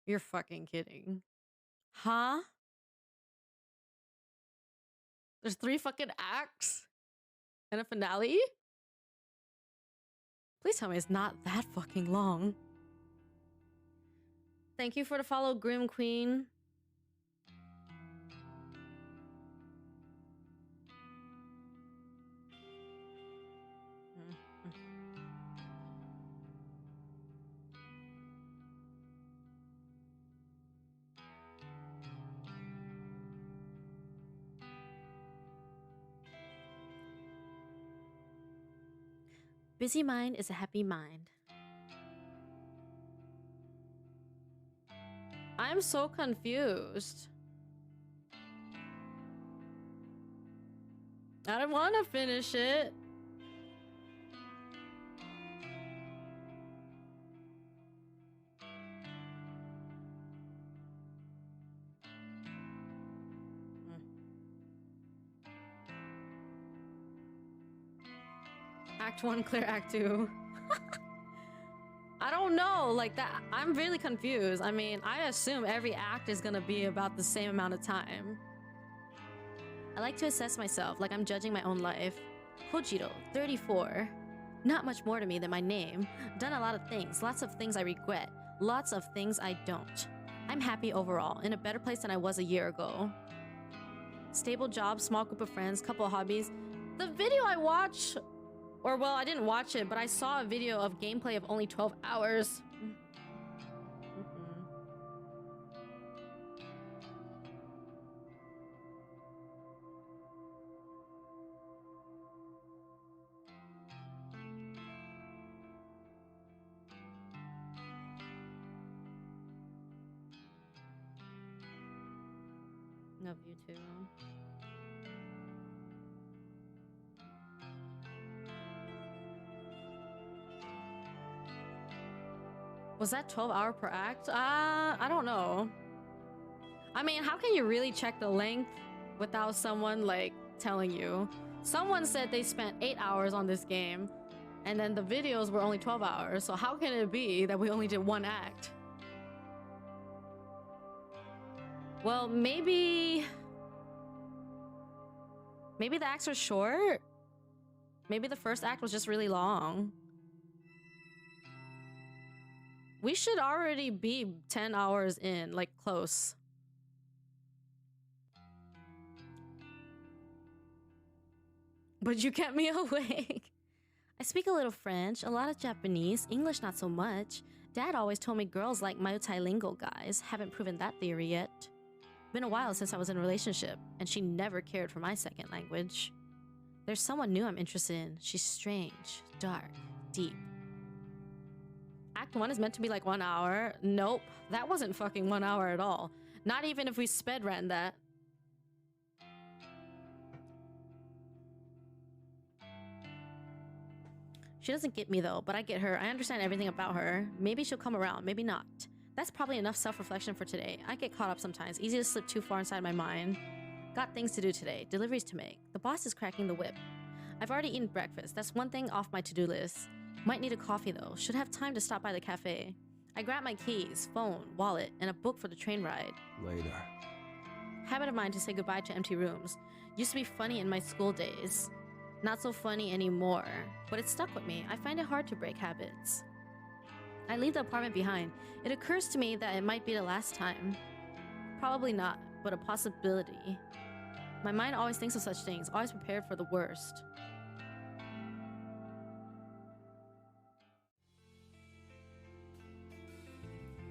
You're fucking kidding. Huh? There's 3 fucking acts and a finale? Please tell me it's not that fucking long. Thank you for the follow, Grim Queen. Busy mind is a happy mind. I'm so confused. I don't want to finish it. Act 1, clear Act 2. I don't know, like that. I'm really confused. I mean, I assume every act is gonna be about the same amount of time. I like to assess myself like I'm judging my own life. Hojiro, 34. Not much more to me than my name. Done a lot of things, lots of things I regret, lots of things I don't. I'm happy overall, in a better place than I was a year ago. Stable job, small group of friends, couple of hobbies. The video I watched, or well, I didn't watch it, but I saw a video of gameplay of only 12 hours. Love you too. Was that 12 hour per act? I don't know. I mean, how can you really check the length without someone like telling you? Someone said they spent 8 hours on this game and then the videos were only 12 hours. So how can it be that we only did 1 act? Well, maybe the acts were short. Maybe the first act was just really long. We should already be 10 hours in, like close. But you kept me awake. I speak a little French, a lot of Japanese, English not so much. Dad always told me girls like multilingual guys. Haven't proven that theory yet. Been a while since I was in a relationship, and she never cared for my second language. There's someone new I'm interested in. She's strange, dark, deep. Act 1 is meant to be like 1 hour. Nope, that wasn't fucking 1 hour at all. Not even if we sped ran that. She doesn't get me though, but I get her. I understand everything about her. Maybe she'll come around, maybe not. That's probably enough self-reflection for today. I get caught up sometimes, easy to slip too far inside my mind. Got things to do today, deliveries to make. The boss is cracking the whip. I've already eaten breakfast, that's one thing off my to-do list. Might need a coffee though, should have time to stop by the cafe. I grab my keys, phone, wallet, and a book for the train ride. Later. Habit of mine to say goodbye to empty rooms. Used to be funny in my school days. Not so funny anymore, but it stuck with me. I find it hard to break habits. I leave the apartment behind. It occurs to me that it might be the last time. Probably not, but a possibility. My mind always thinks of such things, always prepared for the worst.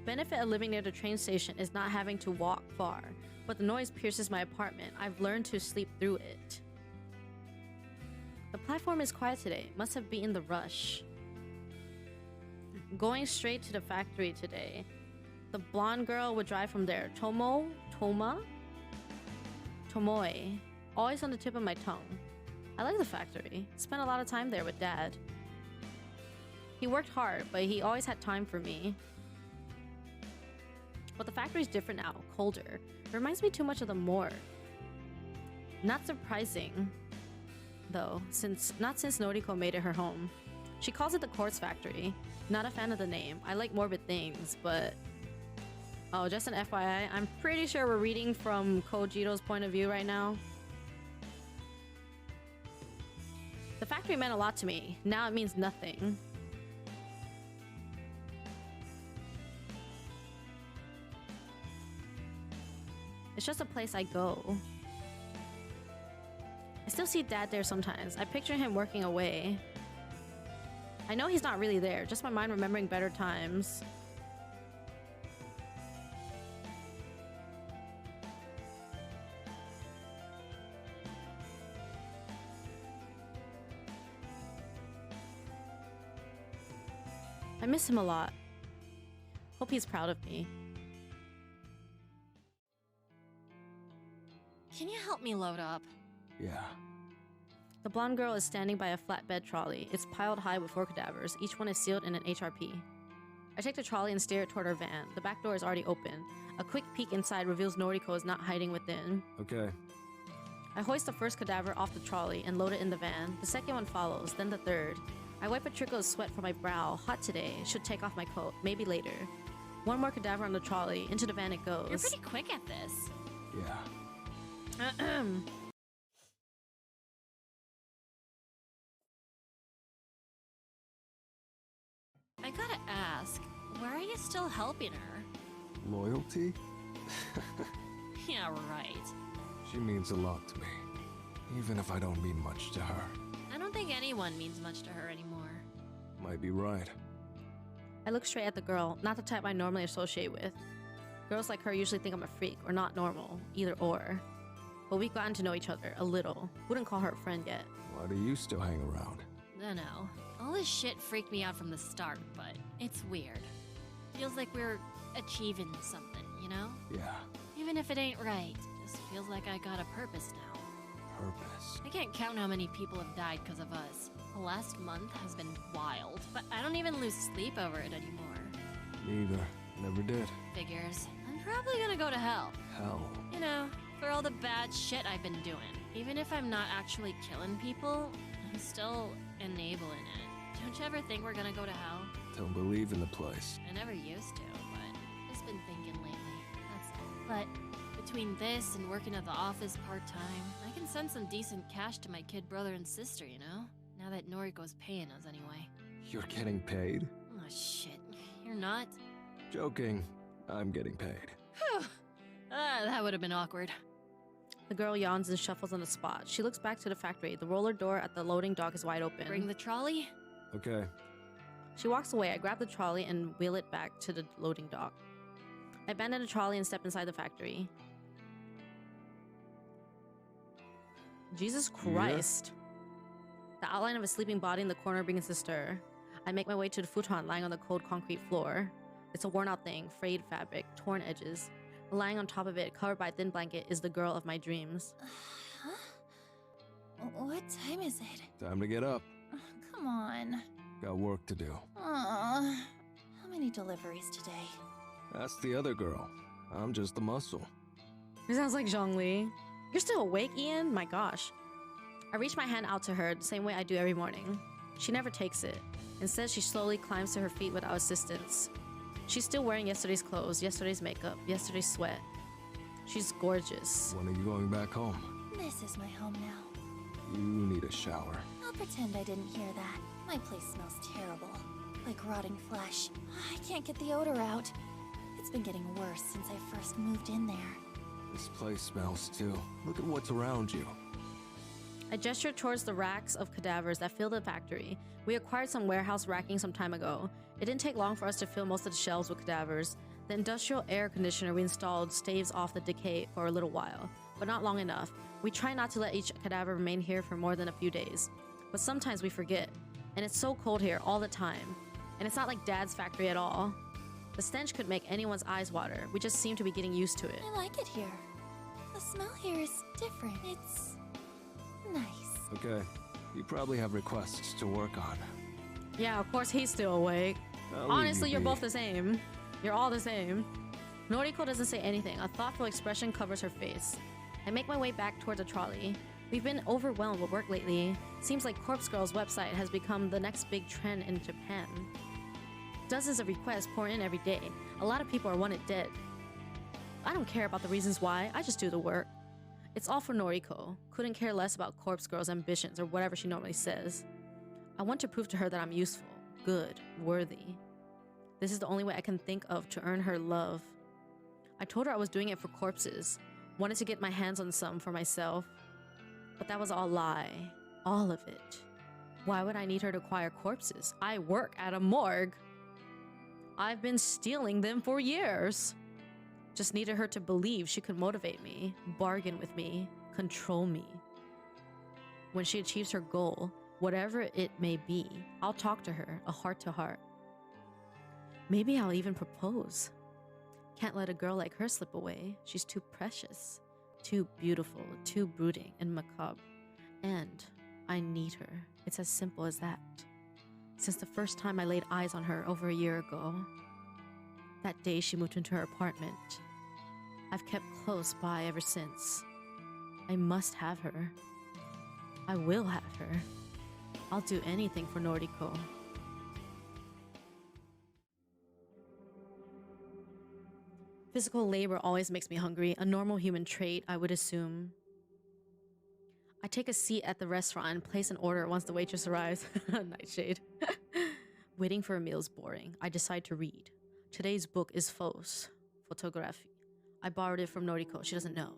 Benefit of living near the train station is not having to walk far, but the noise pierces my apartment. I've learned to sleep through it. The platform is quiet today. Must have beaten the rush. Going straight to the factory today. The blonde girl would drive from there. Tomoe? Always on the tip of my tongue. I like the factory. Spent a lot of time there with Dad. He worked hard, but he always had time for me. But the factory's different now, colder. It reminds me too much of the morgue. Not surprising, though, not since Noriko made it her home. She calls it the Quartz Factory. Not a fan of the name. I like morbid things, but Oh, just an FYI, I'm pretty sure we're reading from Kojito's point of view right now. The factory meant a lot to me. Now it means nothing. It's just a place I go. I still see Dad there sometimes. I picture him working away. I know he's not really there, just my mind remembering better times. I miss him a lot. Hope he's proud of me. Can you help me load up? Yeah. The blonde girl is standing by a flatbed trolley. It's piled high with 4 cadavers. Each one is sealed in an HRP. I take the trolley and steer it toward our van. The back door is already open. A quick peek inside reveals Noriko is not hiding within. Okay. I hoist the first cadaver off the trolley and load it in the van. The second one follows, then the third. I wipe a trickle of sweat from my brow. Hot today. Should take off my coat. Maybe later. One more cadaver on the trolley. Into the van it goes. You're pretty quick at this. Yeah. I gotta ask, why are you still helping her? Loyalty? Yeah, right. She means a lot to me. Even if I don't mean much to her. I don't think anyone means much to her anymore. Might be right. I look straight at the girl, not the type I normally associate with. Girls like her usually think I'm a freak or not normal, either or. But we've gotten to know each other a little. Wouldn't call her a friend yet. Why do you still hang around? Dunno. All this shit freaked me out from the start, but it's weird. Feels like we're achieving something, you know? Yeah. Even if it ain't right, just feels like I got a purpose now. Purpose. I can't count how many people have died because of us. The last month has been wild, but I don't even lose sleep over it anymore. Neither. Never did. Figures. I'm probably gonna go to hell. Hell. You know, for all the bad shit I've been doing. Even if I'm not actually killing people, I'm still enabling it. Don't you ever think we're gonna go to hell? Don't believe in the place. I never used to, but just been thinking lately. That's all. But between this and working at the office part-time, I can send some decent cash to my kid brother and sister, you know? Now that Noriko's paying us anyway. You're getting paid? Oh shit, you're not? Joking. I'm getting paid. Whew. That would have been awkward. The girl yawns and shuffles on the spot. She looks back to the factory. The roller door at the loading dock is wide open. Bring the trolley? Okay. She walks away. I grab the trolley and wheel it back to the loading dock. I abandon the trolley and step inside the factory. Jesus Christ. The outline of a sleeping body in the corner begins to stir. I make my way to the futon lying on the cold concrete floor. It's a worn out thing, frayed fabric, torn edges. Lying on top of it, covered by a thin blanket, is the girl of my dreams. Huh? What time is it? Time to get up. Come on. Got work to do. How many deliveries today? That's the other girl. I'm just the muscle. It sounds like Zhongli. You're still awake, Ian? My gosh. I reach my hand out to her the same way I do every morning. She never takes it. Instead, she slowly climbs to her feet without assistance. She's still wearing yesterday's clothes, yesterday's makeup, yesterday's sweat. She's gorgeous. When are you going back home? This is my home now. You need a shower. I'll pretend I didn't hear that. My place smells terrible. Like rotting flesh. I can't get the odor out. It's been getting worse since I first moved in there. This place smells too. Look at what's around you. I gesture towards the racks of cadavers that fill the factory. We acquired some warehouse racking some time ago. It didn't take long for us to fill most of the shelves with cadavers. The industrial air conditioner we installed staves off the decay for a little while, but not long enough. We try not to let each cadaver remain here for more than a few days. But sometimes we forget. And it's so cold here all the time. And it's not like Dad's factory at all. The stench could make anyone's eyes water. We just seem to be getting used to it. I like it here. The smell here is different. It's nice. Okay. You probably have requests to work on. Yeah, of course he's still awake. I'll leave Honestly, you you're be. both the same. You're all the same. Noriko doesn't say anything. A thoughtful expression covers her face. I make my way back towards the trolley. We've been overwhelmed with work lately. Seems like Corpse Girl's website has become the next big trend in Japan. Dozens of requests pour in every day. A lot of people are wanted dead. I don't care about the reasons why, I just do the work. It's all for Noriko. Couldn't care less about Corpse Girl's ambitions or whatever she normally says. I want to prove to her that I'm useful, good, worthy. This is the only way I can think of to earn her love. I told her I was doing it for corpses, wanted to get my hands on some for myself. But that was all lie. All of it. Why would I need her to acquire corpses? I work at a morgue. I've been stealing them for years. Just needed her to believe she could motivate me, bargain with me, control me. When she achieves her goal, whatever it may be, I'll talk to her, a heart to heart. Maybe I'll even propose. Can't let a girl like her slip away. She's too precious, too beautiful, too brooding and macabre. And I need her. It's as simple as that. Since the first time I laid eyes on her over a year ago, that day she moved into her apartment, I've kept close by ever since. I must have her. I will have her. I'll do anything for Noriko. Physical labor always makes me hungry, a normal human trait, I would assume. I take a seat at the restaurant and place an order once the waitress arrives. Nightshade. Waiting for a meal is boring. I decide to read. Today's book is Fos, Photography. I borrowed it from Noriko. She doesn't know.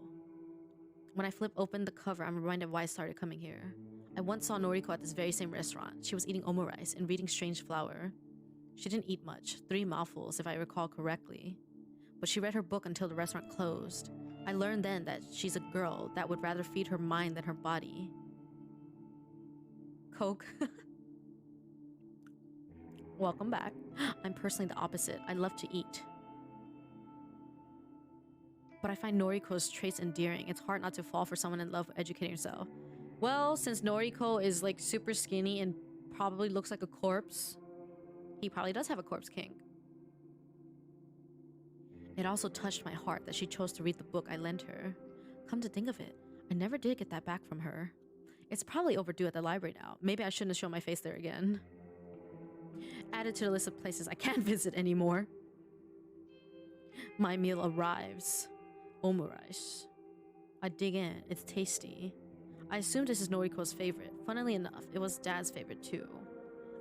When I flip open the cover, I'm reminded why I started coming here. I once saw Noriko at this very same restaurant. She was eating omurice and reading Strange Flower. She didn't eat much, 3 mouthfuls if I recall correctly. But she read her book until the restaurant closed. I learned then that she's a girl that would rather feed her mind than her body. Coke. Welcome back. I'm personally the opposite. I love to eat. But I find Noriko's traits endearing. It's hard not to fall for someone in love with educating herself. Well, since Noriko is like super skinny and probably looks like a corpse, he probably does have a corpse kink. It also touched my heart that she chose to read the book I lent her. Come to think of it, I never did get that back from her. It's probably overdue at the library now. Maybe I shouldn't have shown my face there again. Added to the list of places I can't visit anymore. My meal arrives. Omurice. I dig in. It's tasty. I assume this is Noriko's favorite. Funnily enough, it was Dad's favorite too.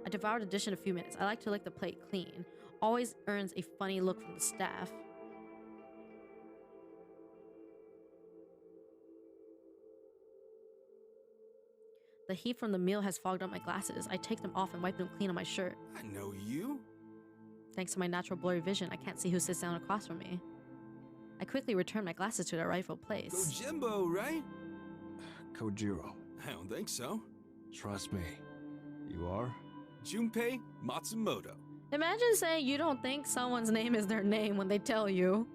I devoured a dish in a few minutes. I like to lick the plate clean. Always earns a funny look from the staff. The heat from the meal has fogged up my glasses. I take them off and wipe them clean on my shirt. I know you. Thanks to my natural blurry vision, I can't see who sits down across from me. I quickly return my glasses to their rightful place. Kojimbo, right? Kojiro. I don't think so. Trust me. You are? Junpei Matsumoto. Imagine saying you don't think someone's name is their name when they tell you.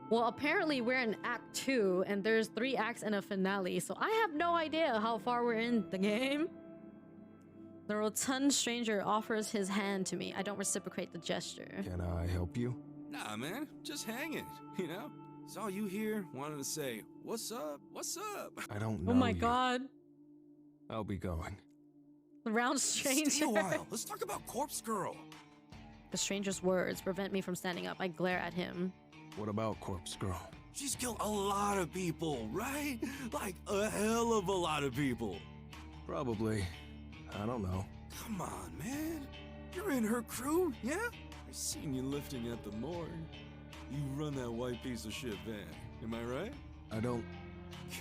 Well, apparently we're in Act 2, and there's 3 acts and a finale, so I have no idea how far we're in the game. The rotund stranger offers his hand to me. I don't reciprocate the gesture. Can I help you? Nah, man, just hanging, you know? Saw you here, wanted to say, what's up, what's up? I don't know Oh my you. god. I'll be going. The round stranger. Stay a while, let's talk about Corpse Girl. The stranger's words prevent me from standing up. I glare at him. What about Corpse Girl? She's killed a lot of people, right? Like a hell of a lot of people. Probably. I don't know. Come on, man. You're in her crew, yeah? I seen you lifting at the morgue. You run that white piece of shit van, am I right? I don't...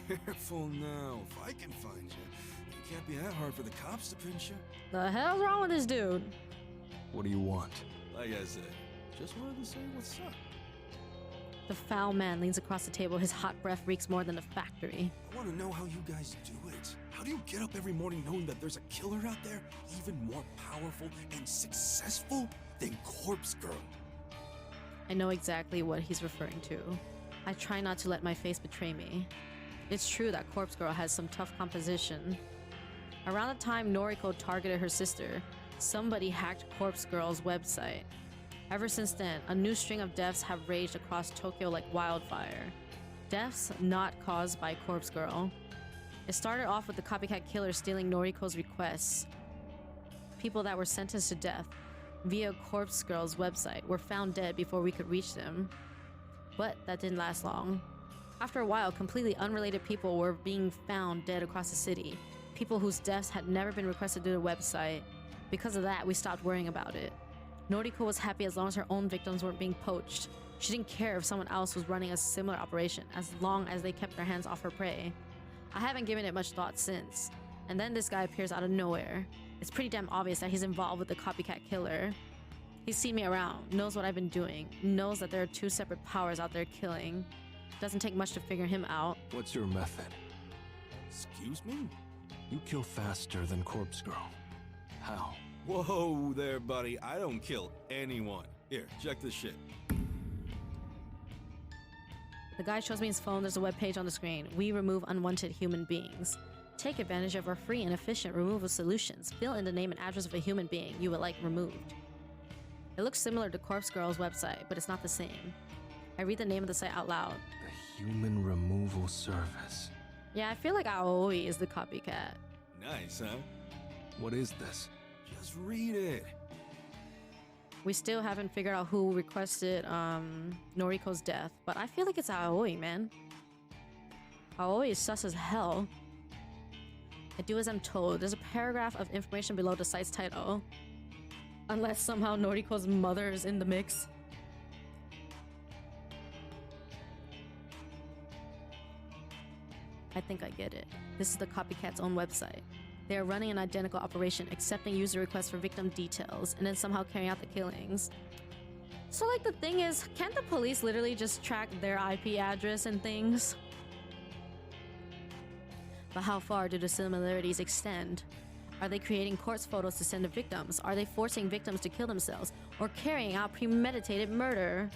Careful now. If I can find you, it can't be that hard for the cops to pinch you. The hell's wrong with this dude? What do you want? Like I said, just wanted to say what's up. The foul man leans across the table. His hot breath reeks more than a factory. I want to know how you guys do it. How do you get up every morning knowing that there's a killer out there even more powerful and successful than Corpse Girl? I know exactly what he's referring to. I try not to let my face betray me. It's true that Corpse Girl has some tough composition. Around the time Noriko targeted her sister, somebody hacked Corpse Girl's website. Ever since then, a new string of deaths have raged across Tokyo like wildfire. Deaths not caused by Corpse Girl. It started off with the copycat killer stealing Noriko's requests. People that were sentenced to death. via Corpse Girl's website were found dead before we could reach them. But that didn't last long. After a while, completely unrelated people were being found dead across the city. People whose deaths had never been requested through the website. Because of that, we stopped worrying about it. Noriko was happy as long as her own victims weren't being poached. She didn't care if someone else was running a similar operation, as long as they kept their hands off her prey. I haven't given it much thought since. And then this guy appears out of nowhere. It's pretty damn obvious that he's involved with the copycat killer. He's seen me around, knows what I've been doing, knows that there are two separate powers out there killing. Doesn't take much to figure him out. What's your method? Excuse me? You kill faster than Corpse Girl. How? Whoa there, buddy. I don't kill anyone. Here, check this shit. The guy shows me his phone. There's a web page on the screen. We remove unwanted human beings. Take advantage of our free and efficient removal solutions. Fill in the name and address of a human being you would like removed. It looks similar to Corpse Girl's website, but it's not the same. I read the name of the site out loud. The Human Removal Service. Yeah, I feel like Aoi is the copycat. Nice, huh? What is this? Just read it. We still haven't figured out who requested Noriko's death, but I feel like it's Aoi, man. Aoi is sus as hell. I do as I'm told. There's a paragraph of information below the site's title. Unless somehow Noriko's mother is in the mix. I think I get it. This is the copycat's own website. They are running an identical operation, accepting user requests for victim details, and then somehow carrying out the killings. So like the thing is, can't the police literally just track their IP address and things? But how far do the similarities extend? Are they creating corpse photos to send to victims? Are they forcing victims to kill themselves? Or carrying out premeditated murder?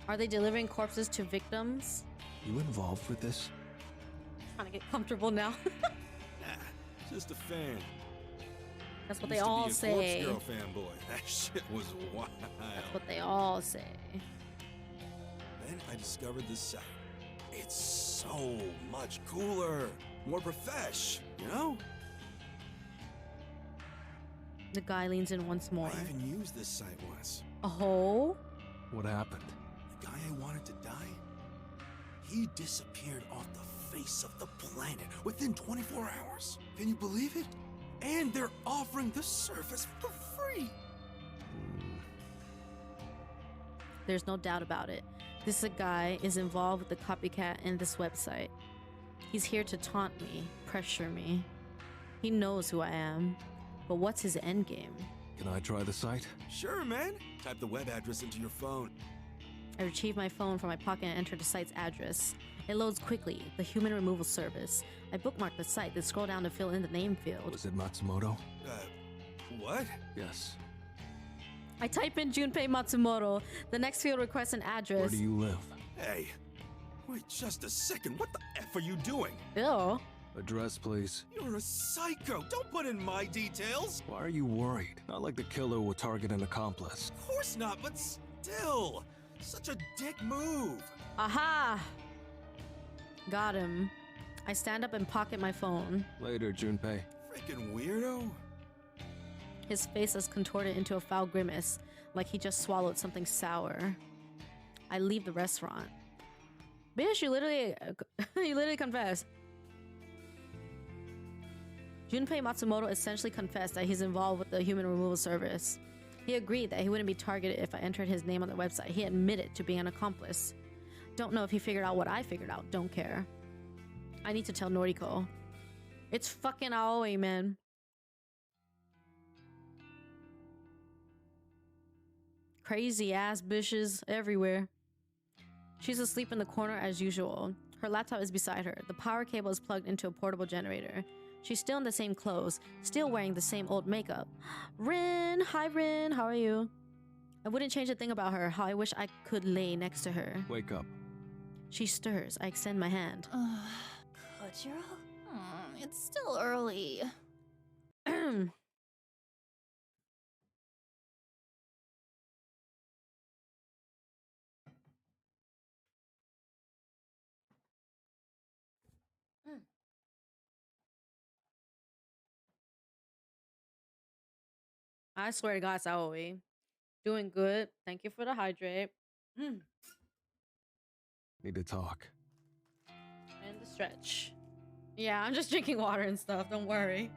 Are they delivering corpses to victims? You involved with this? Trying to get comfortable now. Nah, just a fan. That's what Used they to all be a say. Corpse Girl fanboy. That shit was wild. That's what they all say. Then I discovered this site. It's so much cooler, more profesh, you know? The guy leans in once more. I even used this site once. Oh? What happened? The guy I wanted to die, he disappeared off the face of the planet within 24 hours. Can you believe it? And they're offering the service for free. There's no doubt about it. This guy is involved with the copycat and this website. He's here to taunt me, pressure me. He knows who I am. But what's his endgame? Can I try the site? Sure, man. Type the web address into your phone. I retrieve my phone from my pocket and enter the site's address. It loads quickly, the human removal service. I bookmark the site, then scroll down to fill in the name field. Was it Matsumoto? What? Yes. I type in Junpei Matsumoto. The next field requests an address. Where do you live? Hey, wait just a second. What the F are you doing? Ew. Address, please. You're a psycho. Don't put in my details. Why are you worried? Not like the killer will target an accomplice. Of course not, but still. Such a dick move. Aha! Got him. I stand up and pocket my phone. Later, Junpei. Freaking weirdo. His face is contorted into a foul grimace, like he just swallowed something sour. I leave the restaurant. Bitch, you literally confessed. Junpei Matsumoto essentially confessed that he's involved with the human removal service. He agreed that he wouldn't be targeted if I entered his name on the website. He admitted to being an accomplice. Don't know if he figured out what I figured out. Don't care. I need to tell Noriko. It's fucking Aoi, man. Crazy ass bitches everywhere. She's asleep in the corner as usual. Her laptop is beside her. The power cable is plugged into a portable generator. She's still in the same clothes, still wearing the same old makeup. Rin! Hi, Rin. How are you? I wouldn't change a thing about her. How I wish I could lay next to her. Wake up. She stirs. I extend my hand. Kojiro? It's still early. I swear to God, it's Aoi. Doing good. Thank you for the hydrate. And Need to talk. the stretch. Yeah, I'm just drinking water and stuff. Don't worry.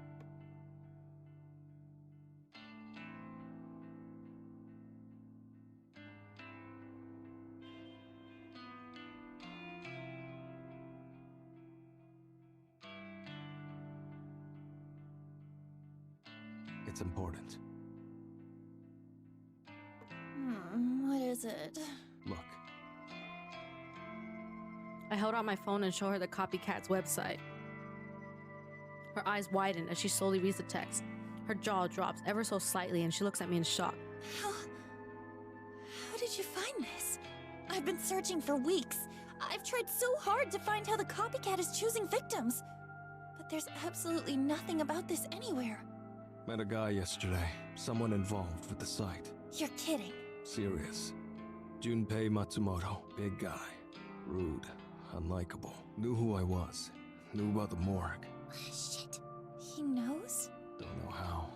It's important. What is it? Look, I held out my phone and showed her the copycat's website. Her eyes widen as she slowly reads the text. Her jaw drops ever so slightly and she looks at me in shock. How did you find this? I've been searching for weeks. I've tried so hard to find how the copycat is choosing victims. But there's absolutely nothing about this anywhere. met a guy yesterday. Someone involved with the site. You're kidding. Serious. Junpei Matsumoto. Big guy. Rude. Unlikable. Knew who I was. Knew about the morgue. Shit. He knows? Don't know how.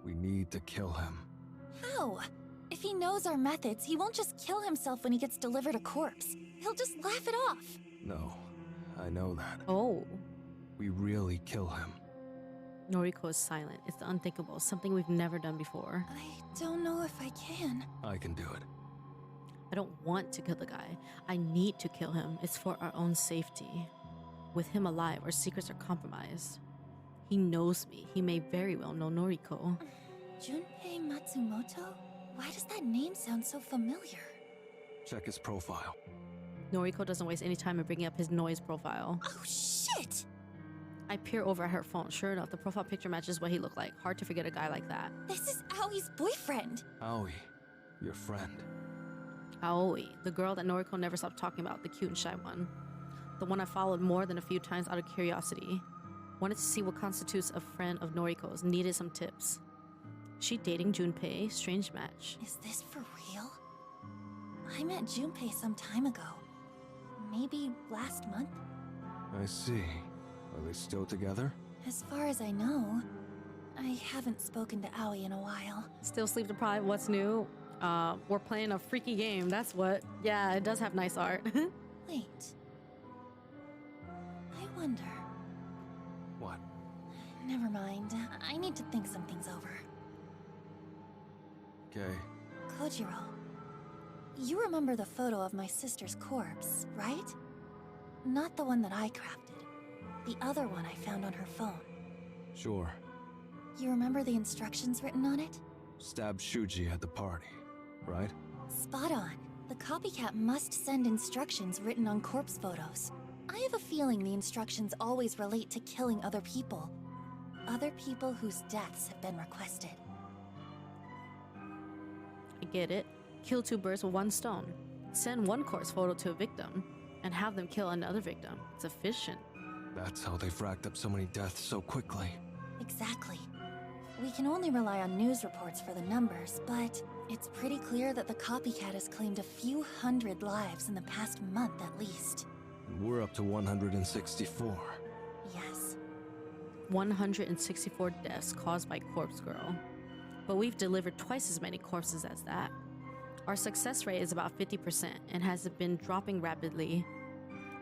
We need to kill him. How? If he knows our methods, he won't just kill himself when he gets delivered a corpse. He'll just laugh it off. No. I know that. Oh. We really kill him. Noriko is silent. It's the unthinkable, something we've never done before. I don't know if I can. I can do it. I don't want to kill the guy. I need to kill him. It's for our own safety. With him alive, our secrets are compromised. He knows me. He may very well know Noriko. Junpei Matsumoto? Why does that name sound so familiar? Check his profile. Noriko doesn't waste any time in bringing up his noise profile. Oh, shit! I peer over at her phone. Sure enough, the profile picture matches what he looked like. Hard to forget a guy like that. This is Aoi's boyfriend! Aoi, your friend. Aoi, the girl that Noriko never stopped talking about, the cute and shy one. The one I followed more than a few times out of curiosity. Wanted to see what constitutes a friend of Noriko's, needed some tips. She dating Junpei? Strange match. Is this for real? I met Junpei some time ago. Maybe last month? I see. Are they still together? As far as I know, I haven't spoken to Aoi in a while. Still sleep deprived, what's new? We're playing a freaky game, that's what. Yeah, it does have nice art. Wait. I wonder. What? Never mind. I need to think some things over. Okay. Kojiro, you remember the photo of my sister's corpse, right? Not the one that I crafted. The other one I found on her phone. Sure. You remember the instructions written on it? Stab Shuji at the party, right? Spot on. The copycat must send instructions written on corpse photos. I have a feeling the instructions always relate to killing other people. Other people whose deaths have been requested. I get it. Kill two birds with one stone. Send one corpse photo to a victim, and have them kill another victim. It's efficient. That's how they've racked up so many deaths so quickly. Exactly. We can only rely on news reports for the numbers, but it's pretty clear that the copycat has claimed a few hundred lives in the past month at least. And we're up to 164. Yes. 164 deaths caused by Corpse Girl. But we've delivered twice as many corpses as that. Our success rate is about 50% and has been dropping rapidly.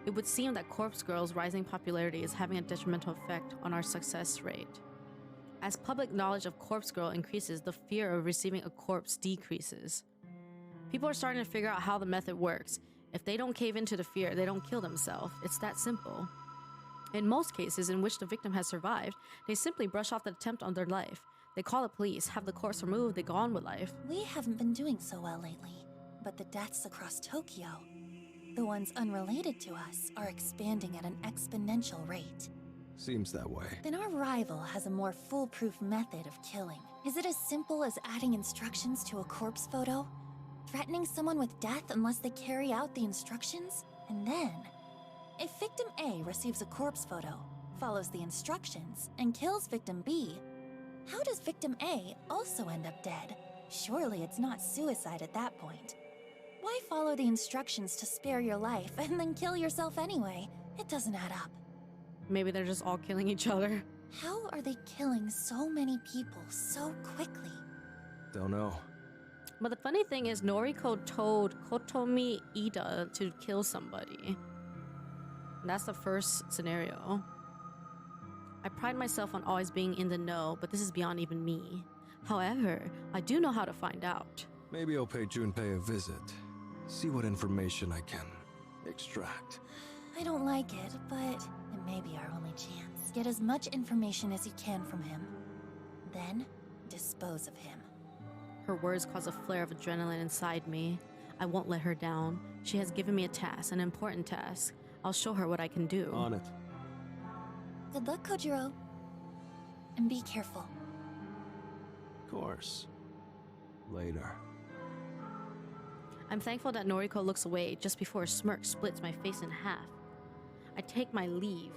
It would seem that Corpse Girl's rising popularity is having a detrimental effect on our success rate. As public knowledge of Corpse Girl increases, the fear of receiving a corpse decreases. People are starting to figure out how the method works. If they don't cave into the fear, they don't kill themselves. It's that simple. In most cases in which the victim has survived, they simply brush off the attempt on their life. They call the police, have the corpse removed, they go on with life. We haven't been doing so well lately, but the deaths across Tokyo, the ones unrelated to us, are expanding at an exponential rate. Seems that way. Then our rival has a more foolproof method of killing. Is it as simple as adding instructions to a corpse photo? Threatening someone with death unless they carry out the instructions? And then, if victim A receives a corpse photo, follows the instructions, and kills victim B, how does victim A also end up dead? Surely it's not suicide at that point. Why follow the instructions to spare your life and then kill yourself anyway? It doesn't add up. Maybe they're just all killing each other. How are they killing so many people so quickly? Don't know. But the funny thing is, Noriko told Kotomi Ida to kill somebody. That's the first scenario. I pride myself on always being in the know, but this is beyond even me. However, I do know how to find out. Maybe I'll pay Junpei a visit. See what information I can extract. I don't like it, but it may be our only chance. Get as much information as you can from him. Then, dispose of him. Her words cause a flare of adrenaline inside me. I won't let her down. She has given me a task, an important task. I'll show her what I can do. On it. Good luck, Kojiro. And be careful. Of course. Later. I'm thankful that Noriko looks away just before a smirk splits my face in half. I take my leave.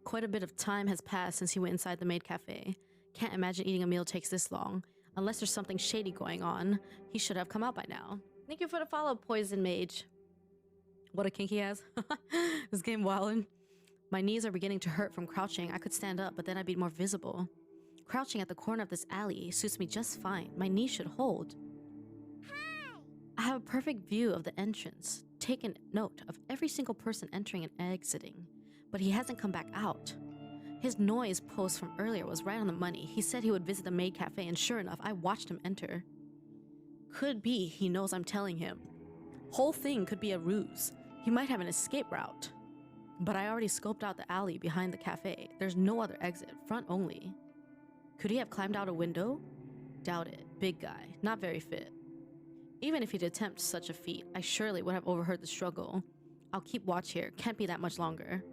Quite a bit of time has passed since he went inside the maid cafe. Can't imagine eating a meal takes this long. Unless there's something shady going on. He should have come out by now. Thank you for the follow, Poison Mage. What a kink he has. This game wildin'. My knees are beginning to hurt from crouching. I could stand up, but then I'd be more visible. Crouching at the corner of this alley suits me just fine. My knees should hold. I have a perfect view of the entrance. Taken note of every single person entering and exiting. But he hasn't come back out. His noise post from earlier was right on the money. He said he would visit the maid cafe, and sure enough, I watched him enter. Could be he knows I'm telling him. Whole thing could be a ruse. He might have an escape route. But I already scoped out the alley behind the cafe. There's no other exit, front only. Could he have climbed out a window? Doubt it. Big guy, not very fit. Even if he'd attempt such a feat, I surely would have overheard the struggle. I'll keep watch here, can't be that much longer.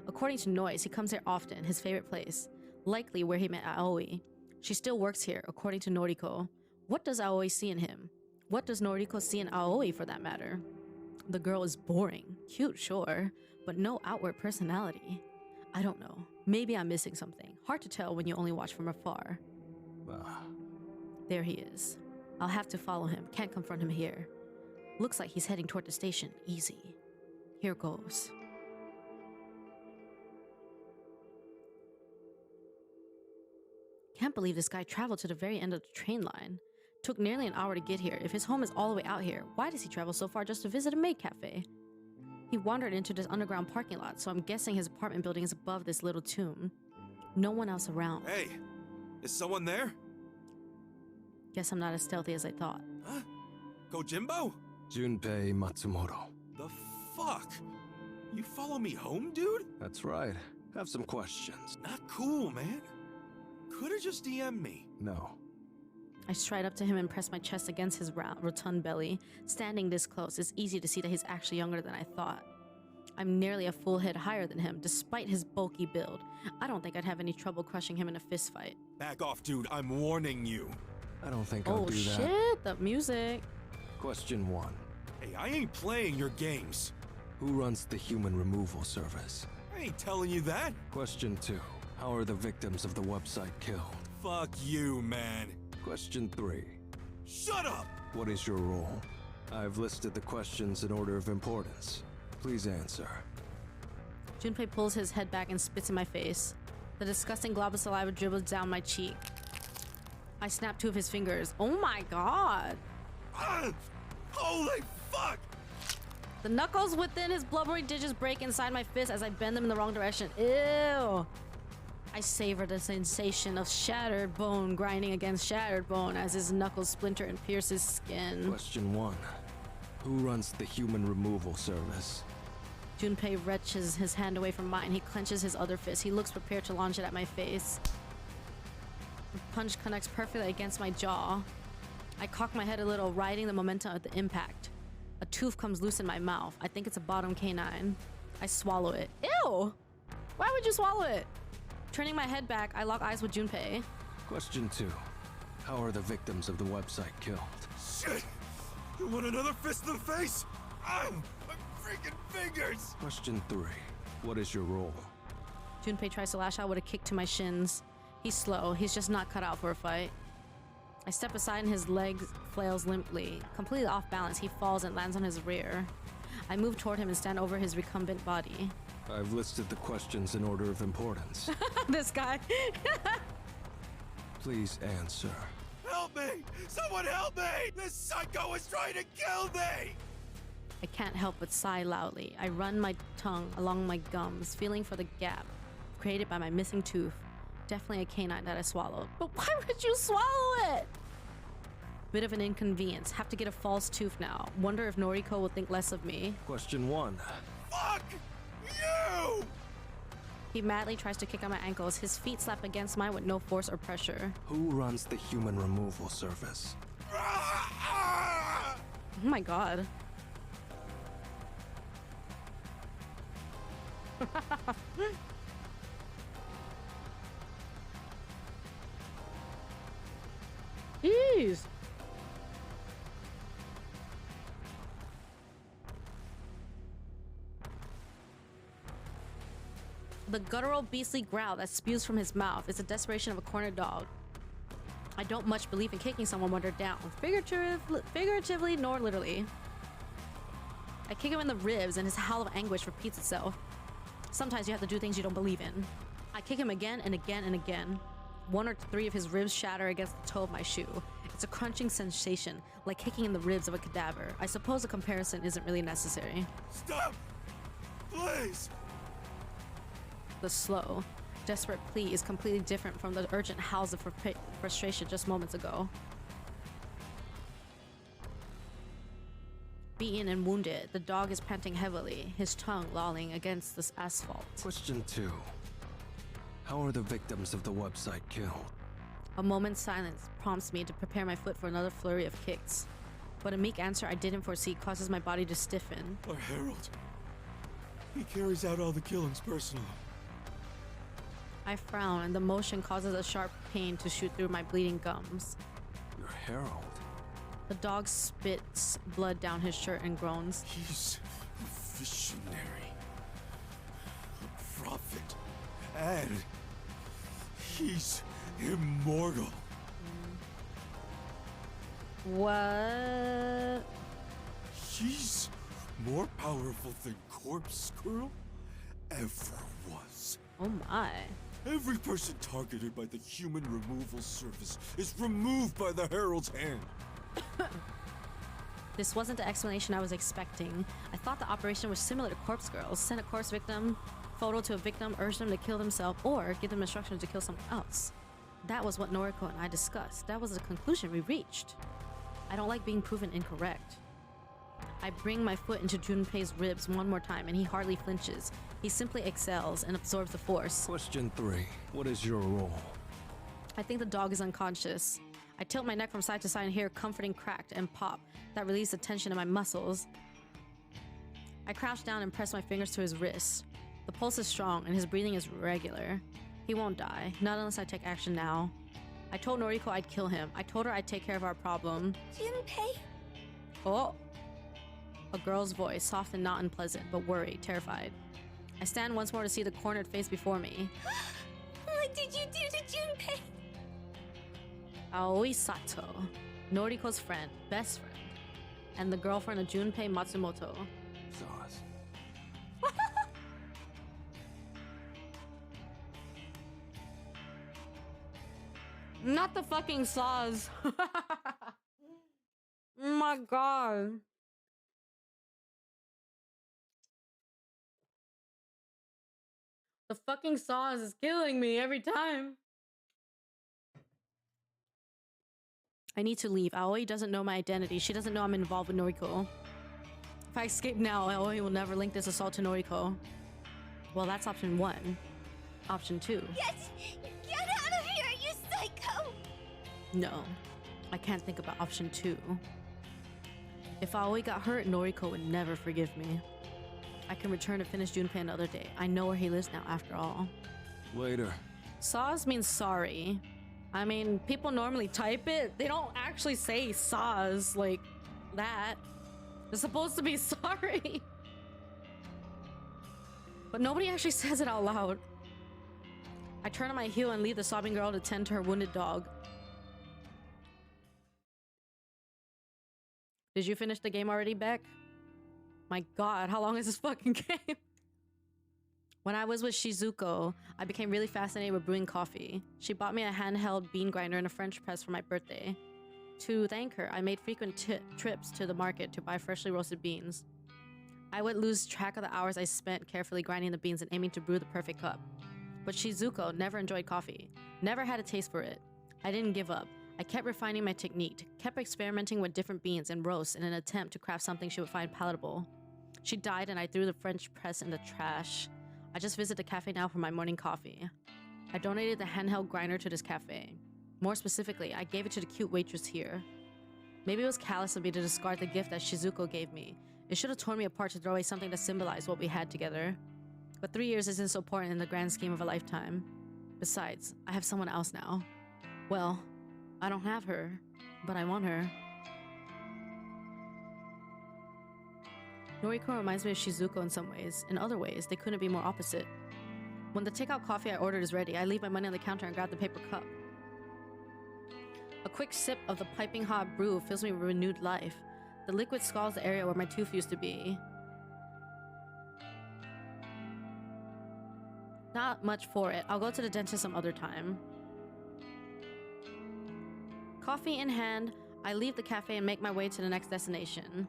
According to Noise, he comes here often, his favorite place. Likely where he met Aoi. She still works here, according to Noriko. What does Aoi see in him? What does Noriko see in Aoi, for that matter? The girl is boring. Cute, sure, but no outward personality. I don't know. Maybe I'm missing something. Hard to tell when you only watch from afar. There he is. I'll have to follow him. Can't confront him here. Looks like he's heading toward the station. Easy. Here goes. Can't believe this guy traveled to the very end of the train line. Took nearly an hour to get here. If his home is all the way out here, why does he travel so far just to visit a maid cafe? He wandered into this underground parking lot, so I'm guessing his apartment building is above this little tomb. No one else around. Hey, is someone there? Guess I'm not as stealthy as I thought. Huh? Kojimbo? Junpei Matsumoto. The fuck? You follow me home, dude? That's right. Have some questions. Not cool, man. Could've just DM'd me. No. I stride up to him and press my chest against his round, rotund belly. Standing this close, it's easy to see that he's actually younger than I thought. I'm nearly a full head higher than him, despite his bulky build. I don't think I'd have any trouble crushing him in a fist fight. Back off, dude. I'm warning you. I don't think I'll Oh do that. shit, the music. Question 1. Hey, I ain't playing your games. Who runs the human removal service? I ain't telling you that. Question 2. How are the victims of the website killed? Fuck you, man. Question 3. Shut up! What is your role? I've listed the questions in order of importance. Please answer. Junpei pulls his head back and spits in my face. The disgusting glob of saliva dribbles down my cheek. I snap 2 of his fingers. Oh my god! Holy fuck! The knuckles within his blubbery digits break inside my fist as I bend them in the wrong direction. Ew! I savor the sensation of shattered bone grinding against shattered bone as his knuckles splinter and pierce his skin. Question 1. Who runs the human removal service? Junpei wrenches his hand away from mine. He clenches his other fist. He looks prepared to launch it at my face. The punch connects perfectly against my jaw. I cock my head a little, riding the momentum of the impact. A tooth comes loose in my mouth. I think it's a bottom canine. I swallow it. Ew! Why would you swallow it? Turning my head back, I lock eyes with Junpei. Question 2. How are the victims of the website killed? Shit! You want another fist in the face? Ow! My freaking fingers! Question 3. What is your role? Junpei tries to lash out with a kick to my shins. He's slow. He's just not cut out for a fight. I step aside and his leg flails limply. Completely off balance, he falls and lands on his rear. I move toward him and stand over his recumbent body. I've listed the questions in order of importance. This guy. Please answer. Help me! Someone help me! This psycho is trying to kill me! I can't help but sigh loudly. I run my tongue along my gums, feeling for the gap created by my missing tooth. Definitely a canine that I swallowed. But why would you swallow it? Bit of an inconvenience. Have to get a false tooth now. Wonder if Noriko will think less of me. Question 1. Fuck you! He madly tries to kick on my ankles. His feet slap against mine with no force or pressure. Who runs the human removal service? Oh my god. Jeez. The guttural beastly growl that spews from his mouth is the desperation of a cornered dog. I don't much believe in kicking someone when they're down, figuratively nor literally. I kick him in the ribs and his howl of anguish repeats itself. Sometimes you have to do things you don't believe in. I kick him again and again and again. 1 or 3 of his ribs shatter against the toe of my shoe. It's a crunching sensation, like kicking in the ribs of a cadaver. I suppose a comparison isn't really necessary. Stop! Please! The slow, desperate plea is completely different from the urgent howls of frustration just moments ago. Beaten and wounded, the dog is panting heavily, his tongue lolling against the asphalt. Question 2. How are the victims of the website killed? A moment's silence prompts me to prepare my foot for another flurry of kicks. But a meek answer I didn't foresee causes my body to stiffen. Our Herald. He carries out all the killings personally. I frown and the motion causes a sharp pain to shoot through my bleeding gums. Your herald. The dog spits blood down his shirt and groans. He's a visionary, a prophet, and he's immortal. What? He's more powerful than Corpse Girl ever was. Oh my. Every person targeted by the human removal service is removed by the Herald's hand. This wasn't the explanation I was expecting. I thought the operation was similar to Corpse Girl. Send a corpse victim, photo to a victim, urge them to kill themselves, or give them instructions to kill someone else. That was what Noriko and I discussed. That was the conclusion we reached. I don't like being proven incorrect. I bring my foot into Junpei's ribs one more time and he hardly flinches. He simply exhales and absorbs the force. Question 3. What is your role? I think the dog is unconscious. I tilt my neck from side to side and hear a comforting crack and pop that relieves the tension in my muscles. I crouch down and press my fingers to his wrist. The pulse is strong and his breathing is regular. He won't die, not unless I take action now. I told Noriko I'd kill him. I told her I'd take care of our problem. Junpei? Oh! A girl's voice, soft and not unpleasant, but worried, terrified. I stand once more to see the cornered face before me. What did you do to Junpei? Aoi Sato, Noriko's friend, best friend, and the girlfriend of Junpei Matsumoto. Sauce. Not the fucking saws. Oh my god. The fucking saws is killing me every time. I need to leave. Aoi doesn't know my identity. She doesn't know I'm involved with Noriko. If I escape now, Aoi will never link this assault to Noriko. Well, that's option 1. Option 2. Yes! Get out of here, you psycho! No, I can't think about option 2. If Aoi got hurt, Noriko would never forgive me. I can return to finish Junpei another day. I know where he lives now after all. Later. Saws means sorry. I mean, people normally type it. They don't actually say saws like that. They're supposed to be sorry. But nobody actually says it out loud. I turn on my heel and leave the sobbing girl to tend to her wounded dog. Did you finish the game already, Beck? My god, how long is this fucking game? When I was with Shizuko, I became really fascinated with brewing coffee. She bought me a handheld bean grinder and a French press for my birthday. To thank her, I made frequent trips to the market to buy freshly roasted beans. I would lose track of the hours I spent carefully grinding the beans and aiming to brew the perfect cup. But Shizuko never enjoyed coffee, never had a taste for it. I didn't give up. I kept refining my technique, kept experimenting with different beans and roasts in an attempt to craft something she would find palatable. She died and I threw the French press in the trash. I just visit the cafe now for my morning coffee. I donated the handheld grinder to this cafe. More specifically, I gave it to the cute waitress here. Maybe it was callous of me to discard the gift that Shizuko gave me. It should have torn me apart to throw away something that symbolized what we had together. But 3 years isn't so important in the grand scheme of a lifetime. Besides, I have someone else now. Well, I don't have her, but I want her. Noriko reminds me of Shizuko in some ways. In other ways, they couldn't be more opposite. When the takeout coffee I ordered is ready, I leave my money on the counter and grab the paper cup. A quick sip of the piping hot brew fills me with renewed life. The liquid scalds the area where my tooth used to be. Not much for it. I'll go to the dentist some other time. Coffee in hand, I leave the cafe and make my way to the next destination.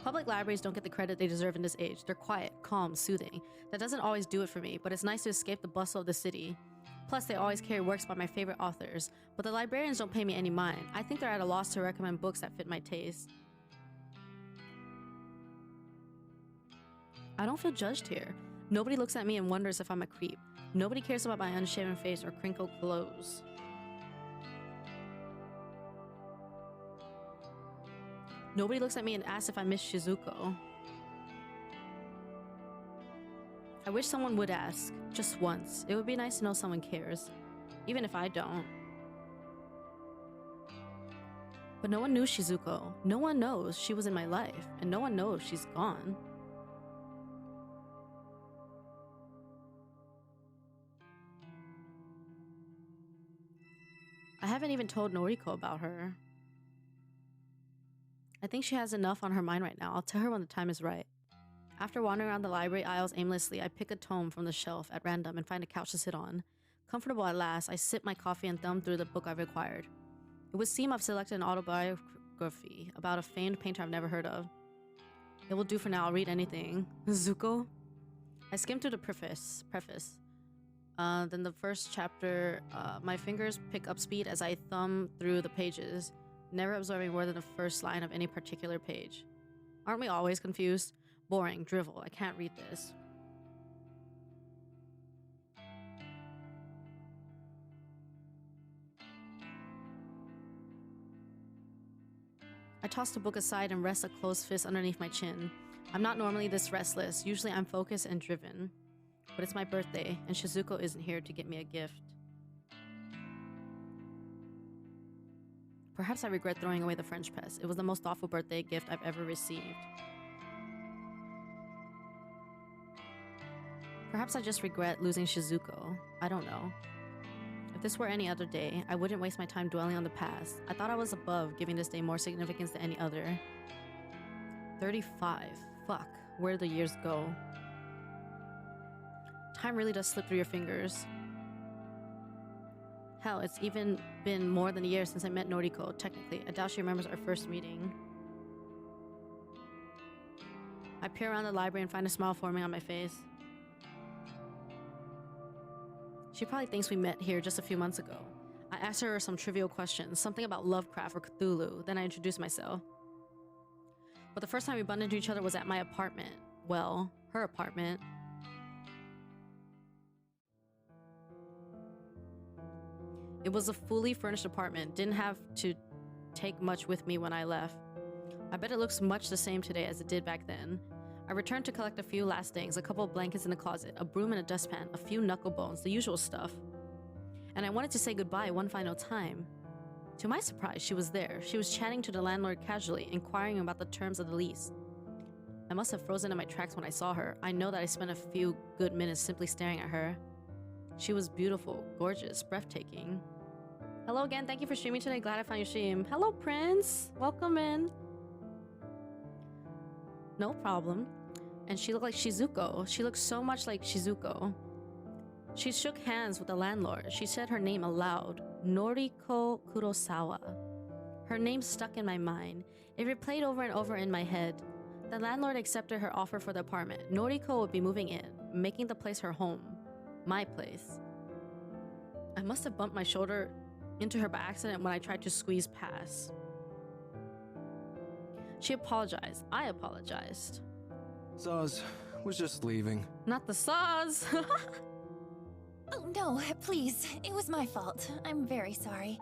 Public libraries don't get the credit they deserve in this age. They're quiet, calm, soothing. That doesn't always do it for me, but it's nice to escape the bustle of the city. Plus, they always carry works by my favorite authors, but the librarians don't pay me any mind. I think they're at a loss to recommend books that fit my taste. I don't feel judged here. Nobody looks at me and wonders if I'm a creep. Nobody cares about my unshaven face or crinkled clothes. Nobody looks at me and asks if I miss Shizuko. I wish someone would ask, just once. It would be nice to know someone cares, even if I don't. But no one knew Shizuko. No one knows she was in my life, and no one knows she's gone. I haven't even told Noriko about her. I think she has enough on her mind right now. I'll tell her when the time is right. After wandering around the library aisles aimlessly, I pick a tome from the shelf at random and find a couch to sit on. Comfortable at last, I sip my coffee and thumb through the book I've acquired. It would seem I've selected an autobiography about a famed painter I've never heard of. It will do for now. I'll read anything. Zuko? I skim through the preface. Then the first chapter, my fingers pick up speed as I thumb through the pages, never absorbing more than the first line of any particular page. Aren't we always confused? Boring, drivel, I can't read this. I toss the book aside and rest a closed fist underneath my chin. I'm not normally this restless. Usually I'm focused and driven. But it's my birthday, and Shizuko isn't here to get me a gift. Perhaps I regret throwing away the French press. It was the most awful birthday gift I've ever received. Perhaps I just regret losing Shizuko. I don't know. If this were any other day, I wouldn't waste my time dwelling on the past. I thought I was above giving this day more significance than any other. 35. Fuck. Where do the years go? Time really does slip through your fingers. Hell, it's even been more than a year since I met Noriko, technically. I doubt she remembers our first meeting. I peer around the library and find a smile forming on my face. She probably thinks we met here just a few months ago. I asked her some trivial questions, something about Lovecraft or Cthulhu, then I introduced myself. But the first time we bumped into each other was at my apartment. Well, her apartment. It was a fully furnished apartment, didn't have to take much with me when I left. I bet it looks much the same today as it did back then. I returned to collect a few last things, a couple of blankets in the closet, a broom and a dustpan, a few knuckle bones, the usual stuff. And I wanted to say goodbye one final time. To my surprise, she was there. She was chatting to the landlord casually, inquiring about the terms of the lease. I must have frozen in my tracks when I saw her. I know that I spent a few good minutes simply staring at her. She was beautiful, gorgeous, breathtaking. Hello again, thank you for streaming today. Glad I found your stream. Hello, Prince. Welcome in. No problem. And she looked like Shizuko. She looked so much like Shizuko. She shook hands with the landlord. She said her name aloud. Noriko Kurosawa. Her name stuck in my mind. It replayed over and over in my head. The landlord accepted her offer for the apartment. Noriko would be moving in, making the place her home. My place. I must have bumped my shoulder into her by accident when I tried to squeeze past. She apologized. I apologized. Saz was just leaving. Not the saws. Oh, no, please. It was my fault. I'm very sorry.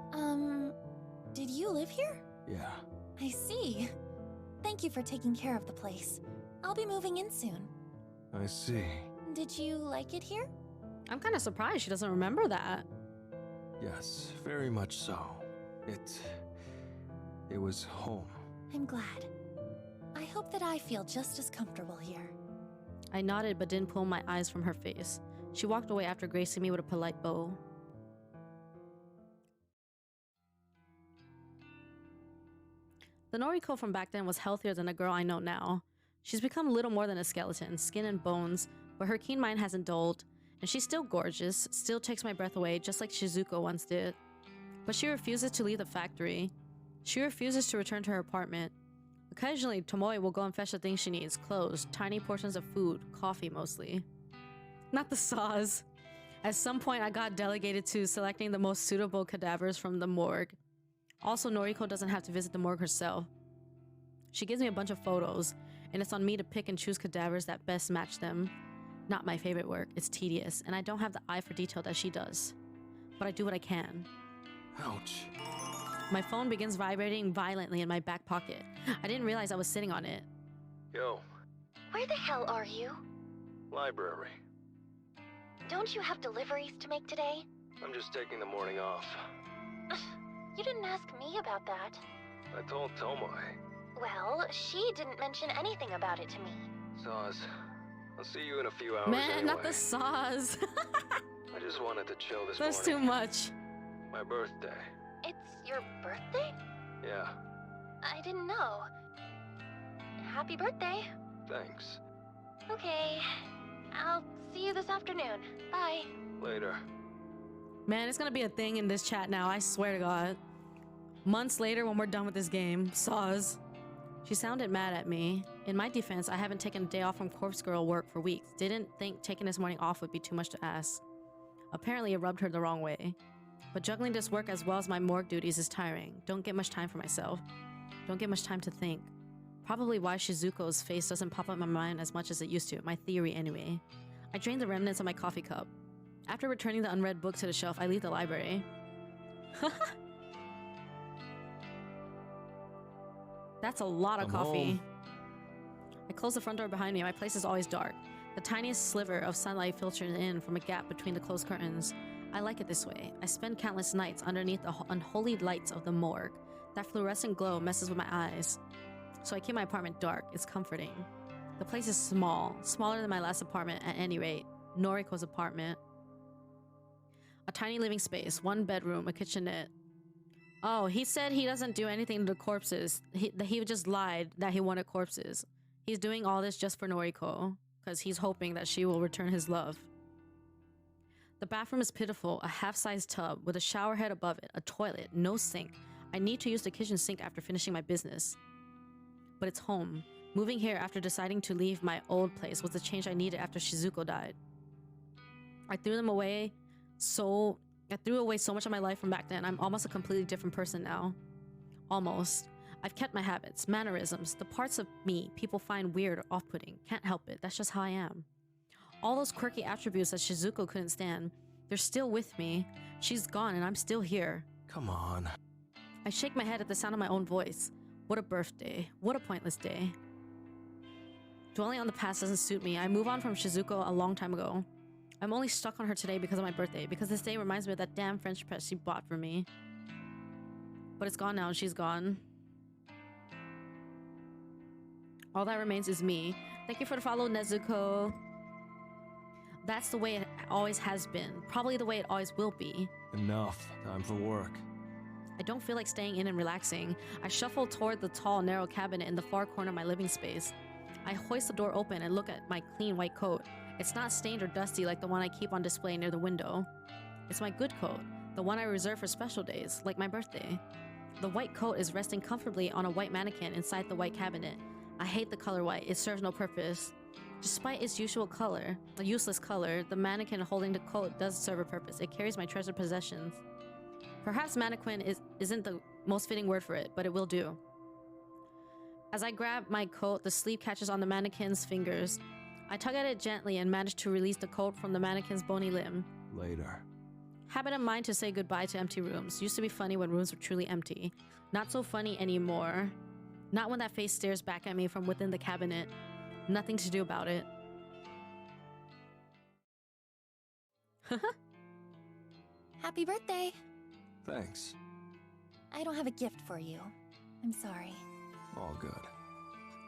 Did you live here? Yeah. I see. Thank you for taking care of the place. I'll be moving in soon. I see. Did you like it here? I'm kind of surprised she doesn't remember that. Yes, very much so. It was home. I'm glad. I hope that I feel just as comfortable here. I nodded but didn't pull my eyes from her face. She walked away after gracing me with a polite bow. The Noriko from back then was healthier than the girl I know now. She's become little more than a skeleton, skin and bones, but her keen mind hasn't dulled, and she's still gorgeous, still takes my breath away just like Shizuko once did. But she refuses to leave the factory. She refuses to return to her apartment. Occasionally, Tomoe will go and fetch the things she needs, clothes, tiny portions of food, coffee mostly. Not the saws. At some point, I got delegated to selecting the most suitable cadavers from the morgue. Also, Noriko doesn't have to visit the morgue herself. She gives me a bunch of photos, and it's on me to pick and choose cadavers that best match them. Not my favorite work, it's tedious, and I don't have the eye for detail that she does. But I do what I can. Ouch. My phone begins vibrating violently in my back pocket. I didn't realize I was sitting on it. Yo. Where the hell are you? Library. Don't you have deliveries to make today? I'm just taking the morning off. You didn't ask me about that. I told Tomoe. Well, she didn't mention anything about it to me. Saz, I'll see you in a few hours Man, anyway. not the saws. I just wanted to chill this That's morning. too much. My birthday. It's your birthday? Yeah, I didn't know. Happy birthday. thanks. Okay, I'll see you this afternoon. Bye. Later. Man, it's gonna be a thing in this chat now, I swear to God. Months later, when we're done with this game, saws. She sounded mad at me. In my defense, I haven't taken a day off from Corpse Girl work for weeks. Didn't think taking this morning off would be too much to ask. Apparently, it rubbed her the wrong way. But juggling this work as well as my morgue duties is tiring. Don't get much time for myself. Don't get much time to think. Probably why Shizuko's face doesn't pop up in my mind as much as it used to, my theory anyway. I drained the remnants of my coffee cup. After returning the unread book to the shelf, I leave the library. That's a lot of I'm coffee. home. I close the front door behind me. My place is always dark. The tiniest sliver of sunlight filters in from a gap between the closed curtains. I like it this way. I spend countless nights underneath the unholy lights of the morgue. That fluorescent glow messes with my eyes. So I keep my apartment dark. It's comforting. The place is small. Smaller than my last apartment at any rate. Noriko's apartment. A tiny living space. One bedroom. A kitchenette. Oh, he said he doesn't do anything to the corpses. He just lied that he wanted corpses. He's doing all this just for Noriko, because he's hoping that she will return his love. The bathroom is pitiful, a half-sized tub with a shower head above it, a toilet, no sink. I need to use the kitchen sink after finishing my business. But it's home. Moving here after deciding to leave my old place was the change I needed after Shizuko died. I threw away so much of my life from back then. I'm almost a completely different person now. Almost. I've kept my habits, mannerisms, the parts of me people find weird or off-putting. Can't help it. That's just how I am. All those quirky attributes that Shizuko couldn't stand, they're still with me. She's gone and I'm still here. Come on. I shake my head at the sound of my own voice. What a birthday. What a pointless day. Dwelling on the past doesn't suit me. I move on from Shizuko a long time ago. I'm only stuck on her today because of my birthday, because this day reminds me of that damn French press she bought for me. But it's gone now and she's gone. All that remains is me. Thank you for the follow, Nezuko. That's the way it always has been. Probably the way it always will be. Enough. Time for work. I don't feel like staying in and relaxing. I shuffle toward the tall, narrow cabinet in the far corner of my living space. I hoist the door open and look at my clean white coat. It's not stained or dusty like the one I keep on display near the window. It's my good coat, the one I reserve for special days, like my birthday. The white coat is resting comfortably on a white mannequin inside the white cabinet. I hate the color white. It serves no purpose. Despite its usual color, a useless color, the mannequin holding the coat does serve a purpose. It carries my treasured possessions. Perhaps mannequin isn't the most fitting word for it, but it will do. As I grab my coat, the sleeve catches on the mannequin's fingers. I tug at it gently and manage to release the coat from the mannequin's bony limb. Later. Habit of mine to say goodbye to empty rooms. Used to be funny when rooms were truly empty. Not so funny anymore. Not when that face stares back at me from within the cabinet. Nothing to do about it. Happy birthday! Thanks. I don't have a gift for you. I'm sorry. All good.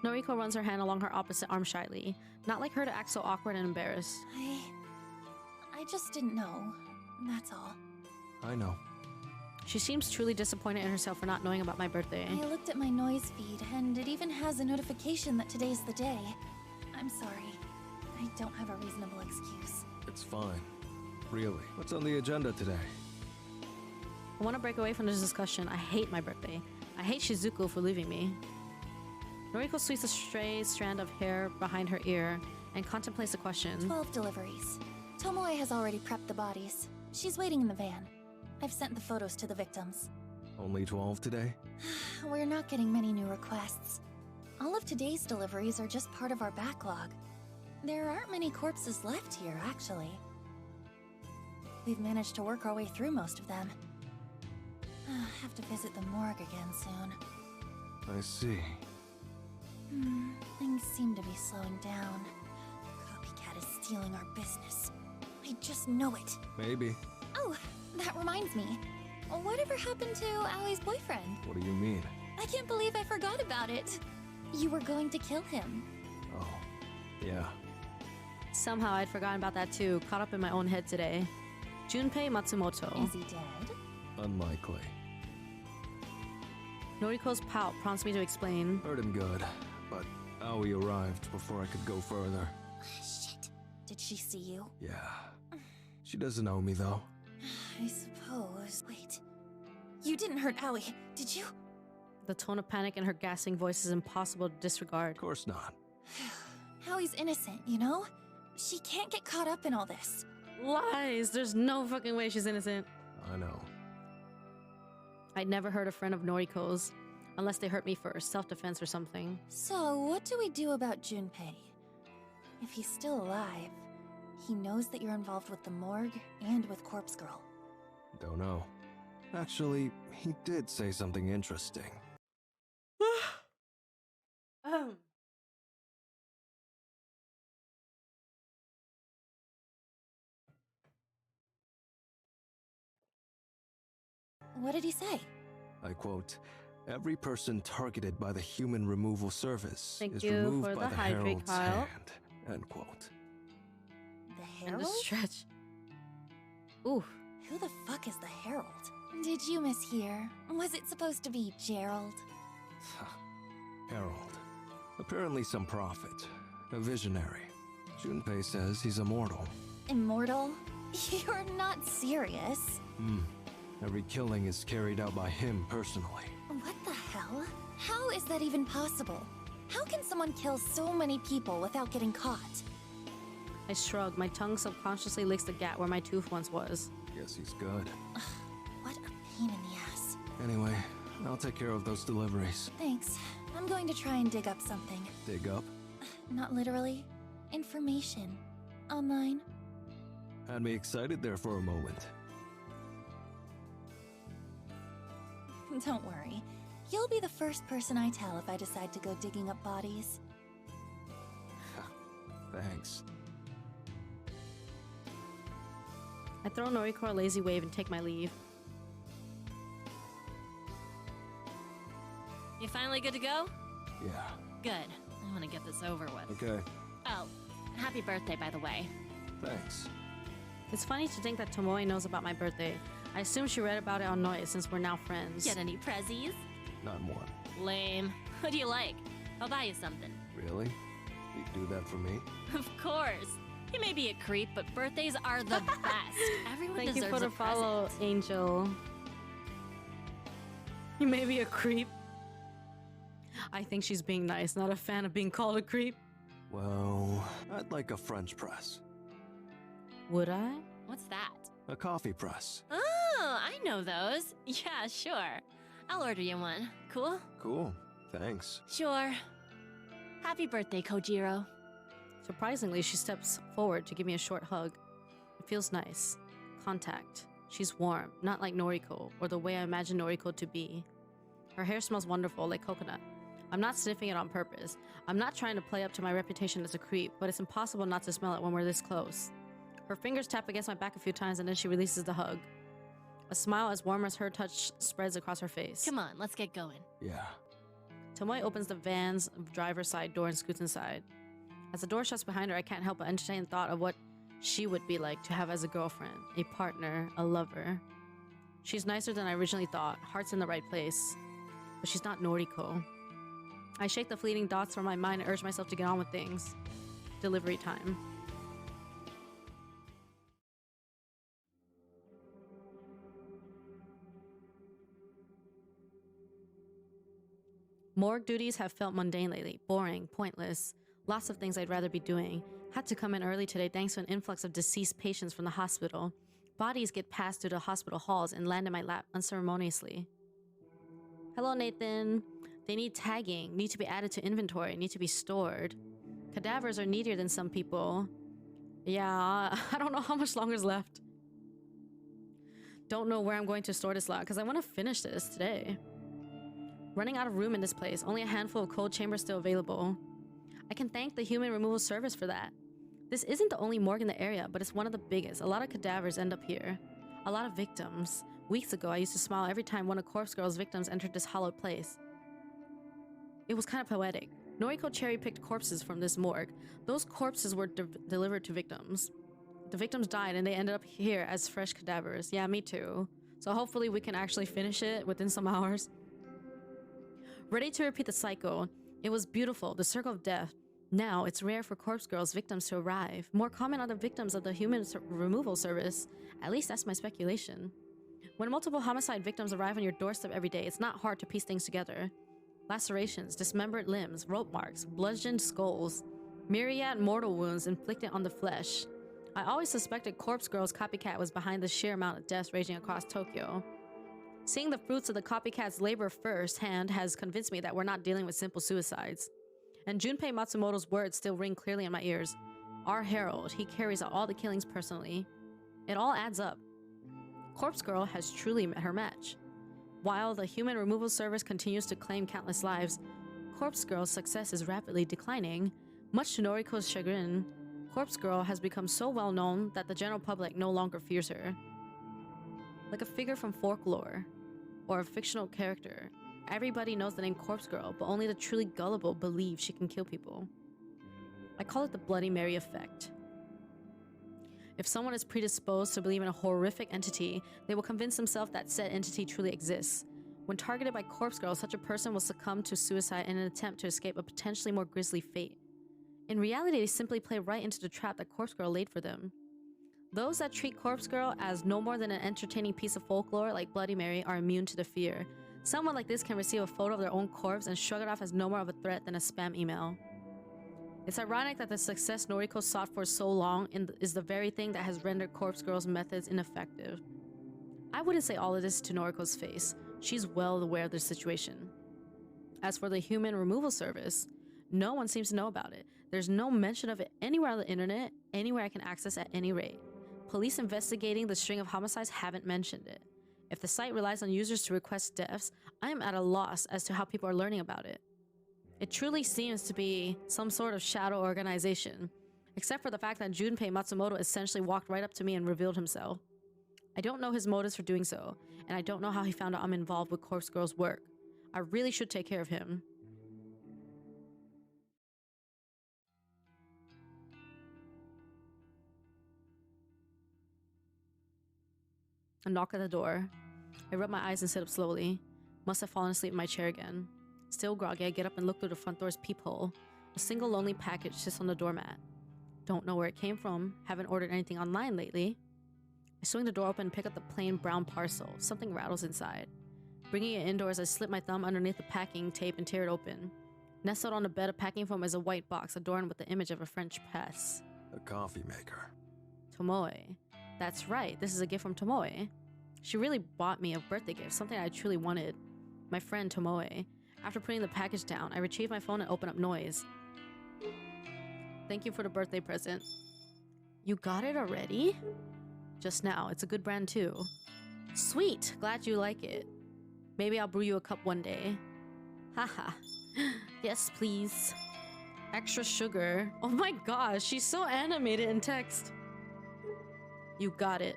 Noriko runs her hand along her opposite arm shyly. Not like her to act so awkward and embarrassed. I just didn't know. That's all. I know. She seems truly disappointed in herself for not knowing about my birthday. I looked at my noise feed, and it even has a notification that today's the day. I'm sorry. I don't have a reasonable excuse. It's fine. Really. What's on the agenda today? I want to break away from this discussion. I hate my birthday. I hate Shizuko for leaving me. Noriko sweeps a stray strand of hair behind her ear and contemplates the question. 12 deliveries. Tomoe has already prepped the bodies. She's waiting in the van. I've sent the photos to the victims. Only 12 today? We're not getting many new requests. All of today's deliveries are just part of our backlog. There aren't many corpses left here, actually. We've managed to work our way through most of them. Have to visit the morgue again soon. I see. Things seem to be slowing down. Copycat is stealing our business. I just know it. Maybe. Oh, that reminds me. Whatever happened to Aui's boyfriend? What do you mean? I can't believe I forgot about it. You were going to kill him. Oh, yeah. Somehow I'd forgotten about that too, caught up in my own head today. Junpei Matsumoto. Is he dead? Unlikely. Noriko's pout prompts me to explain. Heard him good, but Aoi arrived before I could go further. Shit. Did she see you? Yeah. She doesn't know me, though. I suppose. Wait. You didn't hurt Aoi, did you? The tone of panic in her gasping voice is impossible to disregard. Of course not. Aoi's innocent, you know? She can't get caught up in all this. Lies! There's no fucking way she's innocent. I know. I'd never hurt a friend of Noriko's, unless they hurt me first, self-defense or something. So, what do we do about Junpei? If he's still alive, he knows that you're involved with the morgue and with Corpse Girl. Don't know. Actually, he did say something interesting. What did he say? I quote, "Every person targeted by the human removal service Thank is you removed for by the the hydrate, Herald's Kyle. hand." End quote. The And the Herald? stretch. Ooh. Who the fuck is the Herald? Did you mishear? Was it supposed to be Gerald? Herald. Apparently some prophet. A visionary. Junpei says he's immortal. Immortal? You're not serious. Every killing is carried out by him personally. What the hell? How is that even possible? How can someone kill so many people without getting caught? I shrug. My tongue subconsciously licks the gap where my tooth once was. Guess he's good. What a pain in the ass. Anyway, I'll take care of those deliveries. Thanks. I'm going to try and dig up something. Dig up? Not literally. Information. Online. Had me excited there for a moment. Don't worry. You'll be the first person I tell if I decide to go digging up bodies. Thanks. I throw Noriko a lazy wave and take my leave. You finally good to go? Yeah. Good. I want to get this over with. Okay. Oh, happy birthday, by the way. Thanks. It's funny to think that Tomoe knows about my birthday. I assume she read about it on Noise since we're now friends. Get any prezzies? Not one. Lame. What do you like? I'll buy you something. Really? You'd do that for me? Of course. He may be a creep, but birthdays are the best. Everyone Thank you deserves for the a follow, present. Angel. You may be a creep. I think she's being nice, not a fan of being called a creep. Well, I'd like a French press. Would I? What's that? A coffee press. Oh, I know those. Yeah, sure. I'll order you one. Cool? Cool. Thanks. Sure. Happy birthday, Kojiro. Surprisingly, she steps forward to give me a short hug. It feels nice. Contact. She's warm, not like Noriko, or the way I imagine Noriko to be. Her hair smells wonderful, like coconut. I'm not sniffing it on purpose. I'm not trying to play up to my reputation as a creep, but it's impossible not to smell it when we're this close. Her fingers tap against my back a few times and then she releases the hug. A smile as warm as her touch spreads across her face. Come on, let's get going. Yeah. Tomoe opens the van's driver's side door and scoots inside. As the door shuts behind her, I can't help but entertain the thought of what she would be like to have as a girlfriend, a partner, a lover. She's nicer than I originally thought, heart's in the right place. But she's not Noriko. I shake the fleeting thoughts from my mind and urge myself to get on with things. Delivery time. Morgue duties have felt mundane lately, boring, pointless. Lots of things I'd rather be doing. Had to come in early today thanks to an influx of deceased patients from the hospital. Bodies get passed through the hospital halls and land in my lap unceremoniously. Hello, Nathan. They need tagging, need to be added to inventory, need to be stored. Cadavers are needier than some people. Yeah, I don't know how much longer is left. Don't know where I'm going to store this lot because I want to finish this today. Running out of room in this place, only a handful of cold chambers still available. I can thank the human removal service for that. This isn't the only morgue in the area, but it's one of the biggest. A lot of cadavers end up here. A lot of victims. Weeks ago, I used to smile every time one of Corpse Girl's victims entered this hallowed place. It was kind of poetic. Noriko cherry-picked corpses from this morgue. Those corpses were delivered to victims. The victims died and they ended up here as fresh cadavers. Yeah, me too. So hopefully we can actually finish it within some hours. Ready to repeat the cycle. It was beautiful, the circle of death. Now, it's rare for Corpse Girl's victims to arrive. More common are the victims of the human removal service. At least that's my speculation. When multiple homicide victims arrive on your doorstep every day, it's not hard to piece things together. Lacerations, dismembered limbs, rope marks, bludgeoned skulls, myriad mortal wounds inflicted on the flesh. I always suspected Corpse Girl's copycat was behind the sheer amount of deaths raging across Tokyo. Seeing the fruits of the copycat's labor firsthand has convinced me that we're not dealing with simple suicides. And Junpei Matsumoto's words still ring clearly in my ears. Our herald, he carries out all the killings personally. It all adds up. Corpse Girl has truly met her match. While the human removal service continues to claim countless lives, Corpse Girl's success is rapidly declining. Much to Noriko's chagrin, Corpse Girl has become so well known that the general public no longer fears her. Like a figure from folklore, or a fictional character, everybody knows the name Corpse Girl, but only the truly gullible believe she can kill people. I call it the Bloody Mary effect. If someone is predisposed to believe in a horrific entity, they will convince themselves that said entity truly exists. When targeted by Corpse Girl, such a person will succumb to suicide in an attempt to escape a potentially more grisly fate. In reality, they simply play right into the trap that Corpse Girl laid for them. Those that treat Corpse Girl as no more than an entertaining piece of folklore like Bloody Mary are immune to the fear. Someone like this can receive a photo of their own corpse and shrug it off as no more of a threat than a spam email. It's ironic that the success Noriko sought for so long is the very thing that has rendered Corpse Girl's methods ineffective. I wouldn't say all of this to Noriko's face. She's well aware of the situation. As for the human removal service, no one seems to know about it. There's no mention of it anywhere on the internet, anywhere I can access at any rate. Police investigating the string of homicides haven't mentioned it. If the site relies on users to request deaths, I am at a loss as to how people are learning about it. It truly seems to be some sort of shadow organization. Except for the fact that Junpei Matsumoto essentially walked right up to me and revealed himself. I don't know his motives for doing so, and I don't know how he found out I'm involved with Corpse Girl's work. I really should take care of him. A knock at the door. I rub my eyes and sit up slowly. Must have fallen asleep in my chair again. Still groggy, I get up and look through the front door's peephole. A single lonely package sits on the doormat. Don't know where it came from. Haven't ordered anything online lately. I swing the door open and pick up the plain brown parcel. Something rattles inside. Bringing it indoors, I slip my thumb underneath the packing tape and tear it open. Nestled on a bed of packing foam is a white box adorned with the image of a French press. A coffee maker. Tomoe. That's right, this is a gift from Tomoe. She really bought me a birthday gift, something I truly wanted. My friend Tomoe. After putting the package down, I retrieve my phone and open up Noise. Thank you for the birthday present. You got it already? Just now. It's a good brand too. Sweet! Glad you like it. Maybe I'll brew you a cup one day. Haha. Yes, please. Extra sugar. Oh my gosh, she's so animated in text. You got it.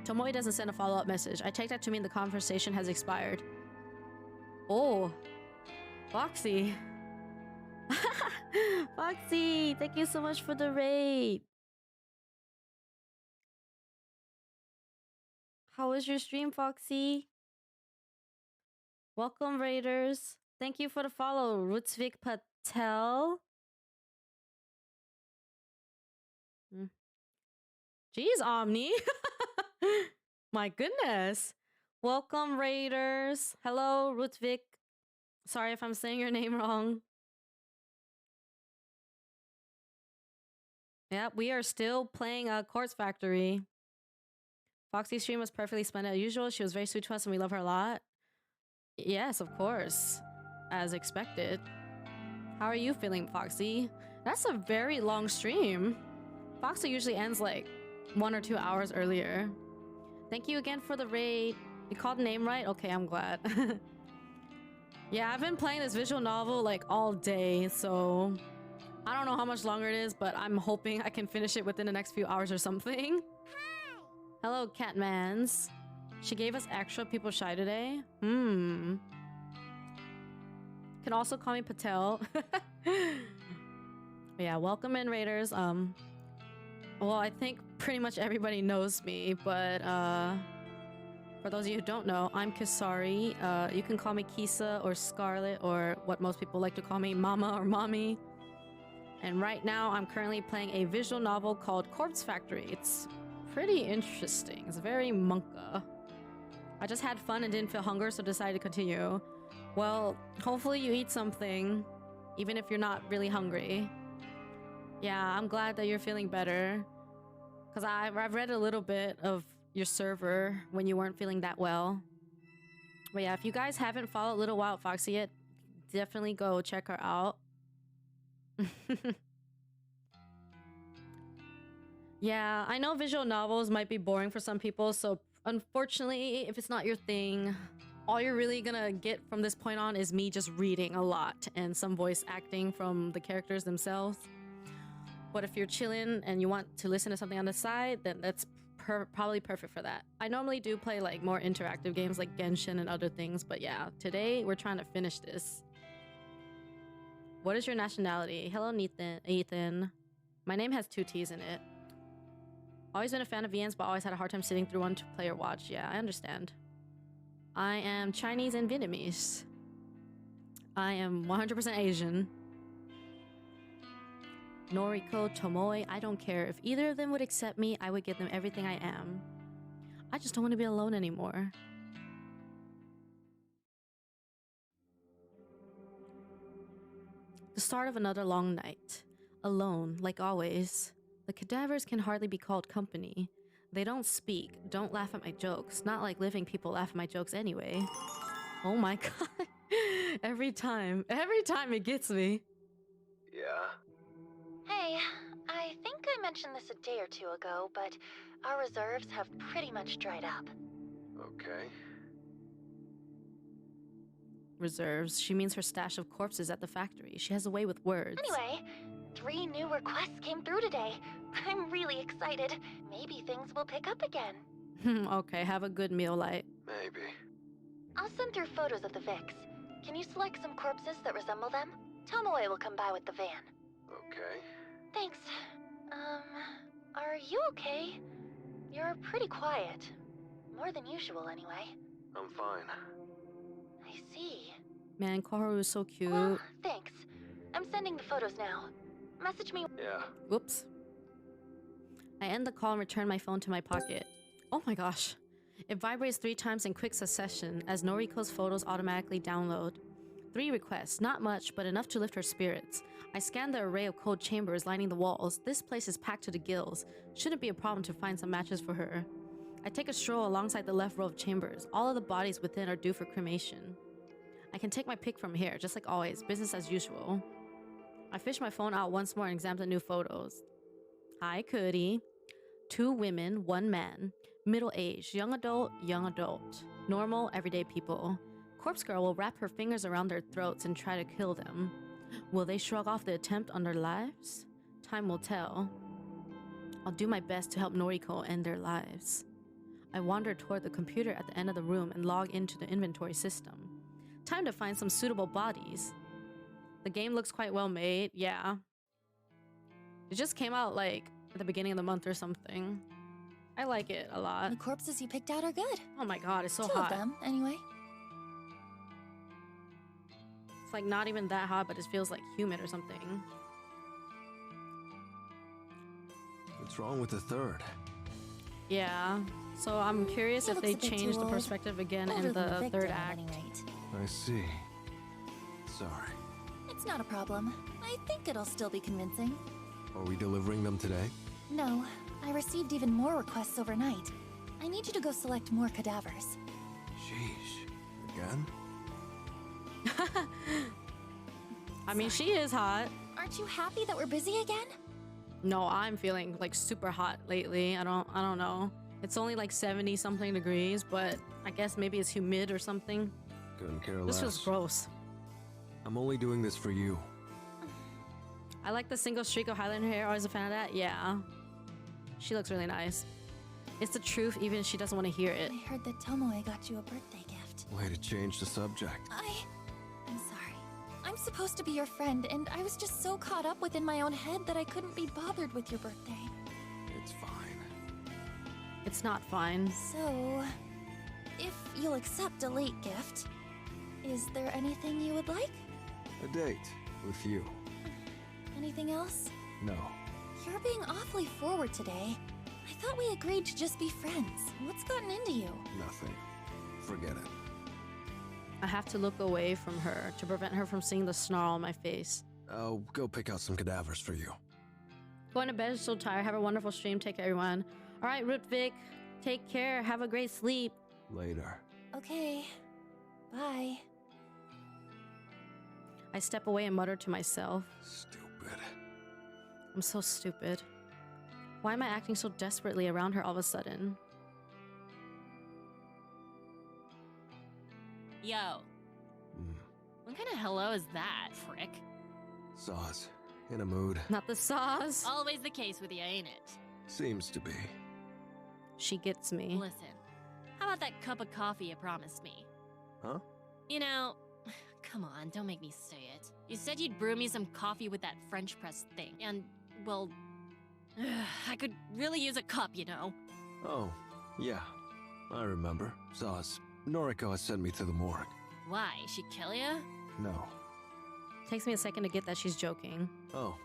Tomoe doesn't send a follow-up message. I take that to mean the conversation has expired. Oh. Foxy. Foxy, thank you so much for the raid. How was your stream, Foxy? Welcome, Raiders. Thank you for the follow, Rutsvik Patel. Jeez, Omni. My goodness. Welcome, Raiders. Hello, Rutvik. Sorry if I'm saying your name wrong. Yeah, we are still playing Quartz Factory. Foxy's stream was perfectly splendid as usual. She was very sweet to us and we love her a lot. Yes, of course. As expected. How are you feeling, Foxy? That's a very long stream. Foxy usually ends like 1 or 2 hours earlier. Thank you again for the raid. You called the name right? Okay, I'm glad. Yeah, I've been playing this visual novel like all day, so I don't know how much longer it is, but I'm hoping I can finish it within the next few hours or something. Hi. Hello, Catmans. She gave us extra people shy today. Can also call me Patel. Yeah, welcome in, Raiders. Well, I think pretty much everybody knows me, but for those of you who don't know, I'm Kisari. You can call me Kisa or Scarlet, or what most people like to call me, Mama or Mommy. And right now, I'm currently playing a visual novel called Corpse Factory. It's pretty interesting. It's very monka. I just had fun and didn't feel hunger, so decided to continue. Well, hopefully you eat something, even if you're not really hungry. Yeah, I'm glad that you're feeling better. Because I've read a little bit of your server when you weren't feeling that well. But yeah, if you guys haven't followed Little Wild Foxy yet, definitely go check her out. Yeah, I know visual novels might be boring for some people, so unfortunately, if it's not your thing, all you're really gonna get from this point on is me just reading a lot and some voice acting from the characters themselves. But if you're chilling and you want to listen to something on the side, then that's probably perfect for that. I normally do play like more interactive games like Genshin and other things, but yeah, today we're trying to finish this. What is your nationality? Hello, Ethan. My name has 2 T's in it. Always been a fan of VNs, but always had a hard time sitting through one to play or watch. Yeah, I understand. I am Chinese and Vietnamese. I am 100% Asian. Noriko, Tomoe, I don't care. If either of them would accept me, I would give them everything I am. I just don't want to be alone anymore. The start of another long night. Alone, like always. The cadavers can hardly be called company. They don't speak, don't laugh at my jokes. Not like living people laugh at my jokes anyway. Oh my god. Every time it gets me. Yeah? Hey, I think I mentioned this a day or 2 ago, but our reserves have pretty much dried up. Okay. Reserves. She means her stash of corpses at the factory. She has a way with words. Anyway, 3 new requests came through today. I'm really excited. Maybe things will pick up again. Okay, have a good meal, Light. Maybe. I'll send through photos of the Vix. Can you select some corpses that resemble them? Tomoe will come by with the van. Okay. Thanks. Are you okay? You're pretty quiet. More than usual, anyway. I'm fine. I see. Man, Koharu is so cute. Well, thanks. I'm sending the photos now. Message me. Yeah. Whoops. I end the call and return my phone to my pocket. Oh my gosh. It vibrates 3 times in quick succession as Noriko's photos automatically download. 3 requests, not much, but enough to lift her spirits. I scan the array of cold chambers lining the walls. This place is packed to the gills. Shouldn't be a problem to find some matches for her. I take a stroll alongside the left row of chambers. All of the bodies within are due for cremation. I can take my pick from here, just like always, business as usual. I fish my phone out once more and examine the new photos. Hi, Cootie. 2 women, 1 man. Middle age, young adult, normal, everyday people. Corpse Girl will wrap her fingers around their throats and try to kill them. Will they shrug off the attempt on their lives? Time will tell. I'll do my best to help Noriko end their lives. I wander toward the computer at the end of the room and log into the inventory system. Time to find some suitable bodies. The game looks quite well made, yeah. It just came out like at the beginning of the month or something. I like it a lot. The corpses you picked out are good. Oh my god, it's so 2 hot. of them, anyway. It's like not even that hot, but it feels like humid or something. What's wrong with the third? Yeah. So I'm curious He if looks they a bit too change the old. perspective again Older in than the victim, third at act. any rate. I see. Sorry. It's not a problem. I think it'll still be convincing. Are we delivering them today? No, I received even more requests overnight. I need you to go select more cadavers. Sheesh. Again? I mean, she is hot. Aren't you happy that we're busy again? No, I'm feeling like super hot lately. I don't know. It's only like 70 something degrees, but I guess maybe it's humid or something. Couldn't care This less. feels gross. I'm only doing this for you. I like the single streak of Highlander hair. Always a fan of that. Yeah. She looks really nice. It's the truth, even if she doesn't want to hear it. I heard that Tomoe got you a birthday gift. Way to change the subject. I'm sorry. I'm supposed to be your friend, and I was just so caught up within my own head that I couldn't be bothered with your birthday. It's fine. It's not fine. So, if you'll accept a late gift, is there anything you would like? A date with you. Anything else? No. You're being awfully forward today. I thought we agreed to just be friends. What's gotten into you? Nothing. Forget it. I have to look away from her to prevent her from seeing the snarl on my face. I'll go pick out some cadavers for you. Going to bed, so tired. Have a wonderful stream. Take care, everyone. All right, Rutvik. Take care. Have a great sleep. Later. Okay. Bye. I step away and mutter to myself. Stupid. I'm so stupid. Why am I acting so desperately around her all of a sudden? Yo, what kind of hello is that, frick? Saws. In a mood. Not the sauce. Always the case with you, ain't it? Seems to be. She gets me. Listen, how about that cup of coffee you promised me? Huh? You know, come on, don't make me say it. You said you'd brew me some coffee with that French press thing, and, well, I could really use a cup, you know. Oh, yeah. I remember. Saws. Noriko has sent me to the morgue. Why? She kill ya? No. Takes me a second to get that she's joking. Oh.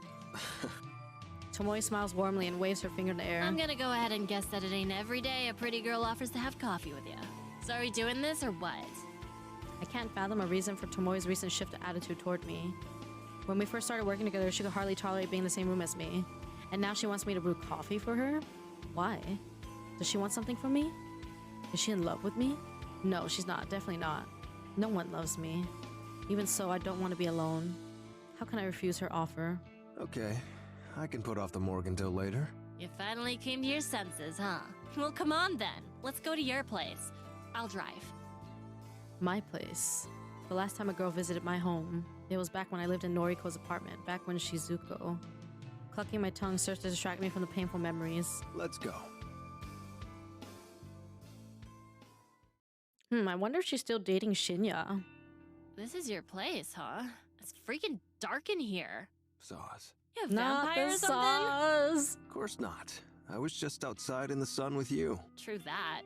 Tomoe smiles warmly and waves her finger in the air. I'm gonna go ahead and guess that it ain't every day a pretty girl offers to have coffee with ya. So are we doing this or what? I can't fathom a reason for Tomoe's recent shift of attitude toward me. When we first started working together, she could hardly tolerate being in the same room as me. And now she wants me to brew coffee for her? Why? Does she want something from me? Is she in love with me? No, she's not. Definitely not. No one loves me. Even so, I don't want to be alone. How can I refuse her offer? Okay. I can put off the morgue until later. You finally came to your senses, huh? Well, come on then. Let's go to your place. I'll drive. My place. The last time a girl visited my home, it was back when I lived in Noriko's apartment, back when Shizuko. Clucking my tongue serves to distract me from the painful memories. Let's go. I wonder if she's still dating Shinya. This is your place, huh? It's freaking dark in here. Saws. You have Not vampire the or something? sauce. Of course not. I was just outside in the sun with you. True that.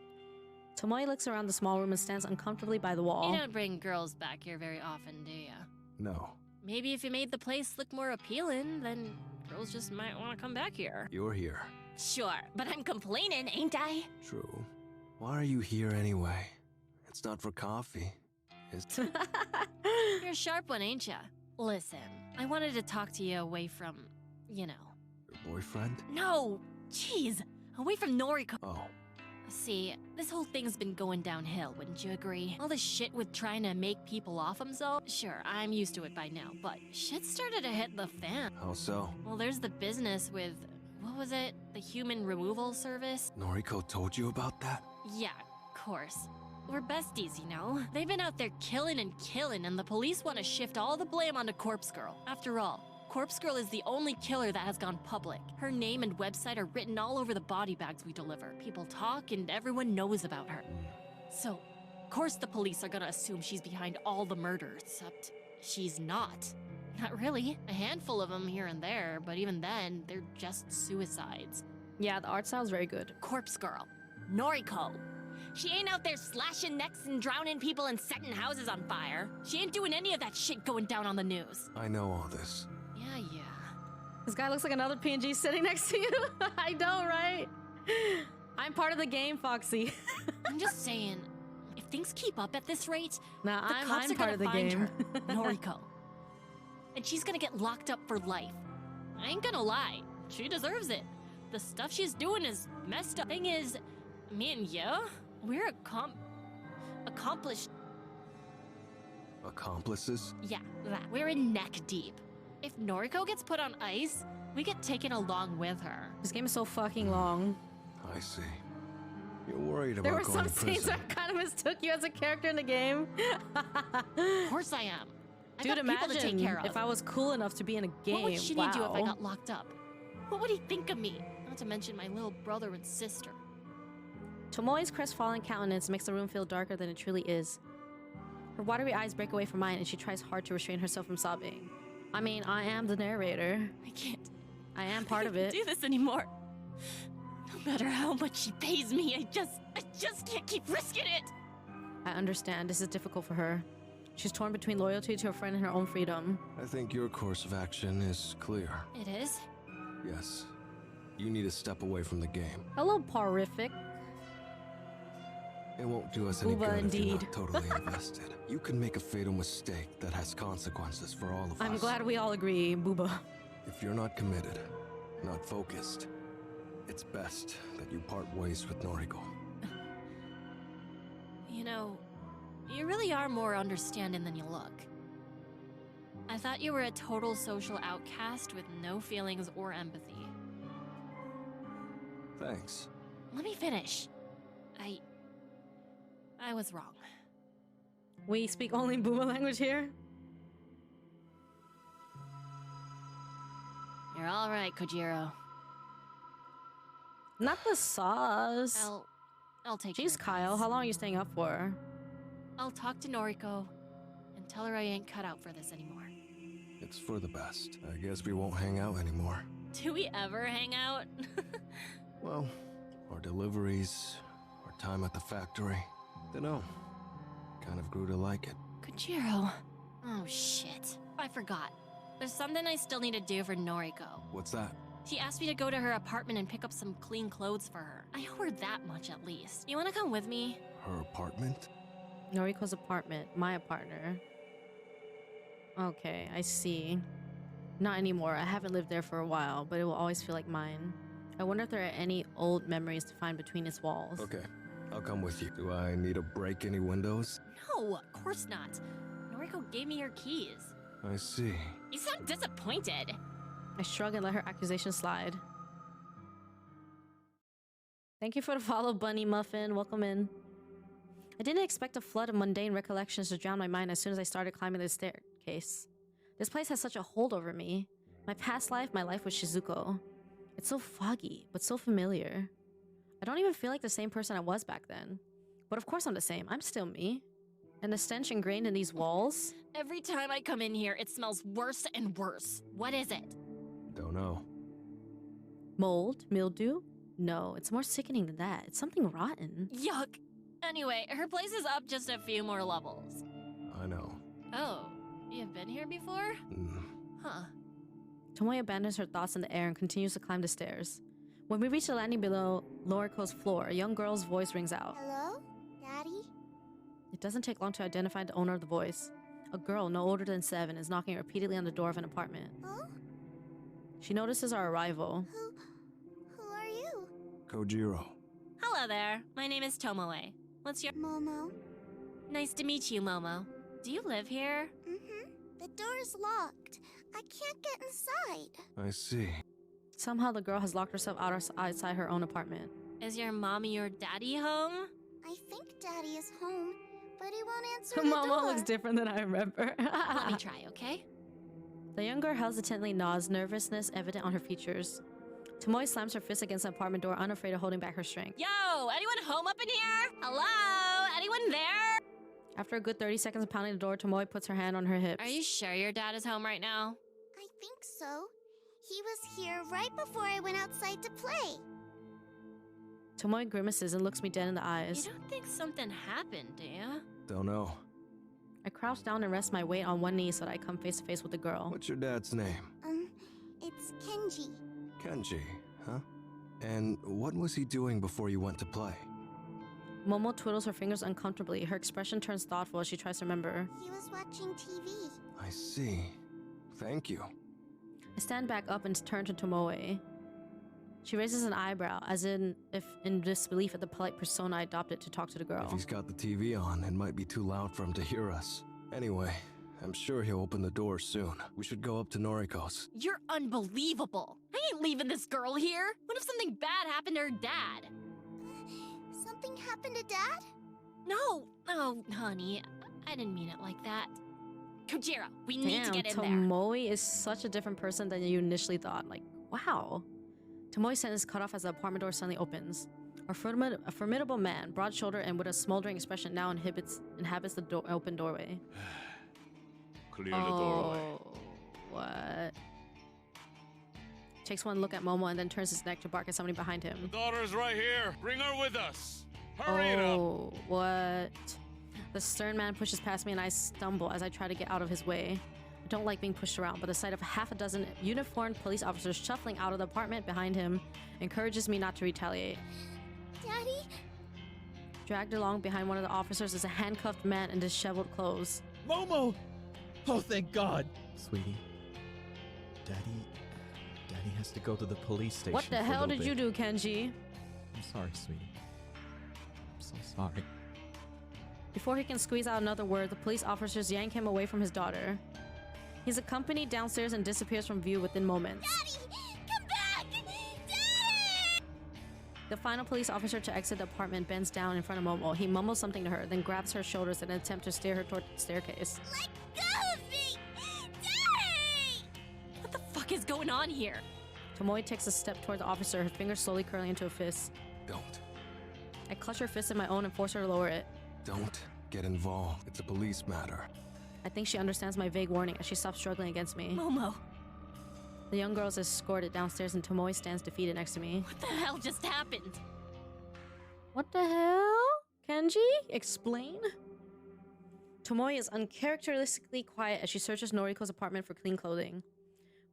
Tomoe looks around the small room and stands uncomfortably by the wall. You don't bring girls back here very often, do ya? No, Maybe if you made the place look more appealing, then girls just might want to come back here. you're here. Sure, but I'm complaining, ain't I? True. Why are you here anyway? It's not for coffee. It's You're a sharp one, ain't ya? Listen, I wanted to talk to you away from, you know. your boyfriend? No! Jeez! Away from Noriko. Oh, See, this whole thing's been going downhill, wouldn't you agree? All this shit with trying to make people off themselves? Sure, I'm used to it by now, but shit started to hit the fan. how so? Well, there's the business with, what was it? The human removal service? Noriko told you about that? Yeah, of course. We're besties, you know? They've been out there killing and killing, and the police want to shift all the blame onto Corpse Girl. After all, Corpse Girl is the only killer that has gone public. Her name and website are written all over the body bags we deliver. People talk, and everyone knows about her. So, of course the police are gonna assume she's behind all the murders, except she's not. Not really. A handful of them here and there, but even then, they're just suicides. Yeah, the art style's very good. Corpse Girl. Noriko. She ain't out there slashing necks and drowning people and setting houses on fire. She ain't doing any of that shit going down on the news. I know all this. Yeah. This guy looks like another PNG sitting next to you. I know, right? I'm part of the game, Foxy. I'm just saying, if things keep up at this rate, Nah, the cops I'm are part gonna of the find game. her, Noriko. And she's gonna get locked up for life. I ain't gonna lie, she deserves it. The stuff she's doing is messed up. Thing is, me and you, we're accomplished. Accomplices? Yeah, that. We're in neck deep. If Noriko gets put on ice, we get taken along with her. This game is so fucking long. I see. You're worried about There were going some to prison. scenes that kind of mistook you as a character in the game. Of course I am. I Dude, got people to take imagine care of. if I was cool enough to be in a game. What would Shinny do if I Wow. got locked up? What would he think of me? Not to mention my little brother and sister. Tomoe's crestfallen countenance makes the room feel darker than it truly is. Her watery eyes break away from mine and she tries hard to restrain herself from sobbing. I mean, I am the narrator. I can't. I am part of I it. can't do this anymore. No matter how much she pays me, I just can't keep risking it. I understand. This is difficult for her. She's torn between loyalty to her friend and her own freedom. I think your course of action is clear. It is? Yes. You need to step away from the game. Hello, Parific. It won't do us any Uba good if you're indeed. not totally invested. You can make a fatal mistake that has consequences for all of us. I'm glad we all agree, Booba. If you're not committed, not focused, it's best that you part ways with Noriko. You know, you really are more understanding than you look. I thought you were a total social outcast with no feelings or empathy. Thanks. Let me finish. I was wrong. We speak only Booba language here? You're all right, Kojiro. Not the sauce. I'll take care Jeez, of Kyle, this. how long are you staying up for? I'll talk to Noriko and tell her I ain't cut out for this anymore. It's for the best. I guess we won't hang out anymore. Do we ever hang out? Well, our deliveries, our time at the factory. Dunno. Kind of grew to like it. Kojiro. Oh shit. I forgot. There's something I still need to do for Noriko. What's that? She asked me to go to her apartment and pick up some clean clothes for her. I owe her that much at least. You wanna come with me? Her apartment? Noriko's apartment, my partner. Okay, I see. Not anymore. I haven't lived there for a while, but it will always feel like mine. I wonder if there are any old memories to find between its walls. Okay, I'll come with you. Do I need to break any windows? No, of course not. Noriko gave me her keys. I see. You sound disappointed. I shrug and let her accusation slide. Thank you for the follow, Bunny Muffin. Welcome in. I didn't expect a flood of mundane recollections to drown my mind as soon as I started climbing the staircase. This place has such a hold over me. My past life, my life with Shizuko. It's so foggy, but so familiar. I don't even feel like the same person I was back then. But of course I'm the same. I'm still me. And the stench ingrained in these walls? Every time I come in here, it smells worse and worse. What is it? Don't know. Mold? Mildew? No, it's more sickening than that. It's something rotten. Yuck. Anyway, her place is up just a few more levels. I know. Oh, you've been here before? Huh. Tomoe abandons her thoughts in the air and continues to climb the stairs. When we reach the landing below Noriko's floor, a young girl's voice rings out. Hello? Daddy? It doesn't take long to identify the owner of the voice. A girl no older than 7 is knocking repeatedly on the door of an apartment. Huh? She notices our arrival. Who are you? Kojiro. Hello there. My name is Tomoe. What's your... Momo. Nice to meet you, Momo. Do you live here? Mm-hmm. The door's locked. I can't get inside. I see. Somehow the girl has locked herself outside her own apartment. Is your mommy or daddy home? I think Daddy is home, but he won't answer the Momo door. looks different than I remember. Let me try, okay? The young girl hesitantly nods, nervousness evident on her features. Tomoe slams her fist against the apartment door, unafraid of holding back her strength. Yo, anyone home up in here? Hello? Anyone there? After a good 30 seconds of pounding the door, Tomoe puts her hand on her hips. Are you sure your dad is home right now? I think so. He was here right before I went outside to play. Tomoe grimaces and looks me dead in the eyes. You don't think something happened, do you? Don't know. I crouch down and rest my weight on one knee so that I come face to face with the girl. What's your dad's name? It's Kenji. Kenji, huh? And what was he doing before you went to play? Momo twiddles her fingers uncomfortably. Her expression turns thoughtful as she tries to remember. He was watching TV. I see. Thank you. I stand back up and turn to Tomoe. She raises an eyebrow, as if in disbelief at the polite persona I adopted to talk to the girl. If he's got the TV on, it might be too loud for him to hear us. Anyway, I'm sure he'll open the door soon. We should go up to Noriko's. You're unbelievable. I ain't leaving this girl here. What if something bad happened to her dad? Something happened to Dad? No. Oh, honey. I didn't mean it like that. Kojiro, we need to get in there. Tomoe is such a different person than you initially thought. Like, wow. Tomoe's sentence cut off as the apartment door suddenly opens. A formidable man, broad-shouldered and with a smoldering expression, now inhabits the open doorway. Clear the doorway. What? Takes one look at Momo and then turns his neck to bark at somebody behind him. The daughter's right here. Bring her with us. Hurry it up. Oh, what? The stern man pushes past me and I stumble as I try to get out of his way. I don't like being pushed around, but the sight of half a dozen uniformed police officers shuffling out of the apartment behind him encourages me not to retaliate. Daddy? Dragged along behind one of the officers is a handcuffed man in disheveled clothes. Momo! Oh, thank God! Sweetie. Daddy has to go to the police station. What the hell did you do, Kenji? I'm sorry, sweetie. I'm so sorry. Before he can squeeze out another word, the police officers yank him away from his daughter. He's accompanied downstairs and disappears from view within moments. Daddy! Come back! Daddy! The final police officer to exit the apartment bends down in front of Momo. He mumbles something to her, then grabs her shoulders in an attempt to steer her toward the staircase. Let go of me! Daddy! What the fuck is going on here? Tomoe takes a step toward the officer, her fingers slowly curling into a fist. Don't. I clutch her fist in my own and force her to lower it. Don't get involved. It's a police matter. I think she understands my vague warning as she stops struggling against me. Momo, The young girl is escorted downstairs and Tomoe stands defeated next to me. what the hell just happened? What the hell? Kenji? Explain? Tomoe is uncharacteristically quiet as she searches Noriko's apartment for clean clothing.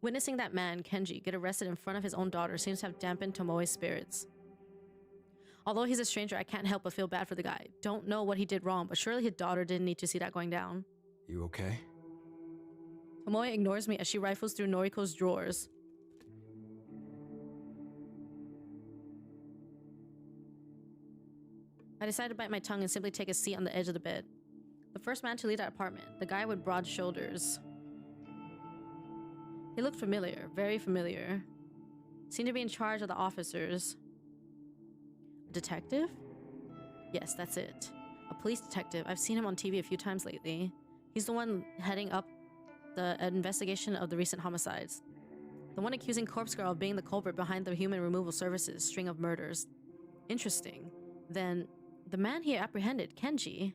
Witnessing that man, Kenji, get arrested in front of his own daughter seems to have dampened Tomoe's spirits. Although he's a stranger, I can't help but feel bad for the guy. Don't know what he did wrong, but surely his daughter didn't need to see that going down. You okay? Tomoe ignores me as she rifles through Noriko's drawers. I decide to bite my tongue and simply take a seat on the edge of the bed. The first man to leave that apartment, the guy with broad shoulders. He looked familiar, very familiar. Seemed to be in charge of the officers. A detective? Yes, that's it. A police detective. I've seen him on TV a few times lately. He's the one heading up the investigation of the recent homicides. The one accusing Corpse Girl of being the culprit behind the Human Removal Service's string of murders. Interesting. Then, the man he apprehended, Kenji.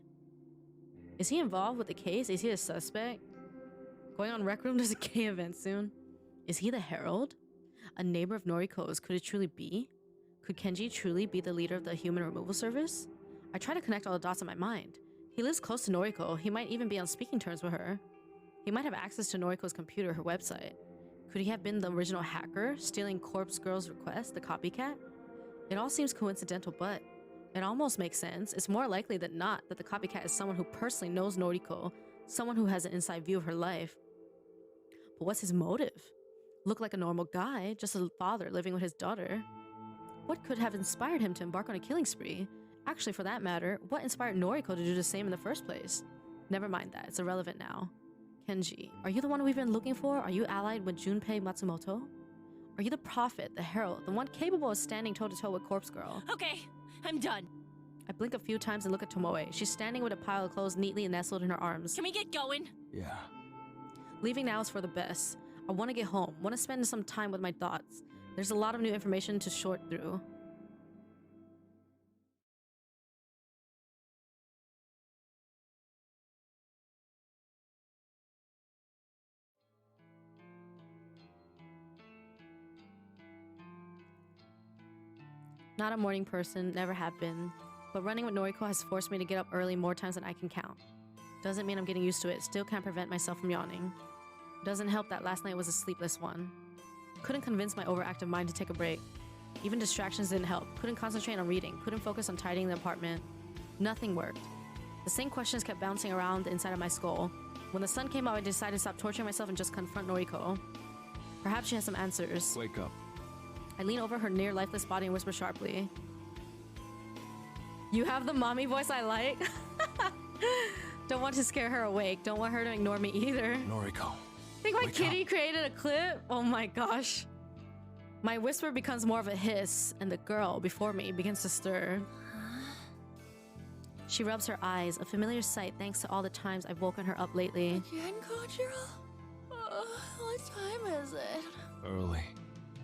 Is he involved with the case? Is he a suspect? Going on Rec Room, there's a gay event soon. Is he the Herald? A neighbor of Noriko's? Could it truly be? Could Kenji truly be the leader of the Human Removal Service? I try to connect all the dots in my mind. He lives close to Noriko. He might even be on speaking terms with her. He might have access to Noriko's computer, her website. Could he have been the original hacker, stealing Corpse Girl's request, the copycat? It all seems coincidental, but it almost makes sense. It's more likely than not that the copycat is someone who personally knows Noriko, someone who has an inside view of her life. But what's his motive? Look like a normal guy, just a father living with his daughter. What could have inspired him to embark on a killing spree? Actually, for that matter, what inspired Noriko to do the same in the first place? Never mind that, it's irrelevant now. Kenji, are you the one we've been looking for? Are you allied with Junpei Matsumoto? Are you the prophet, the herald, the one capable of standing toe-to-toe with Corpse Girl? Okay, I'm done. I blink a few times and look at Tomoe. She's standing with a pile of clothes neatly nestled in her arms. Can we get going? Yeah. Leaving now is for the best. I want to get home, want to spend some time with my thoughts. There's a lot of new information to sort through. Not a morning person, never have been. But running with Noriko has forced me to get up early more times than I can count. Doesn't mean I'm getting used to it, still can't prevent myself from yawning. Doesn't help that last night was a sleepless one. Couldn't convince my overactive mind to take a break. Even distractions didn't help. Couldn't concentrate on reading, couldn't focus on tidying the apartment. Nothing worked. The same questions kept bouncing around the inside of my skull. When the sun came out, I decided to stop torturing myself and just confront Noriko. Perhaps she has some answers. Wake up. I lean over her near lifeless body and whisper sharply. You have the mommy voice I like? Don't want to scare her awake. Don't want her to ignore me either. Noriko. Think my Wake kitty up. created a clip? Oh my gosh. My whisper becomes more of a hiss, and the girl before me begins to stir. She rubs her eyes, a familiar sight thanks to all the times I've woken her up lately. Again, Kojiro? What time is it? Early.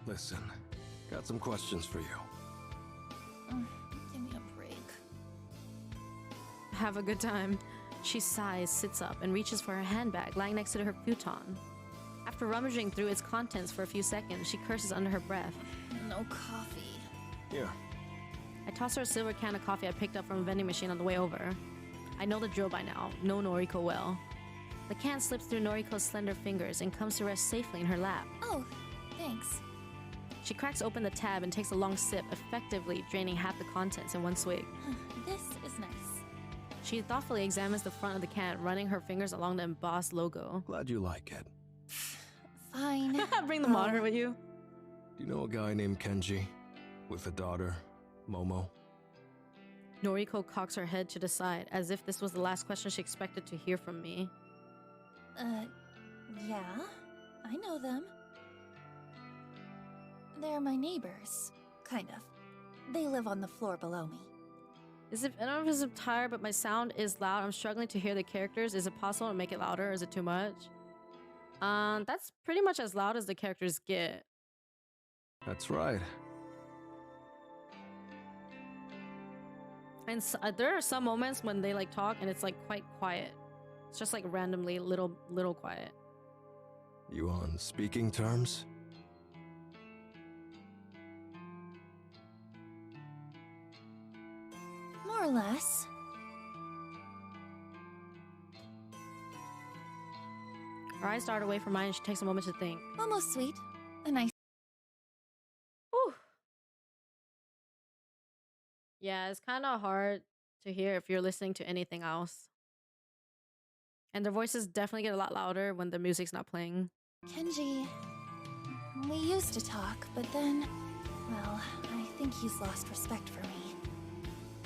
Listen, got some questions for you. Give me a break. Have a good time. She sighs, sits up, and reaches for her handbag lying next to her futon. After rummaging through its contents for a few seconds, she curses under her breath. No coffee. Here. I toss her a silver can of coffee I picked up from a vending machine on the way over. I know the drill by now, know Noriko well. The can slips through Noriko's slender fingers and comes to rest safely in her lap. Oh, thanks. She cracks open the tab and takes a long sip, effectively draining half the contents in one swig. This is nice. She thoughtfully examines the front of the can, running her fingers along the embossed logo. Glad you like it. Fine. Bring the monitor with you. Do you know a guy named Kenji? With a daughter, Momo? Noriko cocks her head to the side, as if this was the last question she expected to hear from me. Yeah, I know them. They're my neighbors, kind of. They live on the floor below me. I don't know if I'm tired, but my sound is loud. I'm struggling to hear the characters. Is it possible to make it louder, or is it too much? That's pretty much as loud as the characters get. That's right. And there are some moments when they like talk and it's like quite quiet. It's just like randomly little quiet. You on speaking terms? More or less. Her eyes dart away from mine and she takes a moment to think. Almost sweet. A nice. Whew. Yeah, it's kind of hard to hear if you're listening to anything else. And their voices definitely get a lot louder when the music's not playing. Kenji. We used to talk, but then. Well, I think he's lost respect for me.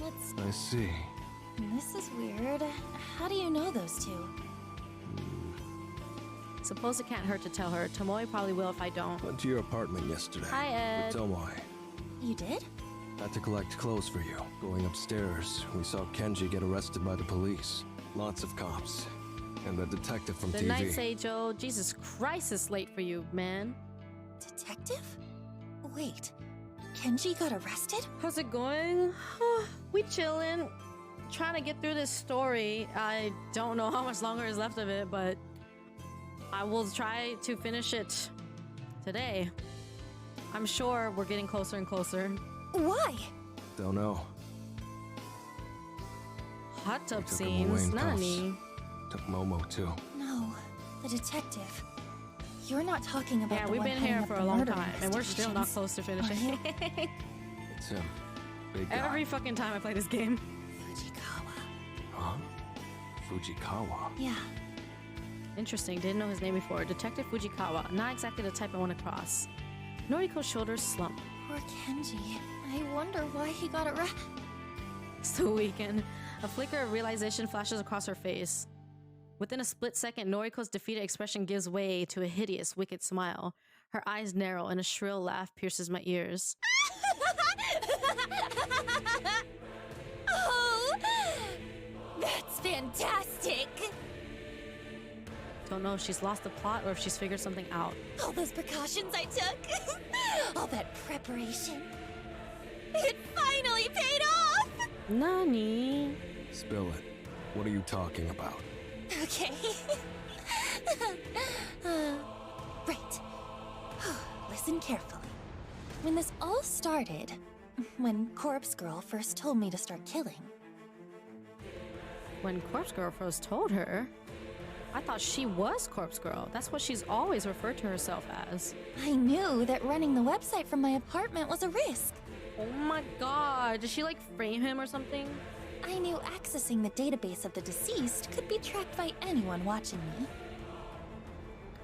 Let's. I see. This is weird. How do you know those two? Suppose it can't hurt to tell her. Tomoe probably will if I don't. Went to your apartment yesterday. Hi, Ed. With Tomoe. You did? Had to collect clothes for you. Going upstairs, we saw Kenji get arrested by the police. Lots of cops. And the detective from The TV. night, Seijo. Jesus Christ, it's late for you, man. Detective? Wait, Kenji got arrested? How's it going? We chillin'. Trying to get through this story. I don't know how much longer is left of it, but I will try to finish it today. I'm sure we're getting closer and closer. Why? Don't know. Hot tub They took him away scenes. in cuffs. Nani? Took Momo too. No, the detective. You're not talking about Yeah, the we've one been heading here up for the a long murder time, and we're still not investigations, close to are finishing. you? It's him. Big guy. Every fucking time I play this game. Fujikawa. Huh? Fujikawa. Yeah, Interesting, didn't know his name before. Detective Fujikawa. Not exactly the type I want to cross. Noriko's shoulders slump. poor Kenji. I wonder why he got arrested. So weakened. A flicker of realization flashes across her face. Within a split second, Noriko's defeated expression gives way to a hideous, wicked smile. Her eyes narrow and a shrill laugh pierces my ears. Oh, that's fantastic! Don't know if she's lost the plot or if she's figured something out. All those precautions I took, all that preparation, it finally paid off! Nani? Spill it. What are you talking about? Okay. Right. Listen carefully. When this all started, when Corpse Girl first told me to start killing, When Corpse Girl first told her, I thought she was Corpse Girl. That's what she's always referred to herself as. I knew that running the website from my apartment was a risk. Oh my god, did she like frame him or something? I knew accessing the database of the deceased could be tracked by anyone watching me.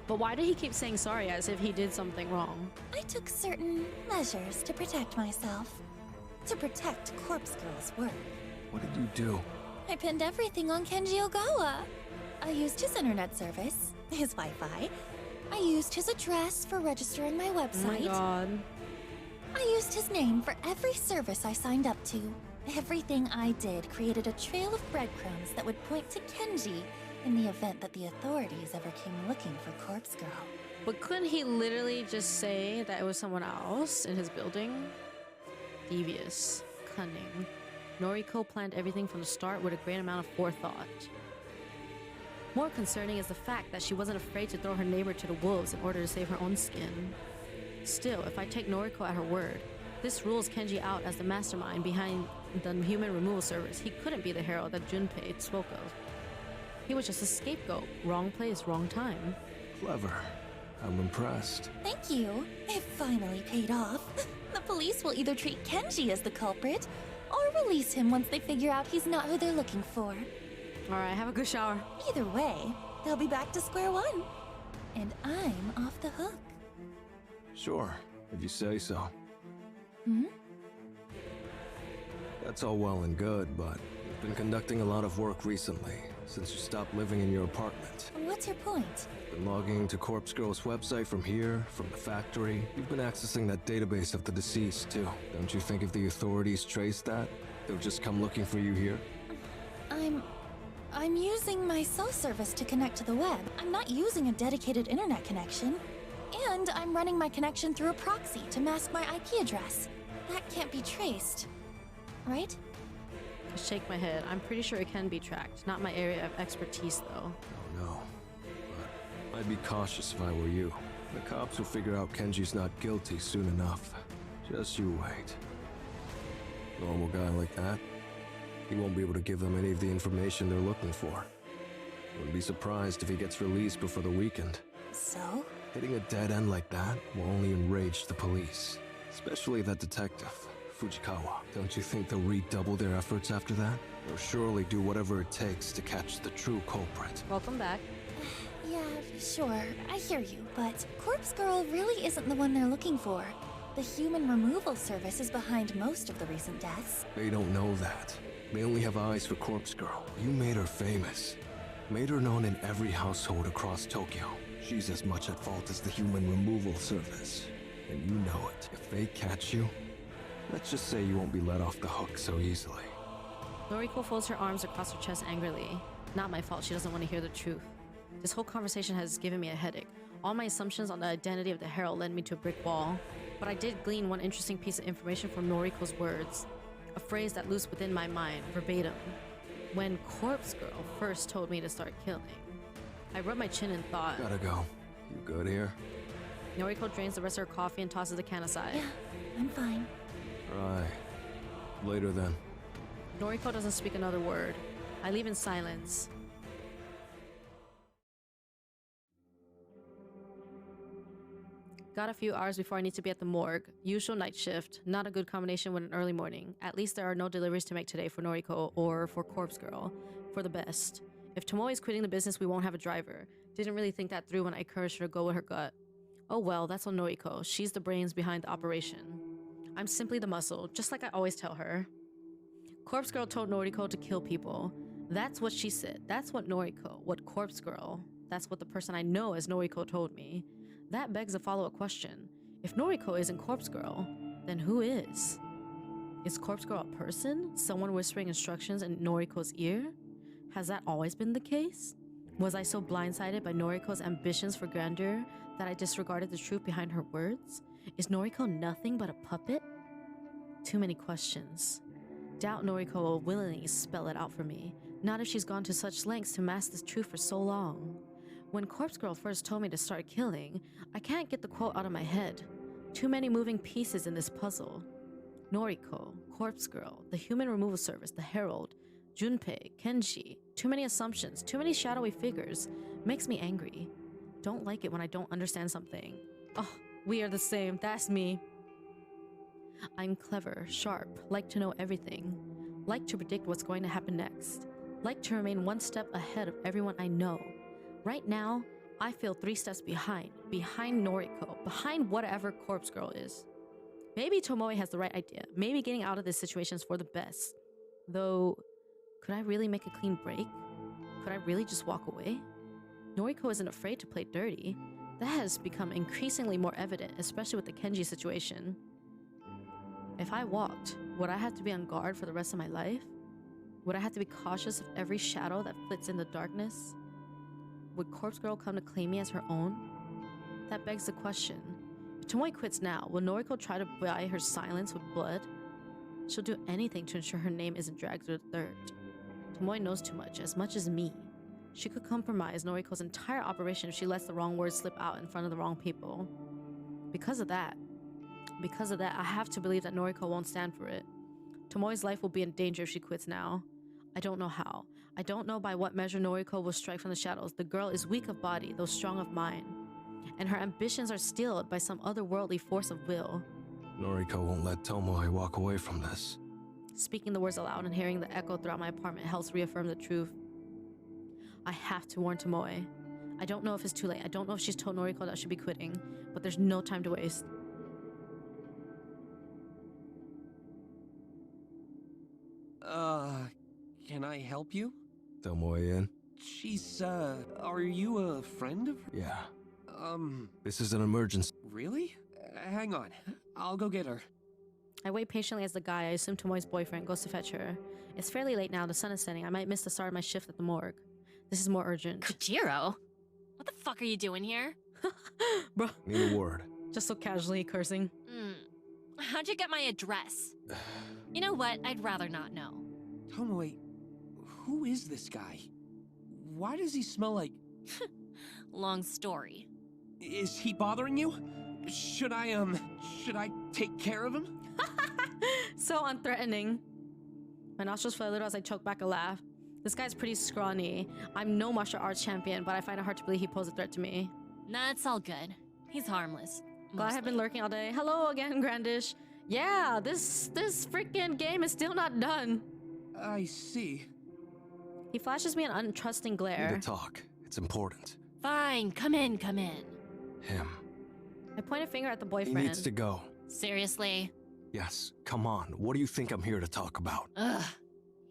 But why did he keep saying sorry as if he did something wrong? I took certain measures to protect myself. To protect Corpse Girl's work. What did you do? I pinned everything on Kenji Ogawa. I used his internet service, his Wi-Fi. I used his address for registering my Oh my website. god. I used his name for every service I signed up to. Everything I did created a trail of breadcrumbs that would point to Kenji in the event that the authorities ever came looking for Corpse Girl. But couldn't he literally just say that it was someone else in his building? Devious. Cunning. Noriko planned everything from the start with a great amount of forethought. More concerning is the fact that she wasn't afraid to throw her neighbor to the wolves in order to save her own skin. Still, if I take Noriko at her word, this rules Kenji out as the mastermind behind the human removal service. He couldn't be the hero that Junpei spoke of. He was just a scapegoat. Wrong place, wrong time. Clever. I'm impressed. Thank you. It finally paid off. The police will either treat Kenji as the culprit or release him once they figure out he's not who they're looking for. Alright, have a good shower. Either way, they'll be back to square one. And I'm off the hook. Sure, if you say so. Hmm? That's all well and good, but you've been conducting a lot of work recently, since you stopped living in your apartment. What's your point? Been logging into Corpse Girl's website from here, from the factory. You've been accessing that database of the deceased, too. Don't you think if the authorities trace that, they'll just come looking for you here? I'm using my cell service to connect to the web. I'm not using a dedicated internet connection. And I'm running my connection through a proxy to mask my IP address. That can't be traced. Right? I shake my head. I'm pretty sure it can be tracked. Not my area of expertise, though. Oh no. But I'd be cautious if I were you. The cops will figure out Kenji's not guilty soon enough. Just you wait. Normal guy like that, he won't be able to give them any of the information they're looking for. Wouldn't be surprised if he gets released before the weekend. So? Hitting a dead end like that will only enrage the police. Especially that detective, Fujikawa. Don't you think they'll redouble their efforts after that? They'll surely do whatever it takes to catch the true culprit. Welcome back. Yeah, sure. I hear you, but Corpse Girl really isn't the one they're looking for. The human removal service is behind most of the recent deaths. They don't know that. They only have eyes for Corpse Girl. You made her famous. Made her known in every household across Tokyo. She's as much at fault as the human removal service. And you know it. If they catch you, let's just say you won't be let off the hook so easily. Noriko folds her arms across her chest angrily. Not my fault, she doesn't want to hear the truth. This whole conversation has given me a headache. All my assumptions on the identity of the Herald led me to a brick wall, but I did glean one interesting piece of information from Noriko's words, a phrase that loosed within my mind, verbatim. When Corpse Girl first told me to start killing, I rubbed my chin and thought, Gotta go. You good here? Noriko drains the rest of her coffee and tosses the can aside. Yeah, I'm fine. Right. Later then. Noriko doesn't speak another word. I leave in silence. Got a few hours before I need to be at the morgue. Usual night shift. Not a good combination with an early morning. At least there are no deliveries to make today for Noriko or for Corpse Girl. For the best. If Tomoe is quitting the business, we won't have a driver. Didn't really think that through when I encouraged her to go with her gut. Oh well, that's on Noriko. She's the brains behind the operation. I'm simply the muscle, just like I always tell her. Corpse Girl told Noriko to kill people. That's what she said. That's what Noriko, what Corpse Girl, that's what the person I know as Noriko told me. That begs a follow-up question. If Noriko isn't Corpse Girl, then who is? Is Corpse Girl a person? Someone whispering instructions in Noriko's ear? Has that always been the case? Was I so blindsided by Noriko's ambitions for grandeur that I disregarded the truth behind her words? Is Noriko nothing but a puppet? Too many questions. Doubt Noriko will willingly spell it out for me, not if she's gone to such lengths to mask this truth for so long. When Corpse Girl first told me to start killing, I can't get the quote out of my head. Too many moving pieces in this puzzle. Noriko, Corpse Girl, the Human Removal Service, the Herald, Junpei, Kenji. Too many assumptions, too many shadowy figures. Makes me angry. Don't like it when I don't understand something. Oh, we are the same. That's me. I'm clever, sharp, like to know everything. Like to predict what's going to happen next. Like to remain one step ahead of everyone I know. Right now, I feel 3 steps behind Noriko, behind whatever Corpse Girl is. Maybe Tomoe has the right idea. Maybe getting out of this situation is for the best. Though, could I really make a clean break? Could I really just walk away? Noriko isn't afraid to play dirty. That has become increasingly more evident, especially with the Kenji situation. If I walked, would I have to be on guard for the rest of my life? Would I have to be cautious of every shadow that flits in the darkness? Would Corpse Girl come to claim me as her own? That begs the question. If Tomoe quits now, will Noriko try to buy her silence with blood? She'll do anything to ensure her name isn't dragged through the dirt. Tomoe knows too much as me. She could compromise Noriko's entire operation if she lets the wrong words slip out in front of the wrong people. Because of that, I have to believe that Noriko won't stand for it. Tomoe's life will be in danger if she quits now. I don't know how. I don't know by what measure Noriko will strike from the shadows. The girl is weak of body, though strong of mind. And her ambitions are stilled by some otherworldly force of will. Noriko won't let Tomoe walk away from this. Speaking the words aloud and hearing the echo throughout my apartment helps reaffirm the truth. I have to warn Tomoe. I don't know if it's too late. I don't know if she's told Noriko that she'll be quitting, but there's no time to waste. Can I help you? Tomoe in? She's, are you a friend of her? Yeah. This is an emergency. Really? Hang on. I'll go get her. I wait patiently as the guy, I assume Tomoe's boyfriend, goes to fetch her. It's fairly late now, the sun is setting. I might miss the start of my shift at the morgue. This is more urgent. Kojiro? What the fuck are you doing here? Bro. Need a word. Just so casually cursing. How'd you get my address? You know what? I'd rather not know. Tomoe, who is this guy? Why does he smell like... Long story. Is he bothering you? Should I take care of him? So unthreatening. My nostrils fell a little as I choked back a laugh. This guy's pretty scrawny. I'm no martial arts champion, but I find it hard to believe he posed a threat to me. Nah, it's all good. He's harmless. Glad I have been lurking all day. Hello again, Grandish. Yeah, this freaking game is still not done. I see. He flashes me an untrusting glare. Need to talk. It's important. Fine, come in. Him. I point a finger at the He boyfriend. needs to go. Seriously? Yes, come on. What do you think I'm here to talk about? Ugh.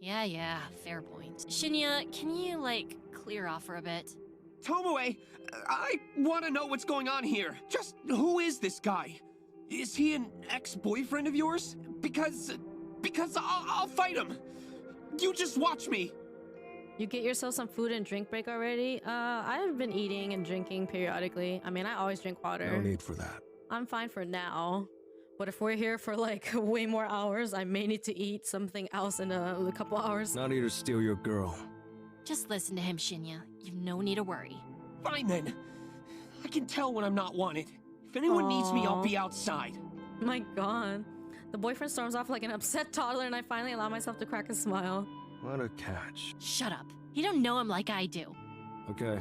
Yeah, fair point. Shinya, can you, clear off for a bit? Tomoe, I want to know what's going on here. Just who is this guy? Is he an ex-boyfriend of yours? Because I'll fight him. You just watch me. You get yourself some food and drink break already? I've been eating and drinking periodically. I mean, I always drink water. No need for that. I'm fine for now. But if we're here for like way more hours, I may need to eat something else in a couple hours. Not here to steal your girl. Just listen to him, Shinya. You've no need to worry. Fine then. I can tell when I'm not wanted. If anyone needs me, I'll be outside. My god. The boyfriend storms off like an upset toddler and I finally allow myself to crack a smile. What a catch. Shut up. You don't know him like I do. Okay.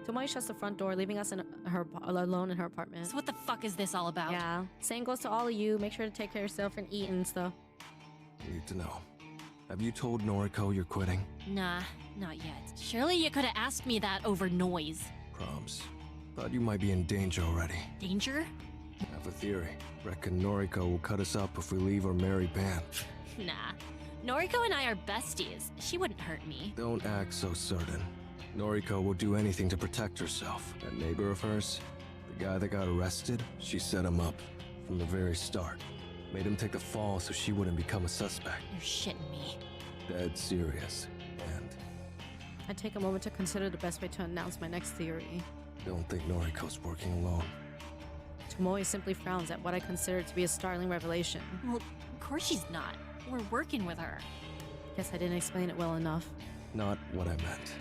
Tomoe shuts the front door, leaving us alone in her apartment. So what the fuck is this all about? Yeah. Same goes to all of you. Make sure to take care of yourself and eat and stuff. Need to know. Have you told Noriko you're quitting? Nah, not yet. Surely you could have asked me that over noise. Proms. Thought you might be in danger already. Danger? Have a theory. Reckon Noriko will cut us up if we leave or marry Ban. Nah. Noriko and I are besties. She wouldn't hurt me. Don't act so certain. Noriko will do anything to protect herself. That neighbor of hers, the guy that got arrested, she set him up from the very start. Made him take the fall so she wouldn't become a suspect. You're shitting me. Dead serious. And I take a moment to consider the best way to announce my next theory. don't think Noriko's working alone. Tomoe simply frowns at what I consider to be a startling revelation. Well, of course she's not. We're working with her. Guess I didn't explain it well enough. Not what I meant.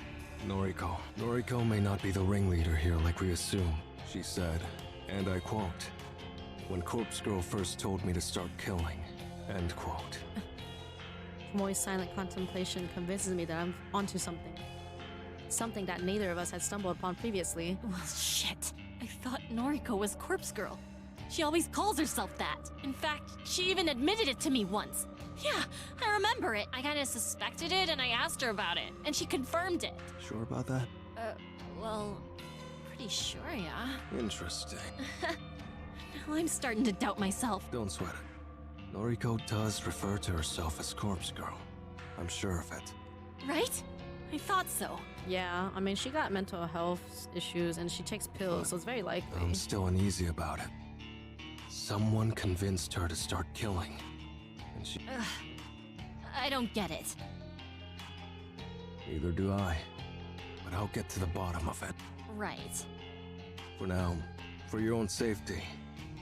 Noriko may not be the ringleader here like we assume. She said, and I quote, "When Corpse Girl first told me to start killing," end quote. Tomoe's silent contemplation convinces me that I'm onto something. Something that neither of us had stumbled upon previously. Well, shit. I thought Noriko was Corpse Girl. She always calls herself that. In fact, she even admitted it to me once. Yeah, I remember it. I kinda suspected it and I asked her about it, and she confirmed it. Sure about that? Well, pretty sure, yeah. Interesting. Now I'm starting to doubt myself. Don't sweat it. Noriko does refer to herself as Corpse Girl. I'm sure of it. Right? I thought so. Yeah, I mean, she got mental health issues and she takes pills, so it's very likely. I'm still uneasy about it. Someone convinced her to start killing. And she... I don't get it. Neither do I. But I'll get to the bottom of it. Right. For now, for your own safety,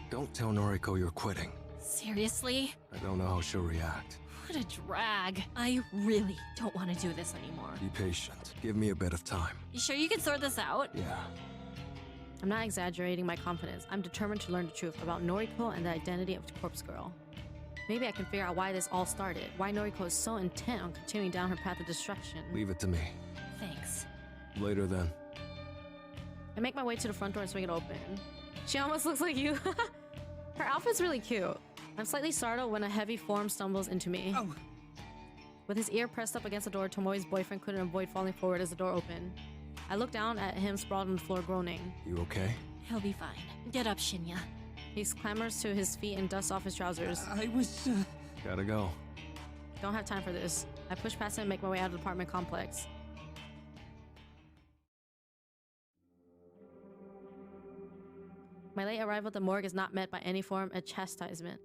don't tell Noriko you're quitting. Seriously? I don't know how she'll react. What a drag. I really don't want to do this anymore. Be patient. Give me a bit of time. You sure you can sort this out? Yeah. I'm not exaggerating my confidence. I'm determined to learn the truth about Noriko and the identity of Corpse Girl. Maybe I can figure out why this all started, why Noriko is so intent on continuing down her path of destruction. Leave it to me. Thanks. Later then. I make my way to the front door and swing it open. She almost looks like you. Her outfit's really cute. I'm slightly startled when a heavy form stumbles into me. Oh, With his ear pressed up against the door, Tomoe's boyfriend couldn't avoid falling forward as the door opened. I look down at him sprawled on the floor groaning. You okay? He'll be fine. Get up, Shinya. He clambers to his feet and dusts off his trousers. I was, Gotta go. Don't have time for this. I push past him and make my way out of the apartment complex. My late arrival at the morgue is not met by any form of chastisement.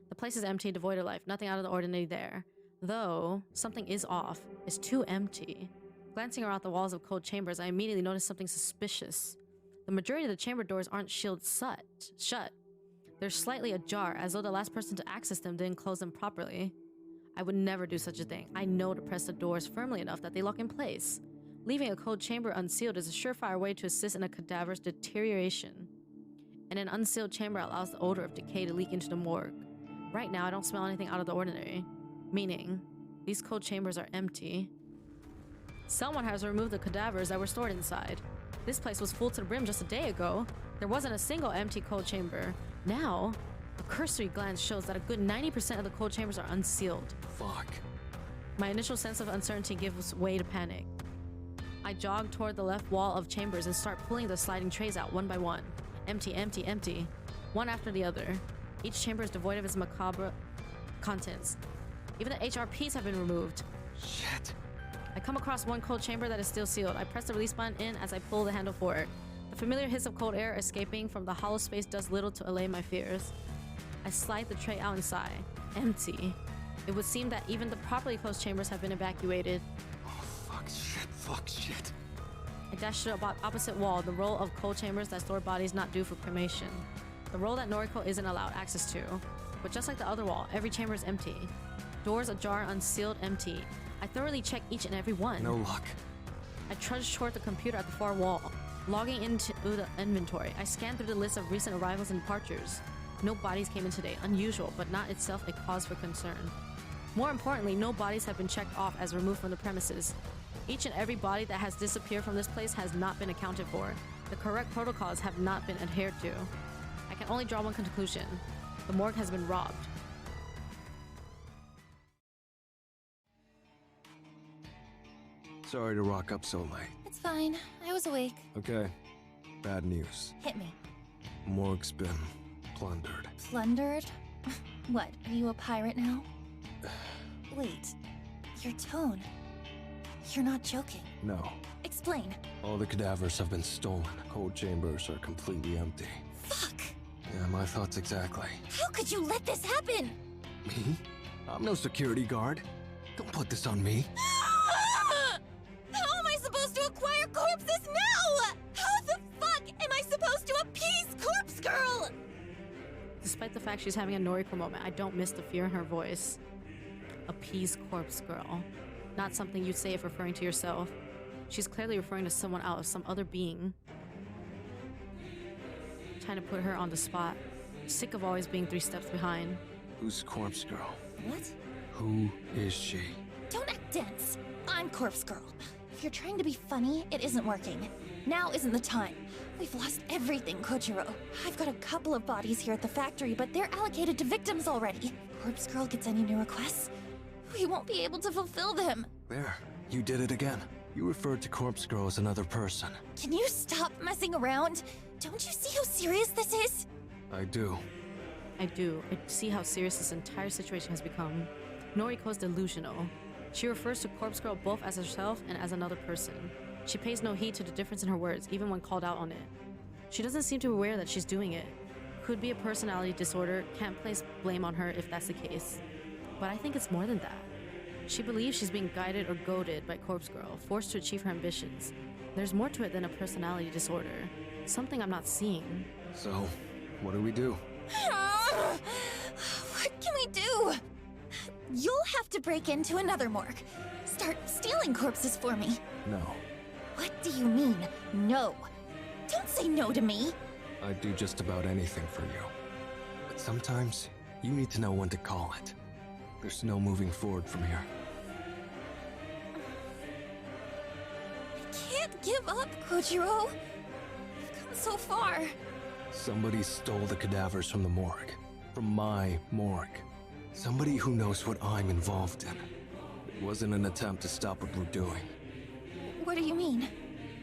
The place is empty, devoid of life, nothing out of the ordinary there. Though, something is off. It's too empty. Glancing around the walls of cold chambers, I immediately notice something suspicious. The majority of the chamber doors aren't shielded shut. They're slightly ajar, as though the last person to access them didn't close them properly. I would never do such a thing. I know to press the doors firmly enough that they lock in place. Leaving a cold chamber unsealed is a surefire way to assist in a cadaver's deterioration. And an unsealed chamber allows the odor of decay to leak into the morgue. Right now, I don't smell anything out of the ordinary. Meaning, these cold chambers are empty. Someone has removed the cadavers that were stored inside. This place was full to the brim just a day ago. There wasn't a single empty cold chamber. Now, a cursory glance shows that a good 90% of the cold chambers are unsealed. Fuck. My initial sense of uncertainty gives way to panic. I jog toward the left wall of chambers and start pulling the sliding trays out one by one. Empty, empty, empty. One after the other. Each chamber is devoid of its macabre contents. Even the HRPs have been removed. Shit. I come across one cold chamber that is still sealed. I press the release button in as I pull the handle forward. The familiar hiss of cold air escaping from the hollow space does little to allay my fears. I slide the tray out and sigh. Empty. It would seem that even the properly closed chambers have been evacuated. Oh, fuck. Fuck, shit. I dashed to the opposite wall, the row of cold chambers that store bodies not due for cremation. The row that Noriko isn't allowed access to. But just like the other wall, every chamber is empty. Doors ajar, unsealed, empty. I thoroughly checked each and every one. No luck. I trudged toward the computer at the far wall. Logging into the inventory, I scanned through the list of recent arrivals and departures. No bodies came in today, unusual, but not itself a cause for concern. More importantly, no bodies have been checked off as removed from the premises. Each and every body that has disappeared from this place has not been accounted for. The correct protocols have not been adhered to. I can only draw one conclusion. The morgue has been robbed. Sorry to rock up so late. It's fine. I was awake. Okay. Bad news. Hit me. Morgue's been plundered. Plundered? What, are you a pirate now? Wait, your tone. You're not joking. No. Explain. All the cadavers have been stolen. Cold chambers are completely empty. Fuck! Yeah, my thoughts exactly. How could you let this happen? Me? I'm no security guard. Don't put this on me. How am I supposed to acquire corpses now? How the fuck am I supposed to appease Corpse Girl? Despite the fact she's having a Noriko moment, I don't miss the fear in her voice. Appease Corpse Girl. Not something you'd say if referring to yourself. She's clearly referring to someone else, some other being. Trying to put her on the spot. Sick of always being 3 steps behind. Who's Corpse Girl? What? Who is she? Don't act dense. I'm Corpse Girl. If you're trying to be funny, it isn't working. Now isn't the time. We've lost everything, Kojiro. I've got a couple of bodies here at the factory, but they're allocated to victims already. Corpse Girl gets any new requests, we won't be able to fulfill them. There. You did it again. You referred to Corpse Girl as another person. Can you stop messing around? Don't you see how serious this is? I do. I do. I see how serious this entire situation has become. Noriko's delusional. She refers to Corpse Girl both as herself and as another person. She pays no heed to the difference in her words, even when called out on it. She doesn't seem to be aware that she's doing it. Could be a personality disorder, can't place blame on her if that's the case. But I think it's more than that. She believes she's being guided or goaded by Corpse Girl, forced to achieve her ambitions. There's more to it than a personality disorder. Something I'm not seeing. So, what do we do? What can we do? You'll have to break into another morgue. Start stealing corpses for me. No. What do you mean, no? Don't say no to me. I'd do just about anything for you. But sometimes, you need to know when to call it. There's no moving forward from here. I can't give up, Kojiro. We've come so far. Somebody stole the cadavers from the morgue. From my morgue. Somebody who knows what I'm involved in. It wasn't an attempt to stop what we're doing. What do you mean?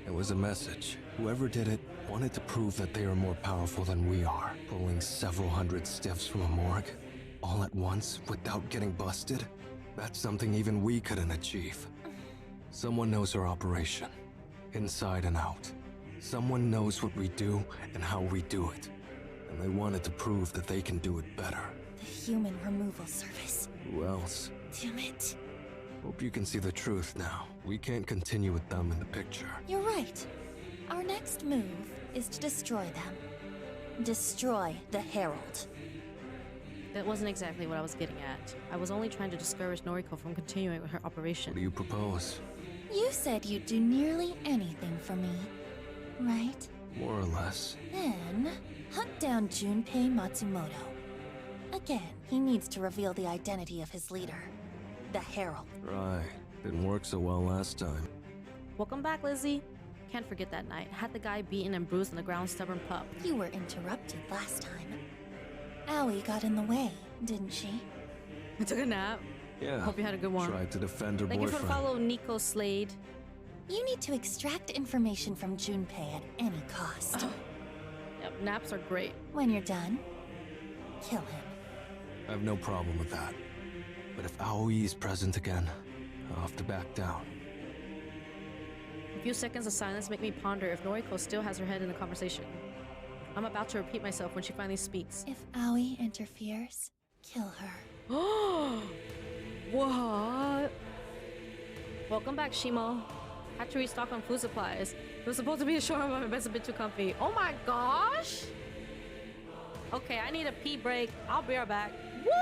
It was a message. Whoever did it wanted to prove that they are more powerful than we are. Pulling several hundred stiffs from a morgue, all at once, without getting busted? That's something even we couldn't achieve. Someone knows our operation, inside and out. Someone knows what we do and how we do it. And they wanted to prove that they can do it better. The human removal service. Who else? Damn it. Hope you can see the truth now. We can't continue with them in the picture. You're right. Our next move is to destroy them. Destroy the Herald. That wasn't exactly what I was getting at. I was only trying to discourage Noriko from continuing with her operation. What do you propose? You said you'd do nearly anything for me, right? More or less. Then, hunt down Junpei Matsumoto. Again, he needs to reveal the identity of his leader, the Herald. Right. Didn't work so well last time. Welcome back, Lizzie. Can't forget that night. Had the guy beaten and bruised on the ground, stubborn pup. You were interrupted last time. Aoi got in the way, didn't she? I took a nap. Yeah. Hope you had a good one. Tried to defend her Thank you boyfriend. for follow Nico Slade. You need to extract information from Junpei at any cost. Yep, naps are great. When you're done, kill him. I have no problem with that. But if Aoi is present again, I'll have to back down. A few seconds of silence make me ponder if Noriko still has her head in the conversation. I'm about to repeat myself when she finally speaks. If Aoi interferes, kill her. What? Welcome back, Shimo. Had to restock on food supplies. It was supposed to be a showroom, but my bed's a bit too comfy. Oh my gosh! Okay, I need a pee break. I'll be right back. What?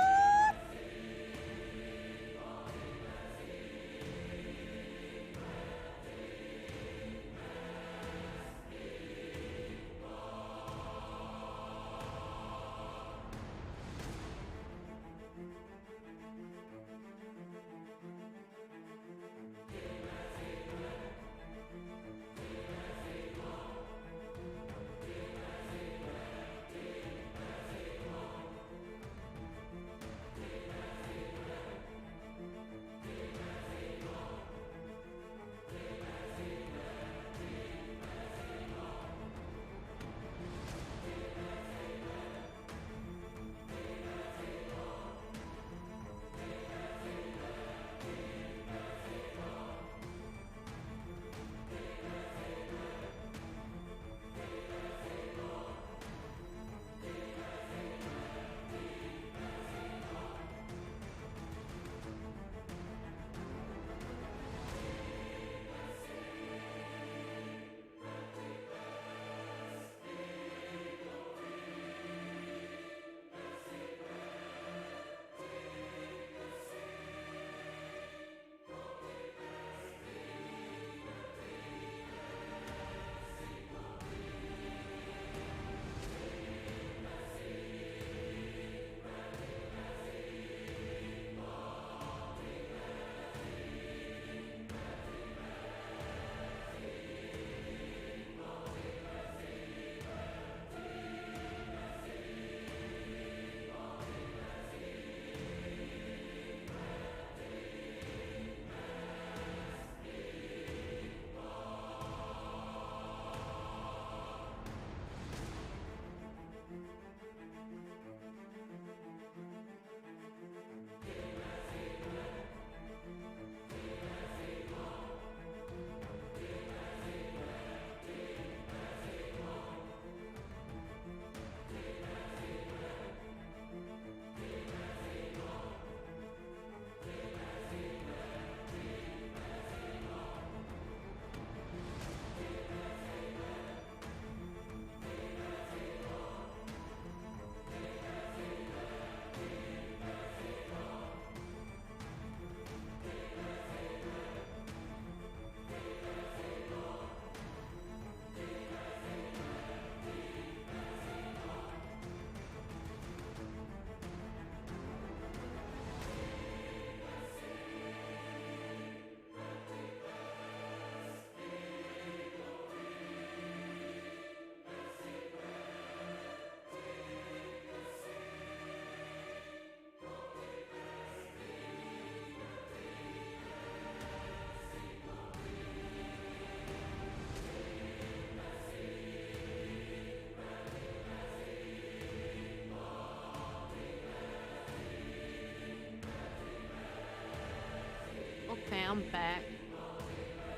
Okay, I'm back.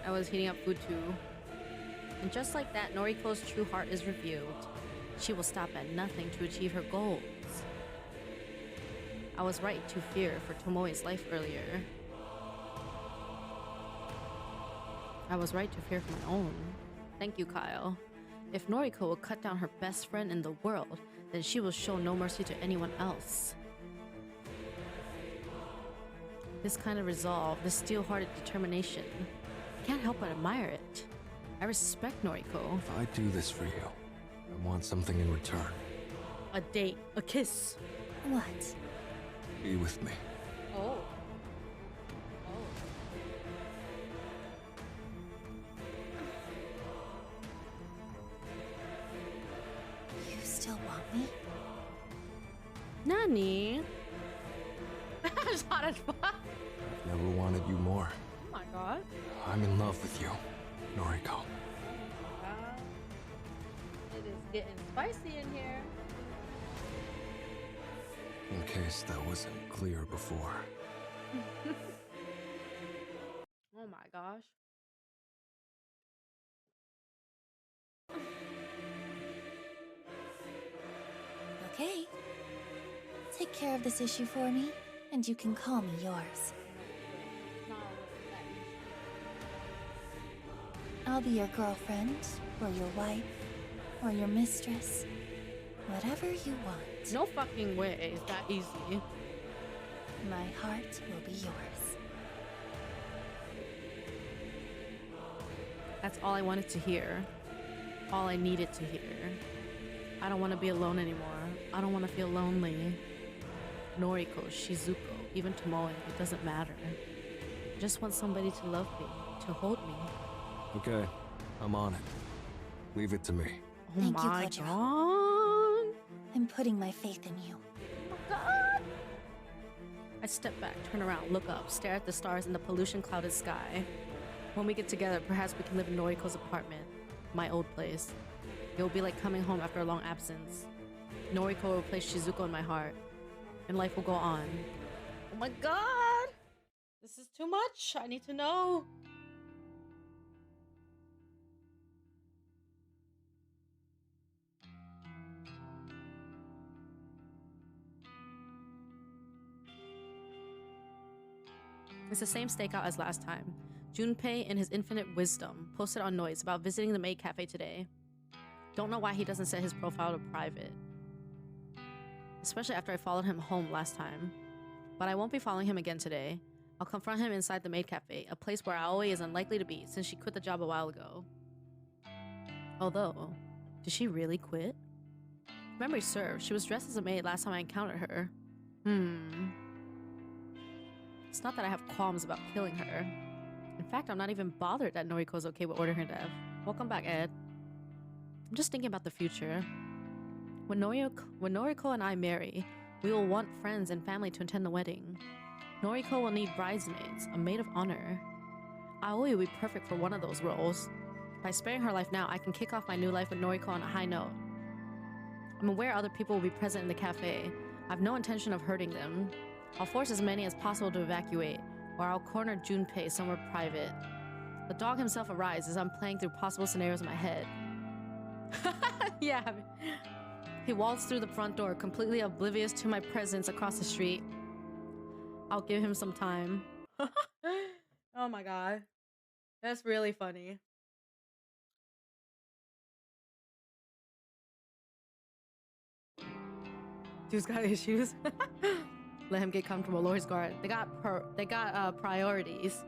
I was heating up food too. And just like that, Noriko's true heart is revealed. She will stop at nothing to achieve her goals. I was right to fear for Tomoe's life earlier. I was right to fear for my own. Thank you, Kyle. If Noriko will cut down her best friend in the world, then she will show no mercy to anyone else. This kind of resolve, this steel-hearted determination, I can't help but admire it. I respect Noriko. If I do this for you, I want something in return. A date, a kiss. What? Be with me. Oh. You still want me? Nani? Shot at fuck. I've never wanted you more. Oh my god. I'm in love with you, Noriko. It is getting spicy in here. In case that wasn't clear before. Oh my gosh. Okay. Take care of this issue for me, and you can call me yours. I'll be your girlfriend, or your wife, or your mistress. Whatever you want. No fucking way is that easy. My heart will be yours. That's all I wanted to hear. All I needed to hear. I don't want to be alone anymore. I don't want to feel lonely. Noriko, Shizuko, even Tomoe, it doesn't matter. I just want somebody to love me, to hold me. Okay, I'm on it. Leave it to me. Oh Thank you, my Kojiro. god. I'm putting my faith in you. I step back, turn around, look up, stare at the stars in the pollution-clouded sky. When we get together, perhaps we can live in Noriko's apartment, my old place. It will be like coming home after a long absence. Noriko will replace Shizuko in my heart, and life will go on. Oh my god! This is too much. I need to know. It's the same stakeout as last time. Junpei, in his infinite wisdom, posted on Noise about visiting the maid cafe today. Don't know why he doesn't set his profile to private. Especially after I followed him home last time. But I won't be following him again today. I'll confront him inside the maid cafe, a place where Aoi is unlikely to be since she quit the job a while ago. Although, did she really quit? Memory serves, she was dressed as a maid last time I encountered her. It's not that I have qualms about killing her. In fact, I'm not even bothered that Noriko's okay with ordering her death. Welcome back, Ed. I'm just thinking about the future. When Noriko and I marry, we will want friends and family to attend the wedding. Noriko will need bridesmaids, a maid of honor. Aoi will be perfect for one of those roles. By sparing her life now, I can kick off my new life with Noriko on a high note. I'm aware other people will be present in the cafe. I have no intention of hurting them. I'll force as many as possible to evacuate, or I'll corner Junpei somewhere private. The dog himself arrives as I'm playing through possible scenarios in my head. Yeah. He waltzed through the front door, completely oblivious to my presence across the street. I'll give him some time. Oh my god. That's really funny. Dude's got issues. Let him get comfortable. Lori's guard. They got priorities.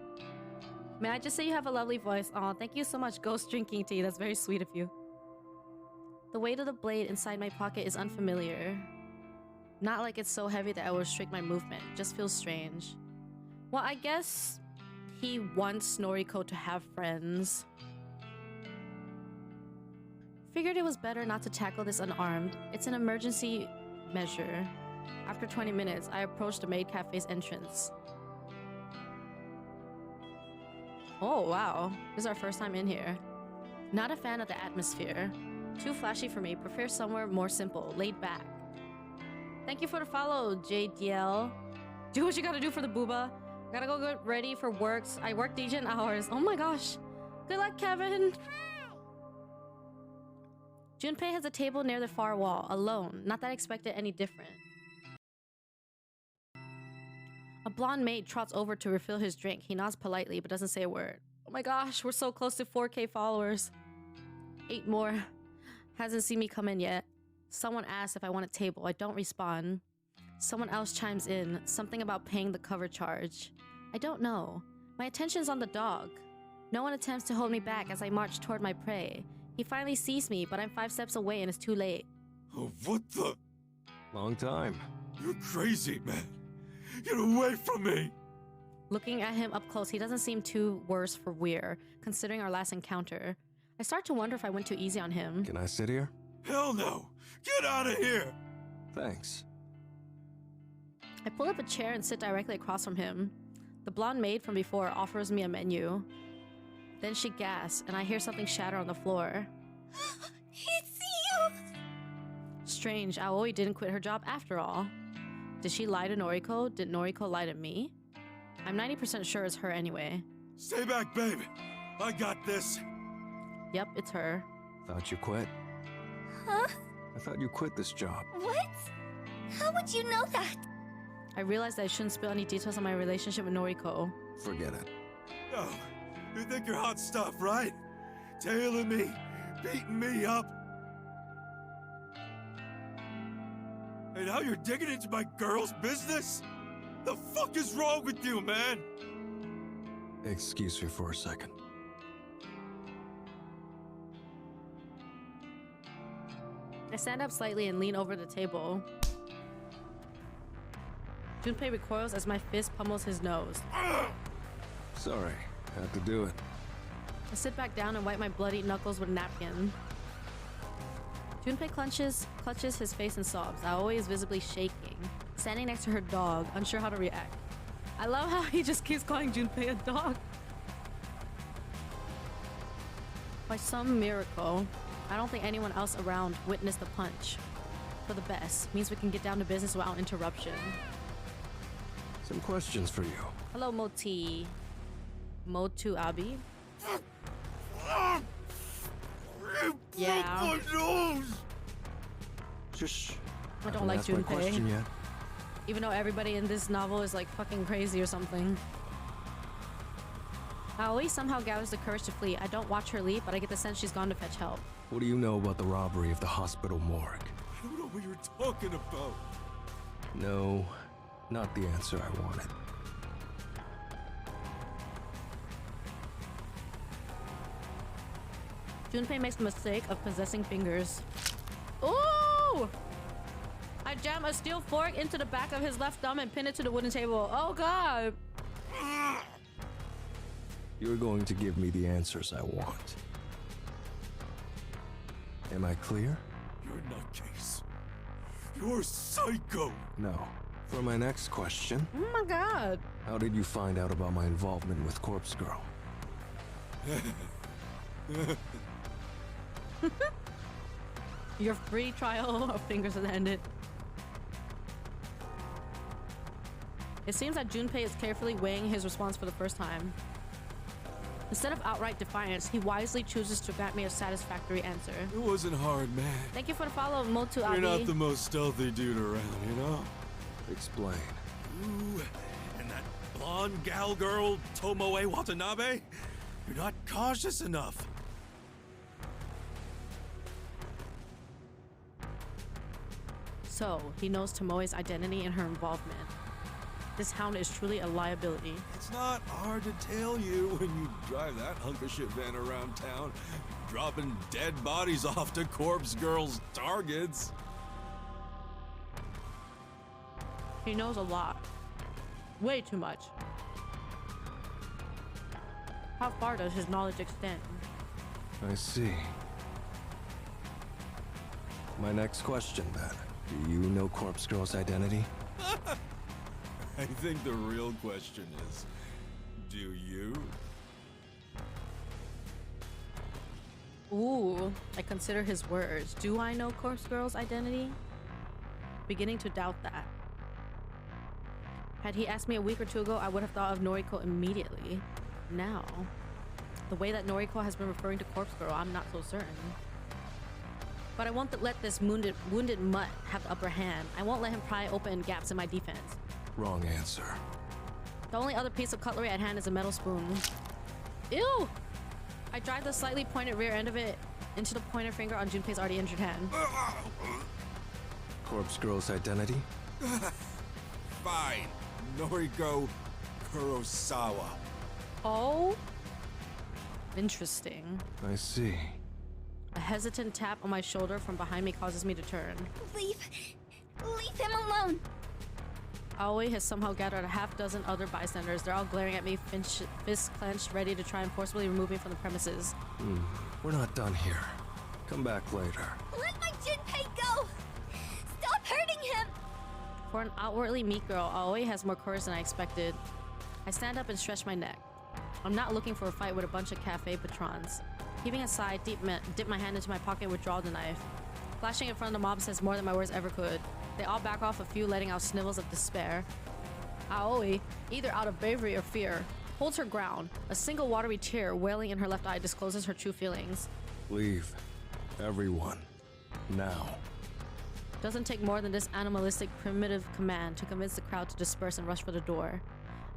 May I just say you have a lovely voice? Aw, thank you so much, Ghost Drinking Tea. That's very sweet of you. The weight of the blade inside my pocket is unfamiliar. Not like it's so heavy that I will restrict my movement. Just feels strange. Well, I guess he wants Noriko to have friends. Figured it was better not to tackle this unarmed. It's an emergency measure. After 20 minutes, I approached the maid cafe's entrance. Oh, wow. This is our first time in here. Not a fan of the atmosphere. Too flashy for me. Prefer somewhere more simple, laid back. Thank you for the follow, JDL. Do what you gotta do for the booba. Gotta go get ready for work. I work decent hours. Oh my gosh. Good luck, Kevin. Junpei has a table near the far wall, alone. Not that I expected any different. A blonde maid trots over to refill his drink. He nods politely, but doesn't say a word. Oh my gosh, we're so close to 4K followers. 8 more. Hasn't seen me come in yet. Someone asks if I want a table. I don't respond. Someone else chimes in. Something about paying the cover charge. I don't know. My attention's on the dog. No one attempts to hold me back as I march toward my prey. He finally sees me, but I'm 5 steps away and it's too late. Oh, what the? Long time. You're crazy, man. Get away from me! Looking at him up close, he doesn't seem too worse for wear, considering our last encounter. I start to wonder if I went too easy on him. Can I sit here? Hell no! Get out of here! Thanks. I pull up a chair and sit directly across from him. The blonde maid from before offers me a menu. Then she gasps, and I hear something shatter on the floor. It's you! Strange, Aoi didn't quit her job after all. Did she lie to Noriko? Did Noriko lie to me? I'm 90% sure it's her anyway. Stay back, babe. I got this. Yep, it's her. Thought you quit? Huh? I thought you quit this job. What? How would you know that? I realized I shouldn't spill any details on my relationship with Noriko. Forget it. Oh, you think you're hot stuff, right? tailing me, beating me up. And now you're digging into my girl's business? The fuck is wrong with you, man? Excuse me for a second. I stand up slightly and lean over the table. Junpei recoils as my fist pummels his nose. Sorry, had to do it. I sit back down and wipe my bloody knuckles with a napkin. Junpei clutches his face and sobs. Aoi is visibly shaking, standing next to her dog, unsure how to react. I love how he just keeps calling Junpei a dog. By some miracle, I don't think anyone else around witnessed the punch. For the best, means we can get down to business without interruption. Some questions for you. Hello, Moti. Motu Abi? Yeah. Shush. I don't Haven't like asked my question Junpei. yet. Even though everybody in this novel is like fucking crazy or something. Aoi somehow gathers the courage to flee. I don't watch her leave, but I get the sense she's gone to fetch help. What do you know about the robbery of the hospital morgue? I don't know what you're talking about. No, not the answer I wanted. Junpei makes the mistake of possessing fingers. Ooh! I jam a steel fork into the back of his left thumb and pin it to the wooden table. Oh god! You're going to give me the answers I want. Am I clear? You're a nutcase. You're psycho. No. For my next question, Oh my god! how did you find out about my involvement with Corpse Girl? Your free trial of fingers has ended. It seems that Junpei is carefully weighing his response for the first time. Instead of outright defiance, he wisely chooses to grant me a satisfactory answer. It wasn't hard, man. Thank you for the follow, Motu You're Abi. not the most stealthy dude around, you know? Explain. Ooh, and that blonde gal girl, Tomoe Watanabe? You're not cautious enough. So, he knows Tomoe's identity and her involvement. This hound is truly a liability. It's not hard to tell you when you drive that hunk of shit van around town, dropping dead bodies off to Corpse Girl's targets. He knows a lot. Way too much. How far does his knowledge extend? I see. My next question, then. Do you know Corpse Girl's identity? I think the real question is, do you? Ooh, I consider his words. Do I know Corpse Girl's identity? Beginning to doubt that. Had he asked me a week or two ago, I would have thought of Noriko immediately. Now, the way that Noriko has been referring to Corpse Girl, I'm not so certain. But I won't let this wounded mutt have the upper hand. I won't let him pry open gaps in my defense. Wrong answer. The only other piece of cutlery at hand is a metal spoon. Ew! I drive the slightly pointed rear end of it into the pointer finger on Junpei's already injured hand. Corpse Girl's identity? Fine. Noriko Kurosawa. Oh? Interesting. I see. A hesitant tap on my shoulder from behind me causes me to turn. Leave him alone. Aoi has somehow gathered a half dozen other bystanders. They're all glaring at me, fists clenched, ready to try and forcibly remove me from the premises. We're not done here. Come back later. Let my Junpei go. Stop hurting him. For an outwardly meek girl, Aoi has more courage than I expected. I stand up and stretch my neck. I'm not looking for a fight with a bunch of cafe patrons. Heaving a sigh, dip my hand into my pocket and withdraw the knife. Flashing in front of the mob says more than my words ever could. They all back off a few, letting out snivels of despair. Aoi, either out of bravery or fear, holds her ground. A single watery tear wailing in her left eye discloses her true feelings. Leave. Everyone. Now. Doesn't take more than this animalistic, primitive command to convince the crowd to disperse and rush for the door.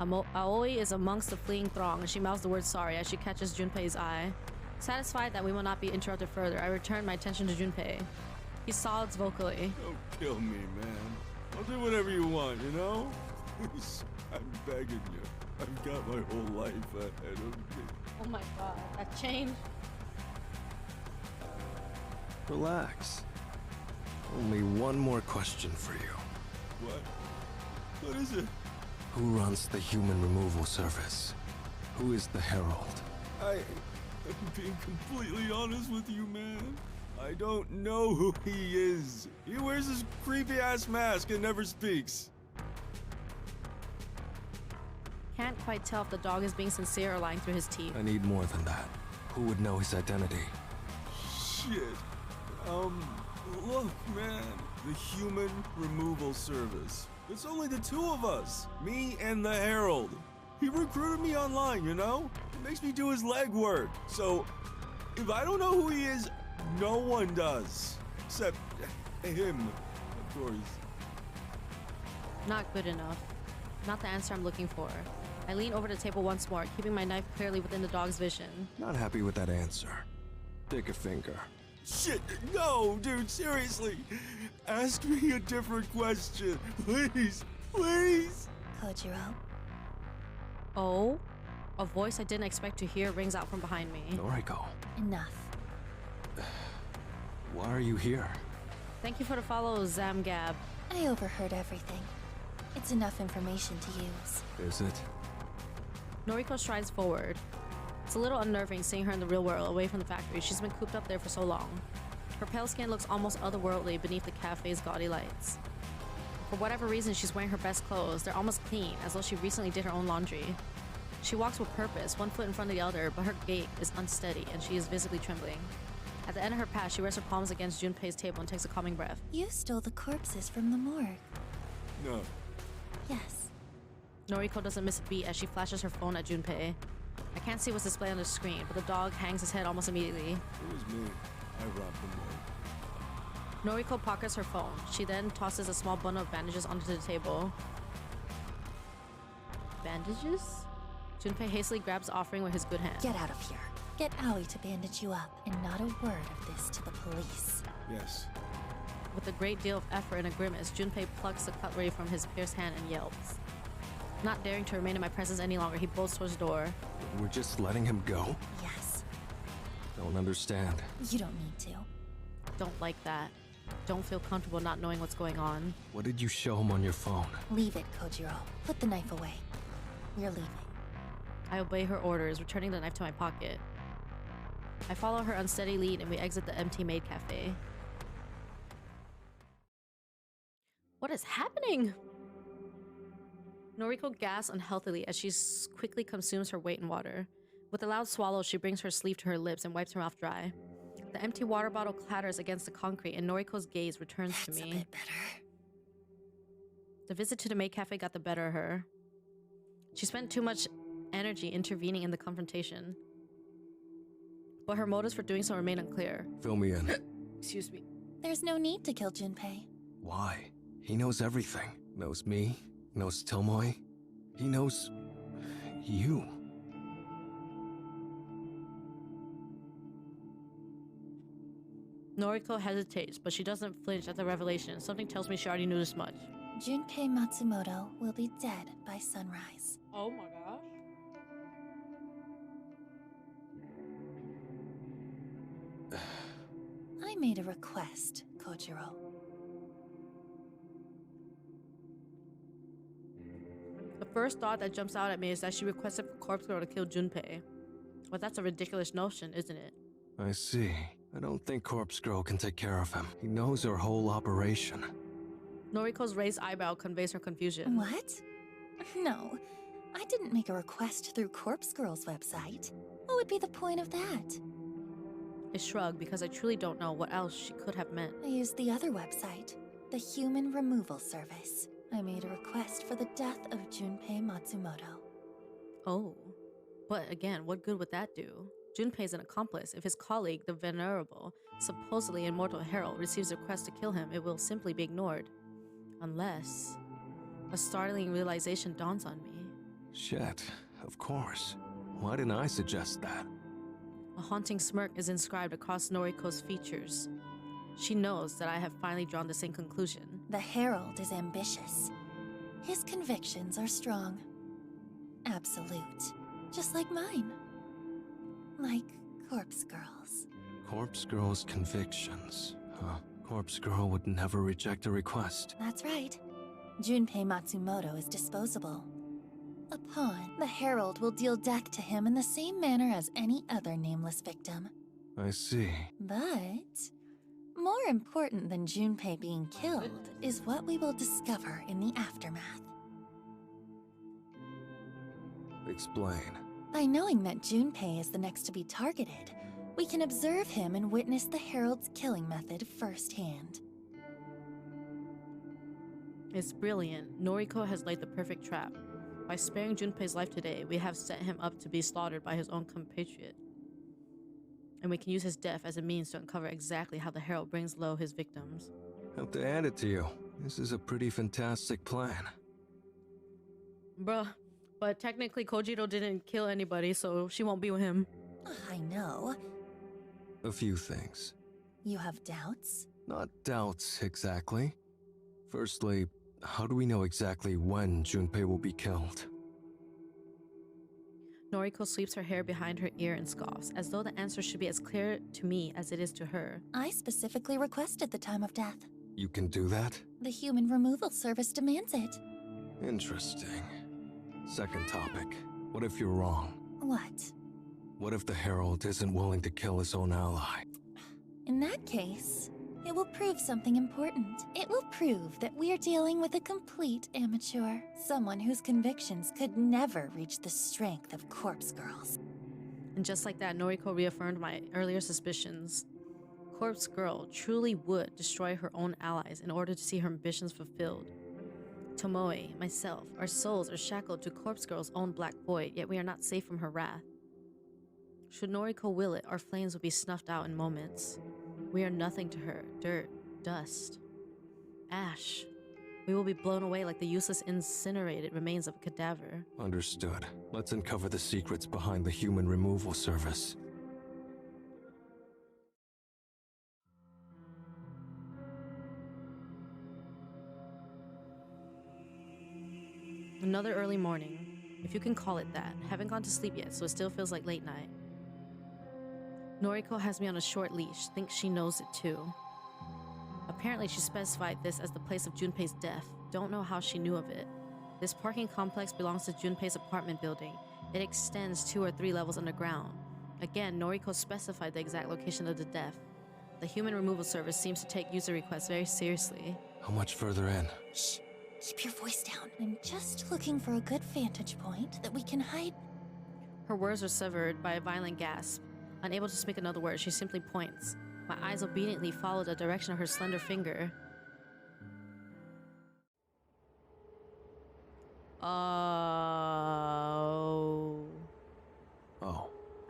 Aoi is amongst the fleeing throng, and she mouths the word sorry as she catches Junpei's eye. Satisfied that we will not be interrupted further, I return my attention to Junpei. He sobbs vocally. Don't kill me, man. I'll do whatever you want, you know? Please, I'm begging you. I've got my whole life ahead of me. Oh my god, that change. Relax. Only one more question for you. What? What is it? Who runs the human removal service? Who is the Herald? I'm being completely honest with you, man. I don't know who he is. He wears this creepy-ass mask and never speaks. Can't quite tell if the dog is being sincere or lying through his teeth. I need more than that. Who would know his identity? Shit. Look, man. The Human Removal Service. It's only the two of us. Me and the Herald. He recruited me online, you know? It makes me do his legwork. So, if I don't know who he is, no one does. Except him, of course. Not good enough. Not the answer I'm looking for. I lean over the table once more, keeping my knife clearly within the dog's vision. Not happy with that answer. Take a finger. Shit, no, dude, seriously. Ask me a different question. Please, please. Kojiro, Oh? A voice I didn't expect to hear rings out from behind me. Noriko, enough. why are you here? Thank you for the follow, Zamgab. I overheard everything. It's enough information to use. Is it? Noriko strides forward. It's a little unnerving seeing her in the real world, away from the factory. She's been cooped up there for so long. Her pale skin looks almost otherworldly beneath the cafe's gaudy lights. For whatever reason, she's wearing her best clothes. They're almost clean, as though she recently did her own laundry. She walks with purpose, one foot in front of the other, but her gait is unsteady and she is visibly trembling. At the end of her pass, she rests her palms against Junpei's table and takes a calming breath. You stole the corpses from the morgue. No. Yes. Noriko doesn't miss a beat as she flashes her phone at Junpei. I can't see what's displayed on the screen, but the dog hangs his head almost immediately. It was me. I robbed the morgue. Noriko pockets her phone. She then tosses a small bundle of bandages onto the table. Bandages? Junpei hastily grabs the offering with his good hand. Get out of here. Get Aoi to bandage you up, and not a word of this to the police. Yes. With a great deal of effort and a grimace, Junpei plucks the cutlery from his pierced hand and yelps. Not daring to remain in my presence any longer, he bolts towards the door. We're just letting him go? Yes. Don't understand. You don't need to. Don't like that. Don't feel comfortable not knowing what's going on. What did you show him on your phone? Leave it, Kojiro. Put the knife away. We're leaving. I obey her orders, returning the knife to my pocket. I follow her unsteady lead and we exit the empty maid cafe. What is happening? Noriko gasps unhealthily as she quickly consumes her weight in water. With a loud swallow, she brings her sleeve to her lips and wipes her mouth dry. The empty water bottle clatters against the concrete and Noriko's gaze returns That's to a me. bit better. The visit to the maid cafe got the better of her. She spent too much energy intervening in the confrontation. But her motives for doing so remain unclear. Fill me in. Excuse me. There's no need to kill Junpei. Why? He knows everything. Knows me, knows Tomoe. He knows... you. Noriko hesitates, but she doesn't flinch at the revelation. Something tells me she already knew this much. Junpei Matsumoto will be dead by sunrise. Oh my gosh. I made a request, Kojiro. The first thought that jumps out at me is that she requested for Corpse Girl to kill Junpei. But that's a ridiculous notion, isn't it? I see. I don't think Corpse Girl can take care of him. He knows our whole operation. Noriko's raised eyebrow conveys her confusion. What? No, I didn't make a request through Corpse Girl's website. What would be the point of that? I shrug because I truly don't know what else she could have meant. I used the other website, the Human Removal Service. I made a request for the death of Junpei Matsumoto. Oh. But again, what good would that do? Junpei's an accomplice. If his colleague, the venerable, supposedly immortal Herald, receives a request to kill him, it will simply be ignored. Unless... a startling realization dawns on me. Shit, of course. Why didn't I suggest that? A haunting smirk is inscribed across Noriko's features. She knows that I have finally drawn the same conclusion. The Herald is ambitious. His convictions are strong. Absolute. Just like mine. Like Corpse Girl's. Corpse Girl's convictions. Huh. Corpse Girl would never reject a request. That's right. Junpei Matsumoto is disposable. A pawn, the Herald will deal death to him in the same manner as any other nameless victim. I see. But more important than Junpei being killed is what we will discover in the aftermath. Explain. By knowing that Junpei is the next to be targeted, we can observe him and witness the Herald's killing method firsthand. It's brilliant. Noriko has laid the perfect trap. By sparing Junpei's life today, we have set him up to be slaughtered by his own compatriot. And we can use his death as a means to uncover exactly how the Herald brings low his victims. Have to add it to you. This is a pretty fantastic plan. Bruh, but technically Kojiro didn't kill anybody, so she won't be with him. I know. A few things. You have doubts? Not doubts, exactly. Firstly, how do we know exactly when Junpei will be killed? Noriko sweeps her hair behind her ear and scoffs, as though the answer should be as clear to me as it is to her. I specifically requested the time of death. You can do that? The human removal service demands it. Interesting. Second topic. What if you're wrong? What? What if the Herald isn't willing to kill his own ally? In that case, it will prove something important. It will prove that we're dealing with a complete amateur. Someone whose convictions could never reach the strength of Corpse Girl's. And just like that, Noriko reaffirmed my earlier suspicions. Corpse Girl truly would destroy her own allies in order to see her ambitions fulfilled. Tomoe, myself, our souls are shackled to Corpse Girl's own black void, yet we are not safe from her wrath. Should Noriko will it, our flames will be snuffed out in moments. We are nothing to her. Dirt, dust, ash. We will be blown away like the useless incinerated remains of a cadaver. Understood. Let's uncover the secrets behind the human removal service. Another early morning, if you can call it that. Haven't gone to sleep yet, so it still feels like late night. Noriko has me on a short leash, thinks she knows it too. Apparently she specified this as the place of Junpei's death. Don't know how she knew of it. This parking complex belongs to Junpei's apartment building. It extends 2 or 3 levels underground. Again, Noriko specified the exact location of the death. The human removal service seems to take user requests very seriously. How much further in? Shh. Keep your voice down. I'm just looking for a good vantage point that we can hide. Her words are severed by a violent gasp. Unable to speak another word, she simply points. My eyes obediently follow the direction of her slender finger. Oh.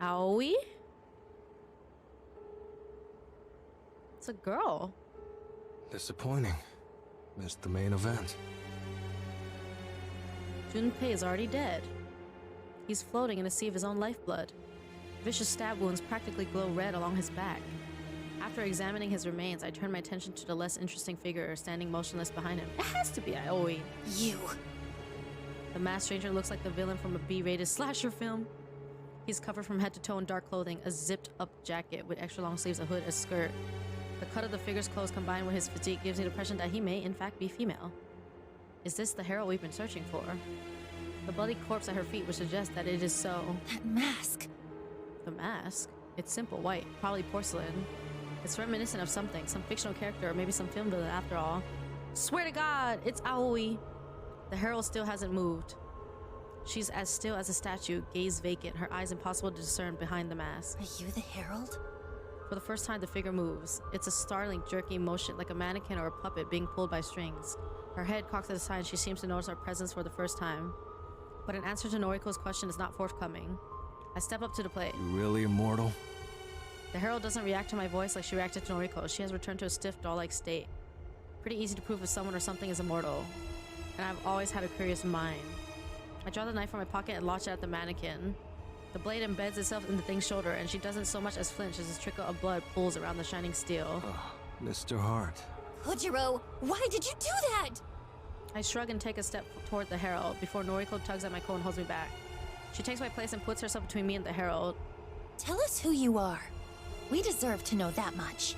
Aoi? It's a girl. Disappointing. Missed the main event. Junpei is already dead. He's floating in a sea of his own lifeblood. Vicious stab wounds practically glow red along his back. After examining his remains, I turn my attention to the less interesting figure standing motionless behind him. It has to be Aoi. You. The masked stranger looks like the villain from a B-rated slasher film. He's covered from head to toe in dark clothing, a zipped-up jacket with extra long sleeves, a hood, a skirt. The cut of the figure's clothes combined with his physique gives me the impression that he may, in fact, be female. Is this the Herald we've been searching for? The bloody corpse at her feet would suggest that it is so. That mask. The mask? It's simple, white, probably porcelain. It's reminiscent of something, some fictional character, or maybe some film villain after all. Swear to God, it's Aoi. The Herald still hasn't moved. She's as still as a statue, gaze vacant, her eyes impossible to discern behind the mask. Are you the Herald? For the first time, the figure moves. It's a startling, jerky motion, like a mannequin or a puppet being pulled by strings. Her head cocks at a sign. She seems to notice our presence for the first time. But an answer to Noriko's question is not forthcoming. I step up to the plate. You really immortal? The Herald doesn't react to my voice like she reacted to Noriko. She has returned to a stiff, doll-like state. Pretty easy to prove if someone or something is immortal. And I've always had a curious mind. I draw the knife from my pocket and launch it at the mannequin. The blade embeds itself in the thing's shoulder, and she doesn't so much as flinch as a trickle of blood pools around the shining steel. Oh, Mr. Hart. Kojiro, why did you do that? I shrug and take a step toward the Herald before Noriko tugs at my coat and holds me back. She takes my place and puts herself between me and the Herald. Tell us who you are. We deserve to know that much.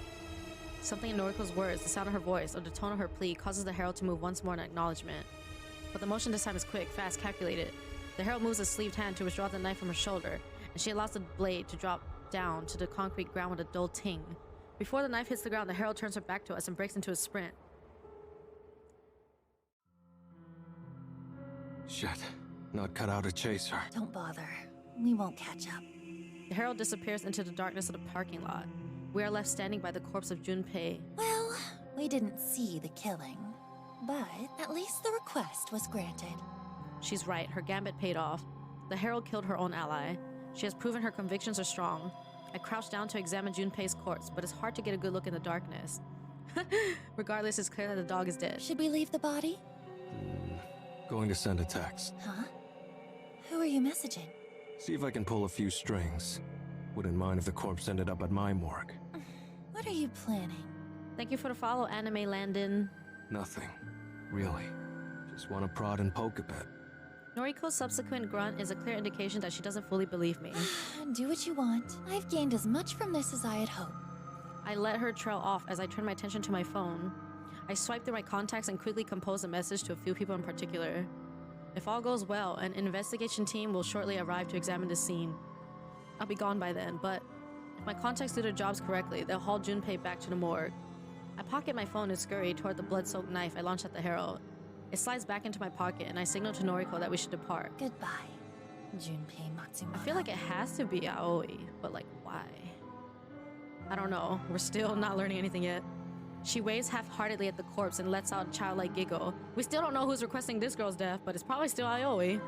Something in Noriko's words, the sound of her voice, or the tone of her plea causes the Herald to move once more in acknowledgement. But the motion this time is quick, fast, calculated. The Herald moves a sleeved hand to withdraw the knife from her shoulder, and she allows the blade to drop down to the concrete ground with a dull ting. Before the knife hits the ground, the Herald turns her back to us and breaks into a sprint. Shit. Not cut out to chase her. Don't bother. We won't catch up. The Herald disappears into the darkness of the parking lot. We are left standing by the corpse of Junpei. Well, we didn't see the killing, but at least the request was granted. She's right, her gambit paid off. The Herald killed her own ally. She has proven her convictions are strong. I crouch down to examine Junpei's corpse, but it's hard to get a good look in the darkness. Regardless, it's clear that the dog is dead. Should we leave the body? Going to send a text. Huh? Who are you messaging? See if I can pull a few strings. Wouldn't mind if the corpse ended up at my morgue. What are you planning? Thank you for the follow, Anime Landon. Nothing. Really. Just want to prod and poke a bit. Noriko's subsequent grunt is a clear indication that she doesn't fully believe me. Do what you want. I've gained as much from this as I had hoped. I let her trail off as I turn my attention to my phone. I swipe through my contacts and quickly compose a message to a few people in particular. If all goes well, an investigation team will shortly arrive to examine the scene. I'll be gone by then, but if my contacts do their jobs correctly, they'll haul Junpei back to the morgue. I pocket my phone and scurry toward the blood-soaked knife I launched at the Herald. It slides back into my pocket, and I signal to Noriko that we should depart. Goodbye, Junpei Matsumoto. I feel like it has to be Aoi, but like, why? I don't know. We're still not learning anything yet. She waves half-heartedly at the corpse and lets out a childlike giggle. We still don't know who's requesting this girl's death, but it's probably still Aoi.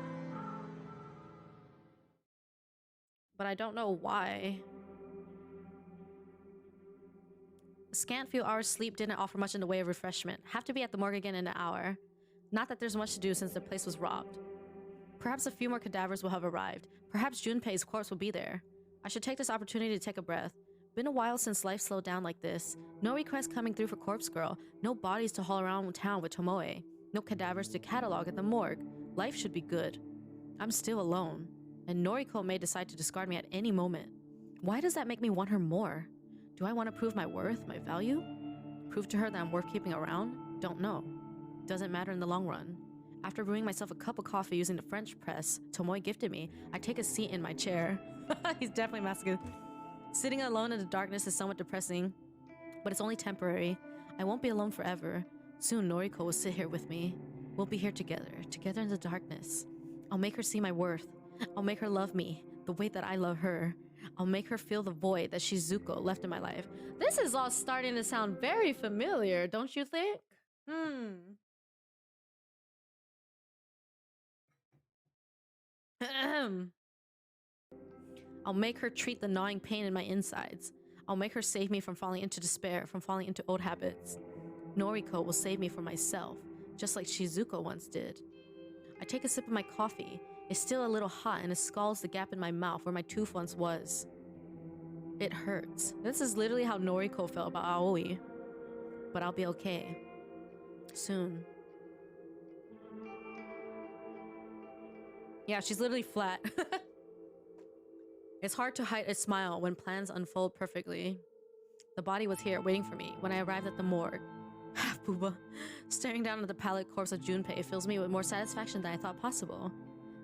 But I don't know why. A scant few hours sleep didn't offer much in the way of refreshment. Have to be at the morgue again in an hour. Not that there's much to do since the place was robbed. Perhaps a few more cadavers will have arrived. Perhaps Junpei's corpse will be there. I should take this opportunity to take a breath. Been a while since life slowed down like this. No requests coming through for Corpse Girl. No bodies to haul around town with Tomoe. No cadavers to catalog at the morgue. Life should be good. I'm still alone. And Noriko may decide to discard me at any moment. Why does that make me want her more? Do I want to prove my worth, my value? Prove to her that I'm worth keeping around? Don't know. Doesn't matter in the long run. After brewing myself a cup of coffee using the French press Tomoe gifted me, I take a seat in my chair. He's definitely masculine. Sitting alone in the darkness is somewhat depressing, but it's only temporary. I won't be alone forever. Soon Noriko will sit here with me. We'll be here together in the darkness. I'll make her see my worth. I'll make her love me the way that I love her. I'll make her feel the void that Shizuko left in my life. This is all starting to sound very familiar, don't you think? I'll make her treat the gnawing pain in my insides. I'll make her save me from falling into despair, from falling into old habits. Noriko will save me from myself, just like Shizuko once did. I take a sip of my coffee. It's still a little hot and it scalds the gap in my mouth where my tooth once was. It hurts. This is literally how Noriko felt about Aoi. But I'll be okay. Soon. Yeah, she's literally flat. It's hard to hide a smile when plans unfold perfectly. The body was here waiting for me when I arrived at the morgue. Booba. Staring down at the pallid corpse of Junpei fills me with more satisfaction than I thought possible.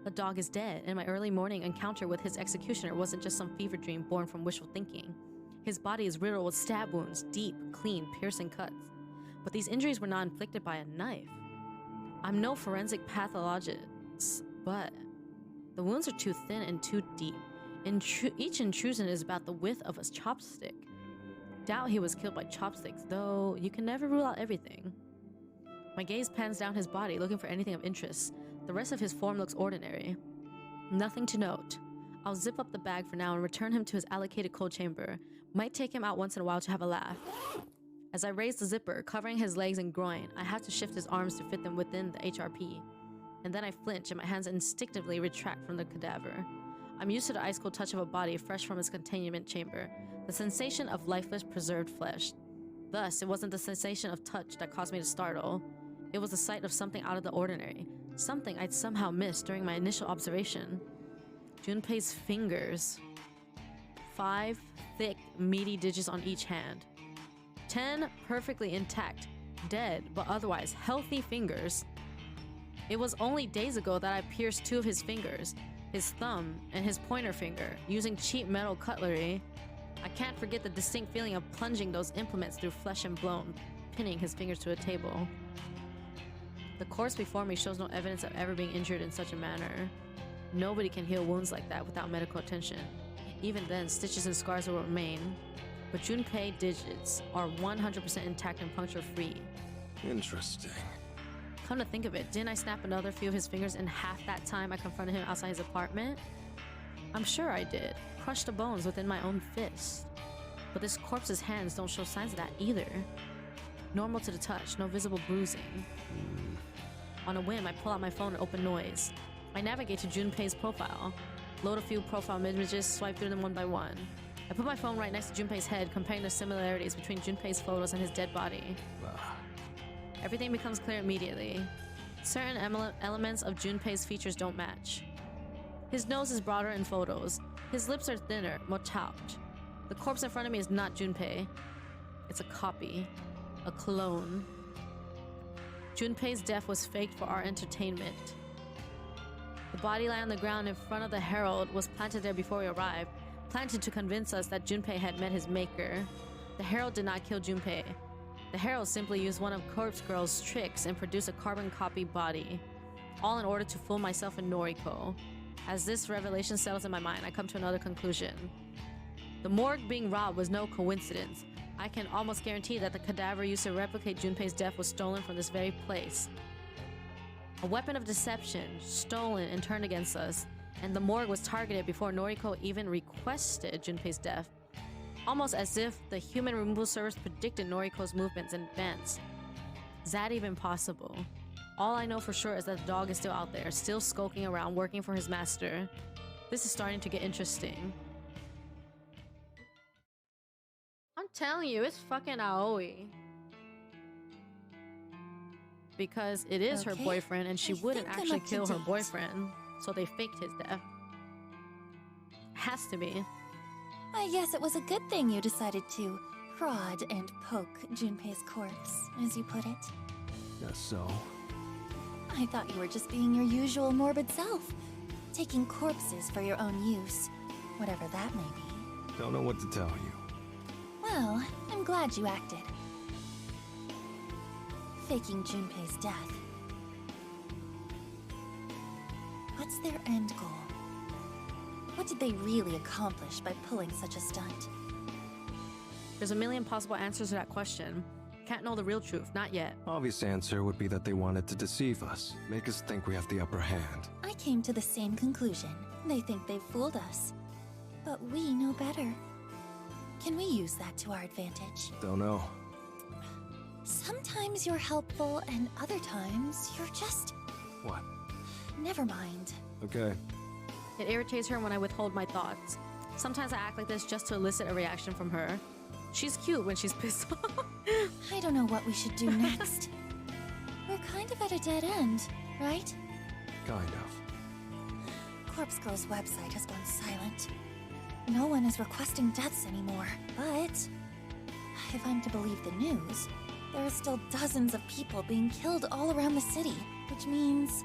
The dog is dead, and my early morning encounter with his executioner wasn't just some fever dream born from wishful thinking. His body is riddled with stab wounds, deep, clean, piercing cuts. But these injuries were not inflicted by a knife. I'm no forensic pathologist, but the wounds are too thin and too deep. Each intrusion is about the width of a chopstick. Doubt he was killed by chopsticks, though you can never rule out everything. My gaze pans down his body, looking for anything of interest. The rest of his form looks ordinary. Nothing to note. I'll zip up the bag for now and return him to his allocated cold chamber. Might take him out once in a while to have a laugh. As I raise the zipper, covering his legs and groin, I have to shift his arms to fit them within the HRP. And then I flinch and my hands instinctively retract from the cadaver. I'm used to the ice cold touch of a body fresh from its containment chamber, the sensation of lifeless preserved flesh. Thus, it wasn't the sensation of touch that caused me to startle. It was the sight of something out of the ordinary, something I'd somehow missed during my initial observation. Junpei's fingers. 5 thick, meaty digits on each hand. 10 perfectly intact, dead, but otherwise healthy fingers. It was only days ago that I pierced 2 of his fingers, his thumb and his pointer finger, using cheap metal cutlery. I can't forget the distinct feeling of plunging those implements through flesh and bone, pinning his fingers to a table. The corpse before me shows no evidence of ever being injured in such a manner. Nobody can heal wounds like that without medical attention. Even then, stitches and scars will remain. But Junpei digits are 100% intact and puncture-free. Interesting. Come to think of it, didn't I snap another few of his fingers in half that time I confronted him outside his apartment? I'm sure I did. Crushed the bones within my own fist. But this corpse's hands don't show signs of that either. Normal to the touch, no visible bruising. On a whim, I pull out my phone and open Noise. I navigate to Junpei's profile, load a few profile images, swipe through them one by one. I put my phone right next to Junpei's head, comparing the similarities between Junpei's photos and his dead body. Everything becomes clear immediately. Certain elements of Junpei's features don't match. His nose is broader in photos. His lips are thinner, more chopped. The corpse in front of me is not Junpei. It's a copy. A clone. Junpei's death was faked for our entertainment. The body lay on the ground in front of the Herald was planted there before we arrived, planted to convince us that Junpei had met his maker. The Herald did not kill Junpei. The Herald simply used one of Corpse Girl's tricks and produced a carbon copy body, all in order to fool myself and Noriko. As this revelation settles in my mind, I come to another conclusion. The morgue being robbed was no coincidence. I can almost guarantee that the cadaver used to replicate Junpei's death was stolen from this very place. A weapon of deception, stolen and turned against us, and the morgue was targeted before Noriko even requested Junpei's death. Almost as if the human removal service predicted Noriko's movements in advance. Is that even possible? All I know for sure is that the dog is still out there, still skulking around, working for his master. This is starting to get interesting. I'm telling you, it's fucking Aoi. Because it is her boyfriend, and she wouldn't actually kill her boyfriend, so they faked his death. Has to be. I guess it was a good thing you decided to prod and poke Junpei's corpse, as you put it. Guess so. I thought you were just being your usual morbid self, taking corpses for your own use, whatever that may be. Don't know what to tell you. Well, I'm glad you acted. Faking Junpei's death. What's their end goal? What did they really accomplish by pulling such a stunt? There's a million possible answers to that question. Can't know the real truth, not yet. Obvious answer would be that they wanted to deceive us, make us think we have the upper hand. I came to the same conclusion. They think they've fooled us. But we know better. Can we use that to our advantage? Don't know. Sometimes you're helpful, and other times you're just... What? Never mind. Okay. It irritates her when I withhold my thoughts. Sometimes I act like this just to elicit a reaction from her. She's cute when she's pissed off. I don't know what we should do next. We're kind of at a dead end, right? Kind of. Corpse Girl's website has gone silent. No one is requesting deaths anymore, but... if I'm to believe the news, there are still dozens of people being killed all around the city, which means...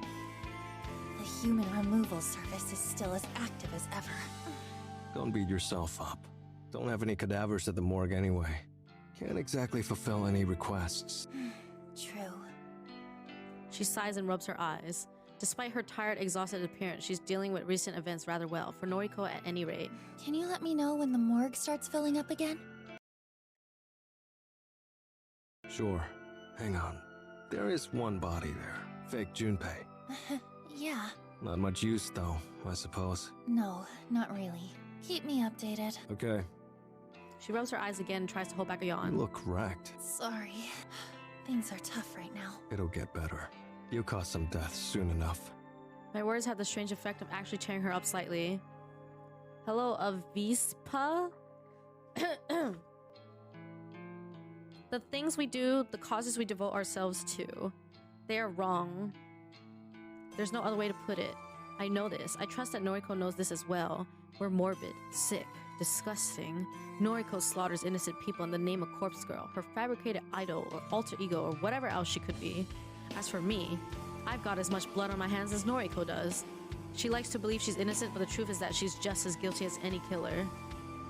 the human removal service is still as active as ever. Don't beat yourself up. Don't have any cadavers at the morgue anyway. Can't exactly fulfill any requests. True. She sighs and rubs her eyes. Despite her tired, exhausted appearance, she's dealing with recent events rather well, for Noriko at any rate. Can you let me know when the morgue starts filling up again? Sure. Hang on. There is one body there. Fake Junpei. Yeah. Not much use, though, I suppose. No, not really. Keep me updated. Okay. She rubs her eyes again and tries to hold back a You yawn. look wrecked. Sorry. Things are tough right now. It'll get better. You'll cause some deaths soon enough. My words had the strange effect of actually cheering her up slightly. Hello, Avispa. The things we do, the causes we devote ourselves to, they are wrong. There's no other way to put it. I know this. I trust that Noriko knows this as well. We're morbid, sick, disgusting. Noriko slaughters innocent people in the name of Corpse Girl, her fabricated idol or alter ego or whatever else she could be. As for me, I've got as much blood on my hands as Noriko does. She likes to believe she's innocent, but the truth is that she's just as guilty as any killer.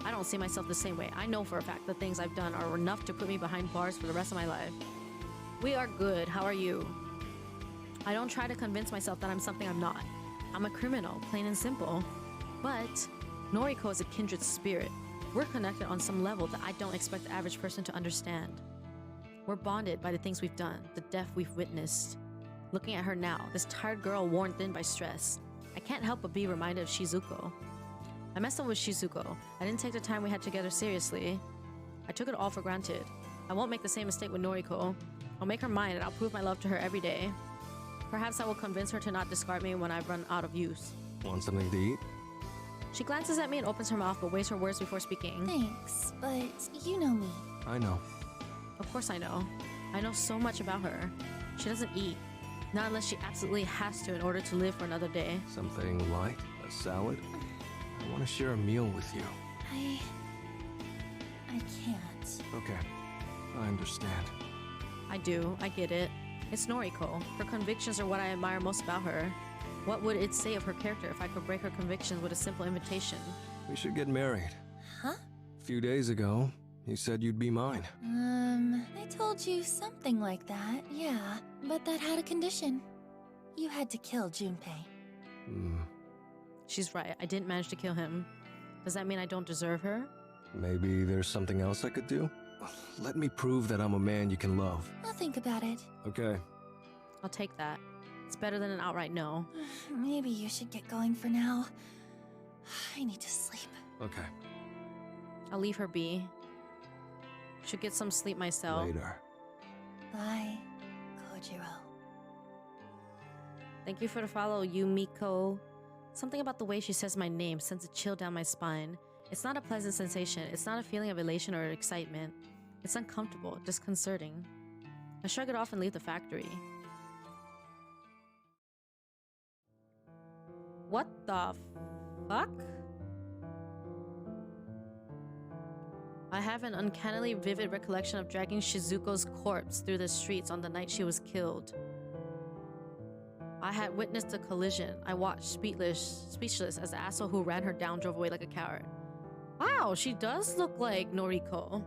I don't see myself the same way. I know for a fact the things I've done are enough to put me behind bars for the rest of my life. We are good. How are you? I don't try to convince myself that I'm something I'm not. I'm a criminal, plain and simple. But Noriko is a kindred spirit. We're connected on some level that I don't expect the average person to understand. We're bonded by the things we've done, the death we've witnessed. Looking at her now, this tired girl worn thin by stress, I can't help but be reminded of Shizuko. I messed up with Shizuko. I didn't take the time we had together seriously. I took it all for granted. I won't make the same mistake with Noriko. I'll make her mine and I'll prove my love to her every day. Perhaps I will convince her to not discard me when I run out of use. Want something to eat? She glances at me and opens her mouth but weighs her words before speaking. Thanks, but you know me. I know. Of course I know. I know so much about her. She doesn't eat. Not unless she absolutely has to in order to live for another day. Something light? A salad? I want to share a meal with you. I can't. Okay. I understand. I do. I get it. It's Noriko. Her convictions are what I admire most about her. What would it say of her character if I could break her convictions with a simple invitation? We should get married. Huh? A few days ago, you said you'd be mine. I told you something like that, yeah. But that had a condition. You had to kill Junpei. She's right. I didn't manage to kill him. Does that mean I don't deserve her? Maybe there's something else I could do? Let me prove that I'm a man you can love. I'll think about it. Okay. I'll take that. It's better than an outright no. Maybe you should get going for now. I need to sleep. Okay. I'll leave her be. Should get some sleep myself. Later. Bye, Kojiro. Thank you for the follow, Yumiko. Something about the way she says my name sends a chill down my spine. It's not a pleasant sensation. It's not a feeling of elation or excitement. It's uncomfortable, disconcerting. I shrug it off and leave the factory. What the fuck? I have an uncannily vivid recollection of dragging Shizuko's corpse through the streets on the night she was killed. I had witnessed a collision. I watched speechless as the asshole who ran her down drove away like a coward. Wow, she does look like Noriko.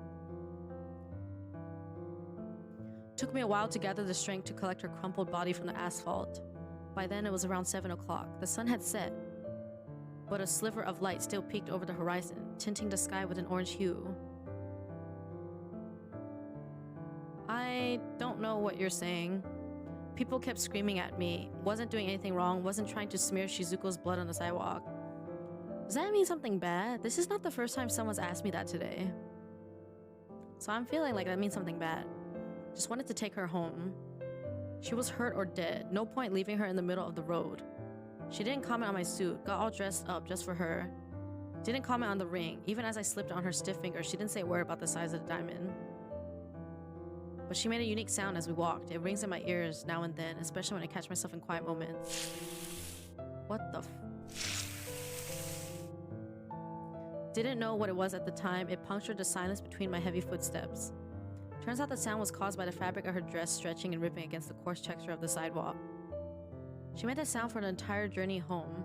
Took me a while to gather the strength to collect her crumpled body from the asphalt. By then it was around 7 o'clock. The sun had set, but a sliver of light still peeked over the horizon, tinting the sky with an orange hue. I don't know what you're saying. People kept screaming at me. Wasn't doing anything wrong. Wasn't trying to smear Shizuko's blood on the sidewalk. Does that mean something bad? This is not the first time someone's asked me that today. So I'm feeling like that means something bad. Just wanted to take her home. She was hurt or dead. No point leaving her in the middle of the road. She didn't comment on my suit. Got all dressed up just for her. Didn't comment on the ring. Even as I slipped on her stiff finger, she didn't say a word about the size of the diamond. But she made a unique sound as we walked. It rings in my ears now and then, especially when I catch myself in quiet moments. What the Didn't know what it was at the time. It punctured the silence between my heavy footsteps. Turns out the sound was caused by the fabric of her dress stretching and ripping against the coarse texture of the sidewalk. She made that sound for the entire journey home.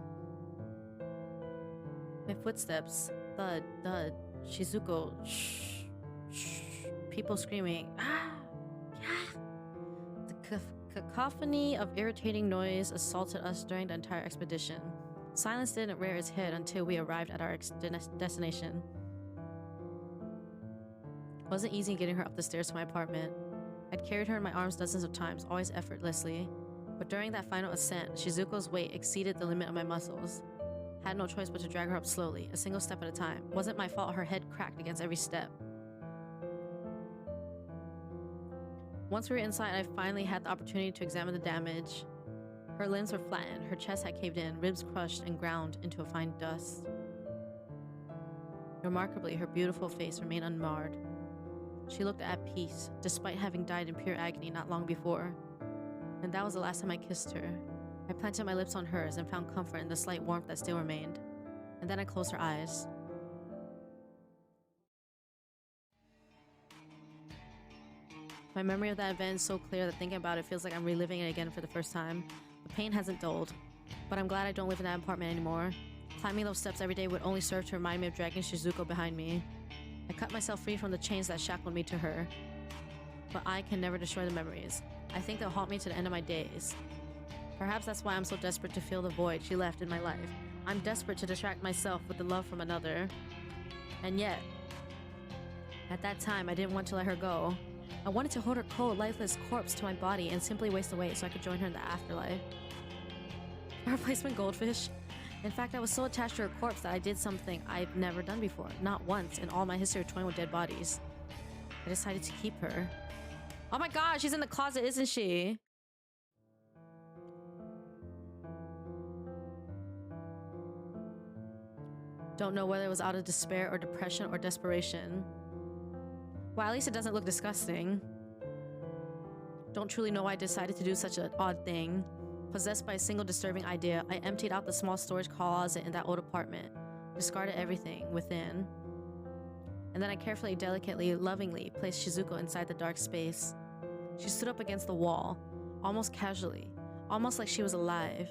My footsteps. Thud, thud. Shizuko. Shh. Shh. People screaming. Ah! Yeah! The cacophony of irritating noise assaulted us during the entire expedition. Silence didn't rear its head until we arrived at our destination. It wasn't easy getting her up the stairs to my apartment. I'd carried her in my arms dozens of times, always effortlessly. But during that final ascent, Shizuko's weight exceeded the limit of my muscles. Had no choice but to drag her up slowly, a single step at a time. Wasn't my fault her head cracked against every step. Once we were inside, I finally had the opportunity to examine the damage. Her limbs were flattened, her chest had caved in, ribs crushed and ground into a fine dust. Remarkably, her beautiful face remained unmarred. She looked at peace, despite having died in pure agony not long before. And that was the last time I kissed her. I planted my lips on hers and found comfort in the slight warmth that still remained. And then I closed her eyes. My memory of that event is so clear that thinking about it feels like I'm reliving it again for the first time. The pain hasn't dulled, but I'm glad I don't live in that apartment anymore. Climbing those steps every day would only serve to remind me of dragging Shizuko behind me. I cut myself free from the chains that shackled me to her. But I can never destroy the memories. I think they'll haunt me to the end of my days. Perhaps that's why I'm so desperate to fill the void she left in my life. I'm desperate to distract myself with the love from another. And yet, at that time, I didn't want to let her go. I wanted to hold her cold, lifeless corpse to my body and simply waste away so I could join her in the afterlife. A replacement goldfish? In fact, I was so attached to her corpse that I did something I've never done before. Not once in all my history of toying with dead bodies. I decided to keep her. Oh my god, she's in the closet, isn't she? Don't know whether it was out of despair or depression or desperation. Well, at least it doesn't look disgusting. Don't truly know why I decided to do such an odd thing. Possessed by a single disturbing idea, I emptied out the small storage closet in that old apartment, discarded everything within. And then I carefully, delicately, lovingly placed Shizuko inside the dark space. She stood up against the wall, almost casually, almost like she was alive.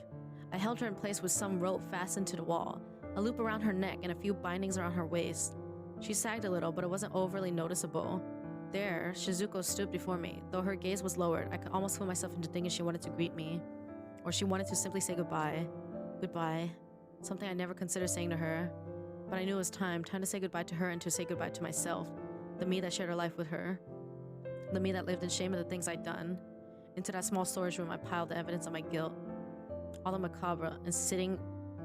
I held her in place with some rope fastened to the wall, a loop around her neck and a few bindings around her waist. She sagged a little, but it wasn't overly noticeable. There, Shizuko stood before me. Though her gaze was lowered, I could almost feel myself into thinking she wanted to greet me. Or she wanted to simply say goodbye. Goodbye. Something I never considered saying to her. But I knew it was time to say goodbye to her and to say goodbye to myself. The me that shared her life with her. The me that lived in shame of the things I'd done. Into that small storage room I piled the evidence of my guilt. All the macabre and sitting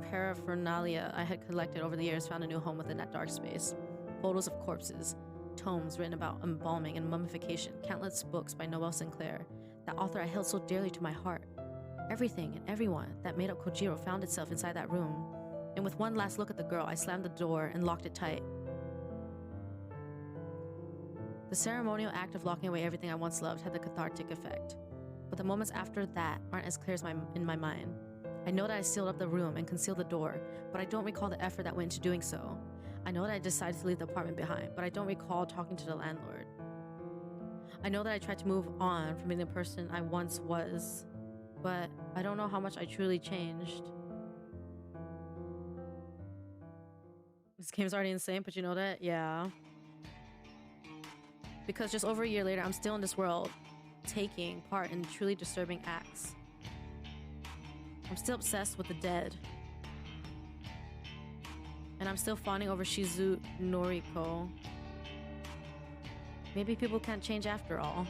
paraphernalia I had collected over the years found a new home within that dark space. Photos of corpses, tomes written about embalming and mummification, countless books by Noel Sinclair, that author I held so dearly to my heart. Everything and everyone that made up Kojiro found itself inside that room. And with one last look at the girl, I slammed the door and locked it tight. The ceremonial act of locking away everything I once loved had the cathartic effect. But the moments after that aren't as clear as in my mind. I know that I sealed up the room and concealed the door, but I don't recall the effort that went into doing so. I know that I decided to leave the apartment behind, but I don't recall talking to the landlord. I know that I tried to move on from being the person I once was, but I don't know how much I truly changed. This game's already insane, but you know that? Yeah. Because just over a year later, I'm still in this world, taking part in truly disturbing acts. I'm still obsessed with the dead. And I'm still fawning over Shizu Noriko. Maybe people can't change after all.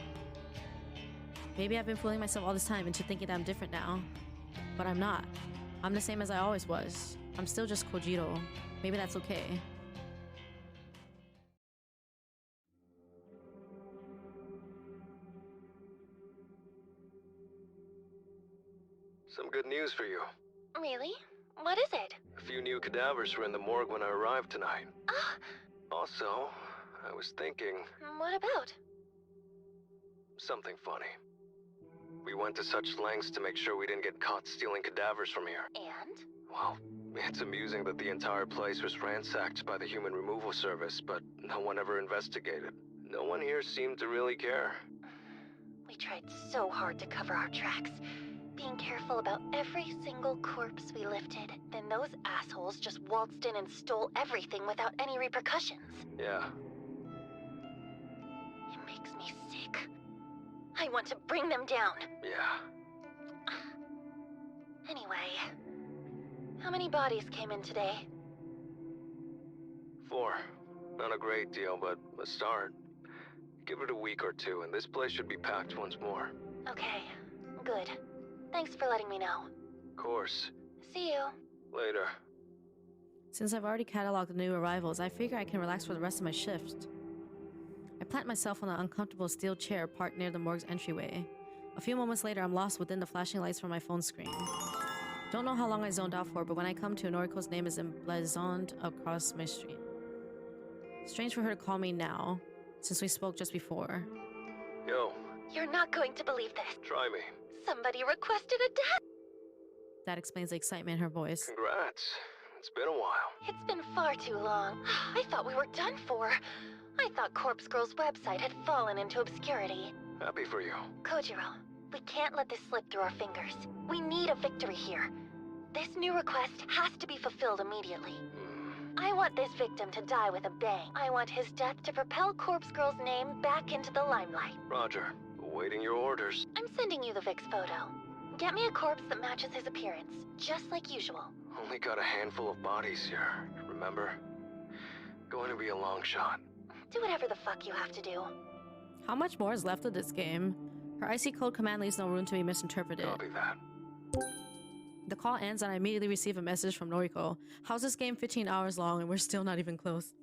Maybe I've been fooling myself all this time into thinking that I'm different now. But I'm not. I'm the same as I always was. I'm still just Kojiro. Maybe that's okay. Some good news for you. Really? What is it? A few new cadavers were in the morgue when I arrived tonight. Ah, Also, I was thinking what about? something funny. We went to such lengths to make sure we didn't get caught stealing cadavers from here. And? Well, it's amusing that the entire place was ransacked by the human removal service, but no one ever investigated. No one here seemed to really care. We tried so hard to cover our tracks, being careful about every single corpse we lifted. Then those assholes just waltzed in and stole everything without any repercussions. Yeah. It makes me sick. I want to bring them down. Yeah. Anyway, how many bodies came in today? 4. Not a great deal, but a start. Give it a week or two, and this place should be packed once more. Okay, good. Thanks for letting me know. Of course. See you. Later. Since I've already cataloged the new arrivals, I figure I can relax for the rest of my shift. I plant myself on an uncomfortable steel chair parked near the morgue's entryway. A few moments later, I'm lost within the flashing lights from my phone screen. Don't know how long I zoned out for, but when I come to, Noriko's name is emblazoned across my screen. Strange for her to call me now, since we spoke just before. Yo, You're not going to believe this. try me. Somebody requested a death. That explains the excitement in her voice. Congrats. It's been a while. It's been far too long. I thought we were done for. I thought Corpse Girl's website had fallen into obscurity. Happy for you. Kojiro, we can't let this slip through our fingers. We need a victory here. This new request has to be fulfilled immediately. I want this victim to die with a bang. I want his death to propel Corpse Girl's name back into the limelight. Roger. Awaiting your orders. I'm sending you the Vic's photo. Get me a corpse that matches his appearance, just like usual. Only got a handful of bodies here, remember? Going to be a long shot. Do whatever the fuck you have to do. How much more is left of this game? Her IC code command leaves no room to be misinterpreted. Copy that. The call ends and I immediately receive a message from Noriko. How's this game 15 hours long and we're still not even close?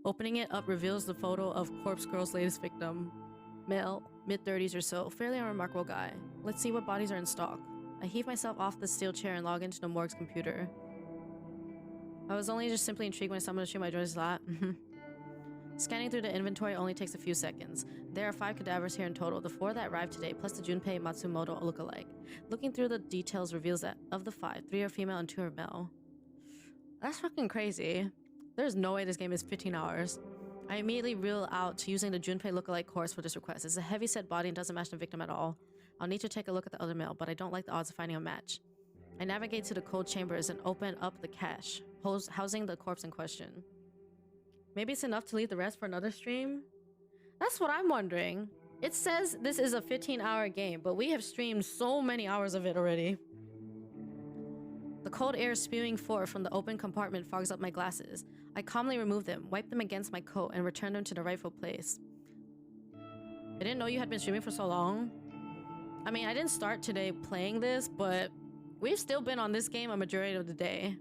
Opening it up reveals the photo of Corpse Girl's latest victim. Male, mid-30s or so, fairly unremarkable guy. Let's see what bodies are in stock. I heave myself off the steel chair and log into the morgue's computer. I was only just simply intrigued when someone shoot my joy's lap. Scanning through the inventory only takes a few seconds. There are 5 cadavers here in total, the 4 that arrived today, plus the Junpei Matsumoto lookalike. Looking through the details reveals that of the 5, 3 are female and 2 are male. That's fucking crazy. There's no way this game is 15 hours. I immediately reel out to using the Junpei lookalike corpse for this request. It's a heavy-set body and doesn't match the victim at all. I'll need to take a look at the other male, but I don't like the odds of finding a match. I navigate to the cold chambers and open up the cache, housing the corpse in question. Maybe it's enough to leave the rest for another stream? That's what I'm wondering. It says this is a 15-hour game, but we have streamed so many hours of it already. The cold air spewing forth from the open compartment fogs up my glasses. I calmly remove them, wipe them against my coat, and return them to the rightful place. I didn't know you had been streaming for so long. I mean, I didn't start today playing this, but we've still been on this game a majority of the day.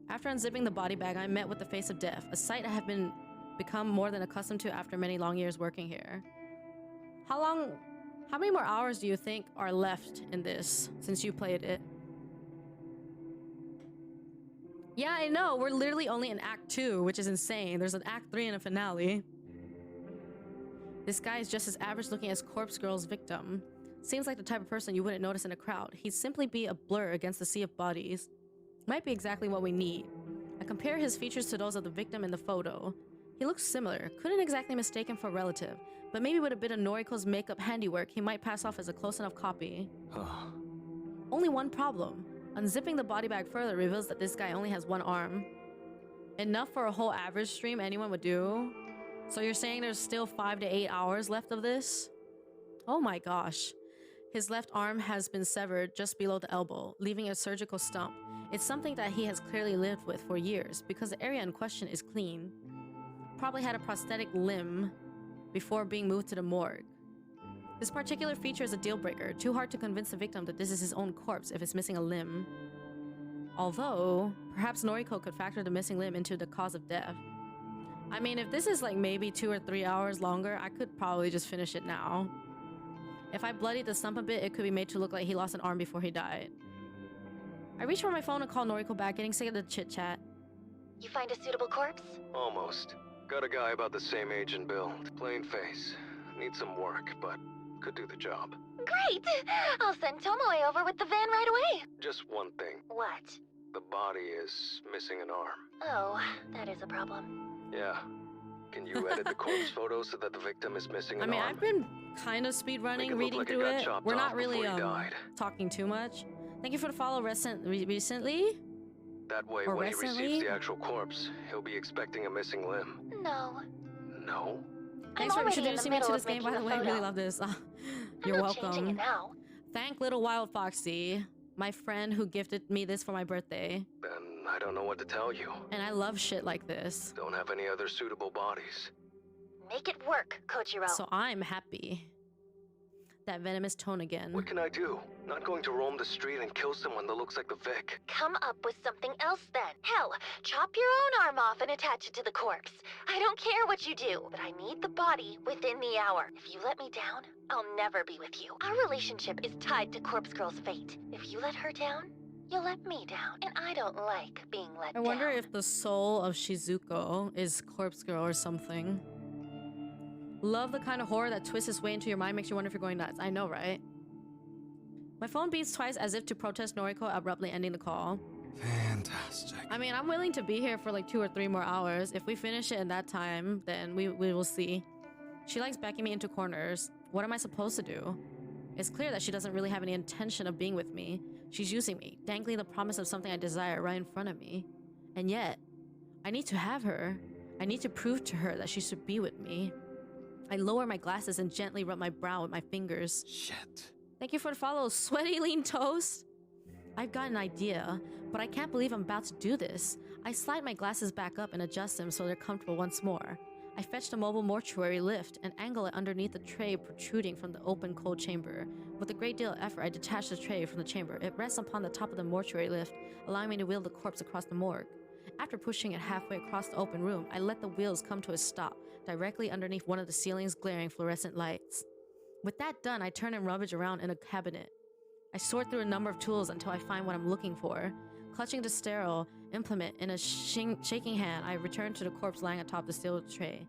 After unzipping the body bag, I'm met with the face of death, a sight I have become more than accustomed to after many long years working here. How many more hours do you think are left in this since you played it? Yeah, I know, we're literally only in Act 2, which is insane. There's an Act 3 and a finale. This guy is just as average looking as Corpse Girl's victim. Seems like the type of person you wouldn't notice in a crowd. He'd simply be a blur against the sea of bodies. Might be exactly what we need. I compare his features to those of the victim in the photo. He looks similar, couldn't exactly mistake him for a relative, but maybe with a bit of Noriko's makeup handiwork, he might pass off as a close enough copy. Only one problem. Unzipping the body bag further reveals that this guy only has one arm. Enough for a whole average stream anyone would do? So you're saying there's still 5 to 8 hours left of this? Oh my gosh. His left arm has been severed just below the elbow, leaving a surgical stump. It's something that he has clearly lived with for years because the area in question is clean. Probably had a prosthetic limb before being moved to the morgue. This particular feature is a deal breaker, too hard to convince the victim that this is his own corpse if it's missing a limb. Although, perhaps Noriko could factor the missing limb into the cause of death. I mean, if this is like maybe 2 or 3 hours longer, I could probably just finish it now. If I bloodied the stump a bit, it could be made to look like he lost an arm before he died. I reach for my phone and call Noriko back, getting sick of the chit-chat. You find a suitable corpse? Almost. Got a guy about the same age and build. Plain face. Needs some work, but could do the job. Great! I'll send Tomoe over with the van right away. Just one thing. What? The body is missing an arm. Oh, that is a problem. Yeah. Can you edit the corpse photo so that the victim is missing an arm? I mean, I've been kind of speedrunning, reading through it. We're not really talking too much. Thank you for the follow recently. That way, when he receives the actual corpse, he'll be expecting a missing limb. No. No? Thanks for introducing me to this game, by the way. I really love this. You're welcome. Changing it now. Thank Little Wild Foxy, my friend who gifted me this for my birthday. Then I don't know what to tell you. And I love shit like this. Don't have any other suitable bodies. Make it work, Kojiro. So I'm happy. That venomous tone again. What can I do? Not going to roam the street and kill someone that looks like the Vic. Come up with something else then. Hell, chop your own arm off and attach it to the corpse. I don't care what you do, but I need the body within the hour. If you let me down, I'll never be with you. Our relationship is tied to Corpse Girl's fate. If you let her down, You let me down, and I don't like being let I down. wonder if the soul of Shizuko is Corpse Girl or something. Love the kind of horror that twists its way into your mind, makes you wonder if you're going nuts. I know, right? My phone beeps twice as if to protest Noriko abruptly ending the call. Fantastic. I mean, I'm willing to be here for like 2 or 3 more hours. If we finish it in that time, then we will see. She likes backing me into corners. What am I supposed to do? It's clear that she doesn't really have any intention of being with me. She's using me, dangling the promise of something I desire right in front of me. And yet, I need to have her. I need to prove to her that she should be with me. I lower my glasses and gently rub my brow with my fingers. Shit. Thank you for the follow, Sweaty Lean Toast. I've got an idea, but I can't believe I'm about to do this. I slide my glasses back up and adjust them so they're comfortable once more. I fetched a mobile mortuary lift and angle it underneath the tray protruding from the open cold chamber. With a great deal of effort, I detach the tray from the chamber. It rests upon the top of the mortuary lift, allowing me to wheel the corpse across the morgue. After pushing it halfway across the open room, I let the wheels come to a stop, directly underneath one of the ceiling's glaring fluorescent lights. With that done, I turn and rummage around in a cabinet. I sort through a number of tools until I find what I'm looking for. Clutching the sterile implement in a shaking hand, I return to the corpse lying atop the steel tray.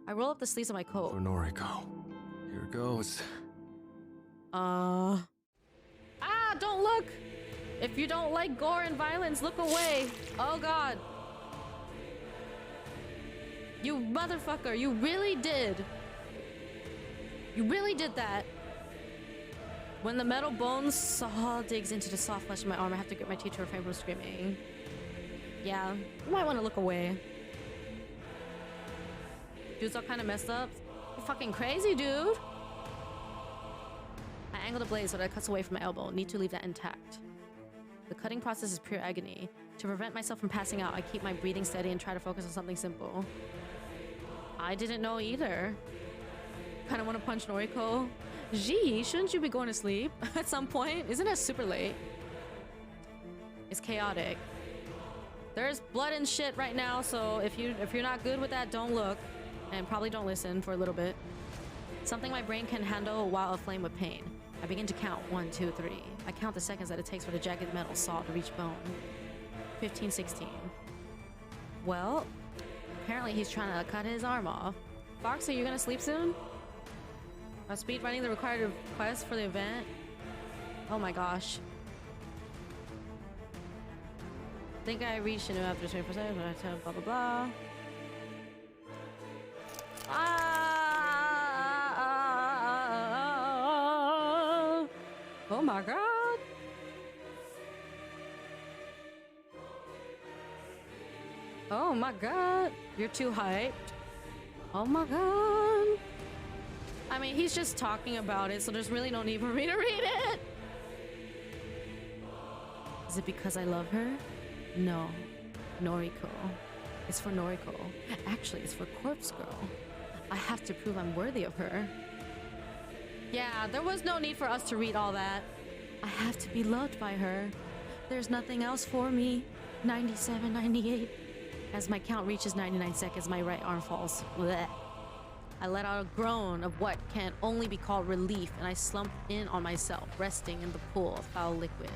I roll up the sleeves of my coat. For Noriko. Here goes. Ah, don't look! If you don't like gore and violence, look away! Oh god! You motherfucker, you really did! You really did that! When the metal bone saw digs into the soft flesh of my arm, I have to get my teeth to refrain from screaming. Yeah, you might want to look away. Dude's all kind of messed up. You're fucking crazy, dude! I angle the blade so that it cuts away from my elbow. Need to leave that intact. The cutting process is pure agony. To prevent myself from passing out, I keep my breathing steady and try to focus on something simple. I didn't know either. Kinda wanna punch Noriko. Gee, shouldn't you be going to sleep at some point? Isn't it super late? It's chaotic. There's blood and shit right now, so if you're not good with that, don't look. And probably don't listen for a little bit. Something my brain can handle while aflame with pain. I begin to count 1, 2, 3. I count the seconds that it takes for the jagged metal saw to reach bone. 15, 16. Well, apparently he's trying to cut his arm off. Fox, are you gonna sleep soon? Speed running the required quest for the event. Oh my gosh. Think I reached it after 20%, but I tell blah blah blah. Oh my god. Oh my god. You're too hyped. Oh my god. I mean, he's just talking about it, so there's really no need for me to read it. Is it because I love her? No. Noriko. It's for Noriko. Actually, it's for Corpse Girl. I have to prove I'm worthy of her. Yeah, there was no need for us to read all that. I have to be loved by her. There's nothing else for me. 97, 98. As my count reaches 99 seconds, my right arm falls. Blech. I let out a groan of what can only be called relief, and I slump in on myself, resting in the pool of foul liquid.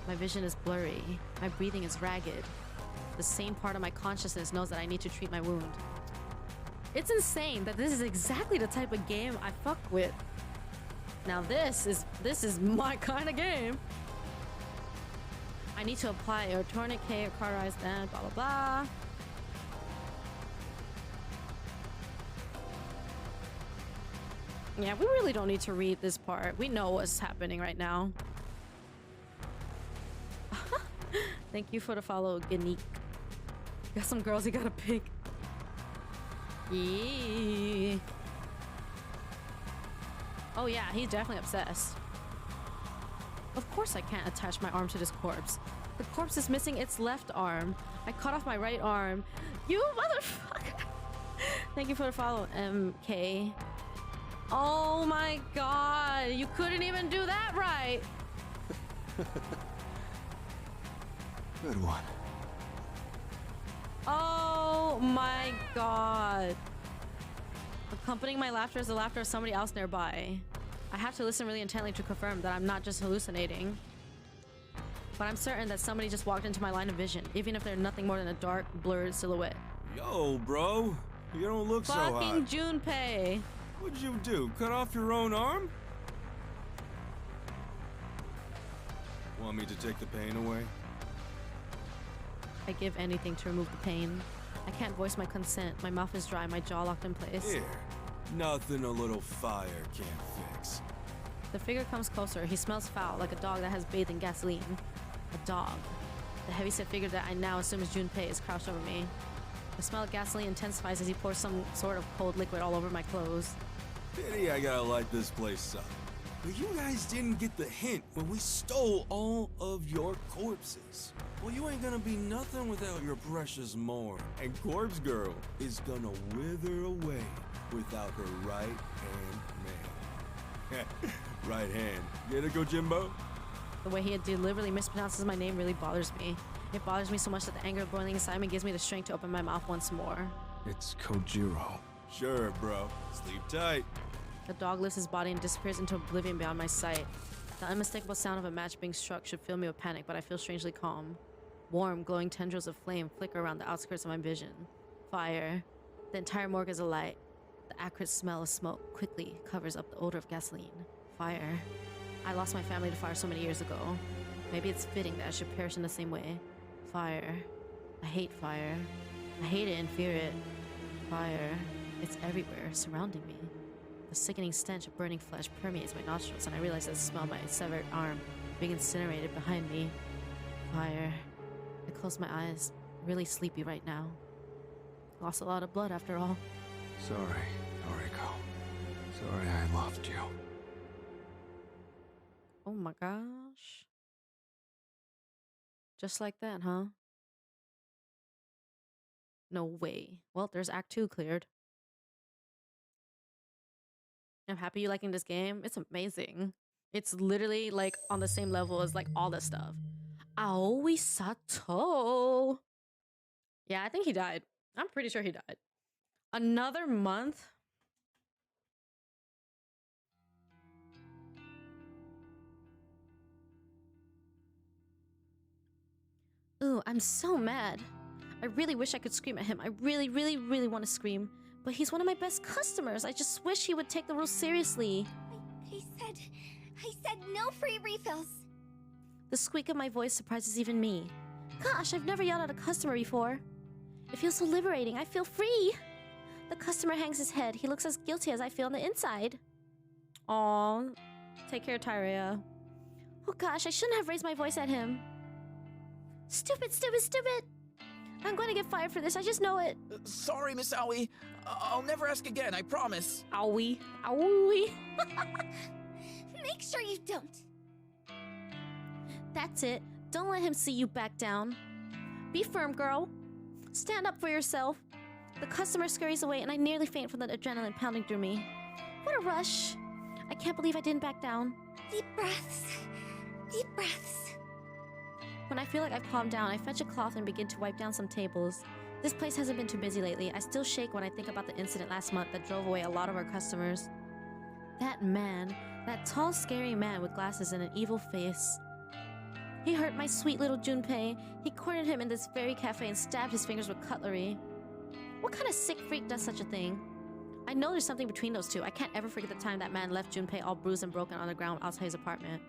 My vision is blurry. My breathing is ragged. The sane part of my consciousness knows that I need to treat my wound. It's insane that this is exactly the type of game I fuck with. Now this is my kind of game. I need to apply a tourniquet, cauterize that, blah blah blah. Yeah, we really don't need to read this part. We know what's happening right now. Thank you for the follow, Ganeek. Got some girls you gotta pick. Yeah. Oh yeah, he's definitely obsessed. Of course I can't attach my arm to this corpse. The corpse is missing its left arm. I cut off my right arm. You motherfucker! Thank you for the follow, MK. Oh my god, you couldn't even do that right! Good one. Oh my god. Accompanying my laughter is the laughter of somebody else nearby. I have to listen really intently to confirm that I'm not just hallucinating. but I'm certain that somebody just walked into my line of vision, even if they're nothing more than a dark, blurred silhouette. Yo, bro. You don't look so Fucking hot. Junpei. What'd you do? Cut off your own arm? Want me to take the pain away? I give anything to remove the pain. I can't voice my consent. My mouth is dry, my jaw locked in place. Here. Nothing a little fire can't fix. The figure comes closer. He smells foul, like a dog that has bathed in gasoline. A dog. The heavyset figure that I now assume is Junpei is crouched over me. The smell of gasoline intensifies as he pours some sort of cold liquid all over my clothes. Pity I gotta light this place up. But you guys didn't get the hint when we stole all of your corpses. Well, you ain't gonna be nothing without your precious Morn. And Corpse Girl is gonna wither away without her right hand man. Right hand. Get it, Kojimbo? The way he deliberately mispronounces my name really bothers me. It bothers me so much that the anger boiling inside me gives me the strength to open my mouth once more. It's Kojiro. Sure, bro. Sleep tight. The dog lifts his body and disappears into oblivion beyond my sight. The unmistakable sound of a match being struck should fill me with panic, but I feel strangely calm. Warm, glowing tendrils of flame flicker around the outskirts of my vision. Fire. The entire morgue is alight. The acrid smell of smoke quickly covers up the odor of gasoline. Fire. I lost my family to fire so many years ago. Maybe it's fitting that I should perish in the same way. Fire. I hate fire. I hate it and fear it. Fire. It's everywhere, surrounding me. The sickening stench of burning flesh permeates my nostrils, and I realize I smell my severed arm being incinerated behind me. Fire. I close my eyes. Really sleepy right now. Lost a lot of blood after all. Sorry, Noriko. Sorry I loved you. Oh my gosh. Just like that, huh? No way. Well, there's Act 2 cleared. I'm happy you liking this game. It's amazing. It's literally like on the same level as like all this stuff. Aoi Sato. Yeah, I think he died. I'm pretty sure he died. Another month? Ooh, I'm so mad. I really wish I could scream at him. I really, really, really want to scream. But he's one of my best customers. I just wish he would take the rules seriously. I said no free refills. The squeak of my voice surprises even me. Gosh, I've never yelled at a customer before. It feels so liberating. I feel free. The customer hangs his head. He looks as guilty as I feel on the inside. Aww. Take care, Tyrea. Oh gosh, I shouldn't have raised my voice at him. Stupid, stupid, stupid! I'm going to get fired for this, I just know it. Sorry, Miss Aoi. I'll never ask again, I promise. Aoi. Aoi. Make sure you don't. That's it. Don't let him see you back down. Be firm, girl. Stand up for yourself. The customer scurries away and I nearly faint from the adrenaline pounding through me. What a rush. I can't believe I didn't back down. Deep breaths. Deep breaths. When I feel like I've calmed down, I fetch a cloth and begin to wipe down some tables. This place hasn't been too busy lately. I still shake when I think about the incident last month that drove away a lot of our customers. That man, that tall, scary man with glasses and an evil face. He hurt my sweet little Junpei. He cornered him in this very cafe and stabbed his fingers with cutlery. What kind of sick freak does such a thing? I know there's something between those two. I can't ever forget the time that man left Junpei all bruised and broken on the ground outside his apartment.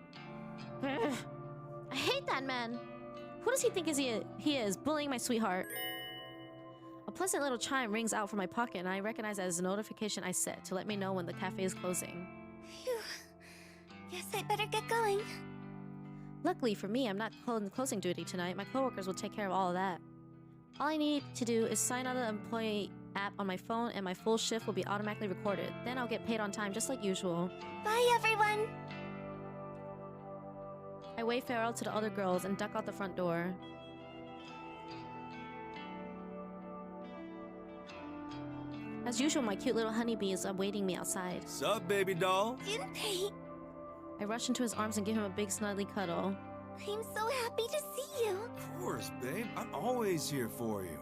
I hate that man. Who does he think he is, bullying my sweetheart? A pleasant little chime rings out from my pocket and I recognize it as a notification I set to let me know when the cafe is closing. Phew. Guess I better get going. Luckily for me, I'm not on closing duty tonight. My coworkers will take care of all of that. All I need to do is sign on the employee app on my phone and my full shift will be automatically recorded. Then I'll get paid on time just like usual. Bye, everyone. I wave farewell to the other girls and duck out the front door. As usual, my cute little honeybee is awaiting me outside. Sup, baby doll? Junpei, I rush into his arms and give him a big snuggly cuddle. I'm so happy to see you. Of course, babe. I'm always here for you.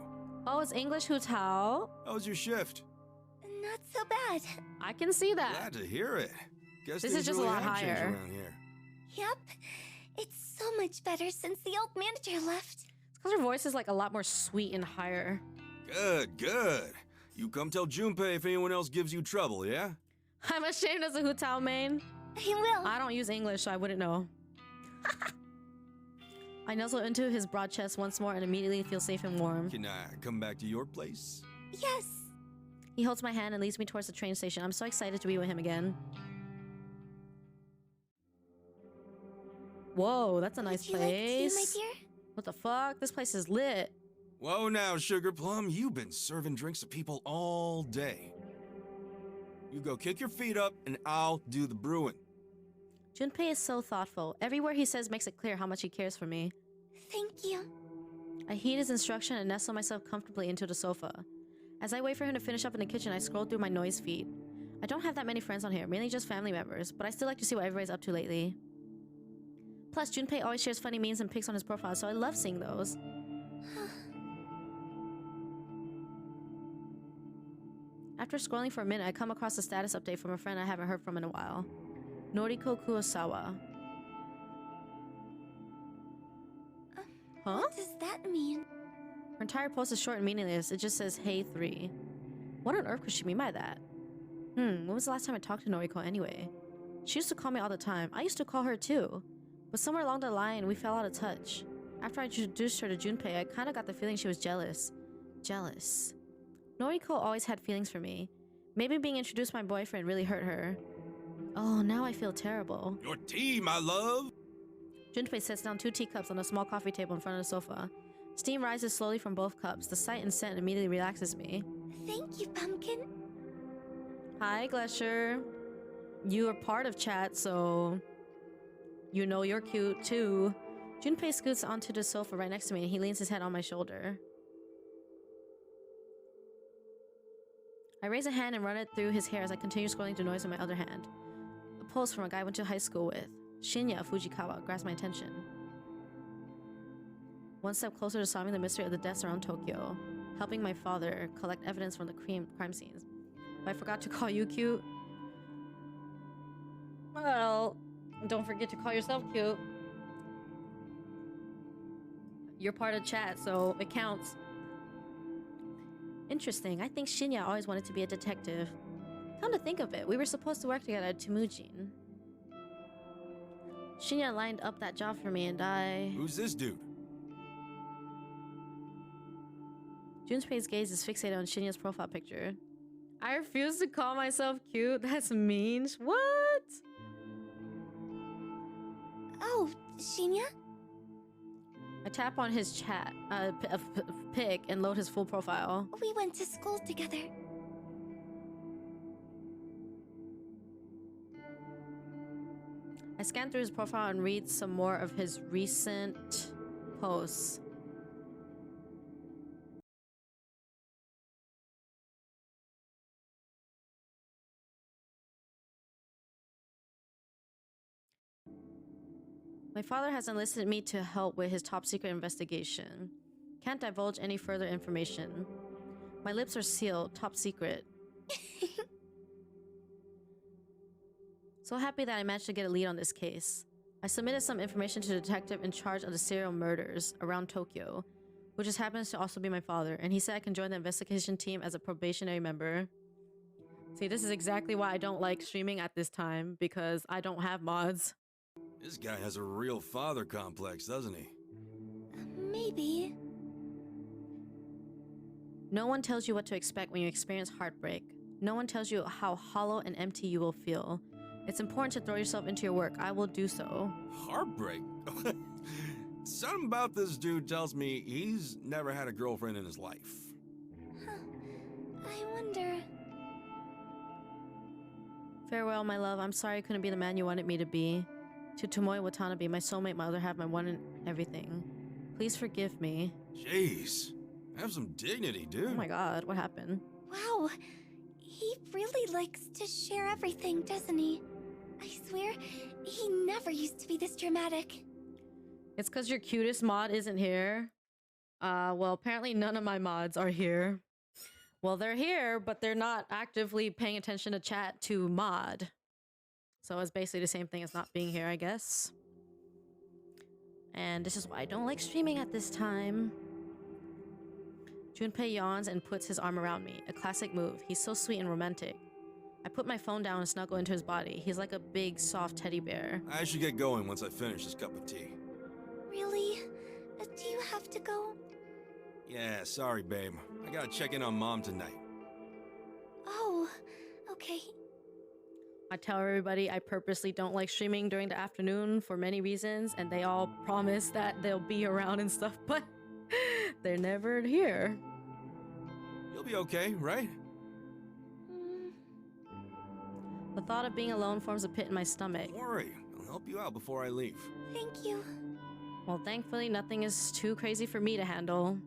Oh, it's English Hu Tao? How was your shift? Not so bad. I can see that. Glad to hear it. Guess This things is just a really lot have changed higher. around here. Yep. It's so much better since the old manager left. It's because her voice is like a lot more sweet and higher. Good, good. You come tell Junpei if anyone else gives you trouble, yeah? I'm ashamed as a Hu Tao main. He will. I don't use English, so I wouldn't know. I nuzzle into his broad chest once more and immediately feel safe and warm. Can I come back to your place? Yes. He holds my hand and leads me towards the train station. I'm so excited to be with him again. Whoa, that's a nice Would you place. like tea, my dear? What the fuck? This place is lit. Whoa now, Sugar Plum. You've been serving drinks to people all day. You go kick your feet up and I'll do the brewing. Junpei is so thoughtful. Every word he says makes it clear how much he cares for me. Thank you. I heed his instruction and nestle myself comfortably into the sofa. As I wait for him to finish up in the kitchen, I scroll through my noise feed. I don't have that many friends on here, mainly just family members, but I still like to see what everybody's up to lately. Plus, Junpei always shares funny memes and pics on his profile, so I love seeing those. After scrolling for a minute, I come across a status update from a friend I haven't heard from in a while. Noriko Kurosawa. Huh? What does that mean? Her entire post is short and meaningless. It just says, "Hey 3." What on earth could she mean by that? When was the last time I talked to Noriko anyway? She used to call me all the time. I used to call her too. But somewhere along the line, we fell out of touch. After I introduced her to Junpei, I kinda got the feeling she was jealous. Jealous. Noriko always had feelings for me. Maybe being introduced to my boyfriend really hurt her. Oh, now I feel terrible. Your tea, my love! Junpei sets down 2 teacups on a small coffee table in front of the sofa. Steam rises slowly from both cups. The sight and scent immediately relaxes me. Thank you, Pumpkin. Hi, Glesher. You are part of chat, so... you know you're cute, too. Junpei scoots onto the sofa right next to me, and he leans his head on my shoulder. I raise a hand and run it through his hair as I continue scrolling through noise in my other hand. A post from a guy I went to high school with. Shinya Fujikawa grabs my attention. One step closer to solving the mystery of the deaths around Tokyo, helping my father collect evidence from the crime scenes. But I forgot to call you cute. Well, don't forget to call yourself cute. You're part of chat, so it counts. Interesting. I think Shinya always wanted to be a detective. Come to think of it, we were supposed to work together at Temujin. Shinya lined up that job for me and I... Who's this dude? Junpei's gaze is fixated on Shinya's profile picture. I refuse to call myself cute. That's mean. What? Oh, Shinya? I tap on his chat, pic and load his full profile. We went to school together. I scan through his profile and read some more of his recent posts. My father has enlisted me to help with his top secret investigation. Can't divulge any further information. My lips are sealed, top secret. So happy that I managed to get a lead on this case. I submitted some information to the detective in charge of the serial murders around Tokyo, who just happens to also be my father, and he said I can join the investigation team as a probationary member. See, this is exactly why I don't like streaming at this time, because I don't have mods. This guy has a real father complex, doesn't he? Maybe. No one tells you what to expect when you experience heartbreak. No one tells you how hollow and empty you will feel. It's important to throw yourself into your work. I will do so. Heartbreak? Something about this dude tells me he's never had a girlfriend in his life. Huh. I wonder... Farewell, my love. I'm sorry I couldn't be the man you wanted me to be. To Tomoe Watanabe, my soulmate, my other half, my one and everything. Please forgive me. Jeez. Have some dignity, dude. Oh my god, what happened? Wow. He really likes to share everything, doesn't he? I swear, he never used to be this dramatic. It's because your cutest mod isn't here. Well, apparently none of my mods are here. Well, they're here, but they're not actively paying attention to chat to mod. So it's basically the same thing as not being here, I guess. And this is why I don't like streaming at this time. Junpei yawns and puts his arm around me. A classic move. He's so sweet and romantic. I put my phone down and snuggle into his body. He's like a big, soft teddy bear. I should get going once I finish this cup of tea. Really? Do you have to go? Yeah, sorry, babe. I gotta check in on Mom tonight. Oh, okay. I tell everybody I purposely don't like streaming during the afternoon for many reasons, and they all promise that they'll be around and stuff, but they're never here. You'll be okay, right? The thought of being alone forms a pit in my stomach. Don't worry. I'll help you out before I leave. Thank you. Well, thankfully, nothing is too crazy for me to handle.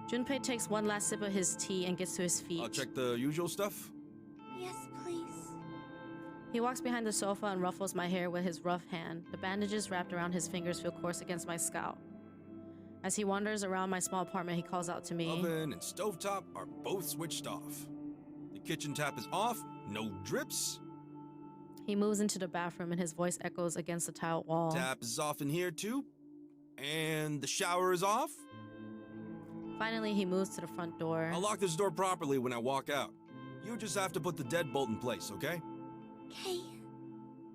Junpei takes one last sip of his tea and gets to his feet. I'll check the usual stuff. Yes, please. He walks behind the sofa and ruffles my hair with his rough hand. The bandages wrapped around his fingers feel coarse against my scalp. As he wanders around my small apartment, he calls out to me. Oven and stovetop are both switched off. The kitchen tap is off, no drips. He moves into the bathroom and his voice echoes against the tiled wall. Tap is off in here too. And the shower is off. Finally, he moves to the front door. I'll lock this door properly when I walk out. You just have to put the deadbolt in place, okay? Okay.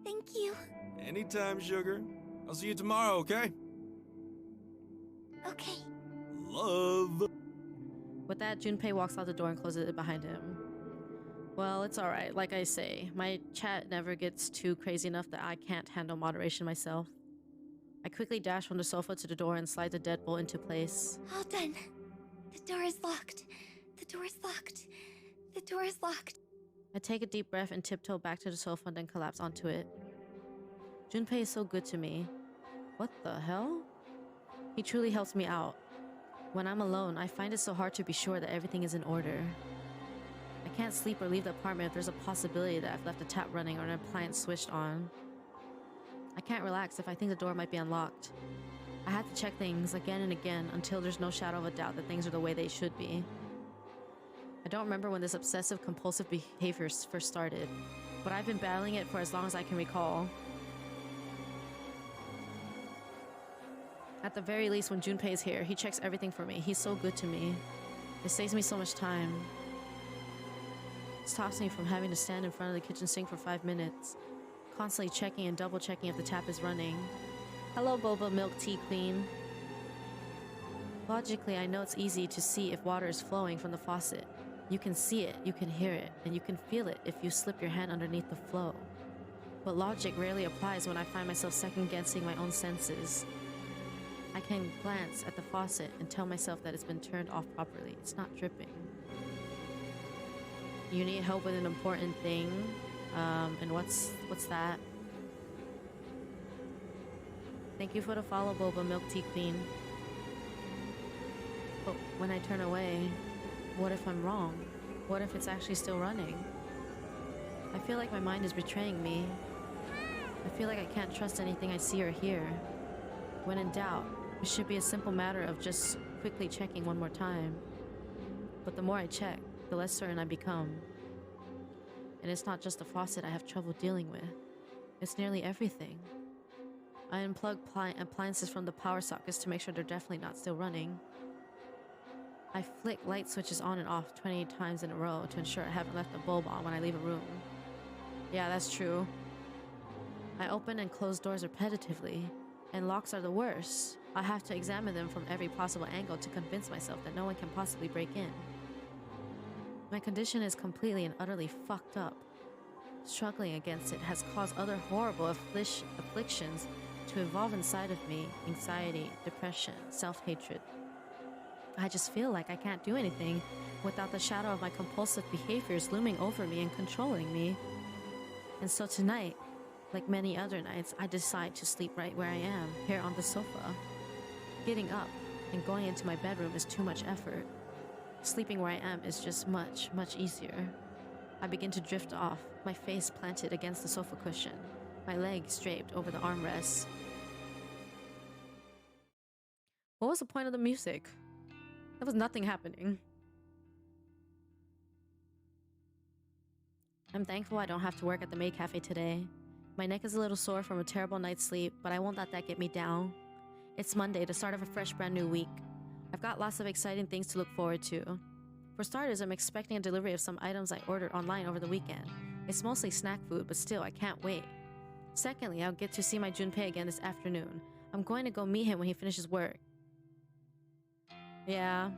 Thank you. Anytime, sugar. I'll see you tomorrow, okay? Okay. Love. With that, Junpei walks out the door and closes it behind him. Well, it's alright. Like I say, my chat never gets too crazy enough that I can't handle moderation myself. I quickly dash from the sofa to the door and slide the deadbolt into place. All done. The door is locked. The door is locked. The door is locked. I take a deep breath and tiptoe back to the sofa and then collapse onto it. Junpei is so good to me. What the hell? He truly helps me out. When I'm alone, I find it so hard to be sure that everything is in order. I can't sleep or leave the apartment if there's a possibility that I've left a tap running or an appliance switched on. I can't relax if I think the door might be unlocked. I have to check things again and again until there's no shadow of a doubt that things are the way they should be. I don't remember when this obsessive compulsive behavior first started, but I've been battling it for as long as I can recall. At the very least, when Junpei is here, he checks everything for me. He's so good to me. It saves me so much time. It stops me from having to stand in front of the kitchen sink for 5 minutes, constantly checking and double checking if the tap is running. Hello, Boba Milk Tea Queen. Logically, I know it's easy to see if water is flowing from the faucet. You can see it, you can hear it, and you can feel it if you slip your hand underneath the flow. But logic rarely applies when I find myself second-guessing my own senses. I can glance at the faucet and tell myself that it's been turned off properly. It's not dripping. You need help with an important thing. And what's that? Thank you for the follow, Boba Milk Tea Queen. But when I turn away, what if I'm wrong? What if it's actually still running? I feel like my mind is betraying me. I feel like I can't trust anything I see or hear. When in doubt, it should be a simple matter of just quickly checking one more time. But the more I check, the less certain I become. And it's not just the faucet I have trouble dealing with. It's nearly everything. I unplug appliances from the power sockets to make sure they're definitely not still running. I flick light switches on and off 28 times in a row to ensure I haven't left the bulb on when I leave a room. Yeah, that's true. I open and close doors repetitively, and locks are the worst. I have to examine them from every possible angle to convince myself that no one can possibly break in. My condition is completely and utterly fucked up. Struggling against it has caused other horrible afflictions to evolve inside of me: anxiety, depression, self-hatred. I just feel like I can't do anything without the shadow of my compulsive behaviors looming over me and controlling me. And so tonight, like many other nights, I decide to sleep right where I am, here on the sofa. Getting up and going into my bedroom is too much effort. Sleeping where I am is just much, much easier. I begin to drift off, my face planted against the sofa cushion, my legs draped over the armrests. What was the point of the music? There was nothing happening. I'm thankful I don't have to work at the maid cafe today. My neck is a little sore from a terrible night's sleep, but I won't let that get me down. It's Monday, the start of a fresh brand new week. I've got lots of exciting things to look forward to. For starters, I'm expecting a delivery of some items I ordered online over the weekend. It's mostly snack food, but still, I can't wait. Secondly, I'll get to see my Junpei again this afternoon. I'm going to go meet him when he finishes work. Yeah.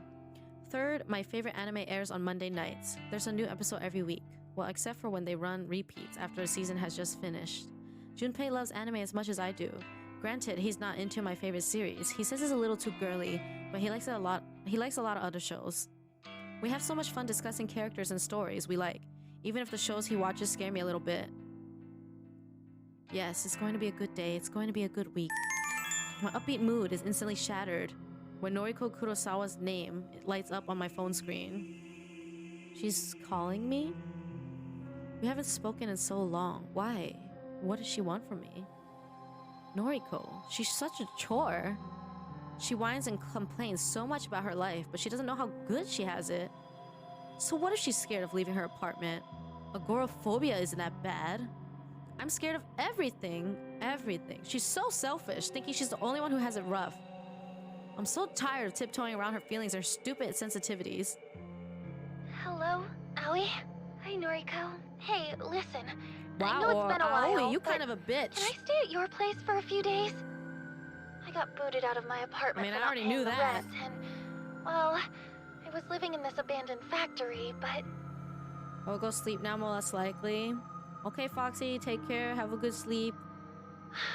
Third, my favorite anime airs on Monday nights. There's a new episode every week. Well, except for when they run repeats after a season has just finished. Junpei loves anime as much as I do. Granted, he's not into my favorite series. He says it's a little too girly, but he likes it a lot. He likes a lot of other shows. We have so much fun discussing characters and stories we like, even if the shows he watches scare me a little bit. Yes, it's going to be a good day. It's going to be a good week. My upbeat mood is instantly shattered when Noriko Kurosawa's name lights up on my phone screen. She's calling me? We haven't spoken in so long. Why? What does she want from me? Noriko, she's such a chore. She whines and complains so much about her life, but she doesn't know how good she has it. So what if she's scared of leaving her apartment? Agoraphobia isn't that bad. I'm scared of everything. Everything. She's so selfish, thinking she's the only one who has it rough. I'm so tired of tiptoeing around her feelings and her stupid sensitivities. Hello, Aoi? Hi, Noriko. Hey, listen. Wow, I know it's been a while, Aoi, you but kind of a bitch. can I stay at your place for a few days? I got booted out of my apartment. I mean, for I not already paying knew the that. rent, and, well, I was living in this abandoned factory, but I'll go sleep now, more less likely. Okay, Foxy, take care. Have a good sleep.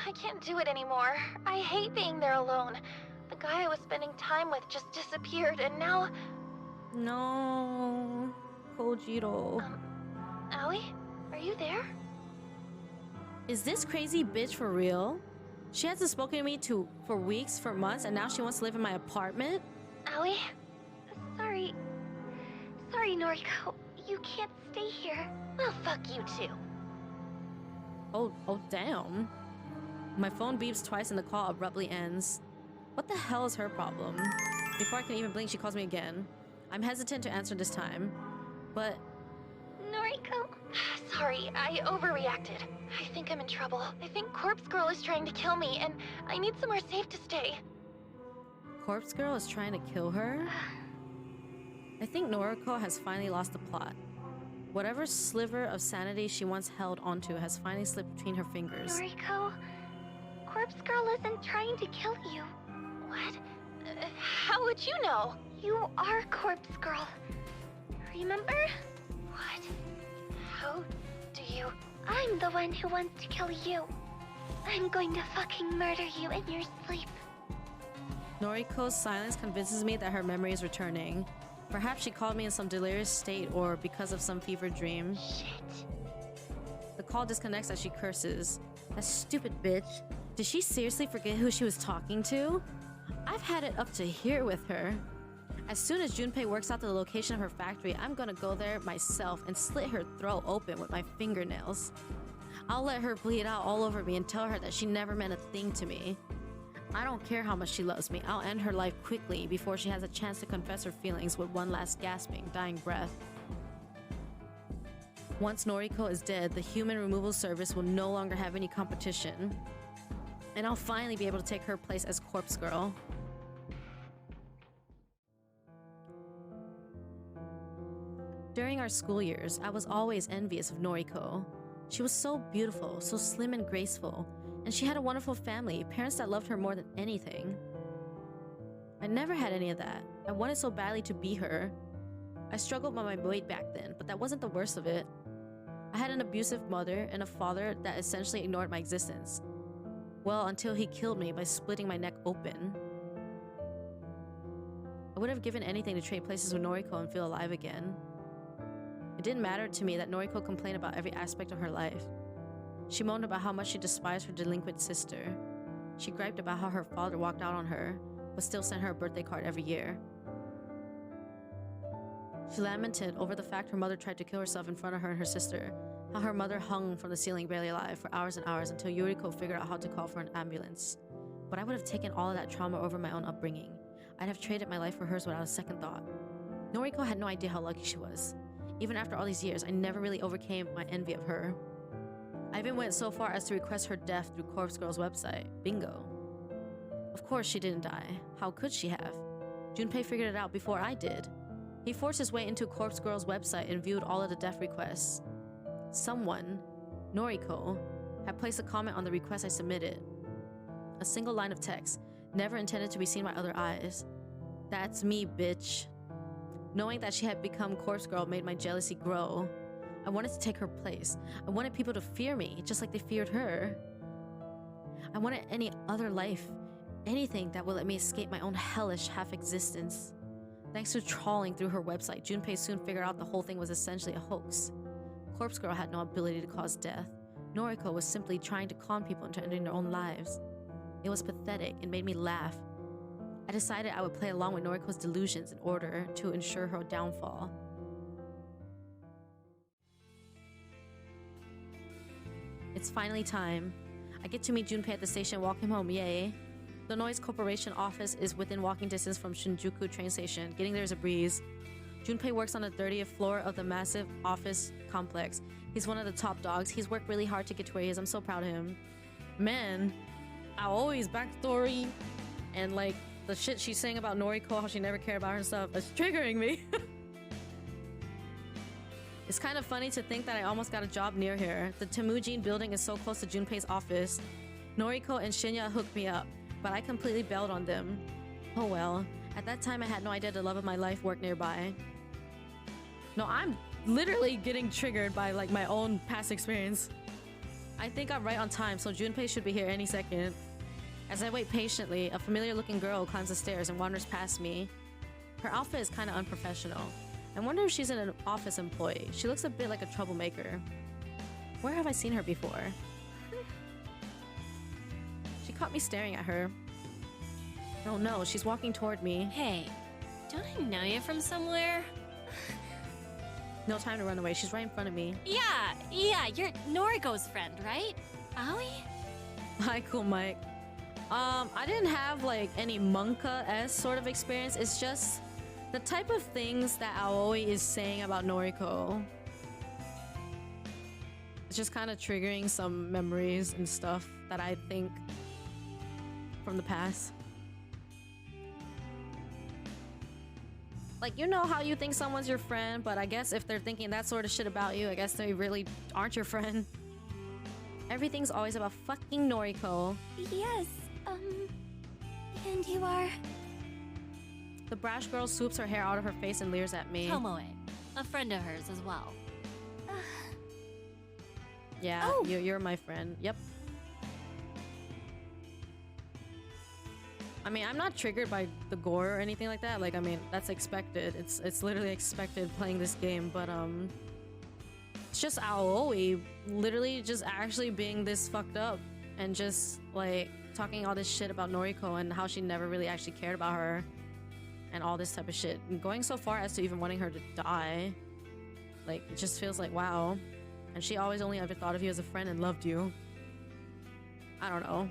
I can't do it anymore. I hate being there alone. The guy I was spending time with just disappeared, and now... No, Kojiro. Aoi? Are you there? Is this crazy bitch for real? She hasn't spoken to me for weeks, for months, and now she wants to live in my apartment? Aoi? Sorry. Sorry, Noriko. You can't stay here. Well, fuck you too. Oh, damn. My phone beeps twice and the call abruptly ends. What the hell is her problem? Before I can even blink, she calls me again. I'm hesitant to answer this time, but... Noriko? Sorry, I overreacted. I think I'm in trouble. I think Corpse Girl is trying to kill me, and I need somewhere safe to stay. Corpse Girl is trying to kill her? I think Noriko has finally lost the plot. Whatever sliver of sanity she once held onto has finally slipped between her fingers. Noriko? Corpse Girl isn't trying to kill you. What? How would you know? You are Corpse Girl. Remember? What? How do you... I'm the one who wants to kill you. I'm going to fucking murder you in your sleep. Noriko's silence convinces me that her memory is returning. Perhaps she called me in some delirious state or because of some fevered dream. Shit. The call disconnects as she curses. That stupid bitch. Did she seriously forget who she was talking to? I've had it up to here with her. As soon as Junpei works out the location of her factory, I'm gonna go there myself and slit her throat open with my fingernails. I'll let her bleed out all over me and tell her that she never meant a thing to me. I don't care how much she loves me. I'll end her life quickly before she has a chance to confess her feelings with one last gasping, dying breath. Once Noriko is dead, the human removal service will no longer have any competition. And I'll finally be able to take her place as Corpse Girl. During our school years, I was always envious of Noriko. She was so beautiful, so slim and graceful, and she had a wonderful family, parents that loved her more than anything. I never had any of that. I wanted so badly to be her. I struggled with my weight back then, but that wasn't the worst of it. I had an abusive mother and a father that essentially ignored my existence. Well, until he killed me by splitting my neck open. I would have given anything to trade places with Noriko and feel alive again. It didn't matter to me that Noriko complained about every aspect of her life. She moaned about how much she despised her delinquent sister. She griped about how her father walked out on her, but still sent her a birthday card every year. She lamented over the fact her mother tried to kill herself in front of her and her sister, how her mother hung from the ceiling barely alive for hours and hours until Yuriko figured out how to call for an ambulance. But I would have taken all of that trauma over my own upbringing. I'd have traded my life for hers without a second thought. Noriko had no idea how lucky she was. Even after all these years, I never really overcame my envy of her. I even went so far as to request her death through Corpse Girl's website, Bingo. Of course she didn't die. How could she have? Junpei figured it out before I did. He forced his way into Corpse Girl's website and viewed all of the death requests. Someone, Noriko, had placed a comment on the request I submitted. A single line of text, never intended to be seen by other eyes. That's me, bitch. Knowing that she had become Corpse Girl made my jealousy grow. I wanted to take her place. I wanted people to fear me, just like they feared her. I wanted any other life, anything that would let me escape my own hellish half-existence. Thanks to trawling through her website, Junpei soon figured out the whole thing was essentially a hoax. Corpse Girl had no ability to cause death. Noriko was simply trying to con people into ending their own lives. It was pathetic and made me laugh. I decided I would play along with Noriko's delusions in order to ensure her downfall. It's finally time. I get to meet Junpei at the station, walk him home, yay. The Noise Corporation office is within walking distance from Shinjuku train station. Getting there is a breeze. Junpei works on the 30th floor of the massive office complex. He's one of the top dogs. He's worked really hard to get to where he is. I'm so proud of him. Man, Aoi's backstory and like the shit she's saying about Noriko, how she never cared about herself, is triggering me. It's kind of funny to think that I almost got a job near here. The Temujin building is so close to Junpei's office. Noriko and Shinya hooked me up, but I completely bailed on them. Oh well. At that time, I had no idea the love of my life worked nearby. No, I'm literally getting triggered by like my own past experience. I think I'm right on time, so Junpei should be here any second. As I wait patiently, a familiar-looking girl climbs the stairs and wanders past me. Her outfit is kind of unprofessional. I wonder if she's an office employee. She looks a bit like a troublemaker. Where have I seen her before? She caught me staring at her. Oh no, she's walking toward me. Hey, don't I know you from somewhere? No time to run away. She's right in front of me. Yeah, you're Noriko's friend, right? Aoi? Hi, cool Mike. I didn't have like any Monka-esque sort of experience. It's just the type of things that Aoi is saying about Noriko. It's just kind of triggering some memories and stuff that I think from the past. Like, you know how you think someone's your friend, but I guess if they're thinking that sort of shit about you, I guess they really aren't your friend. Everything's always about fucking Noriko. Yes, and you are? The brash girl swoops her hair out of her face and leers at me. Tomoe, a friend of hers as well. Yeah, Oh. you're my friend. Yep. I mean, I'm not triggered by the gore or anything like that. Like, I mean, that's expected. It's literally expected playing this game, but it's just Aoi literally just actually being this fucked up and just like talking all this shit about Noriko and how she never really actually cared about her and all this type of shit. And going so far as to even wanting her to die. Like, it just feels like, wow. And she always only ever thought of you as a friend and loved you. I don't know.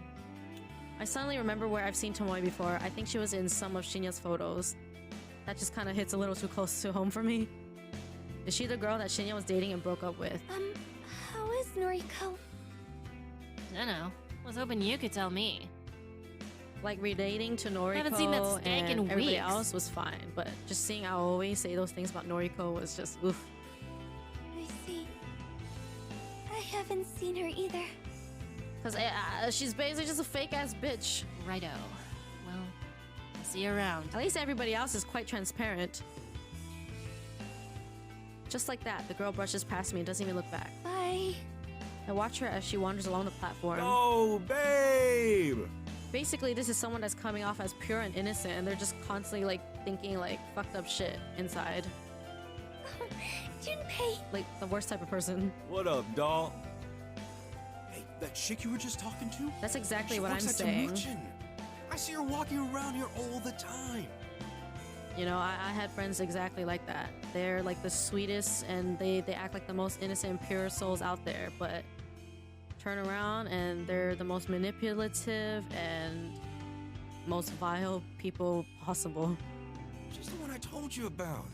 I suddenly remember where I've seen Tomoe before. I think she was in some of Shinya's photos. That just kind of hits a little too close to home for me. Is she the girl that Shinya was dating and broke up with? How is Noriko? Dunno. Was hoping you could tell me. Like, relating to Noriko Haven't seen that stank in and everybody weeks. else was fine, but just seeing Aoi say those things about Noriko was just oof. I see. I haven't seen her either. Cause she's basically just a fake ass bitch. Righto. Well, I'll see you around. At least everybody else is quite transparent. Just like that, the girl brushes past me and doesn't even look back. Bye. I watch her as she wanders along the platform. Oh, babe! Basically, this is someone that's coming off as pure and innocent, and they're just constantly like thinking like fucked up shit inside. Junpei. Like the worst type of person. What up, doll? Hey, that chick you were just talking to? That's exactly She what I'm works at saying. Temujin. I see her walking around here all the time. You know, I had friends exactly like that. They're like the sweetest and they act like the most innocent and pure souls out there, but turn around and they're the most manipulative and most vile people possible. She's the one I told you about.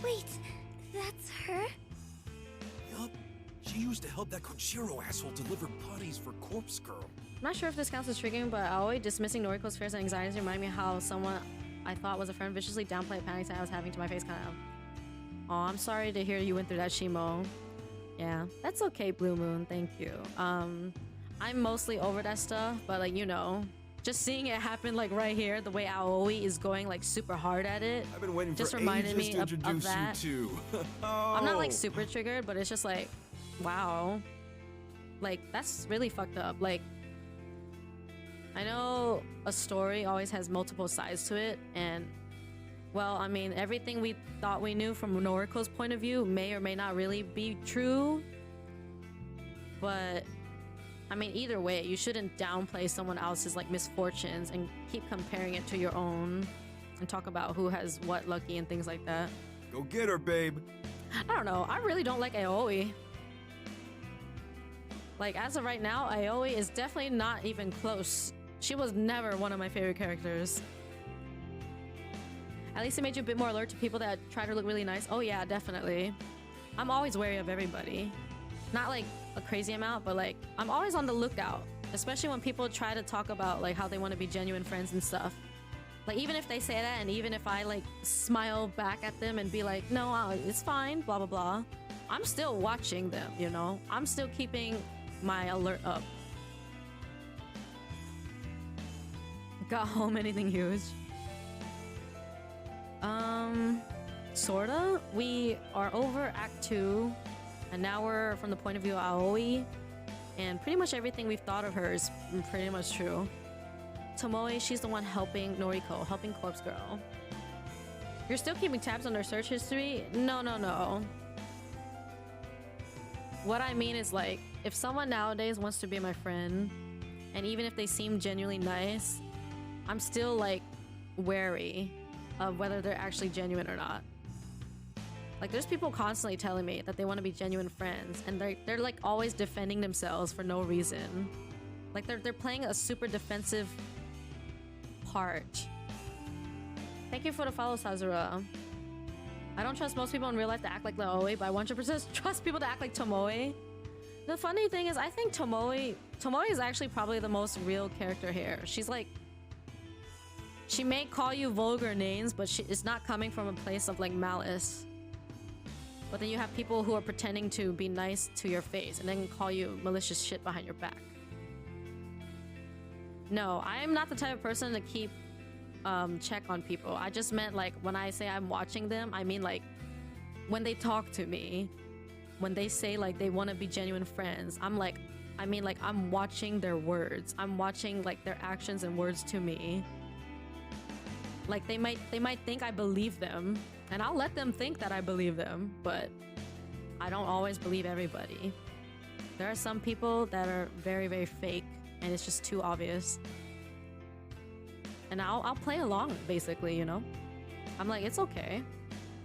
Wait, that's her? Yup. She used to help that Koichiro asshole deliver putties for Corpse Girl. I'm not sure if this counts as triggering, but Aoi dismissing Noriko's fears and anxieties remind me how someone I thought was a friend viciously downplayed a panic attack I was having to my face, kind of. Oh, I'm sorry to hear you went through that, Shimo. Yeah, that's okay, Blue Moon. Thank you. I'm mostly over that stuff, but like, you know, just seeing it happen like right here, the way Aoi is going like super hard at it, I've been waiting just for reminded ages me to of introduce that. you to. I'm not like super triggered, but it's just like, wow. Like, that's really fucked up. Like, I know a story always has multiple sides to it, and well, I mean, everything we thought we knew from Noriko's point of view may or may not really be true. But I mean, either way, you shouldn't downplay someone else's like misfortunes and keep comparing it to your own and talk about who has what lucky and things like that. Go get her, babe. I don't know. I really don't like Aoi. Like, as of right now, Aoi is definitely not even close. She was never one of my favorite characters. At least it made you a bit more alert to people that try to look really nice. Oh yeah, definitely. I'm always wary of everybody. Not like a crazy amount, but like, I'm always on the lookout. Especially when people try to talk about like how they want to be genuine friends and stuff. Like, even if they say that, and even if I like smile back at them and be like, no, it's fine, blah, blah, blah. I'm still watching them, you know? I'm still keeping my alert up. Got home, anything huge? Sorta. We are over Act 2, and now we're from the point of view of Aoi, and pretty much everything we've thought of her is pretty much true. Tomoe, she's the one helping Noriko, helping Corpse Girl. You're still keeping tabs on their search history? No, no, no. What I mean is, like, if someone nowadays wants to be my friend, and even if they seem genuinely nice, I'm still, like, wary of whether they're actually genuine or not. Like, there's people constantly telling me that they want to be genuine friends, and they're like always defending themselves for no reason. Like, they're playing a super defensive part. Thank you for the follow, Sazura. I don't trust most people in real life to act like Aoi, but I 100% trust people to act like Tomoe. The funny thing is, I think Tomoe is actually probably the most real character here. She's like, she may call you vulgar names, but it's not coming from a place of like malice. But then you have people who are pretending to be nice to your face and then call you malicious shit behind your back. No, I'm not the type of person to keep check on people. I just meant, like, when I say I'm watching them, I mean like when they talk to me, when they say like they want to be genuine friends, I'm like, I mean like I'm watching their words. I'm watching like their actions and words to me. Like, they might think I believe them, and I'll let them think that I believe them, but I don't always believe everybody. There are some people that are very, very fake, and it's just too obvious. And I'll play along, basically, you know? I'm like, it's okay.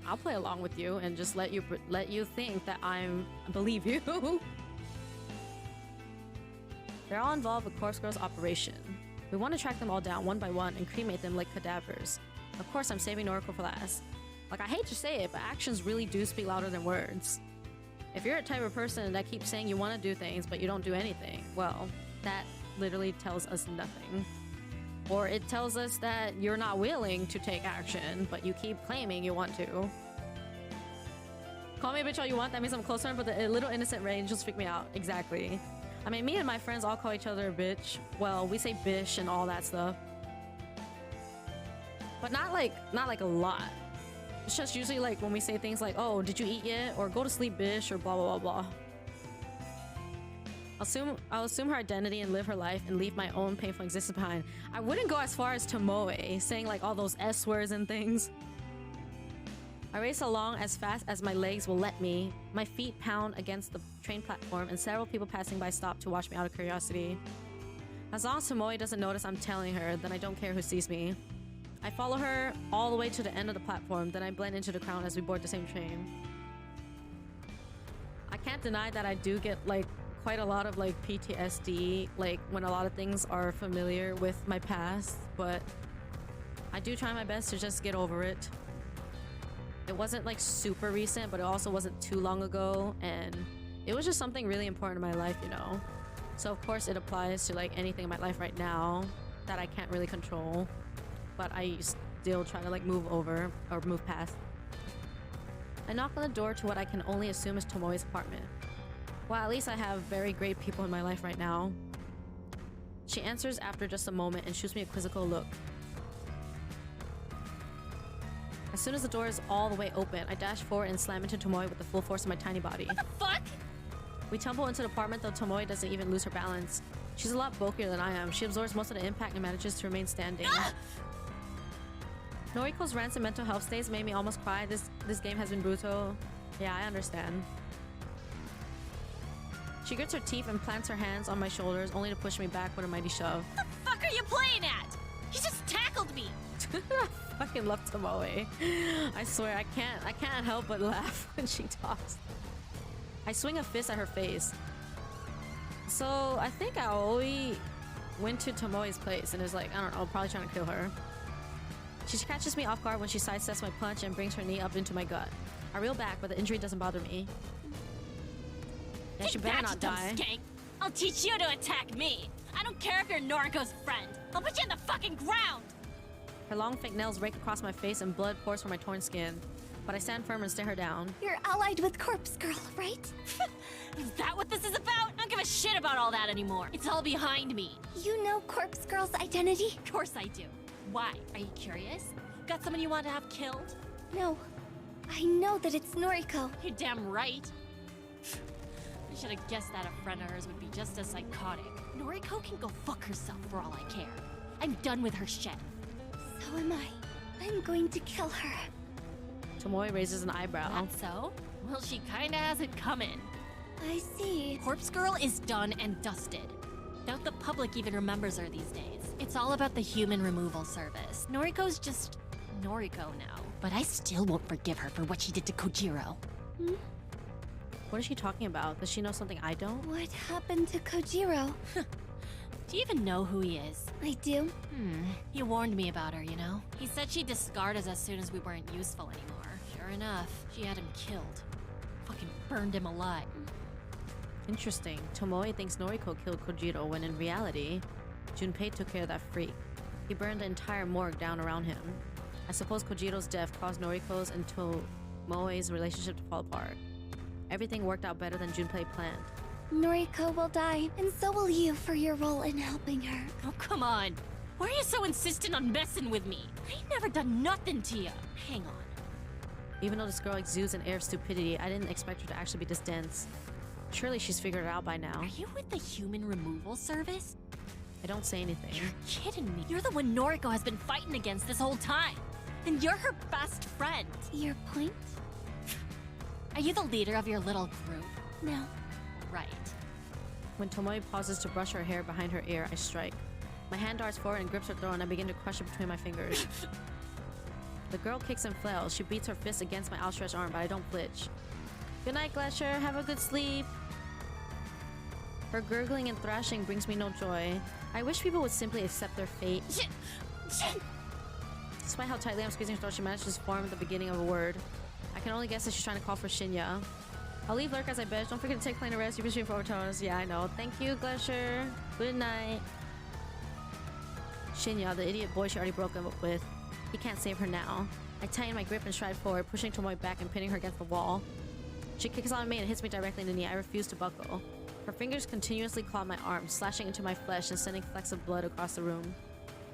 I'll play along with you and just let you think that I believe you. They're all involved with Corpse Girl's operation. We want to track them all down one by one and cremate them like cadavers. Of course, I'm saving Noriko for last. Like, I hate to say it, but actions really do speak louder than words. If you're a type of person that keeps saying you want to do things but you don't do anything, well, that literally tells us nothing. Or it tells us that you're not willing to take action, but you keep claiming you want to. Call me a bitch all you want, that means I'm closer, but the little innocent angels freak me out. Exactly. I mean, me and my friends all call each other a bitch. Well, we say bish and all that stuff. But not like a lot. It's just usually like when we say things like, oh, did you eat yet? Or go to sleep, bish, or blah, blah, blah, blah. I'll assume her identity and live her life and leave my own painful existence behind. I wouldn't go as far as Tomoe, saying like all those S words and things. I race along as fast as my legs will let me. My feet pound against the train platform, and several people passing by stop to watch me out of curiosity. As long as Tomoe doesn't notice I'm tailing her, then I don't care who sees me. I follow her all the way to the end of the platform, then I blend into the crowd as we board the same train. I can't deny that I do get like quite a lot of like PTSD, like when a lot of things are familiar with my past, but I do try my best to just get over it. It wasn't like super recent, but it also wasn't too long ago, and It was just something really important in my life, you know? So of course it applies to like anything in my life right now that I can't really control. But I still try to like move over or move past. I knock on the door to what I can only assume is Tomoe's apartment. Well, at least I have very great people in my life right now. She answers after just a moment and shoots me a quizzical look. As soon as the door is all the way open, I dash forward and slam into Tomoe with the full force of my tiny body. What the fuck? We tumble into the apartment, though Tomoe doesn't even lose her balance. She's a lot bulkier than I am. She absorbs most of the impact and manages to remain standing. Noriko's rants and mental health states made me almost cry. This game has been brutal. Yeah, I understand. She grits her teeth and plants her hands on my shoulders, only to push me back with a mighty shove. What the fuck are you playing at? You just tackled me! I fucking love Tomoe. I swear, I can't help but laugh when she talks. I swing a fist at her face. So, I think Aoi went to Tomoe's place and is like, I don't know, probably trying to kill her. She catches me off guard when she sidesteps my punch and brings her knee up into my gut. I reel back, but the injury doesn't bother me. Yeah, she better not die. Skank. I'll teach you to attack me. I don't care if you're Noriko's friend. I'll put you in the fucking ground. Her long fake nails rake across my face and blood pours from my torn skin. But I stand firm and stare her down. You're allied with Corpse Girl, right? Is that what this is about? I don't give a shit about all that anymore. It's all behind me. You know Corpse Girl's identity? Of course I do. Why? Are you curious? Got someone you want to have killed? No. I know that it's Noriko. You're damn right. I should have guessed that a friend of hers would be just as psychotic. Noriko can go fuck herself for all I care. I'm done with her shit. So am I. I'm going to kill her. Tomoe raises an eyebrow. That so? Well, she kinda has it coming. I see. Corpse Girl is done and dusted. Doubt the public even remembers her these days. It's all about the human removal service. Noriko's just Noriko now. But I still won't forgive her for what she did to Kojiro. Hmm? What is she talking about? Does she know something I don't? What happened to Kojiro? Do you even know who he is? I do. He warned me about her, you know? He said she'd discard us as soon as we weren't useful anymore. Sure enough, she had him killed. Fucking burned him alive. Interesting. Tomoe thinks Noriko killed Kojiro when in reality, Junpei took care of that freak. He burned the entire morgue down around him. I suppose Kojiro's death caused Noriko's and Tomoe's relationship to fall apart. Everything worked out better than Junpei planned. Noriko will die, and so will you for your role in helping her. Oh, come on. Why are you so insistent on messing with me? I ain't never done nothing to you. Hang on. Even though this girl exudes an air of stupidity, I didn't expect her to actually be this dense. Surely she's figured it out by now. Are you with the human removal service? I don't say anything. You're kidding me. You're the one Noriko has been fighting against this whole time. And you're her best friend. Your point? Are you the leader of your little group? No. Right. When Tomoe pauses to brush her hair behind her ear, I strike. My hand darts forward and grips her throat, and I begin to crush it between my fingers. The girl kicks and flails. She beats her fist against my outstretched arm, but I don't flinch. Good night, Glacier. Have a good sleep. Her gurgling and thrashing brings me no joy. I wish people would simply accept their fate. Despite how tightly I'm squeezing her throat, she manages to form at the beginning of a word. I can only guess that she's trying to call for Shinya. I'll leave Lurk as I bet. Don't forget to take plain rest. You've been streaming for overtones. Yeah, I know. Thank you, Glacier. Good night. Shinya, the idiot boy she already broke up with. He can't save her now. I tighten my grip and stride forward, pushing Tomoe back and pinning her against the wall. She kicks on me and hits me directly in the knee. I refuse to buckle. Her fingers continuously claw my arm, slashing into my flesh and sending flecks of blood across the room.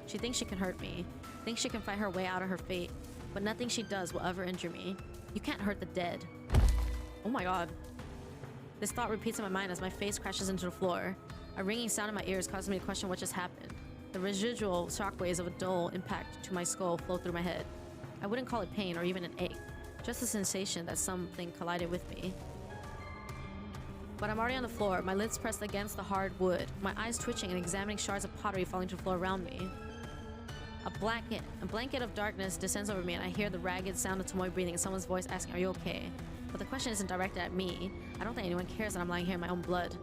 She thinks she can hurt me, thinks she can fight her way out of her fate, but nothing she does will ever injure me. You can't hurt the dead. Oh my god. This thought repeats in my mind as my face crashes into the floor. A ringing sound in my ears causes me to question what just happened. The residual shockwaves of a dull impact to my skull flow through my head. I wouldn't call it pain or even an ache, just a sensation that something collided with me. But I'm already on the floor, my lips pressed against the hard wood, my eyes twitching and examining shards of pottery falling to the floor around me. A blanket of darkness descends over me and I hear the ragged sound of Tomoe breathing and someone's voice asking, "Are you okay?" But the question isn't directed at me. I don't think anyone cares that I'm lying here in my own blood.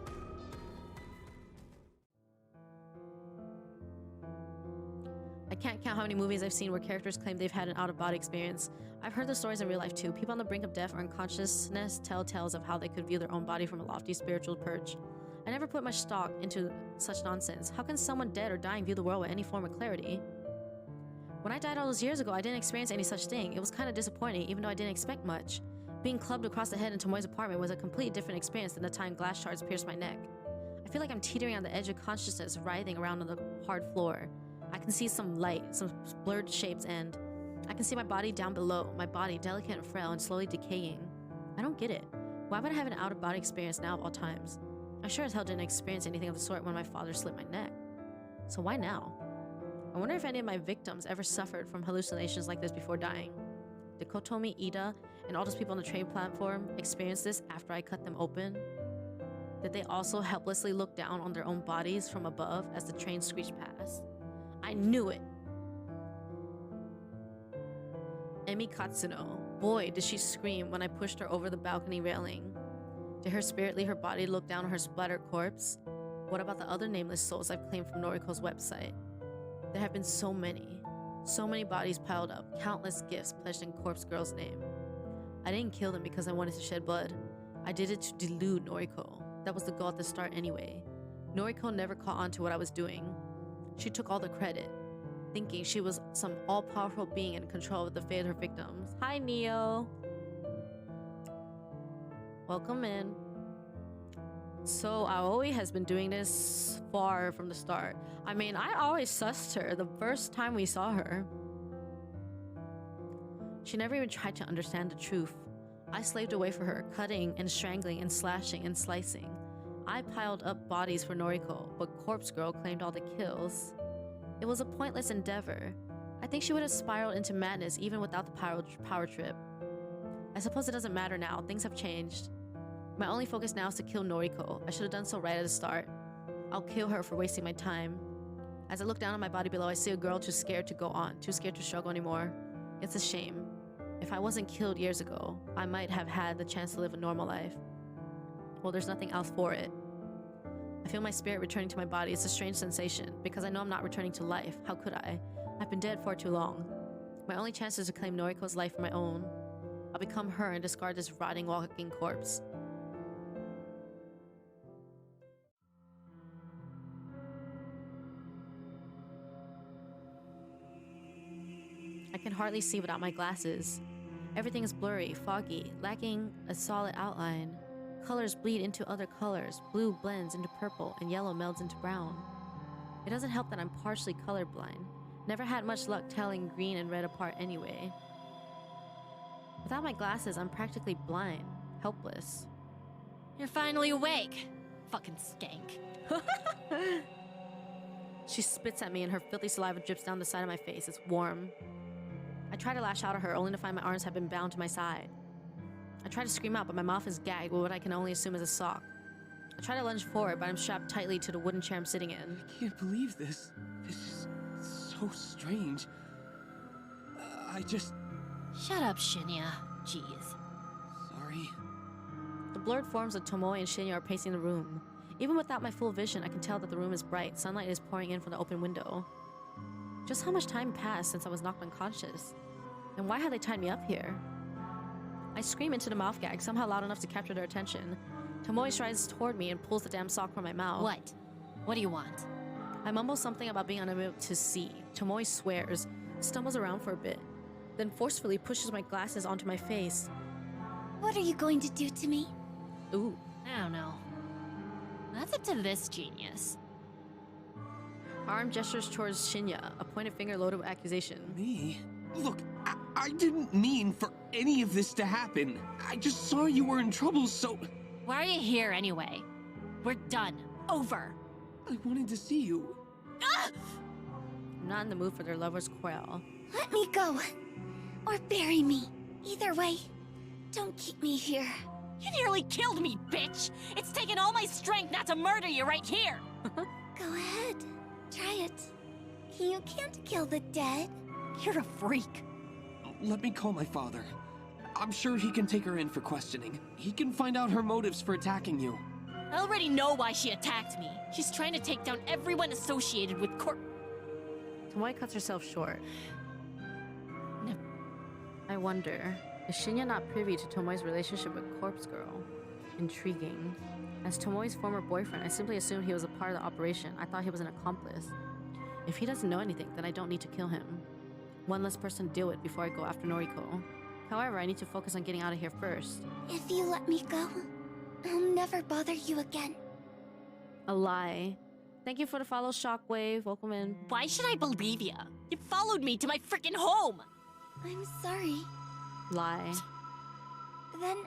I can't count how many movies I've seen where characters claim they've had an out-of-body experience. I've heard the stories in real life too. People on the brink of death or unconsciousness tell tales of how they could view their own body from a lofty spiritual perch. I never put much stock into such nonsense. How can someone dead or dying view the world with any form of clarity? When I died all those years ago, I didn't experience any such thing. It was kind of disappointing, even though I didn't expect much. Being clubbed across the head in Tomoe's apartment was a completely different experience than the time glass shards pierced my neck. I feel like I'm teetering on the edge of consciousness, writhing around on the hard floor. I can see some light, some blurred shapes, and I can see my body down below, my body delicate and frail and slowly decaying. I don't get it. Why would I have an out-of-body experience now of all times? I sure as hell didn't experience anything of the sort when my father slit my neck. So why now? I wonder if any of my victims ever suffered from hallucinations like this before dying. Did Kotomi, Ida, and all those people on the train platform experience this after I cut them open? Did they also helplessly look down on their own bodies from above as the train screeched past? I knew it! Emi Katsuno. Boy, did she scream when I pushed her over the balcony railing. Did her spirit leave her body to look down on her splattered corpse? What about the other nameless souls I've claimed from Noriko's website? There have been so many bodies piled up, countless gifts pledged in Corpse Girl's name. I didn't kill them because I wanted to shed blood. I did it to delude Noriko. That was the goal at the start anyway. Noriko never caught on to what I was doing. She took all the credit, thinking she was some all-powerful being in control of the fate of her victims. Hi, Neo! Welcome in. So Aoi has been doing this far from the start. I mean, I always sussed her the first time we saw her. She never even tried to understand the truth. I slaved away for her, cutting and strangling and slashing and slicing. I piled up bodies for Noriko, but Corpse Girl claimed all the kills. It was a pointless endeavor. I think she would have spiraled into madness even without the power trip. I suppose it doesn't matter now, things have changed. My only focus now is to kill Noriko. I should have done so right at the start. I'll kill her for wasting my time. As I look down on my body below, I see a girl too scared to go on, too scared to struggle anymore. It's a shame. If I wasn't killed years ago, I might have had the chance to live a normal life. Well, there's nothing else for it. I feel my spirit returning to my body. It's a strange sensation, because I know I'm not returning to life. How could I? I've been dead for too long. My only chance is to claim Noriko's life for my own. I'll become her and discard this rotting, walking corpse. I can hardly see without my glasses. Everything is blurry, foggy, lacking a solid outline. Colors bleed into other colors. Blue blends into purple, and yellow melds into brown. It doesn't help that I'm partially colorblind. Never had much luck telling green and red apart anyway. Without my glasses, I'm practically blind, helpless. You're finally awake, fucking skank. She spits at me and her filthy saliva drips down the side of my face. It's warm. I try to lash out at her, only to find my arms have been bound to my side. I try to scream out, but my mouth is gagged with what I can only assume is a sock. I try to lunge forward, but I'm strapped tightly to the wooden chair I'm sitting in. I can't believe this. This is so strange. I just... Shut up, Shinya. Jeez. Sorry. The blurred forms of Tomoe and Shinya are pacing the room. Even without my full vision, I can tell that the room is bright. Sunlight is pouring in from the open window. Just how much time passed since I was knocked unconscious? And why had they tied me up here? I scream into the mouth gag, somehow loud enough to capture their attention. Tomoe strides toward me and pulls the damn sock from my mouth. What? What do you want? I mumble something about being unable to see. Tomoe swears, stumbles around for a bit, then forcefully pushes my glasses onto my face. What are you going to do to me? Ooh. I don't know. That's up to this genius. Arm gestures towards Shinya, a pointed finger loaded with accusation. Me? Look, I didn't mean for any of this to happen. I just saw you were in trouble, so... Why are you here anyway? We're done. Over. I wanted to see you. I'm not in the mood for their lovers' quarrel. Let me go. Or bury me. Either way, don't keep me here. You nearly killed me, bitch! It's taken all my strength not to murder you right here! Go ahead. Try it. You can't kill the dead. You're a freak. Let me call my father. I'm sure he can take her in for questioning. He can find out her motives for attacking you. I already know why she attacked me. She's trying to take down everyone associated with Tomoe cuts herself short. No. I wonder, is Shinya not privy to Tomoe's relationship with Corpse Girl? Intriguing. As Tomoe's former boyfriend, I simply assumed he was a part of the operation. I thought he was an accomplice. If he doesn't know anything, then I don't need to kill him. One less person to deal with before I go after Noriko. However, I need to focus on getting out of here first. If you let me go, I'll never bother you again. A lie. Thank you for the follow, Shockwave. Welcome in. Why should I believe ya? You followed me to my freaking home! I'm sorry. Lie. Then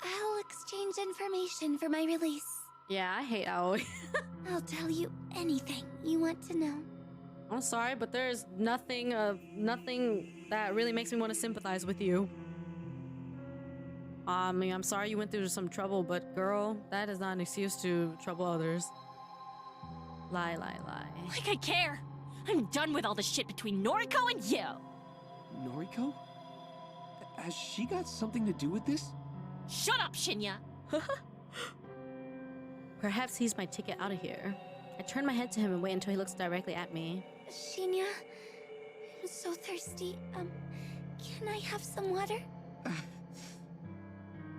I'll exchange information for my release. Yeah, I hate Aoi. I'll tell you anything you want to know. I'm sorry, but there's nothing that really makes me want to sympathize with you. I mean, I'm sorry you went through some trouble, but girl, that is not an excuse to trouble others. Lie, lie, lie. Like I care! I'm done with all the shit between Noriko and you! Noriko? Has she got something to do with this? Shut up, Shinya! Perhaps he's my ticket out of here. I turn my head to him and wait until he looks directly at me. Shinya, I'm so thirsty. Can I have some water?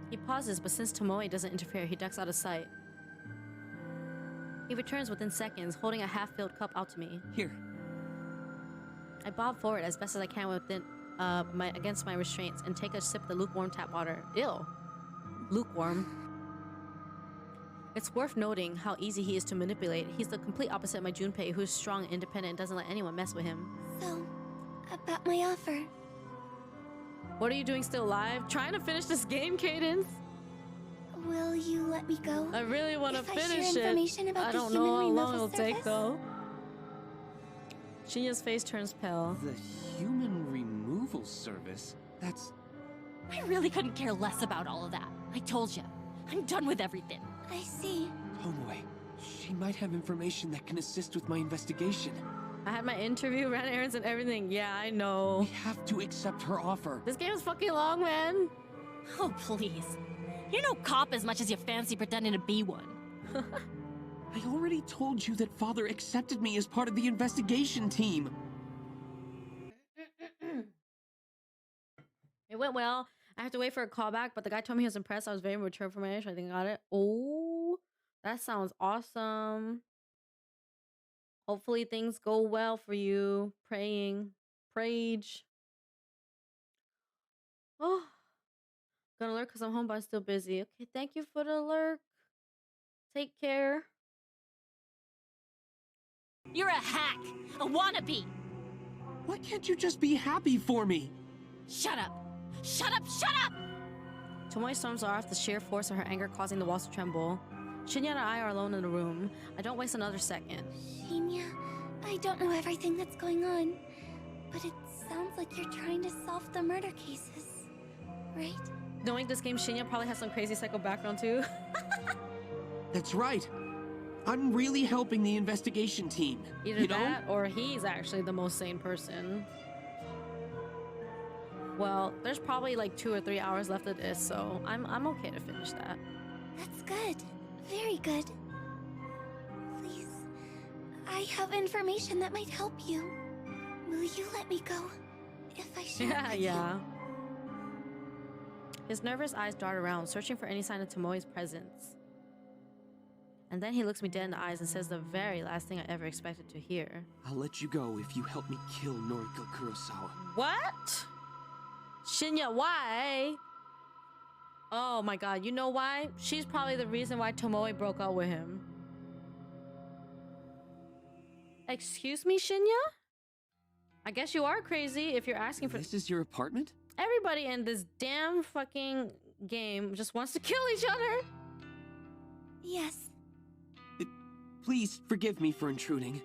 He pauses, but since Tomoe doesn't interfere, he ducks out of sight. He returns within seconds, holding a half-filled cup out to me. Here. I bob forward as best as I can within against my restraints and take a sip of the lukewarm tap water. Ew. Lukewarm. It's worth noting how easy he is to manipulate. He's the complete opposite of my Junpei, who's strong and independent and doesn't let anyone mess with him. So, about my offer. What are you doing still alive? Trying to finish this game, Cadence? Will you let me go? I really want to if finish I share it. information about I the don't human know how long removal it'll take service? though. Shinya's face turns pale. The human removal service? That's... I really couldn't care less about all of that. I told you. I'm done with everything. I see. Tomoe. She might have information that can assist with my investigation. I had my interview, ran errands and everything. Yeah, I know. We have to accept her offer. This game is fucking long, man. Oh, please. You're no cop as much as you fancy pretending to be one. I already told you that Father accepted me as part of the investigation team. It went well. I have to wait for a callback, but the guy told me he was impressed. I was very mature for my age. I think I got it. Oh, that sounds awesome. Hopefully things go well for you. Praying. Prage. Oh. Gonna lurk because I'm home, but I'm still busy. Okay, thank you for the lurk. Take care. You're a hack! A wannabe! Why can't you just be happy for me? Shut up! Shut up! Shut up! Tomoe storms off, the sheer force of her anger causing the walls to tremble. Shinya and I are alone in the room. I don't waste another second. Shinya, I don't know everything that's going on, but it sounds like you're trying to solve the murder cases, right? Knowing this game, Shinya probably has some crazy psycho background too. That's right. I'm really helping the investigation team. Either you know? that or he's actually the most sane person. Well, there's probably like 2 or 3 hours left of this, so I'm okay to finish that. That's good. Very good. Please, I have information that might help you. Will you let me go if I share it with you? His nervous eyes dart around, searching for any sign of Tomoe's presence. And then he looks me dead in the eyes and says the very last thing I ever expected to hear. I'll let you go if you help me kill Noriko Kurosawa. What? Shinya, why? Oh my god, you know why? She's probably the reason why Tomoe broke up with him. Excuse me, Shinya? I guess you are crazy if you're asking for— This is your apartment? Everybody in this damn fucking game just wants to kill each other. Yes. Please forgive me for intruding.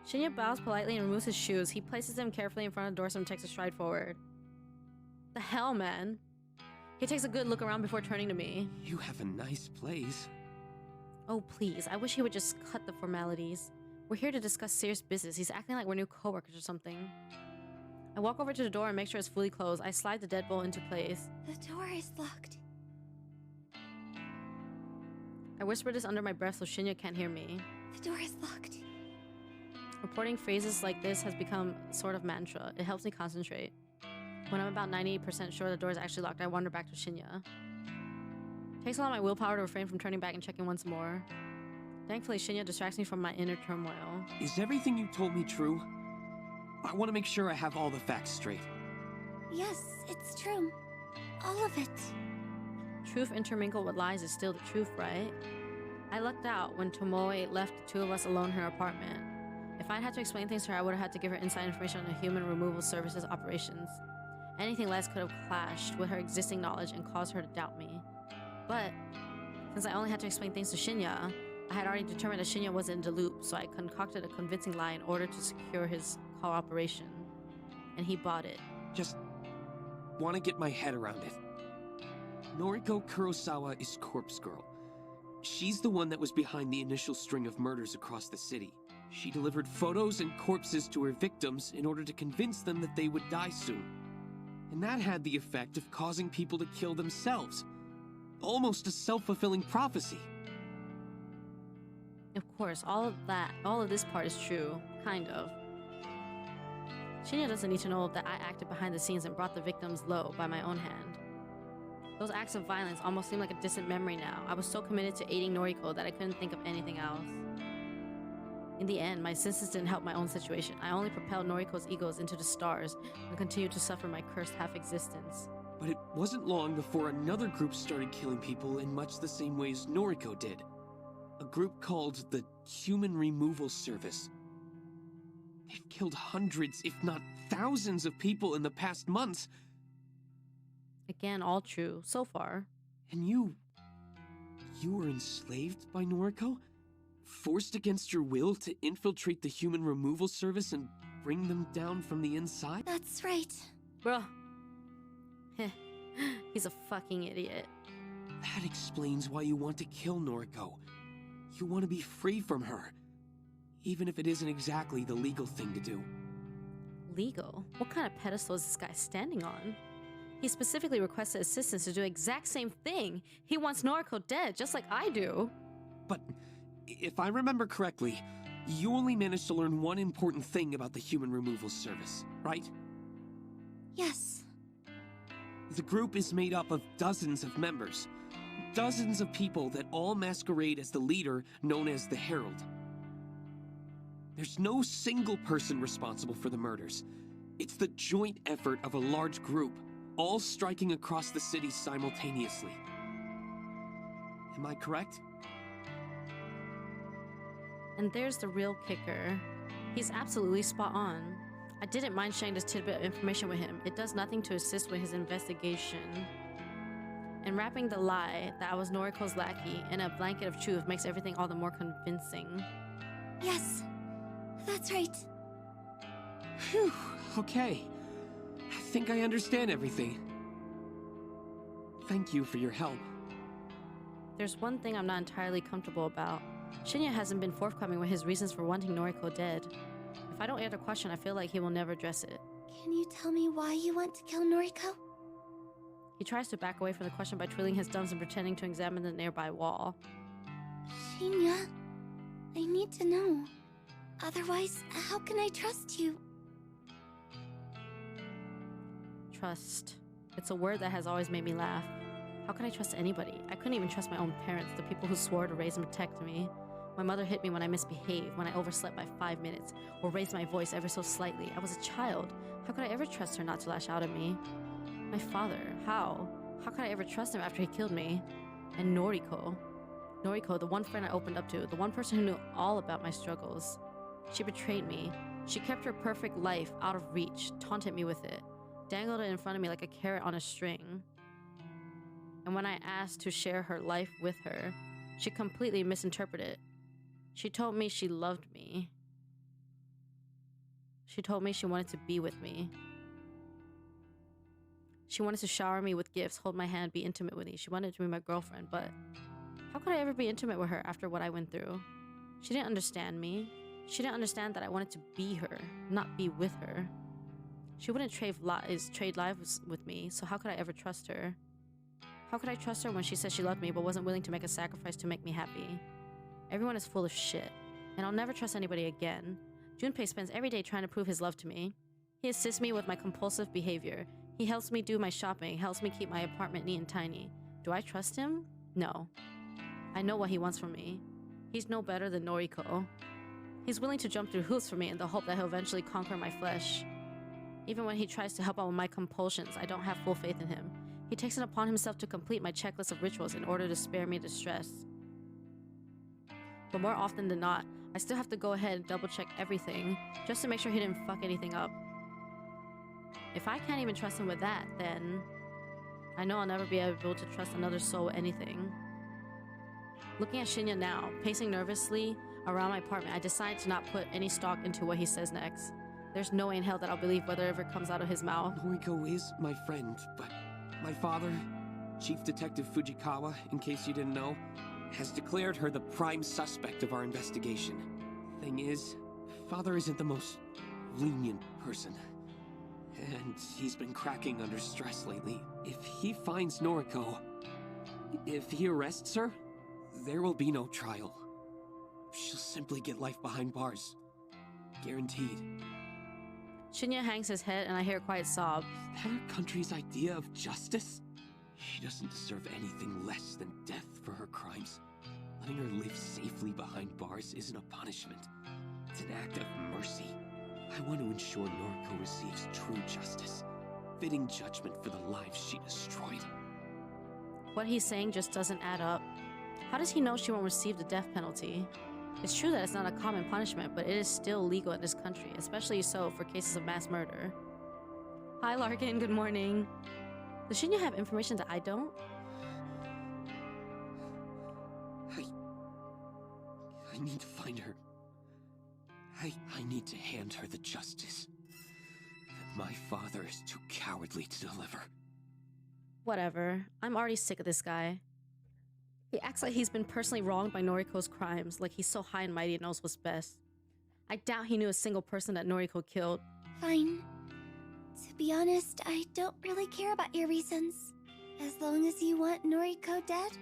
Shinya bows politely and removes his shoes. He places them carefully in front of the door and takes a stride forward. The hell, man? He takes a good look around before turning to me. You have a nice place. Oh, please. I wish he would just cut the formalities. We're here to discuss serious business. He's acting like we're new coworkers or something. I walk over to the door and make sure it's fully closed. I slide the deadbolt into place. The door is locked. I whisper this under my breath so Shinya can't hear me. The door is locked. Reporting phrases like this has become sort of mantra. It helps me concentrate. When I'm about 98% sure the door is actually locked, I wander back to Shinya. Takes a lot of my willpower to refrain from turning back and checking once more. Thankfully, Shinya distracts me from my inner turmoil. Is everything you told me true? I want to make sure I have all the facts straight. Yes, it's true. All of it. Truth intermingled with lies is still the truth, right? I lucked out when Tomoe left the two of us alone in her apartment. If I'd had to explain things to her, I would have had to give her inside information on the human removal services operations. Anything less could have clashed with her existing knowledge and caused her to doubt me. But since I only had to explain things to Shinya, I had already determined that Shinya was in the loop, so I concocted a convincing lie in order to secure his cooperation. And he bought it. Just want to get my head around it. Noriko Kurosawa is Corpse Girl. She's the one that was behind the initial string of murders across the city. She delivered photos and corpses to her victims in order to convince them that they would die soon. And that had the effect of causing people to kill themselves. Almost a self-fulfilling prophecy. Of course, all of this part is true. Kind of. Shinya doesn't need to know that I acted behind the scenes and brought the victims low by my own hand. Those acts of violence almost seem like a distant memory now. I was so committed to aiding Noriko that I couldn't think of anything else. In the end, my senses didn't help my own situation. I only propelled Noriko's egos into the stars and continued to suffer my cursed half-existence. But it wasn't long before another group started killing people in much the same way as Noriko did. A group called the Human Removal Service. They've killed hundreds, if not thousands of people in the past months. Again, all true, so far. And you were enslaved by Noriko? Forced against your will to infiltrate the Human Removal Service and bring them down from the inside? That's right. Bruh. He's a fucking idiot. That explains why you want to kill Noriko. You want to be free from her. Even if it isn't exactly the legal thing to do. Legal? What kind of pedestal is this guy standing on? He specifically requested assistance to do the exact same thing. He wants Noriko dead, just like I do. But if I remember correctly, you only managed to learn one important thing about the Human Removal Service, right? Yes. The group is made up of dozens of members. Dozens of people that all masquerade as the leader known as the Herald. There's no single person responsible for the murders. It's the joint effort of a large group, all striking across the city simultaneously. Am I correct? And there's the real kicker. He's absolutely spot on. I didn't mind sharing this tidbit of information with him. It does nothing to assist with his investigation. And wrapping the lie that I was Noriko's lackey in a blanket of truth makes everything all the more convincing. Yes, that's right. Phew, okay. I think I understand everything. Thank you for your help. There's one thing I'm not entirely comfortable about. Shinya hasn't been forthcoming with his reasons for wanting Noriko dead. If I don't answer the question, I feel like he will never address it. Can you tell me why you want to kill Noriko? He tries to back away from the question by twiddling his thumbs and pretending to examine the nearby wall. Shinya, I need to know. Otherwise, how can I trust you? Trust. It's a word that has always made me laugh. How can I trust anybody? I couldn't even trust my own parents, the people who swore to raise and protect me. My mother hit me when I misbehaved, when I overslept by 5 minutes, or raised my voice ever so slightly. I was a child. How could I ever trust her not to lash out at me? My father, how? How could I ever trust him after he killed me? And Noriko. Noriko, the one friend I opened up to, the one person who knew all about my struggles. She betrayed me. She kept her perfect life out of reach, taunted me with it, dangled it in front of me like a carrot on a string. And when I asked to share her life with her, she completely misinterpreted it. She told me she loved me. She told me she wanted to be with me. She wanted to shower me with gifts, hold my hand, be intimate with me. She wanted to be my girlfriend, but how could I ever be intimate with her after what I went through? She didn't understand me. She didn't understand that I wanted to be her, not be with her. She wouldn't trade lives with me, so how could I ever trust her? How could I trust her when she said she loved me but wasn't willing to make a sacrifice to make me happy? Everyone is full of shit, and I'll never trust anybody again. Junpei spends every day trying to prove his love to me. He assists me with my compulsive behavior. He helps me do my shopping, helps me keep my apartment neat and tiny. Do I trust him? No. I know what he wants from me. He's no better than Noriko. He's willing to jump through hoops for me in the hope that he'll eventually conquer my flesh. Even when he tries to help out with my compulsions, I don't have full faith in him. He takes it upon himself to complete my checklist of rituals in order to spare me distress. But more often than not, I still have to go ahead and double check everything, just to make sure he didn't fuck anything up. If I can't even trust him with that, then I know I'll never be able to trust another soul with anything. Looking at Shinya now, pacing nervously around my apartment, I decide to not put any stock into what he says next. There's no way in hell that I'll believe whatever comes out of his mouth. Noriko is my friend, but my father, Chief Detective Fujikawa, in case you didn't know, has declared her the prime suspect of our investigation. Thing is, Father isn't the most lenient person. And he's been cracking under stress lately. If he finds Noriko, if he arrests her, there will be no trial. She'll simply get life behind bars. Guaranteed. Shinya hangs his head and I hear a quiet sob. Is that our country's idea of justice? She doesn't deserve anything less than death for her crimes. Letting her live safely behind bars isn't a punishment. It's an act of mercy. I want to ensure Noriko receives true justice, fitting judgment for the lives she destroyed. What he's saying just doesn't add up. How does he know she won't receive the death penalty? It's true that it's not a common punishment, but it is still legal in this country, especially so for cases of mass murder. Hi Larkin, good morning. Does Shinya have information that I don't? I need to find her. I need to hand her the justice that my father is too cowardly to deliver. Whatever. I'm already sick of this guy. He acts like he's been personally wronged by Noriko's crimes, like he's so high and mighty and knows what's best. I doubt he knew a single person that Noriko killed. Fine. To be honest, I don't really care about your reasons. As long as you want Noriko dead,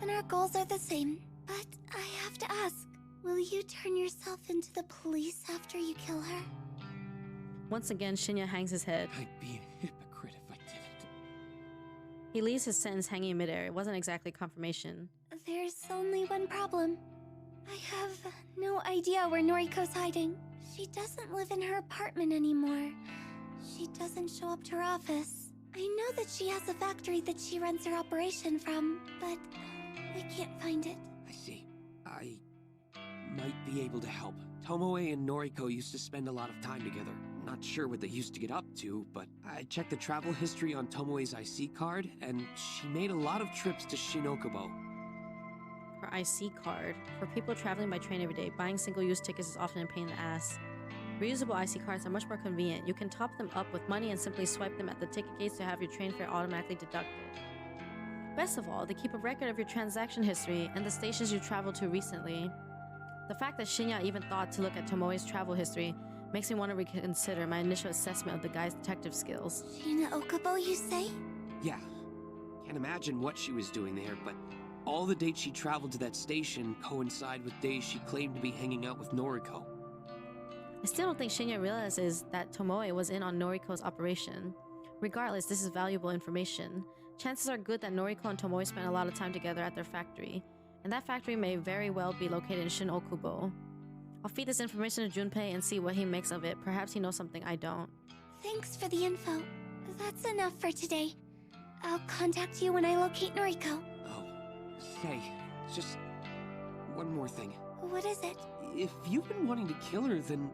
then our goals are the same. But I have to ask, will you turn yourself into the police after you kill her? Once again, Shinya hangs his head. I'd be a hypocrite if I didn't. He leaves his sentence hanging in midair. It wasn't exactly confirmation. There's only one problem. I have no idea where Noriko's hiding. She doesn't live in her apartment anymore. She doesn't show up to her office. I know that she has a factory that she runs her operation from, but I can't find it. I see. I might be able to help. Tomoe and Noriko used to spend a lot of time together. Not sure what they used to get up to, but I checked the travel history on Tomoe's IC card, and she made a lot of trips to Shinokubo. Her IC card. For people traveling by train every day, buying single-use tickets is often a pain in the ass. Reusable IC cards are much more convenient. You can top them up with money and simply swipe them at the ticket gates to have your train fare automatically deducted. Best of all, they keep a record of your transaction history and the stations you traveled to recently. The fact that Shinya even thought to look at Tomoe's travel history makes me want to reconsider my initial assessment of the guy's detective skills. Shinokubo, you say? Yeah. Can't imagine what she was doing there, but all the dates she traveled to that station coincide with days she claimed to be hanging out with Noriko. I still don't think Shinya realizes that Tomoe was in on Noriko's operation. Regardless, this is valuable information. Chances are good that Noriko and Tomoe spent a lot of time together at their factory, and that factory may very well be located in Shinokubo. I'll feed this information to Junpei and see what he makes of it. Perhaps he knows something I don't. Thanks for the info. That's enough for today. I'll contact you when I locate Noriko. Oh, say, just one more thing. What is it? If you've been wanting to kill her, then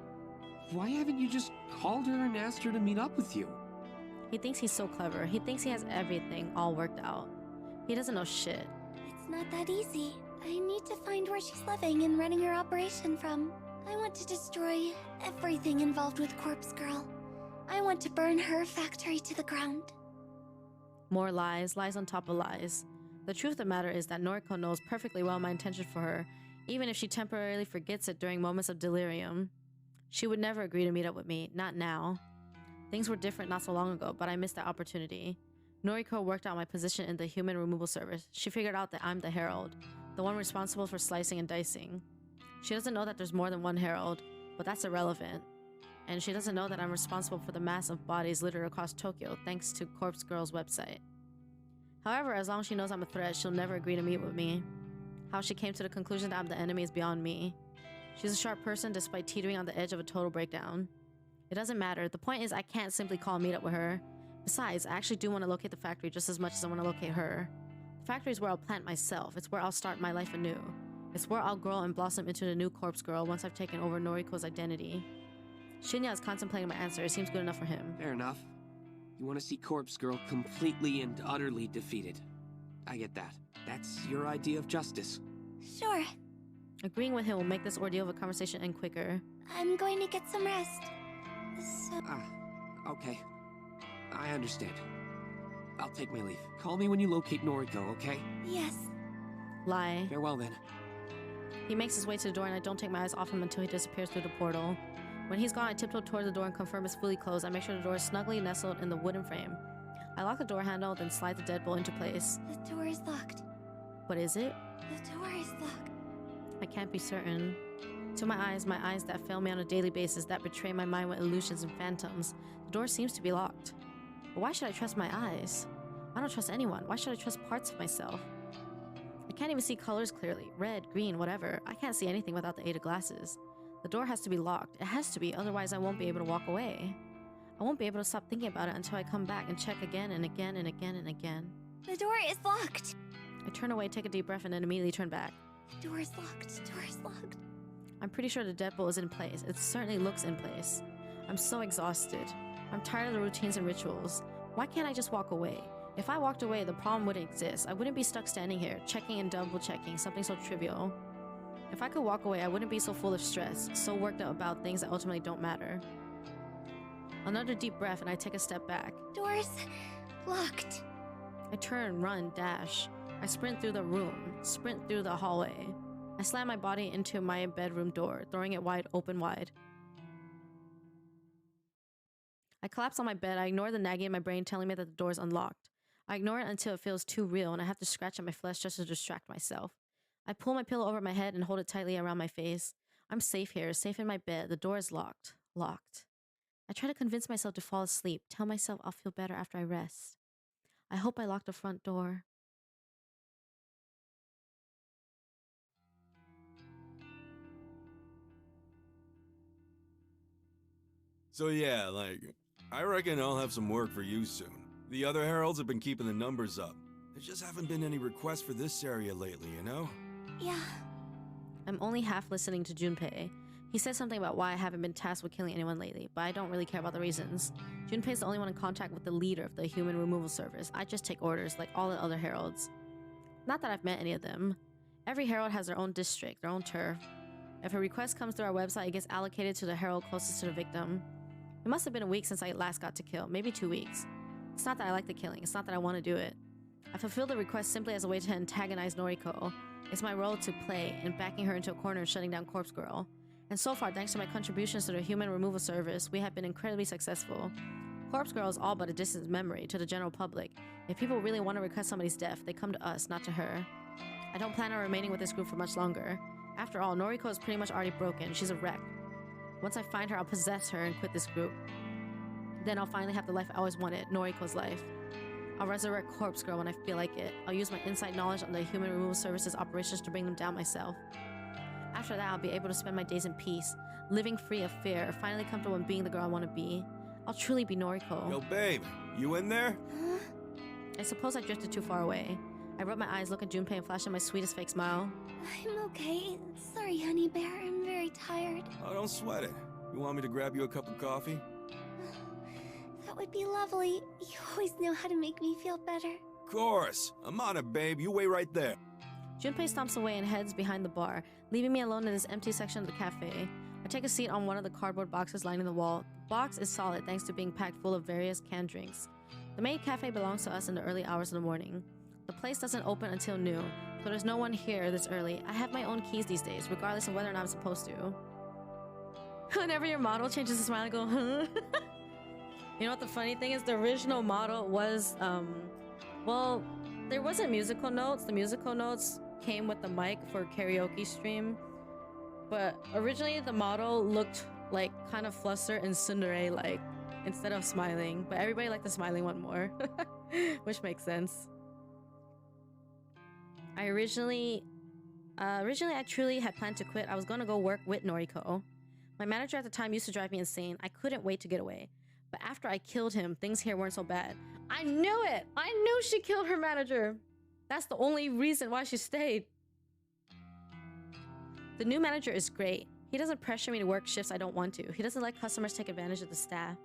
why haven't you just called her and asked her to meet up with you? He thinks he's so clever. He thinks he has everything all worked out. He doesn't know shit. It's not that easy. I need to find where she's living and running her operation from. I want to destroy everything involved with Corpse Girl. I want to burn her factory to the ground. More lies, lies on top of lies. The truth of the matter is that Noriko knows perfectly well my intention for her, even if she temporarily forgets it during moments of delirium. She would never agree to meet up with me, not now. Things were different not so long ago, but I missed that opportunity. Noriko worked out my position in the human removal service. She figured out that I'm the Herald, the one responsible for slicing and dicing. She doesn't know that there's more than one Herald. but that's irrelevant. And she doesn't know that I'm responsible for the mass of bodies littered across Tokyo thanks to Corpse Girl's website. However, as long as she knows I'm a threat, she'll never agree to meet with me. How she came to the conclusion that I'm the enemy is beyond me. She's a sharp person despite teetering on the edge of a total breakdown. It doesn't matter. The point is I can't simply call and meet up with her. Besides, I actually do want to locate the factory just as much as I want to locate her. The factory is where I'll plant myself. It's where I'll start my life anew. It's where I'll grow and blossom into the new Corpse Girl once I've taken over Noriko's identity. Shinya is contemplating my answer. It seems good enough for him. Fair enough. You want to see Corpse Girl completely and utterly defeated. I get that. That's your idea of justice. Sure. Agreeing with him will make this ordeal of a conversation end quicker. I'm going to get some rest. So... Okay. I understand. I'll take my leave. Call me when you locate Noriko, okay? Yes. Lie. Farewell then. He makes his way to the door and I don't take my eyes off him until he disappears through the portal. When he's gone, I tiptoe toward the door and confirm it's fully closed. I make sure the door is snugly nestled in the wooden frame. I lock the door handle, then slide the deadbolt into place. The door is locked. What is it? The door is locked. I can't be certain. To my eyes that fail me on a daily basis, that betray my mind with illusions and phantoms, the door seems to be locked. But why should I trust my eyes? I don't trust anyone. Why should I trust parts of myself? I can't even see colors clearly. Red, green, whatever. I can't see anything without the aid of glasses. The door has to be locked. It has to be, otherwise I won't be able to walk away. I won't be able to stop thinking about it until I come back and check again and again and again and again. The door is locked. I turn away, take a deep breath, and then immediately turn back. The door is locked. The door is locked. I'm pretty sure the deadbolt is in place. It certainly looks in place. I'm so exhausted. I'm tired of the routines and rituals. Why can't I just walk away? If I walked away, the problem wouldn't exist. I wouldn't be stuck standing here, checking and double checking, something so trivial. If I could walk away, I wouldn't be so full of stress, so worked up about things that ultimately don't matter. Another deep breath and I take a step back. Door's locked. I turn, run, dash. I sprint through the room, sprint through the hallway. I slam my body into my bedroom door, throwing it wide open wide. I collapse on my bed. I ignore the nagging in my brain telling me that the door is unlocked. I ignore it until it feels too real and I have to scratch at my flesh just to distract myself. I pull my pillow over my head and hold it tightly around my face. I'm safe here, safe in my bed. The door is locked. Locked. I try to convince myself to fall asleep, tell myself I'll feel better after I rest. I hope I lock the front door. So yeah, I reckon I'll have some work for you soon. The other heralds have been keeping the numbers up. There just haven't been any requests for this area lately, you know? Yeah. I'm only half listening to Junpei. He said something about why I haven't been tasked with killing anyone lately, but I don't really care about the reasons. Junpei's the only one in contact with the leader of the human removal service. I just take orders, like all the other heralds. Not that I've met any of them. Every herald has their own district, their own turf. If a request comes through our website, it gets allocated to the herald closest to the victim. It must have been a week since I last got to kill, maybe 2 weeks. It's not that I like the killing, it's not that I want to do it. I fulfill the request simply as a way to antagonize Noriko. It's my role to play in backing her into a corner and shutting down Corpse Girl. And so far, thanks to my contributions to the human removal service, we have been incredibly successful. Corpse Girl is all but a distant memory to the general public. If people really want to request somebody's death, they come to us, not to her. I don't plan on remaining with this group for much longer. After all, Noriko is pretty much already broken. She's a wreck. Once I find her, I'll possess her and quit this group. Then I'll finally have the life I always wanted, Noriko's life. I'll resurrect Corpse Girl when I feel like it. I'll use my inside knowledge on the human removal service's operations to bring them down myself. After that, I'll be able to spend my days in peace, living free of fear, finally comfortable in being the girl I want to be. I'll truly be Noriko. Yo, babe, you in there? Huh? I suppose I drifted too far away. I rub my eyes, look at Junpei, and flash him my sweetest fake smile. I'm okay. Sorry, honey bear. I'm very tired. Oh, don't sweat it. You want me to grab you a cup of coffee? That would be lovely. You always know how to make me feel better. Of course. I'm on it, babe. You wait right there. Junpei stomps away and heads behind the bar, leaving me alone in this empty section of the cafe. I take a seat on one of the cardboard boxes lining the wall. The box is solid thanks to being packed full of various canned drinks. The maid cafe belongs to us in the early hours of the morning. The place doesn't open until noon, so there's no one here this early. I have my own keys these days, regardless of whether or not I'm supposed to. Whenever your model changes to smile, I go, huh? You know what the funny thing is? The original model was, well, there wasn't musical notes. The musical notes came with the mic for karaoke stream. But originally the model looked like kind of flustered and tsundere like instead of smiling. But everybody liked the smiling one more, which makes sense. I originally I truly had planned to quit. I was going to go work with Noriko. My manager at the time used to drive me insane. I couldn't wait to get away. But after I killed him, things here weren't so bad. I knew it! I knew she killed her manager! That's the only reason why she stayed. The new manager is great. He doesn't pressure me to work shifts I don't want to. He doesn't let customers take advantage of the staff.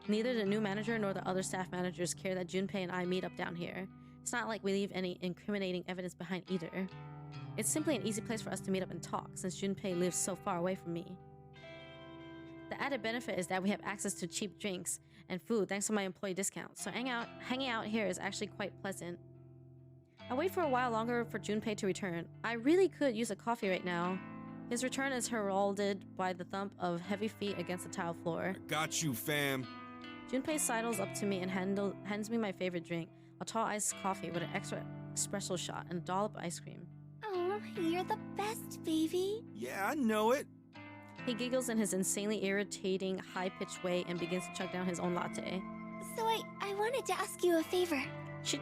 Neither the new manager nor the other staff managers care that Junpei and I meet up down here. It's not like we leave any incriminating evidence behind either. It's simply an easy place for us to meet up and talk, since Junpei lives so far away from me. The added benefit is that we have access to cheap drinks and food thanks to my employee discount, so hanging out here is actually quite pleasant. I wait for a while longer for Junpei to return. I really could use a coffee right now. His return is heralded by the thump of heavy feet against the tile floor. I got you, fam. Junpei sidles up to me and hands me my favorite drink, a tall iced coffee with an extra espresso shot and a dollop of ice cream. Oh, you're the best, baby. Yeah, I know it. He giggles in his insanely irritating, high-pitched way and begins to chug down his own latte. So I wanted to ask you a favor.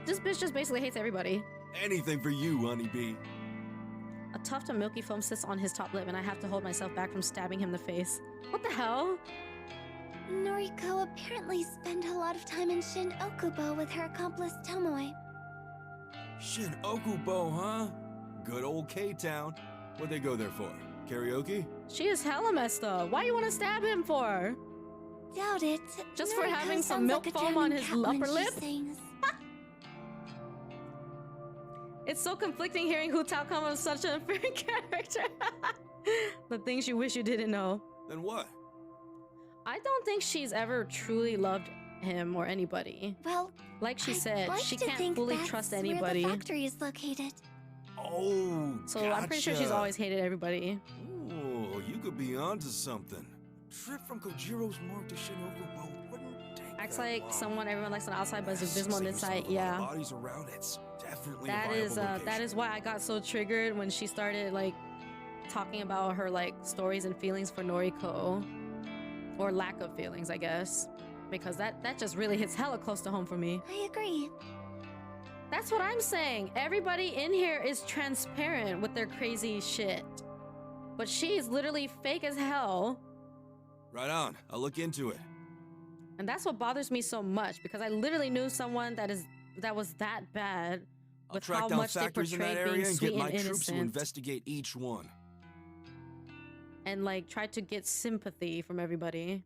This bitch just basically hates everybody. Anything for you, honeybee. A tuft of milky foam sits on his top lip and I have to hold myself back from stabbing him in the face. What the hell? Noriko apparently spent a lot of time in Shin Okubo with her accomplice Tomoe. Shin Okubo, huh? Good old K-Town. What'd they go there for? Karaoke? She is hella messed up. Why do you want to stab him for? Doubt it. Just Noriko for having some sounds milk like a foam on drowning his cat when upper she lip? sings. It's so conflicting hearing Hu Tao come of such an inferior character. The things you wish you didn't know. Then what? I don't think she's ever truly loved him or anybody. Well, like she I'd said, like she to can't think fully that's trust where anybody. the factory is located. Oh, So I'm pretty sure she's gotcha. always hated everybody. Ooh, you could be onto something. Trip from Kojiro's mark to Shin Okubo wouldn't take Acts that like long. someone everyone likes on the outside but is abysmal on the Since there's inside. a lot of Yeah. Bodies around, it's definitely That a is viable that is why I got so triggered when she started like talking about her like stories and feelings for Noriko, or lack of feelings, I guess, because that just really hits hella close to home for me. I agree. That's what I'm saying. Everybody in here is transparent with their crazy shit, but she's literally fake as hell, Right on. I'll look into it. and that's what bothers me so much because I literally knew someone that was that bad I'll with track how down much they factories in that portrayed being area and sweet get my and troops to innocent. investigate each one. And like try to get sympathy from everybody,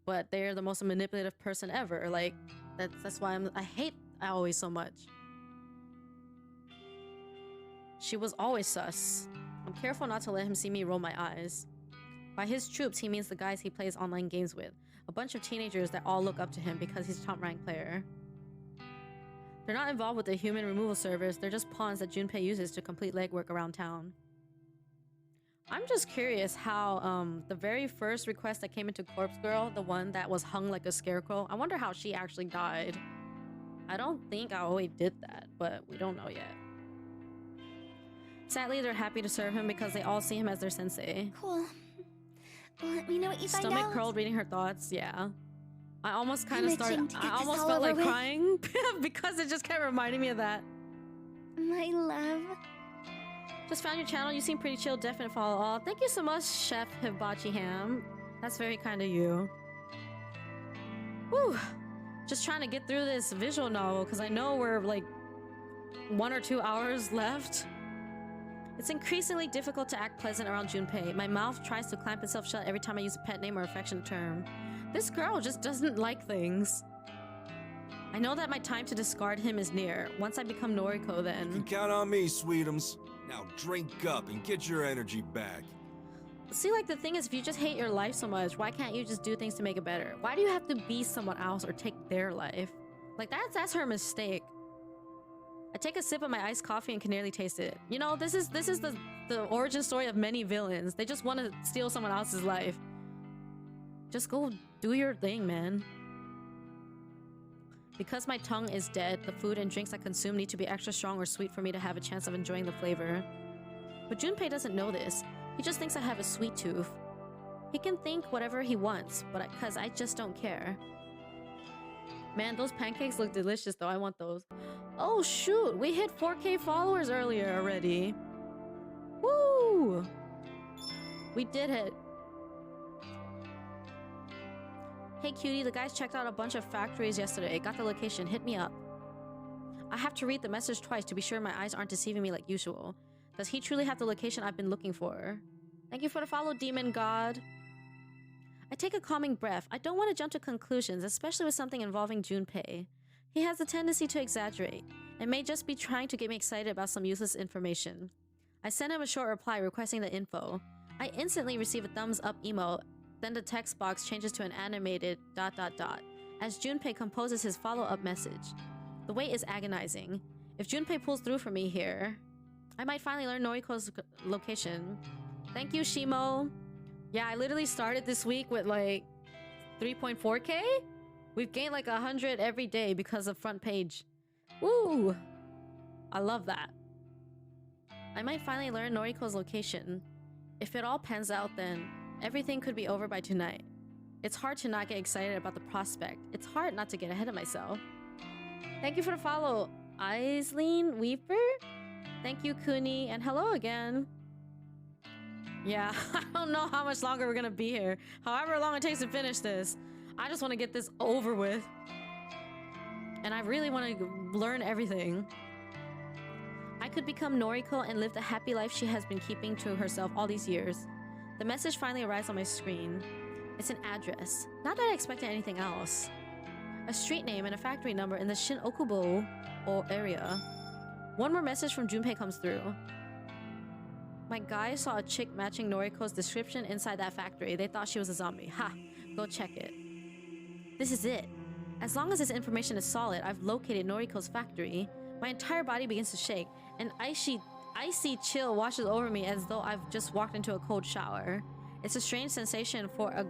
but they're the most manipulative person ever. Like that's why I hate Aoi so much. She was always sus. I'm careful not to let him see me roll my eyes. By his troops, he means the guys he plays online games with, a bunch of teenagers that all look up to him because he's a top rank player. They're not involved with the human removal service, they're just pawns that Junpei uses to complete legwork around town. I'm just curious how the very first request that came into Corpse Girl, the one that was hung like a scarecrow, I wonder how she actually died. I don't think Aoi did that, but we don't know yet. Sadly, they're happy to serve him because they all see him as their sensei. Cool. Let me know what you find Stomach out. curled reading her thoughts, yeah. I almost kind I'm of started, itching to get I this almost all felt over like with. crying because it just kept reminding me of that. My love. Just found your channel. You seem pretty chill. Definite follow all. Thank you so much, Chef Hibachi Ham. That's very kind of you. Whew. Just trying to get through this visual novel because I know we're like 1 or 2 hours left. It's increasingly difficult to act pleasant around Junpei. My mouth tries to clamp itself shut every time I use a pet name or affectionate term. This girl just doesn't like things. I know that my time to discard him is near. Once I become Noriko, You then... can count on me, sweetums. Now drink up and get your energy back. See, like, the thing is, if you just hate your life so much, why can't you just do things to make it better? Why do you have to be someone else or take their life? Like, that's her mistake. I take a sip of my iced coffee and can nearly taste it. You know, this is the origin story of many villains. They just want to steal someone else's life. Just go do your thing, man. Because my tongue is dead, the food and drinks I consume need to be extra strong or sweet for me to have a chance of enjoying the flavor. But Junpei doesn't know this. He just thinks I have a sweet tooth. He can think whatever he wants, but cause I just don't care. Man, those pancakes look delicious though. I want those. Oh shoot, we hit 4K followers earlier already. Woo! We did it. Hey cutie, the guys checked out a bunch of factories yesterday. Got the location, hit me up. I have to read the message twice to be sure my eyes aren't deceiving me like usual. Does he truly have the location I've been looking for? Thank you for the follow, Demon God. I take a calming breath. I don't want to jump to conclusions, especially with something involving Junpei. He has a tendency to exaggerate, and may just be trying to get me excited about some useless information. I send him a short reply requesting the info. I instantly receive a thumbs up emo, then the text box changes to an animated ... as Junpei composes his follow-up message. The wait is agonizing. If Junpei pulls through for me here, I might finally learn Noriko's location. Thank you, Shimo. Yeah, I literally started this week with like 3.4K. We've gained like 100 every day because of front page. Woo! I love that. I might finally learn Noriko's location. If it all pans out, then everything could be over by tonight. It's hard to not get excited about the prospect. It's hard not to get ahead of myself. Thank you for the follow, Aisleen Weaver. Thank you, Kuni, and hello again. Yeah, I don't know how much longer we're gonna be here. However long it takes to finish this. I just want to get this over with. And I really want to learn everything. I could become Noriko and live the happy life she has been keeping to herself all these years. The message finally arrives on my screen. It's an address. Not that I expected anything else. A street name and a factory number in the Shin-Okubo area. One more message from Junpei comes through. My guys saw a chick matching Noriko's description inside that factory. They thought she was a zombie. Ha! Go check it. This is it. As long as this information is solid, I've located Noriko's factory. My entire body begins to shake. An icy chill washes over me as though I've just walked into a cold shower. It's a strange sensation for a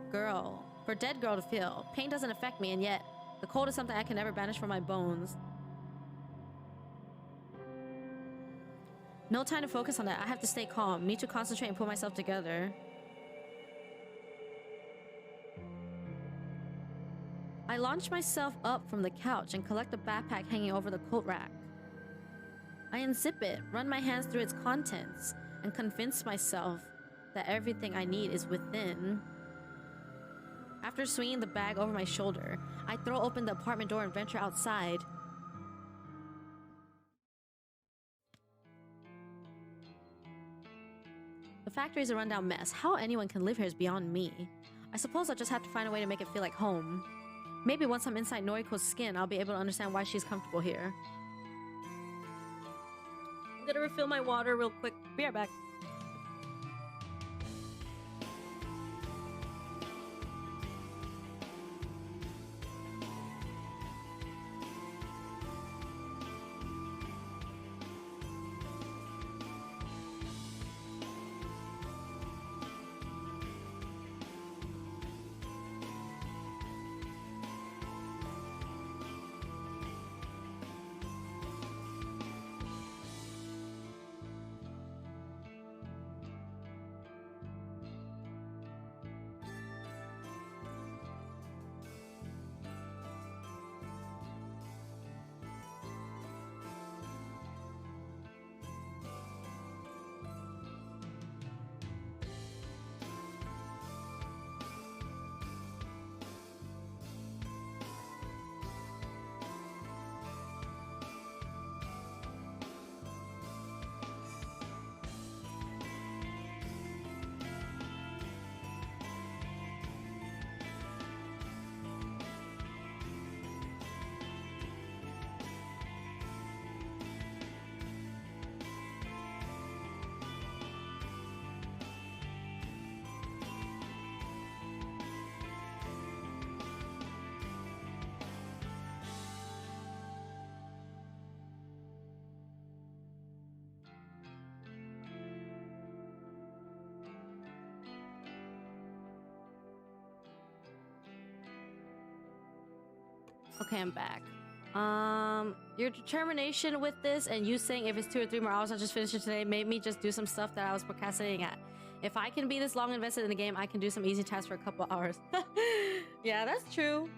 dead girl to feel. Pain doesn't affect me, and yet the cold is something I can never banish from my bones. No time to focus on that. I have to stay calm. Need to concentrate and put myself together. I launch myself up from the couch and collect the backpack hanging over the coat rack. I unzip it, run my hands through its contents, and convince myself that everything I need is within. After swinging the bag over my shoulder, I throw open the apartment door and venture outside. The factory is a rundown mess. How anyone can live here is beyond me. I suppose I'll just have to find a way to make it feel like home. Maybe once I'm inside Noriko's skin, I'll be able to understand why she's comfortable here. I'm gonna refill my water real quick. Be right back. Okay, I'm back. Your determination with this and you saying if it's 2 or 3 more hours, I'll just finish it today, made me just do some stuff that I was procrastinating at. If I can be this long invested in the game, I can do some easy tasks for a couple hours. Yeah, that's true.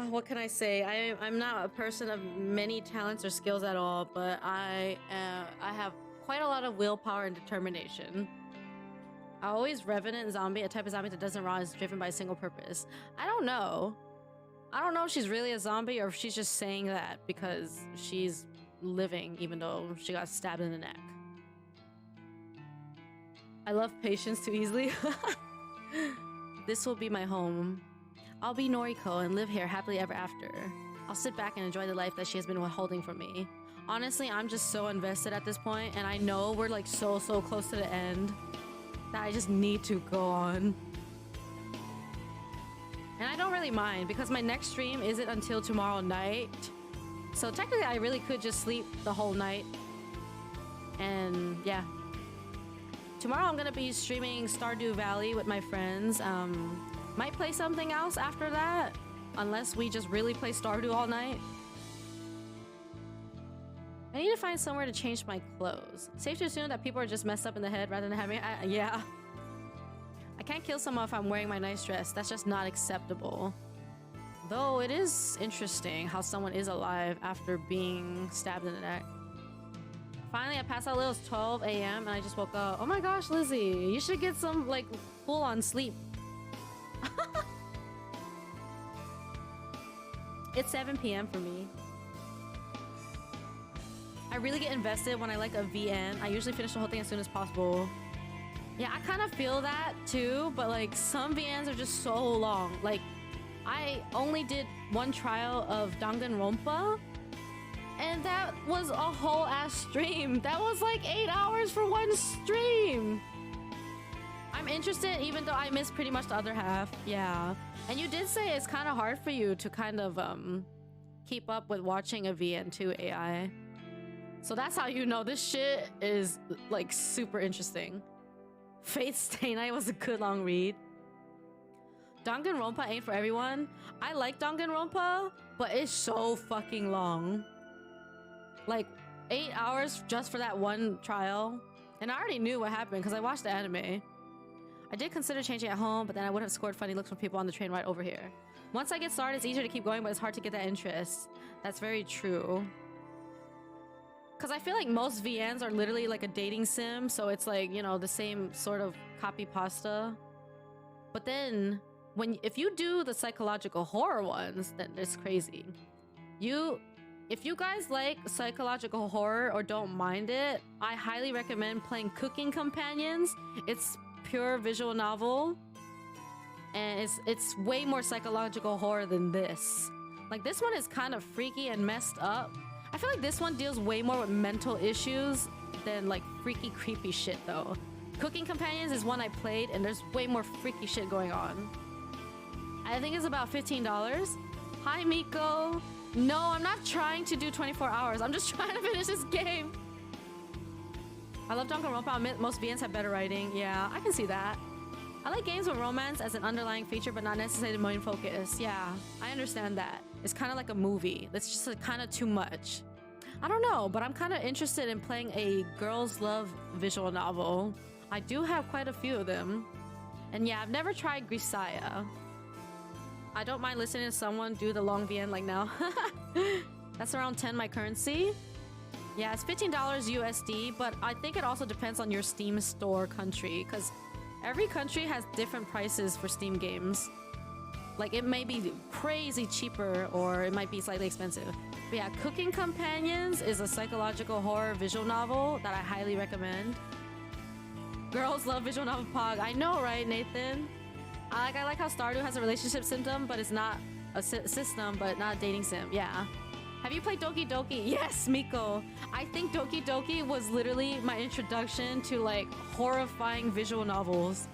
What can I say? I'm not a person of many talents or skills at all, but I have quite a lot of willpower and determination. I always revenant zombie, a type of zombie that doesn't rise, driven by a single purpose. I don't know. I don't know if she's really a zombie or if she's just saying that because she's living even though she got stabbed in the neck. I love patience too easily. This will be my home. I'll be Noriko and live here happily ever after. I'll sit back and enjoy the life that she has been withholding from me. Honestly, I'm just so invested at this point, and I know we're like so close to the end that I just need to go on. And I don't really mind because my next stream isn't until tomorrow night. So technically I really could just sleep the whole night. And yeah. Tomorrow I'm gonna be streaming Stardew Valley with my friends. Might play something else after that, unless we just really play Stardew all night. I need to find somewhere to change my clothes. Safe to assume that people are just messed up in the head rather than having... yeah. I can't kill someone if I'm wearing my nice dress. That's just not acceptable. Though it is interesting how someone is alive after being stabbed in the neck. Finally, I passed out a little. It's 12 a.m. and I just woke up. Oh my gosh, Lizzie, you should get some like full-on sleep. It's 7 p.m. for me. I really get invested when I like a VN. I usually finish the whole thing as soon as possible. Yeah, I kind of feel that too, but like some VNs are just so long. Like, I only did one trial of Danganronpa, and that was a whole ass stream. That was like 8 hours for one stream. I'm interested even though I missed pretty much the other half. Yeah. And you did say it's kind of hard for you to kind of keep up with watching a VN2 AI. So that's how you know this shit is like super interesting. Fate Stay Night was a good long read. Danganronpa ain't for everyone. I like Danganronpa, but it's so fucking long. Like 8 hours just for that one trial. And I already knew what happened because I watched the anime. I did consider changing at home, but then I would have scored funny looks from people on the train ride over here. Once I get started, it's easier to keep going, but it's hard to get that interest. That's very true. Because I feel like most VNs are literally like a dating sim, so it's like, you know, the same sort of copy pasta. But then, if you do the psychological horror ones, then it's crazy. If you guys like psychological horror or don't mind it, I highly recommend playing Cooking Companions. It's pure visual novel, and it's way more psychological horror than this. Like, this one is kind of freaky and messed up. I feel like this one deals way more with mental issues than like freaky creepy shit though. Cooking Companions is one I played and there's way more freaky shit going on. I think it's about $15. Hi Miko. No, I'm not trying to do 24 hours. I'm just trying to finish this game. I love Danganronpa. Most VNs have better writing. Yeah, I can see that. I like games with romance as an underlying feature, but not necessarily the main focus. Yeah, I understand that. It's kind of like a movie. That's just like, kind of too much. I don't know, but I'm kind of interested in playing a girls love visual novel. I do have quite a few of them. And yeah, I've never tried Grisaya. I don't mind listening to someone do the long VN like now. That's around 10 my currency. Yeah, it's $15 USD, but I think it also depends on your Steam store country, because every country has different prices for Steam games. Like, it may be crazy cheaper, or it might be slightly expensive. But yeah, Cooking Companions is a psychological horror visual novel that I highly recommend. Girls love visual novel Pog. I know, right, Nathan? I like how Stardew has a relationship system, but it's not a system, but not a dating sim. Yeah. Have you played Doki Doki? Yes, Miko. I think Doki Doki was literally my introduction to like horrifying visual novels.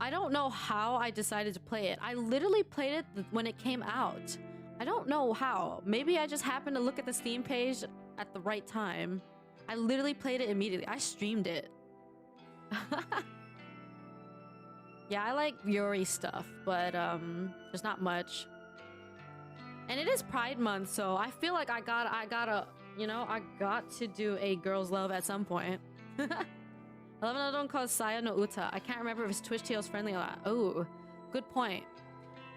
I don't know how I decided to play it. I literally played it when it came out. I don't know how. Maybe I just happened to look at the Steam page at the right time. I literally played it immediately. I streamed it. Yeah, I like Yuri stuff, but there's not much. And it is Pride Month, so I feel like I got to do a girl's love at some point. I love another one called Saya no Uta. I can't remember if it's Twitch Tales friendly or not. Oh, good point.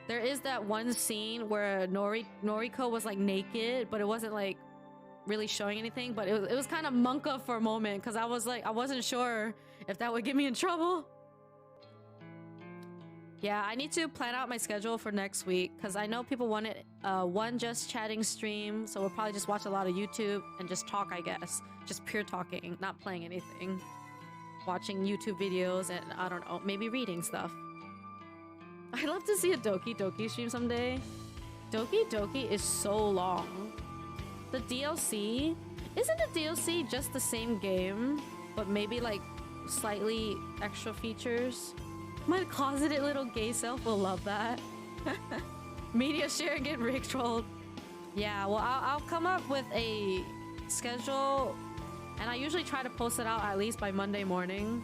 There is that one scene where Noriko was like naked, but it wasn't like really showing anything, but it was kind of monka for a moment because I wasn't sure if that would get me in trouble. Yeah, I need to plan out my schedule for next week because I know people wanted one just chatting stream, so we'll probably just watch a lot of YouTube and just talk, I guess. Just pure talking, not playing anything. Watching YouTube videos and I don't know, maybe reading stuff. I'd love to see a Doki Doki stream someday. Doki Doki is so long. The DLC, isn't the DLC just the same game, but maybe like slightly extra features? My closeted little gay self will love that. Media share get rickrolled. Yeah, well, I'll come up with a schedule, and I usually try to post it out at least by Monday morning.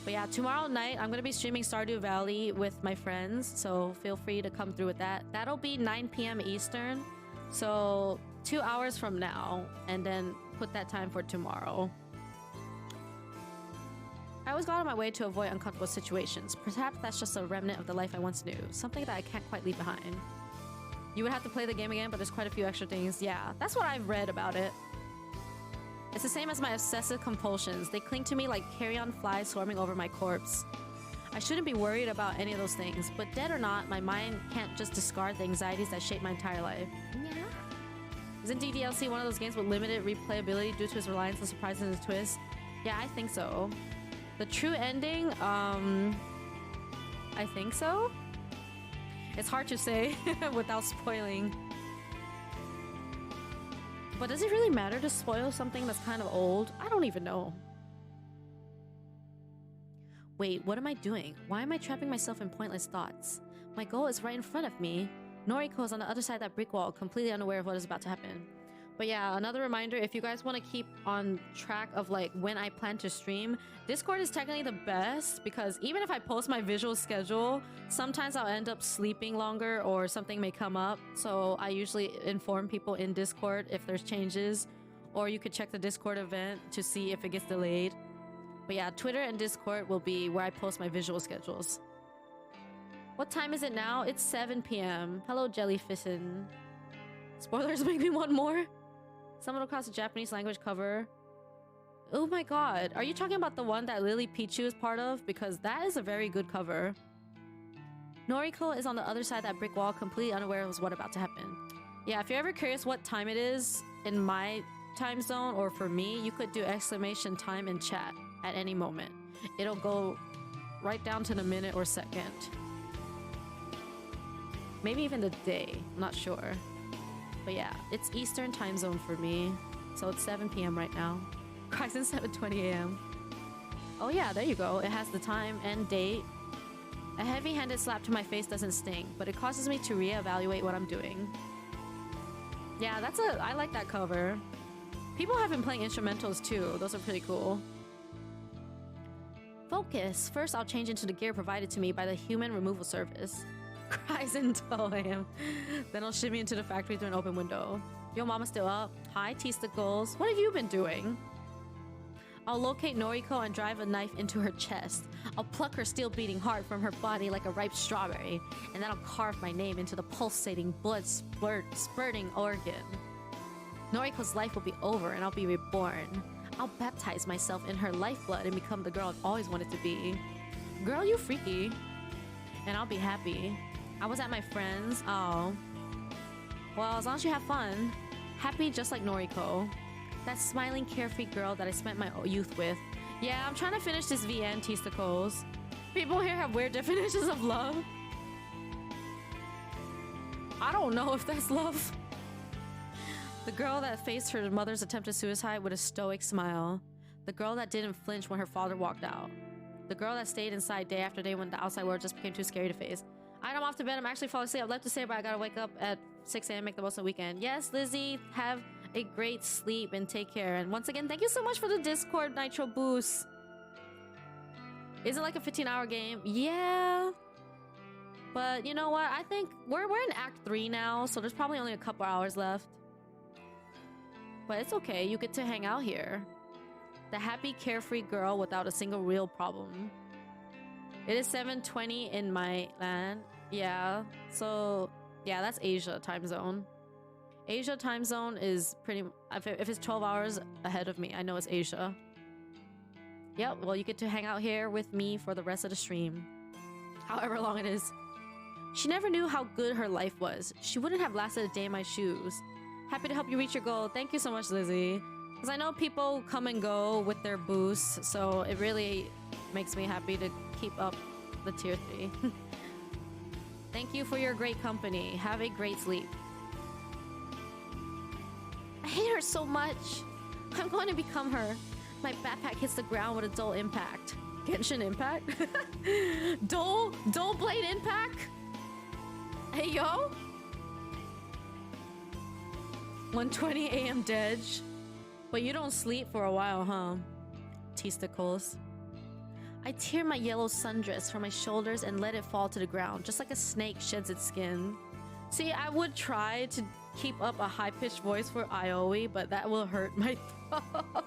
But yeah, tomorrow night I'm gonna be streaming Stardew Valley with my friends, so feel free to come through with that. That'll be 9 p.m. Eastern, so 2 hours from now, and then put that time for tomorrow. I always go out of my way to avoid uncomfortable situations. Perhaps that's just a remnant of the life I once knew, something that I can't quite leave behind. You would have to play the game again, but there's quite a few extra things. Yeah, that's what I've read about it. It's the same as my obsessive compulsions. They cling to me like carrion flies swarming over my corpse. I shouldn't be worried about any of those things, but dead or not, my mind can't just discard the anxieties that shape my entire life. Yeah. Isn't DDLC one of those games with limited replayability due to its reliance on surprises and twists? Yeah, I think so. The true ending, I think so. It's hard to say without spoiling. But does it really matter to spoil something that's kind of old? I don't even know. Wait, what am I doing? Why am I trapping myself in pointless thoughts? My goal is right in front of me. Noriko is on the other side of that brick wall, completely unaware of what is about to happen. But yeah, another reminder, if you guys want to keep on track of like when I plan to stream, Discord is technically the best because even if I post my visual schedule, sometimes I'll end up sleeping longer or something may come up. So I usually inform people in Discord if there's changes, or you could check the Discord event to see if it gets delayed. But yeah, Twitter and Discord will be where I post my visual schedules. What time is it now? It's 7 p.m. Hello, Jellyfishin. Spoilers make me want more. Someone across the Japanese language cover. Oh my god. Are you talking about the one that Lily Pichu is part of? Because that is a very good cover. Noriko is on the other side of that brick wall, completely unaware of what's about to happen. Yeah, if you're ever curious what time it is in my time zone or for me, you could do exclamation time in chat at any moment. It'll go right down to the minute or second. Maybe even the day. I'm not sure. But yeah, it's Eastern time zone for me. So it's 7 p.m. right now. Cryson 7:20 a.m. Oh yeah, there you go. It has the time and date. A heavy-handed slap to my face doesn't sting, but it causes me to reevaluate what I'm doing. Yeah, I like that cover. People have been playing instrumentals too. Those are pretty cool. Focus. First, I'll change into the gear provided to me by the human removal service. Cries and tow him. Then I'll shimmy into the factory through an open window. Yo, mama still up? Hi, T-Sticles. What have you been doing? I'll locate Noriko and drive a knife into her chest. I'll pluck her still beating heart from her body like a ripe strawberry, and then I'll carve my name into the pulsating, blood-spurting organ. Noriko's life will be over and I'll be reborn. I'll baptize myself in her lifeblood and become the girl I've always wanted to be. Girl, you freaky. And I'll be happy. I was at my friend's. Oh. Well, as long as you have fun. Happy just like Noriko. That smiling, carefree girl that I spent my youth with. Yeah, I'm trying to finish this VN, T-Sticles. People here have weird definitions of love. I don't know if that's love. The girl that faced her mother's attempted suicide with a stoic smile. The girl that didn't flinch when her father walked out. The girl that stayed inside day after day when the outside world just became too scary to face. Alright, I'm off to bed. I'm actually falling asleep. I'd like to say, but I gotta wake up at 6 a.m. make the most of the weekend. Yes, Lizzie, have a great sleep and take care. And once again, thank you so much for the Discord Nitro boost. Is it like a 15-hour game? Yeah. But you know what? I think we're in Act 3 now, so there's probably only a couple hours left. But it's okay. You get to hang out here. The happy, carefree girl without a single real problem. It is 7:20 in my land. Yeah, so yeah, that's Asia time zone. Asia time zone is pretty... If it's 12 hours ahead of me, I know it's Asia. Yep, well, you get to hang out here with me for the rest of the stream. However long it is. She never knew how good her life was. She wouldn't have lasted a day in my shoes. Happy to help you reach your goal. Thank you so much, Lizzie. Because I know people come and go with their boosts, so it really makes me happy to keep up the tier 3. Thank you for your great company. Have a great sleep. I hate her so much. I'm going to become her. My backpack hits the ground with a dull impact. Genshin Impact? Dull Blade Impact? Hey, yo? 1:20 a.m. Dej. But you don't sleep for a while, huh? Testicles. I tear my yellow sundress from my shoulders and let it fall to the ground, just like a snake sheds its skin. See, I would try to keep up a high-pitched voice for Ioi, but that will hurt my throat.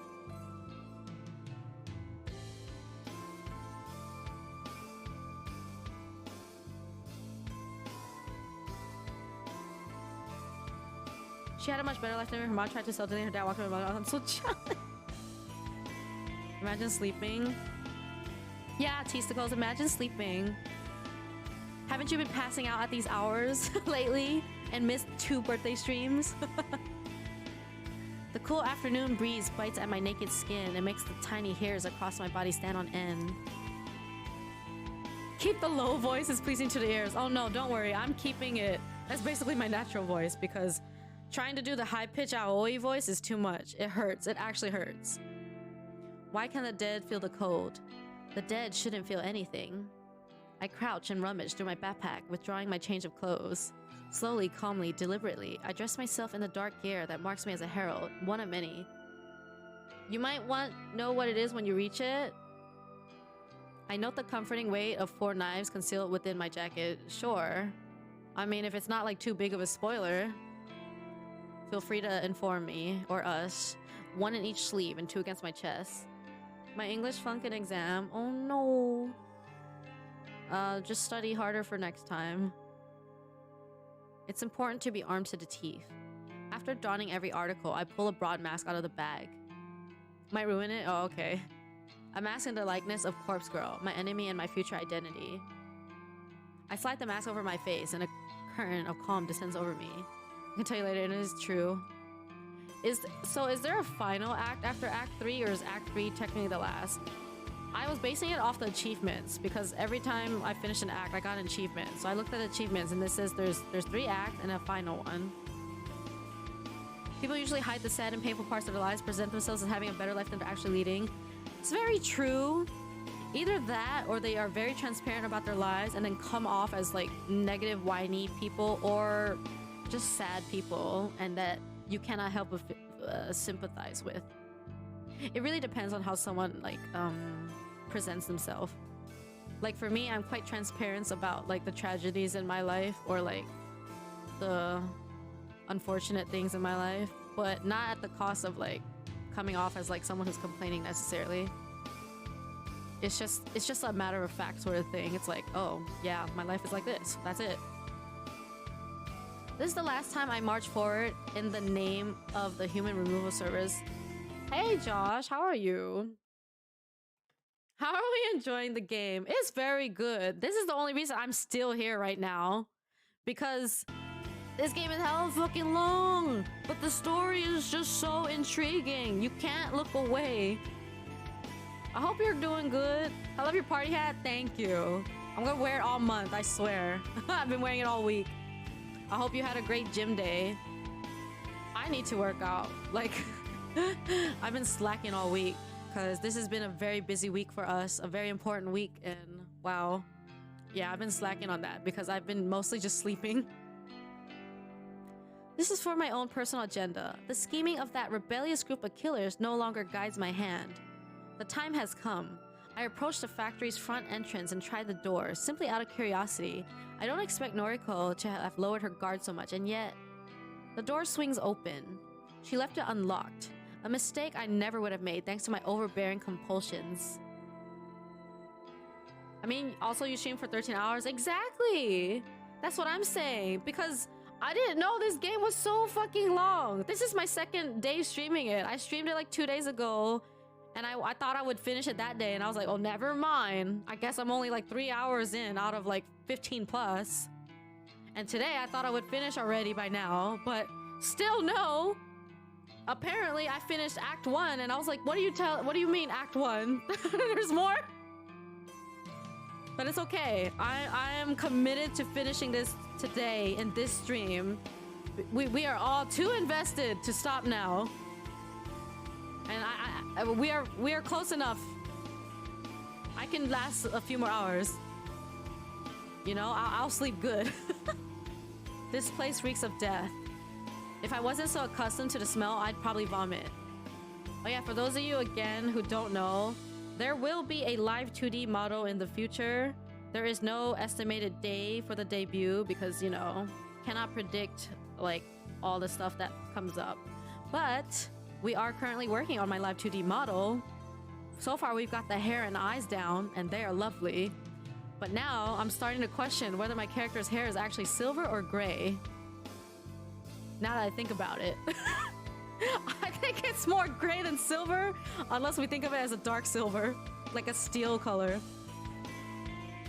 She had a much better life than her mom tried to sell to her dad walked away. I'm so jealous. Imagine sleeping. Yeah, testicles, imagine sleeping. Haven't you been passing out at these hours lately and missed 2 birthday streams? The cool afternoon breeze bites at my naked skin and makes the tiny hairs across my body stand on end. Keep the low voice is pleasing to the ears. Oh no, don't worry, I'm keeping it. That's basically my natural voice because trying to do the high-pitched Aoi voice is too much. It hurts. It actually hurts. Why can the dead feel the cold? The dead shouldn't feel anything. I crouch and rummage through my backpack, withdrawing my change of clothes. Slowly, calmly, deliberately, I dress myself in the dark gear that marks me as a herald, one of many. You might know what it is when you reach it. I note the comforting weight of 4 knives concealed within my jacket. Sure. I mean, if it's not like too big of a spoiler. Feel free to inform me, or us. 1 in each sleeve and 2 against my chest. My English flunked an exam. Oh no. Just study harder for next time. It's important to be armed to the teeth. After donning every article, I pull a broad mask out of the bag. Might ruin it? Oh, okay. A mask in the likeness of Corpse Girl, my enemy and my future identity. I slide the mask over my face and a current of calm descends over me. I can tell you later, and it is true. Is there a final act after Act 3, or is Act 3 technically the last? I was basing it off the achievements, because every time I finished an act, I got an achievement. So I looked at achievements, and this says there's 3 acts and a final one. People usually hide the sad and painful parts of their lives, present themselves as having a better life than they're actually leading. It's very true. Either that, or they are very transparent about their lives and then come off as like negative, whiny people, or just sad people, and that you cannot help but sympathize with. It really depends on how someone like presents themselves. Like for me, I'm quite transparent about like the tragedies in my life, or like the unfortunate things in my life, but not at the cost of like coming off as like someone who's complaining necessarily. It's just a matter of fact sort of thing. It's like, oh yeah, my life is like this. That's it. This is the last time I march forward in the name of the Human Removal Service. Hey Josh, how are you? How are we enjoying the game? It's very good. This is the only reason I'm still here right now. Because this game is hella fucking long. But the story is just so intriguing. You can't look away. I hope you're doing good. I love your party hat. Thank you. I'm gonna wear it all month, I swear. I've been wearing it all week. I hope you had a great gym day. I need to work out. Like, I've been slacking all week because this has been a very busy week for us, a very important week, and wow. Yeah, I've been slacking on that because I've been mostly just sleeping. This is for my own personal agenda. The scheming of that rebellious group of killers no longer guides my hand. The time has come. I approached the factory's front entrance and tried the door, simply out of curiosity. I don't expect Noriko to have lowered her guard so much, and yet... The door swings open. She left it unlocked. A mistake I never would have made thanks to my overbearing compulsions. I mean, also you stream for 13 hours? Exactly! That's what I'm saying, because I didn't know this game was so fucking long. This is my second day streaming it. I streamed it like 2 days ago, and I thought I would finish it that day, and I was like, oh, never mind. I guess I'm only like 3 hours in out of like 15 plus. And today I thought I would finish already by now, but still no. Apparently I finished Act 1, and I was like, what do you mean Act 1? There's more? But it's okay. I am committed to finishing this today in this stream. We are all too invested to stop now. And we are close enough. I can last a few more hours. You know, I'll sleep good. This place reeks of death. If I wasn't so accustomed to the smell, I'd probably vomit. Oh yeah, for those of you again who don't know, there will be a live 2D model in the future. There is no estimated day for the debut because, you know, cannot predict like all the stuff that comes up. But we are currently working on my live 2D model. So far we've got the hair and eyes down and they are lovely. But now I'm starting to question whether my character's hair is actually silver or gray. Now that I think about it. I think it's more gray than silver, unless we think of it as a dark silver, like a steel color.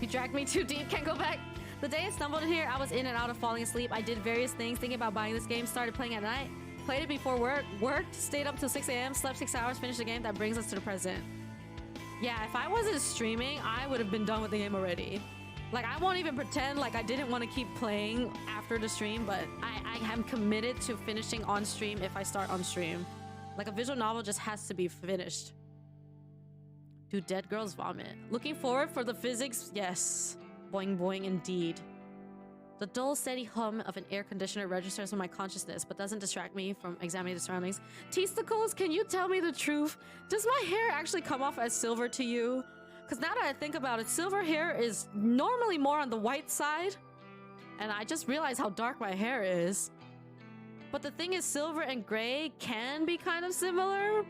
You dragged me too deep, can't go back. The day I stumbled in here, I was in and out of falling asleep. I did various things, thinking about buying this game, started playing at night, played it before work, worked, stayed up till 6 a.m., slept 6 hours, finished the game. That brings us to the present. Yeah, if I wasn't streaming, I would have been done with the game already. Like, I won't even pretend like I didn't want to keep playing after the stream, but I am committed to finishing on stream if I start on stream. Like, a visual novel just has to be finished. Do dead girls vomit? Looking forward for the physics? Yes. Boing boing indeed. The dull, steady hum of an air conditioner registers in my consciousness, but doesn't distract me from examining the surroundings. Testicles, can you tell me the truth? Does my hair actually come off as silver to you? Because now that I think about it, silver hair is normally more on the white side. And I just realized how dark my hair is. But the thing is, silver and gray can be kind of similar.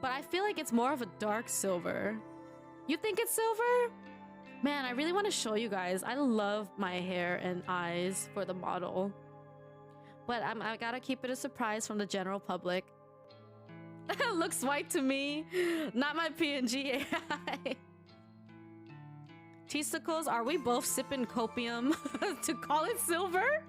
But I feel like it's more of a dark silver. You think it's silver? Man, I really want to show you guys. I love my hair and eyes for the model. But I gotta keep it a surprise from the general public. Looks white to me. Not my PNG AI. Testicles, are we both sipping copium to call it silver?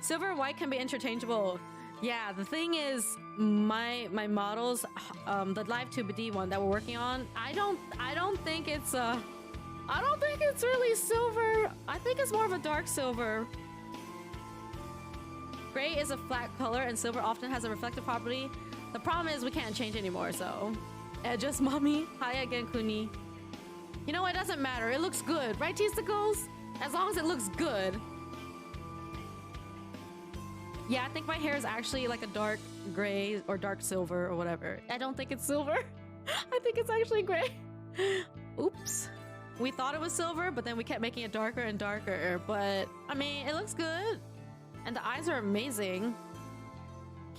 Silver and white can be interchangeable. Yeah, the thing is, my models, the live 2D one that we're working on, I don't think it's really silver. I think it's more of a dark silver. Gray is a flat color and silver often has a reflective property. The problem is we can't change anymore, so. Just mommy. Hi again, Kuni. You know, it doesn't matter. It looks good, right, Testicles? As long as it looks good. Yeah, I think my hair is actually like a dark gray or dark silver or whatever. I don't think it's silver. I think it's actually gray. Oops. We thought it was silver, but then we kept making it darker and darker. But, I mean, it looks good. And the eyes are amazing.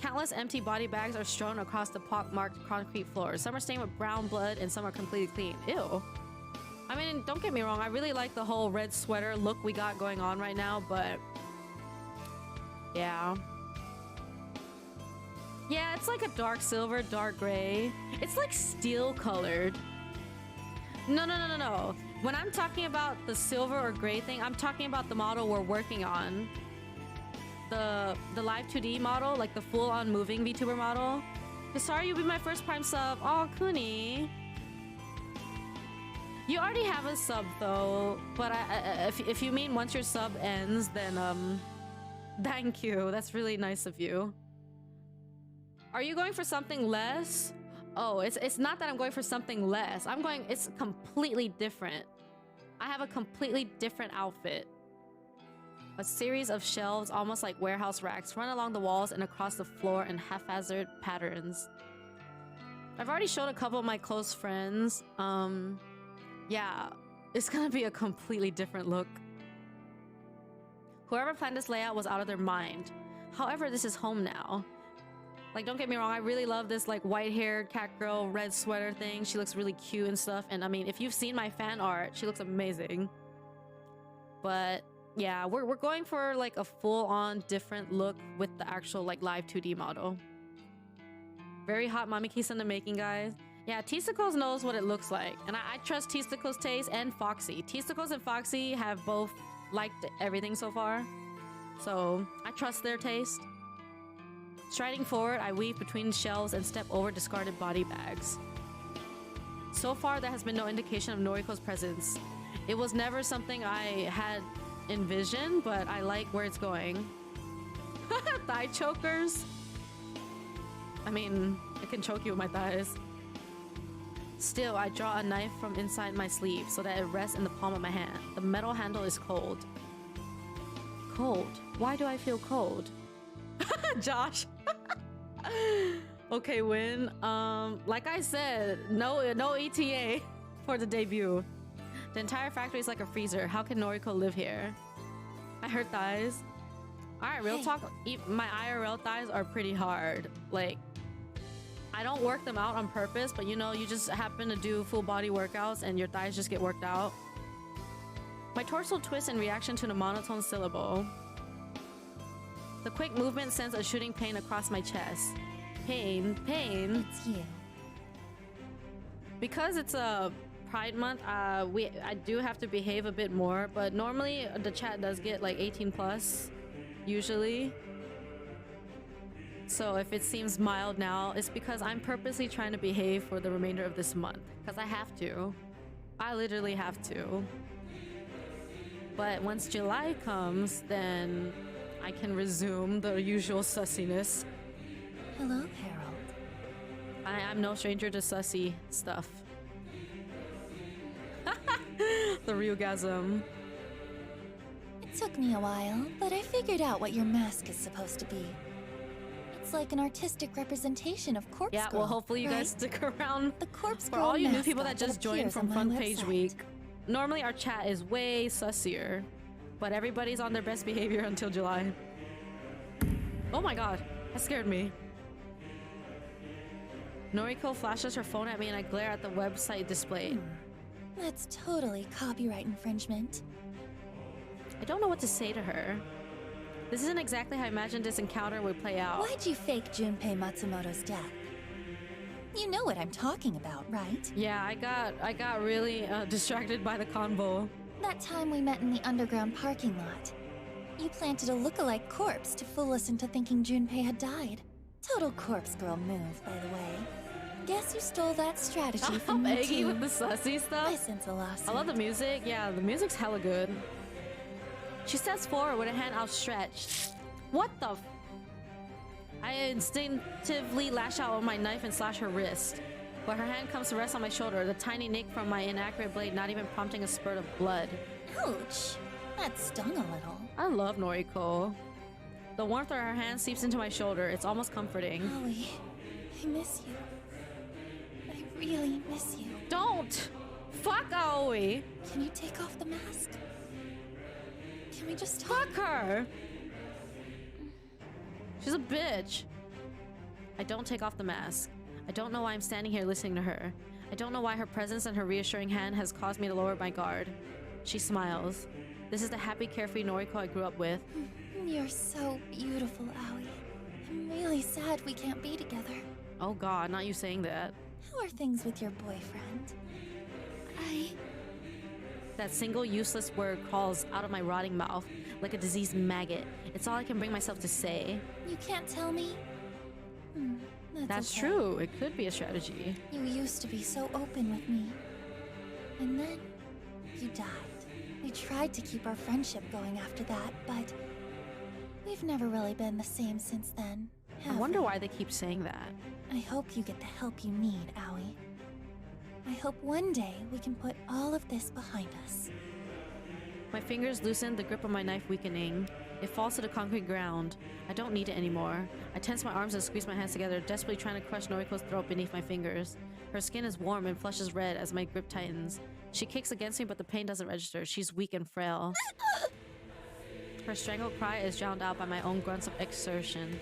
Countless empty body bags are strewn across the pock-marked concrete floor. Some are stained with brown blood and some are completely clean. Ew. I mean, don't get me wrong. I really like the whole red sweater look we got going on right now, but... yeah. Yeah, it's like a dark silver, dark gray. It's like steel colored. No. When I'm talking about the silver or gray thing, I'm talking about the model we're working on. The live 2D model, like the full-on moving VTuber model. Sorry, you'll be my first Prime sub. Oh, Kuni. You already have a sub though, but if you mean once your sub ends, then thank you. That's really nice of you. Are you going for something less? Oh, it's not that I'm going for something less. It's completely different. I have a completely different outfit. A series of shelves, almost like warehouse racks, run along the walls and across the floor in haphazard patterns. I've already showed a couple of my close friends. Yeah, it's gonna be a completely different look. Whoever planned this layout was out of their mind. However, this is home now. Like, don't get me wrong, I really love this like white-haired cat girl, red sweater thing. She looks really cute and stuff. And I mean, if you've seen my fan art, she looks amazing. But yeah, we're going for like a full-on different look with the actual like live 2D model. Very hot Mami-Kisa in the making, guys. Yeah, Tisacles knows what it looks like. And I trust Tisacles' taste and Foxy. Tisacles and Foxy have both liked everything so far. So I trust their taste. Striding forward, I weave between shelves and step over discarded body bags. So far, there has been no indication of Noriko's presence. It was never something I had envisioned, but I like where it's going. Thigh chokers. I mean, it can choke you with my thighs. Still, I draw a knife from inside my sleeve so that it rests in the palm of my hand. The metal handle is cold. Cold? Why do I feel cold? Josh. Okay, Win. Like I said, no ETA for the debut. The entire factory is like a freezer. How can Noriko live here? I hurt thighs. Alright, real talk. My IRL thighs are pretty hard. Like, I don't work them out on purpose, but you know, you just happen to do full body workouts and your thighs just get worked out. My torso twists in reaction to the monotone syllable. The quick movement sends a shooting pain across my chest. Pain. It's you. Because it's a Pride Month, I do have to behave a bit more, but normally the chat does get like 18 plus, usually. So if it seems mild now, it's because I'm purposely trying to behave for the remainder of this month. Because I have to. I literally have to. But once July comes, then I can resume the usual sussiness. Hello, Harold. I'm no stranger to sussy stuff. The Ryugasm. It took me a while, but I figured out what your mask is supposed to be. It's like an artistic representation of Corpse Yeah, Girl, well, hopefully you right? guys stick around. The Corpse For Girl all you new mascot people that just joined appears from on Front my Page website. Week, normally our chat is way sussier, but everybody's on their best behavior until July. Oh my god, that scared me. Noriko flashes her phone at me and I glare at the website displayed. That's totally copyright infringement. I don't know what to say to her. This isn't exactly how I imagined this encounter would play out. Why'd you fake Junpei Matsumoto's death? You know what I'm talking about, right? Yeah, I got really distracted by the convo. That time we met in the underground parking lot. You planted a look-alike corpse to fool us into thinking Junpei had died. Total Corpse Girl move, by the way. Guess you stole that strategy from me Eggy too. with the sussy stuff. I sense a lawsuit. I love the music. Yeah, the music's hella good. She steps forward with a hand outstretched. What the f— I instinctively lash out with my knife and slash her wrist. But her hand comes to rest on my shoulder, the tiny nick from my inaccurate blade not even prompting a spurt of blood. Ouch! That stung a little. I love Noriko. The warmth of her hand seeps into my shoulder. It's almost comforting. Aoi, I miss you. I really miss you. Don't! Fuck Aoi! Can you take off the mask? Can we just talk? Fuck her! She's a bitch. I don't take off the mask. I don't know why I'm standing here listening to her. I don't know why her presence and her reassuring hand has caused me to lower my guard. She smiles. This is the happy, carefree Noriko I grew up with. You're so beautiful, Aoi. I'm really sad we can't be together. Oh god, not you saying that. How are things with your boyfriend? That single useless word crawls out of my rotting mouth like a diseased maggot. It's all I can bring myself to say. You can't tell me? That's okay. True. It could be a strategy. You used to be so open with me. And then, you died. We tried to keep our friendship going after that, but we've never really been the same since then. I wonder why they keep saying that. I hope you get the help you need, Aoi. I hope one day we can put all of this behind us. My fingers loosen, the grip of my knife weakening. It falls to the concrete ground. I don't need it anymore. I tense my arms and squeeze my hands together, desperately trying to crush Noriko's throat beneath my fingers. Her skin is warm and flushes red as my grip tightens. She kicks against me, but the pain doesn't register. She's weak and frail. Her strangled cry is drowned out by my own grunts of exertion.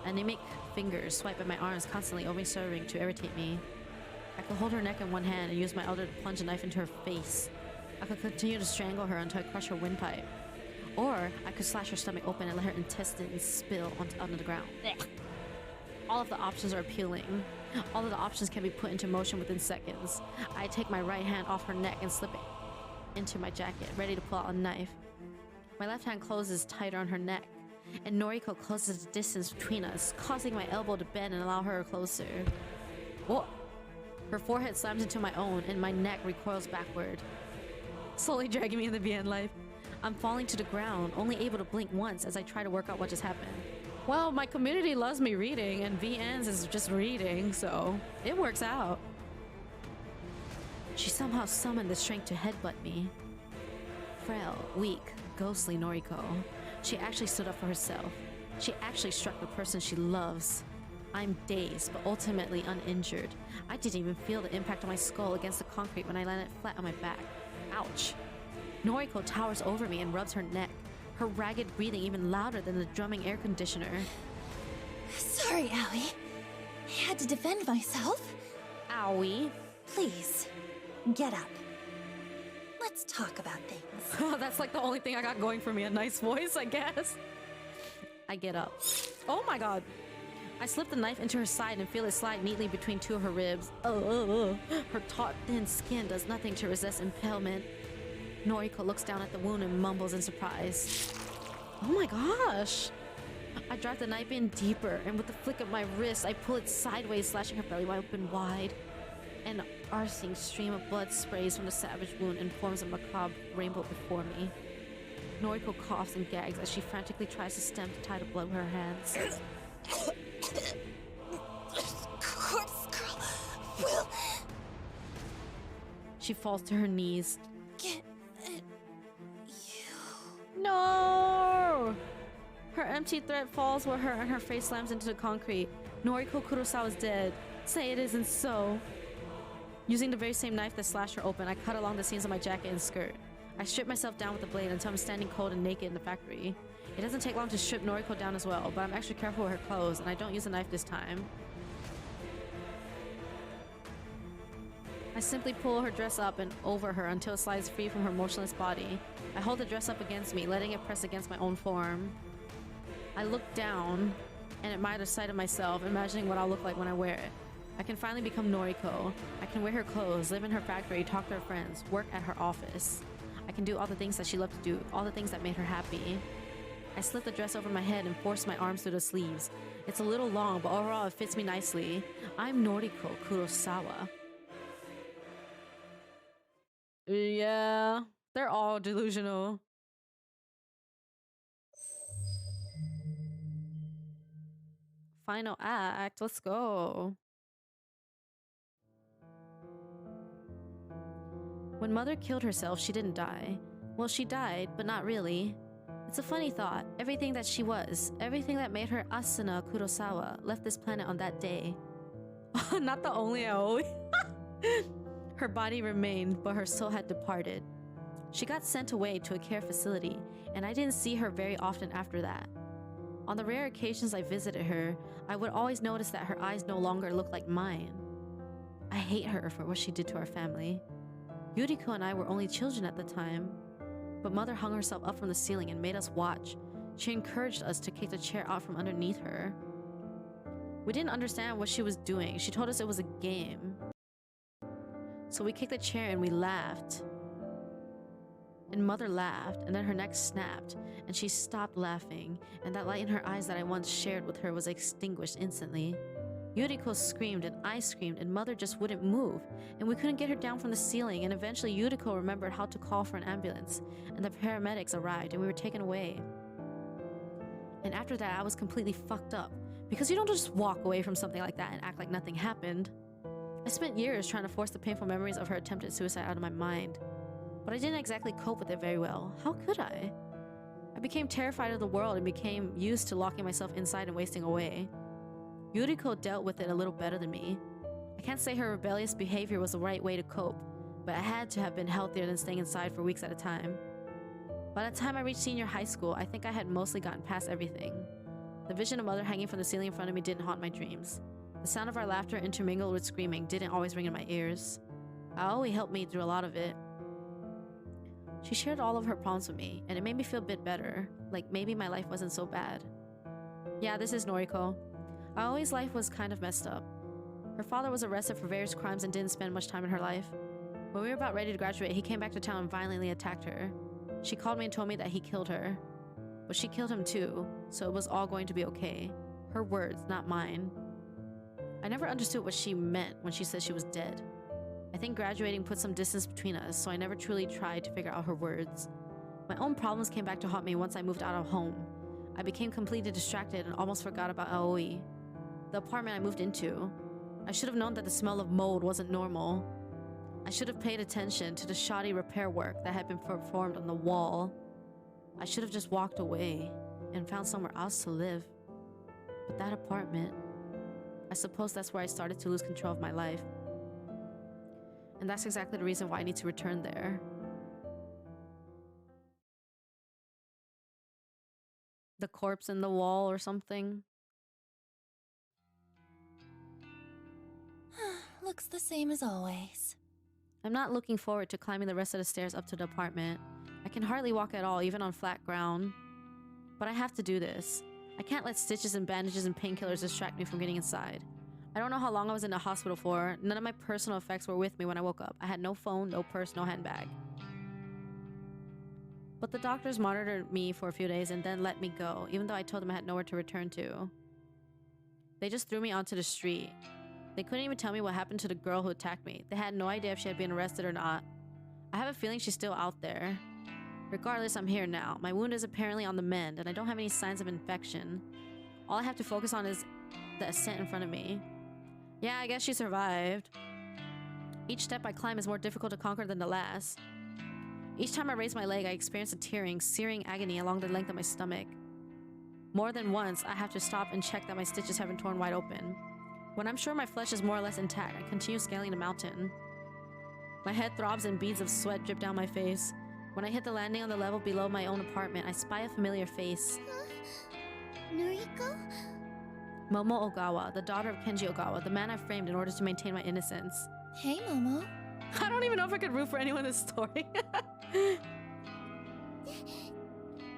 anemic fingers swipe at my arms, constantly only serving to irritate me. I could hold her neck in one hand and use my other to plunge a knife into her face. I could continue to strangle her until I crush her windpipe. Or I could slash her stomach open and let her intestines spill onto the ground. All of the options are appealing. All of the options can be put into motion within seconds. I take my right hand off her neck and slip it into my jacket, ready to pull out a knife. My left hand closes tighter on her neck, and Noriko closes the distance between us, causing my elbow to bend and allow her closer. Whoa! Her forehead slams into my own, and my neck recoils backward, slowly dragging me into the VN life. I'm falling to the ground, only able to blink once as I try to work out what just happened. Well, my community loves me reading, and VNs is just reading, so it works out. She somehow summoned the strength to headbutt me. Frail, weak, ghostly Noriko. She actually stood up for herself. She actually struck the person she loves. I'm dazed, but ultimately uninjured. I didn't even feel the impact of my skull against the concrete when I landed flat on my back. Ouch. Noriko towers over me and rubs her neck, her ragged breathing even louder than the drumming air conditioner. Sorry, Aoi. I had to defend myself. Aoi? Please, get up. Let's talk about things. That's like the only thing I got going for me, a nice voice, I guess. I get up. Oh my god. I slip the knife into her side and feel it slide neatly between two of her ribs. Her taut, thin skin does nothing to resist impalement. Noriko looks down at the wound and mumbles in surprise. Oh my gosh! I drive the knife in deeper, and with the flick of my wrist, I pull it sideways, slashing her belly open wide. An arcing stream of blood sprays from the savage wound and forms a macabre rainbow before me. Noriko coughs and gags as she frantically tries to stem the tide of blood with her hands. Corpse girl will... She falls to her knees. Get at you. No! Her empty threat falls where her and her face slams into the concrete. Noriko Kurosawa is dead. Say it isn't so. Using the very same knife that slashed her open, I cut along the seams of my jacket and skirt. I strip myself down with the blade until I'm standing cold and naked in the factory. It doesn't take long to strip Noriko down as well, but I'm extra careful with her clothes, and I don't use a knife this time. I simply pull her dress up and over her until it slides free from her motionless body. I hold the dress up against me, letting it press against my own form. I look down and admire the sight of myself, imagining what I'll look like when I wear it. I can finally become Noriko. I can wear her clothes, live in her factory, talk to her friends, work at her office. I can do all the things that she loved to do, all the things that made her happy. I slip the dress over my head and force my arms through the sleeves. It's a little long, but overall it fits me nicely. I'm Noriko Kurosawa. Yeah, they're all delusional. Final act, let's go. When Mother killed herself, she didn't die. Well, she died, but not really. It's a funny thought. Everything that she was, everything that made her Asuna Kurosawa, left this planet on that day. Not the only Aoi. Her body remained, but her soul had departed. She got sent away to a care facility, and I didn't see her very often after that. On the rare occasions I visited her, I would always notice that her eyes no longer looked like mine. I hate her for what she did to our family. Yuriko and I were only children at the time, but Mother hung herself up from the ceiling and made us watch. She encouraged us to kick the chair out from underneath her. We didn't understand what she was doing. She told us it was a game. So we kicked the chair and we laughed. And Mother laughed, and then her neck snapped, and she stopped laughing, and that light in her eyes that I once shared with her was extinguished instantly. Yuriko screamed, and I screamed, and Mother just wouldn't move, and we couldn't get her down from the ceiling, and eventually Yuriko remembered how to call for an ambulance, and the paramedics arrived, and we were taken away. And after that, I was completely fucked up, because you don't just walk away from something like that and act like nothing happened. I spent years trying to force the painful memories of her attempted suicide out of my mind, but I didn't exactly cope with it very well. How could I? I became terrified of the world and became used to locking myself inside and wasting away. Yuriko dealt with it a little better than me. I can't say her rebellious behavior was the right way to cope, but I had to have been healthier than staying inside for weeks at a time. By the time I reached senior high school, I think I had mostly gotten past everything. The vision of Mother hanging from the ceiling in front of me didn't haunt my dreams. The sound of our laughter intermingled with screaming didn't always ring in my ears. Aoi helped me through a lot of it. She shared all of her problems with me, and it made me feel a bit better, like maybe my life wasn't so bad. Yeah, this is Noriko. Aoi's life was kind of messed up. Her father was arrested for various crimes and didn't spend much time in her life. When we were about ready to graduate, he came back to town and violently attacked her. She called me and told me that he killed her. But she killed him too, so it was all going to be okay. Her words, not mine. I never understood what she meant when she said she was dead. I think graduating put some distance between us, so I never truly tried to figure out her words. My own problems came back to haunt me once I moved out of home. I became completely distracted and almost forgot about Aoi. The apartment I moved into. I should have known that the smell of mold wasn't normal. I should have paid attention to the shoddy repair work that had been performed on the wall. I should have just walked away and found somewhere else to live. But that apartment, I suppose that's where I started to lose control of my life. And that's exactly the reason why I need to return there. The corpse in the wall or something. Looks the same as always. I'm not looking forward to climbing the rest of the stairs up to the apartment. I can hardly walk at all, even on flat ground. But I have to do this. I can't let stitches and bandages and painkillers distract me from getting inside. I don't know how long I was in the hospital for. None of my personal effects were with me when I woke up. I had no phone, no purse, no handbag. But the doctors monitored me for a few days and then let me go, even though I told them I had nowhere to return to. They just threw me onto the street. They couldn't even tell me what happened to the girl who attacked me. They had no idea if she had been arrested or not. I have a feeling she's still out there. Regardless, I'm here now. My wound is apparently on the mend, and I don't have any signs of infection. All I have to focus on is the ascent in front of me. Yeah, I guess she survived. Each step I climb is more difficult to conquer than the last. Each time I raise my leg, I experience a tearing, searing agony along the length of my stomach. More than once, I have to stop and check that my stitches haven't torn wide open. When I'm sure my flesh is more or less intact, I continue scaling the mountain. My head throbs and beads of sweat drip down my face. When I hit the landing on the level below my own apartment, I spy a familiar face. Noriko? Momo Ogawa, the daughter of Kenji Ogawa, the man I framed in order to maintain my innocence. Hey, Momo. I don't even know if I could root for anyone in this story.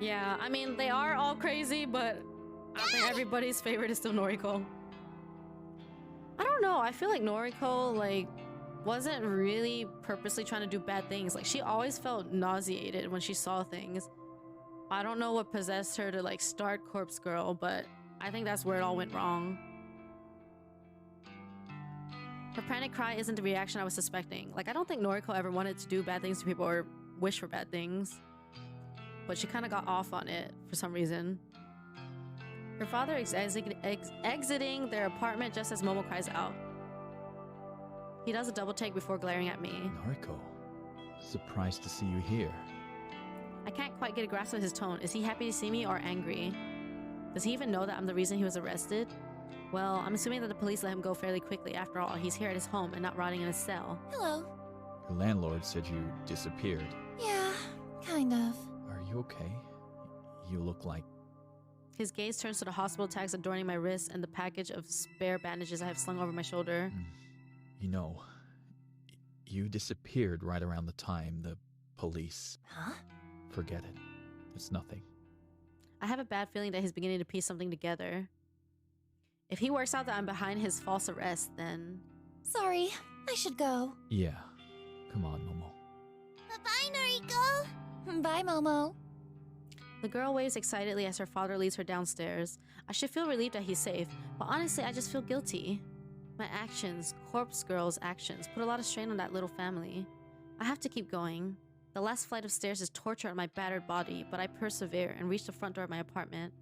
Yeah, I mean, they are all crazy, but I think everybody's favorite is still Noriko. I don't know, I feel like Noriko, like, wasn't really purposely trying to do bad things. Like, she always felt nauseated when she saw things. I don't know what possessed her to, like, start Corpse Girl, but I think that's where it all went wrong. Her panic cry isn't the reaction I was suspecting. Like, I don't think Noriko ever wanted to do bad things to people or wish for bad things. But she kind of got off on it for some reason. Her father is exiting their apartment just as Momo cries out. He does a double take before glaring at me. Noriko, surprised to see you here. I can't quite get a grasp of his tone. Is he happy to see me or angry? Does he even know that I'm the reason he was arrested? Well, I'm assuming that the police let him go fairly quickly. After all, he's here at his home and not rotting in his cell. Hello. Your landlord said you disappeared. Yeah, kind of. Are you okay? You look like... His gaze turns to the hospital tags adorning my wrists and the package of spare bandages I have slung over my shoulder. You know, you disappeared right around the time the police... Huh? Forget it. It's nothing. I have a bad feeling that he's beginning to piece something together. If he works out that I'm behind his false arrest, then... Sorry, I should go. Yeah. Come on, Momo. Bye-bye, Noriko! Bye, Momo. The girl waves excitedly as her father leads her downstairs. I should feel relieved that he's safe, but honestly, I just feel guilty. My actions, Corpse Girl's actions, put a lot of strain on that little family. I have to keep going. The last flight of stairs is torture on my battered body, but I persevere and reach the front door of my apartment.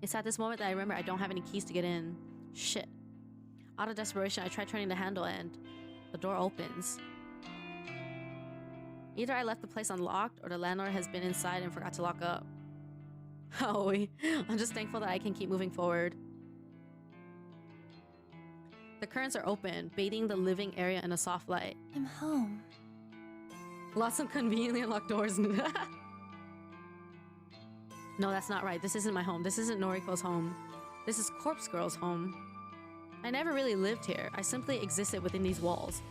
It's at this moment that I remember I don't have any keys to get in. Shit. Out of desperation, I try turning the handle and the door opens. Either I left the place unlocked or the landlord has been inside and forgot to lock up. Aoi, I'm just thankful that I can keep moving forward. The curtains are open, bathing the living area in a soft light. I'm home. Lots of conveniently unlocked doors. No, that's not right. This isn't my home. This isn't Noriko's home. This is Corpse Girl's home. I never really lived here. I simply existed within these walls.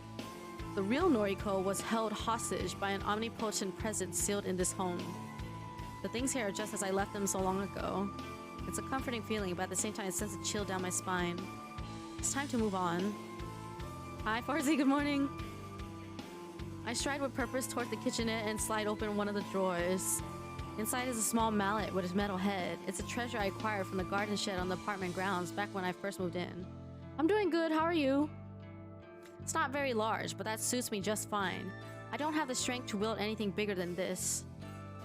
The real Noriko was held hostage by an omnipotent presence sealed in this home. The things here are just as I left them so long ago. It's a comforting feeling, but at the same time it sends a chill down my spine. It's time to move on. Hi, Farzi, good morning. I stride with purpose toward the kitchenette and slide open one of the drawers. Inside is a small mallet with its metal head. It's a treasure I acquired from the garden shed on the apartment grounds back when I first moved in. I'm doing good, how are you? It's not very large, but that suits me just fine. I don't have the strength to wield anything bigger than this.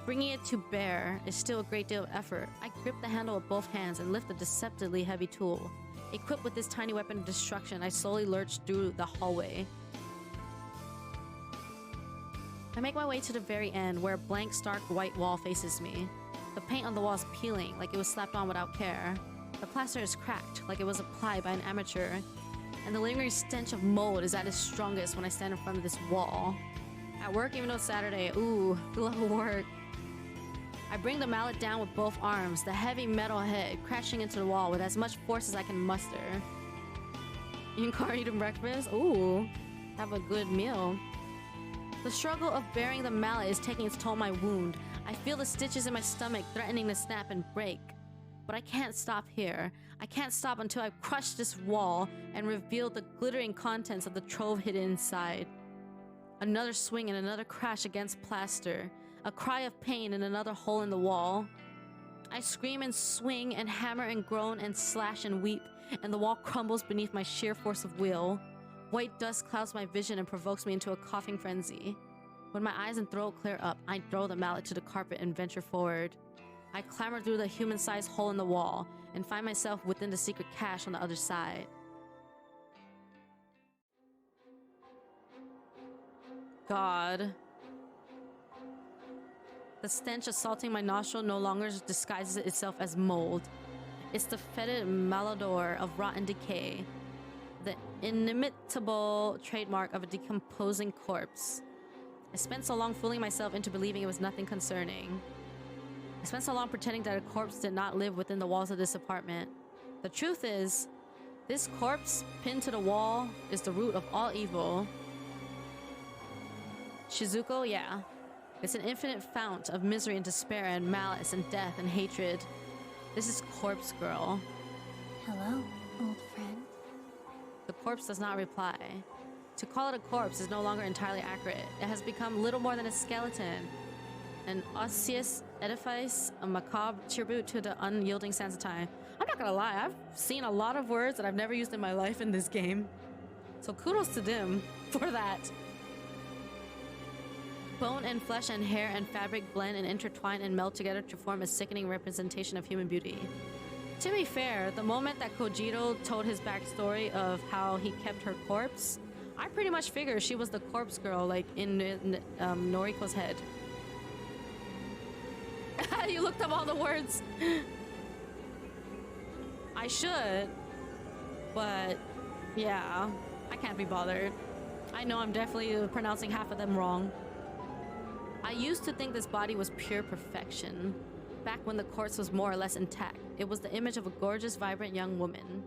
Bringing it to bear is still a great deal of effort. I grip the handle with both hands and lift a deceptively heavy tool. Equipped with this tiny weapon of destruction, I slowly lurch through the hallway. I make my way to the very end, where a blank, stark white wall faces me. The paint on the wall is peeling, like it was slapped on without care. The plaster is cracked, like it was applied by an amateur. And the lingering stench of mold is at its strongest when I stand in front of this wall. At work, even though it's Saturday, ooh, the love of work. I bring the mallet down with both arms, the heavy metal head crashing into the wall with as much force as I can muster. You can eating breakfast? Ooh, have a good meal. The struggle of bearing the mallet is taking its toll on my wound. I feel the stitches in my stomach threatening to snap and break. But I can't stop here. I can't stop until I've crushed this wall and revealed the glittering contents of the trove hidden inside. Another swing and another crash against plaster. A cry of pain and another hole in the wall. I scream and swing and hammer and groan and slash and weep, and the wall crumbles beneath my sheer force of will. White dust clouds my vision and provokes me into a coughing frenzy. When my eyes and throat clear up, I throw the mallet to the carpet and venture forward. I clamber through the human-sized hole in the wall and find myself within the secret cache on the other side. God. The stench assaulting my nostril no longer disguises itself as mold. It's the fetid malodor of rotten decay, the inimitable trademark of a decomposing corpse. I spent so long fooling myself into believing it was nothing concerning. I spent so long pretending that a corpse did not live within the walls of this apartment. The truth is, this corpse pinned to the wall is the root of all evil. Shizuko, yeah. It's an infinite fount of misery and despair and malice and death and hatred. This is Corpse Girl. Hello, old friend. The corpse does not reply. To call it a corpse is no longer entirely accurate. It has become little more than a skeleton. An osseous edifice, a macabre tribute to the unyielding sands of time. I'm not gonna lie, I've seen a lot of words that I've never used in my life in this game. So kudos to them for that. Bone and flesh and hair and fabric blend and intertwine and melt together to form a sickening representation of human beauty. To be fair, the moment that Kojiro told his backstory of how he kept her corpse, I pretty much figured she was the corpse girl, like in Noriko's head. You looked up all the words. I should, but yeah, I can't be bothered. I know I'm definitely pronouncing half of them wrong. I used to think this body was pure perfection. Back when the corpse was more or less intact, it was the image of a gorgeous, vibrant young woman.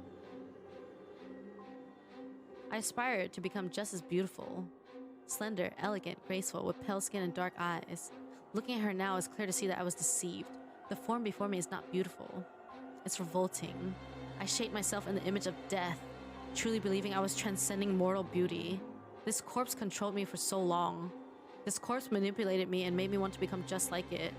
I aspired to become just as beautiful. Slender, elegant, graceful, with pale skin and dark eyes. Looking at her now, it's clear to see that I was deceived. The form before me is not beautiful. It's revolting. I shaped myself in the image of death, truly believing I was transcending mortal beauty. This corpse controlled me for so long. This corpse manipulated me and made me want to become just like it.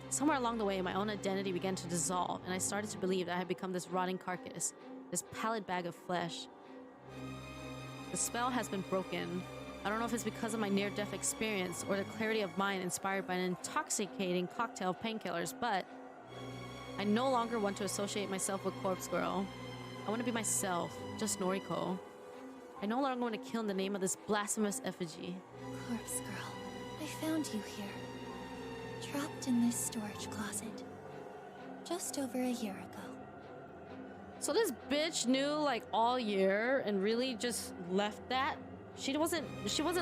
Somewhere along the way, my own identity began to dissolve, and I started to believe that I had become this rotting carcass, this pallid bag of flesh. The spell has been broken. I don't know if it's because of my near-death experience or the clarity of mind inspired by an intoxicating cocktail of painkillers, but I no longer want to associate myself with Corpse Girl. I want to be myself, just Noriko. I no longer want to kill in the name of this blasphemous effigy. Corpse Girl, I found you here, trapped in this storage closet, just over a year ago. So this bitch knew like all year and really just left that? She wasn't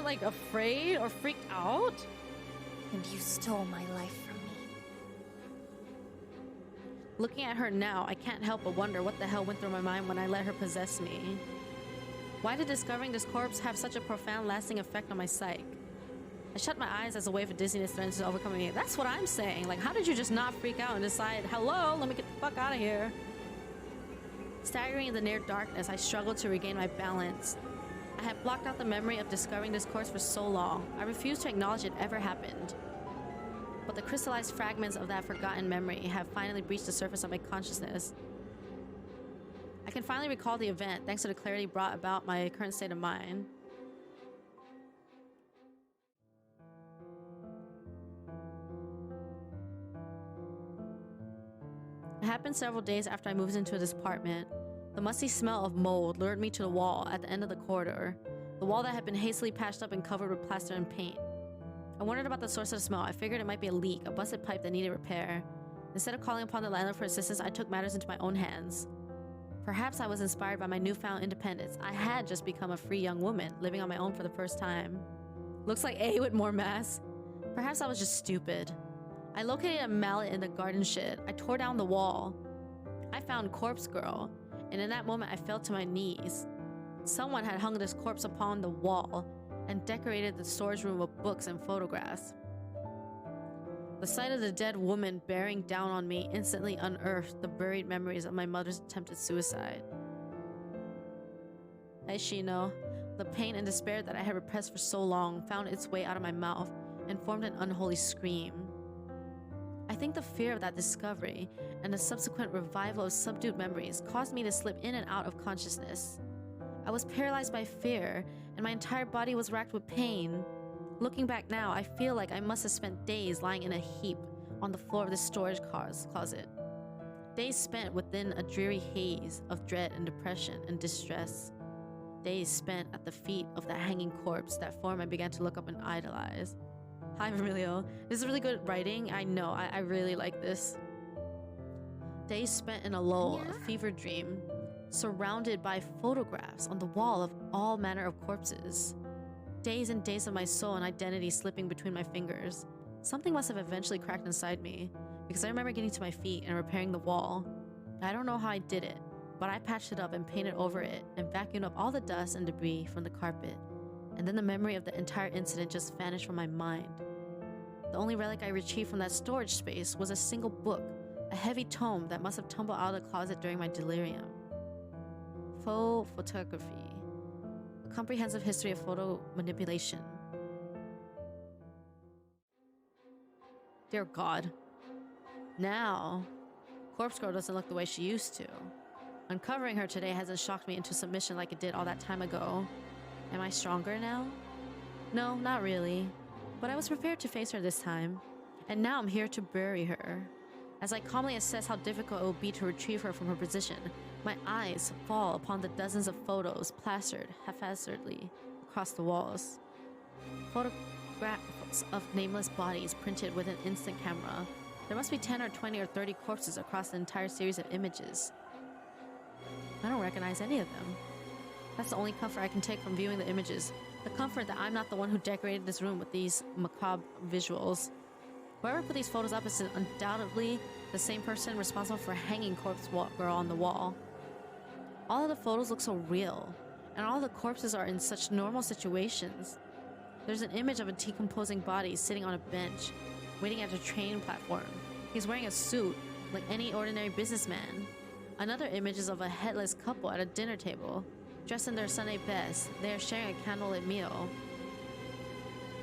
like afraid or freaked out? And you stole my life from me. Looking at her now, I can't help but wonder what the hell went through my mind when I let her possess me. Why did discovering this corpse have such a profound, lasting effect on my psyche? I shut my eyes as a wave of dizziness threatens to overcome me. That's what I'm saying. Like, how did you just not freak out and decide, hello, let me get the fuck out of here? Staggering in the near darkness, I struggled to regain my balance. I had blocked out the memory of discovering this corpse for so long. I refused to acknowledge it ever happened. But the crystallized fragments of that forgotten memory have finally breached the surface of my consciousness. I can finally recall the event thanks to the clarity brought about my current state of mind. It happened several days after I moved into this apartment. The musty smell of mold lured me to the wall at the end of the corridor, the wall that had been hastily patched up and covered with plaster and paint. I wondered about the source of the smell. I figured it might be a leak, a busted pipe that needed repair. Instead of calling upon the landlord for assistance, I took matters into my own hands. Perhaps I was inspired by my newfound independence. I had just become a free young woman, living on my own for the first time. Looks like A with more mass. Perhaps I was just stupid. I located a mallet in the garden shed. I tore down the wall. I found Corpse Girl, and in that moment I fell to my knees. Someone had hung this corpse upon the wall and decorated the storage room with books and photographs. The sight of the dead woman bearing down on me instantly unearthed the buried memories of my mother's attempted suicide. Hey Shino, the pain and despair that I had repressed for so long found its way out of my mouth and formed an unholy scream. I think the fear of that discovery and the subsequent revival of subdued memories caused me to slip in and out of consciousness. I was paralyzed by fear, and my entire body was racked with pain. Looking back now, I feel like I must have spent days lying in a heap on the floor of the storage closet. Days spent within a dreary haze of dread and depression and distress. Days spent at the feet of that hanging corpse that form I began to look up and idolize. Hi, Vermilio. This is really good writing. I know, I really like this. Days spent in a lull, a fever dream, surrounded by photographs on the wall of all manner of corpses. Days and days of my soul and identity slipping between my fingers. Something must have eventually cracked inside me, because I remember getting to my feet and repairing the wall. I don't know how I did it, but I patched it up and painted over it and vacuumed up all the dust and debris from the carpet. And then the memory of the entire incident just vanished from my mind. The only relic I retrieved from that storage space was a single book, a heavy tome that must have tumbled out of the closet during my delirium. Faux photography. A comprehensive history of photo manipulation. Dear God. Now, Corpse Girl doesn't look the way she used to. Uncovering her today hasn't shocked me into submission like it did all that time ago. Am I stronger now? No, not really. But I was prepared to face her this time. And now I'm here to bury her. As I calmly assess how difficult it will be to retrieve her from her position, my eyes fall upon the dozens of photos plastered haphazardly across the walls. Photographs of nameless bodies printed with an instant camera. There must be 10 or 20 or 30 corpses across the entire series of images. I don't recognize any of them. That's the only comfort I can take from viewing the images. The comfort that I'm not the one who decorated this room with these macabre visuals. Whoever put these photos up is undoubtedly the same person responsible for hanging Corpse Girl on the wall. All of the photos look so real, and all the corpses are in such normal situations. There's an image of a decomposing body sitting on a bench, waiting at a train platform. He's wearing a suit, like any ordinary businessman. Another image is of a headless couple at a dinner table, dressed in their Sunday best. They are sharing a candlelit meal.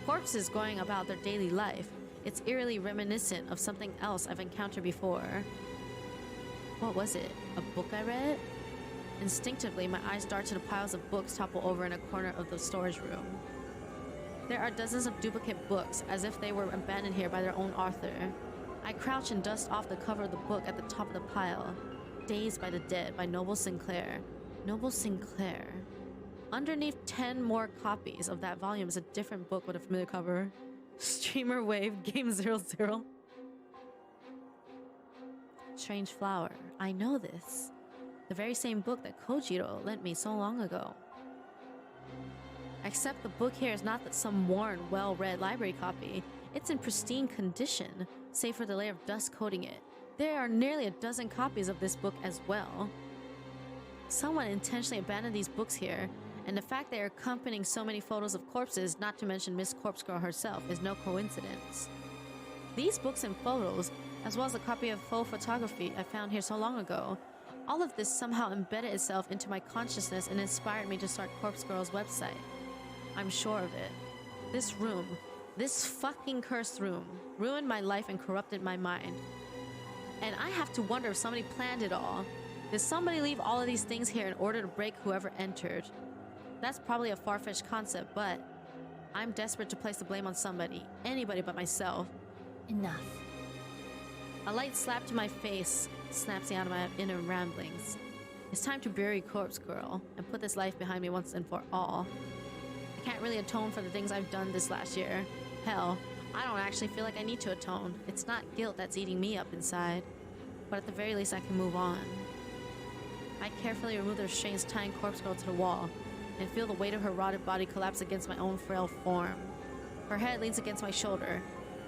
Corpses going about their daily life. It's eerily reminiscent of something else I've encountered before. What was it? A book I read? Instinctively, my eyes dart to the piles of books toppled over in a corner of the storage room. There are dozens of duplicate books, as if they were abandoned here by their own author. I crouch and dust off the cover of the book at the top of the pile. Dazed by the Dead by Noble Sinclair. Noble Sinclair. Underneath 10 more copies of that volume is a different book with a familiar cover. Streamer Wave Game 00. Strange Flower. I know this. The very same book that Kojiro lent me so long ago. Except the book here is not some worn, well-read library copy. It's in pristine condition, save for the layer of dust coating it. There are nearly a dozen copies of this book as well. Someone intentionally abandoned these books here, and the fact they are accompanying so many photos of corpses, not to mention Miss Corpse Girl herself, is no coincidence. These books and photos, as well as a copy of faux photography I found here so long ago, all of this somehow embedded itself into my consciousness and inspired me to start Corpse Girl's website. I'm sure of it. This room, this fucking cursed room, ruined my life and corrupted my mind. And I have to wonder if somebody planned it all. Did somebody leave all of these things here in order to break whoever entered? That's probably a far-fetched concept, but I'm desperate to place the blame on somebody, anybody but myself. Enough. A light slap to my face snaps me out of my inner ramblings. It's time to bury Corpse Girl and put this life behind me once and for all. I can't really atone for the things I've done this last year. Hell, I don't actually feel like I need to atone. It's not guilt that's eating me up inside. But at the very least, I can move on. I carefully remove the restraints tying Corpse Girl to the wall and feel the weight of her rotted body collapse against my own frail form. Her head leans against my shoulder,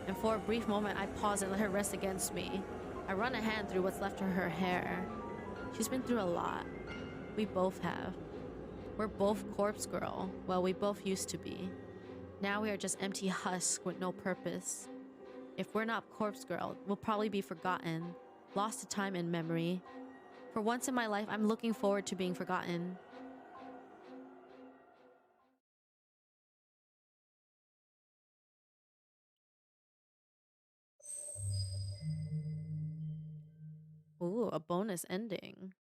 and for a brief moment I pause and let her rest against me. I run a hand through what's left of her hair. She's been through a lot. We both have. We're both Corpse Girl. Well, we both used to be. Now we are just empty husks with no purpose. If we're not Corpse Girl, we'll probably be forgotten, lost to time and memory. For once in my life, I'm looking forward to being forgotten. Ooh, a bonus ending.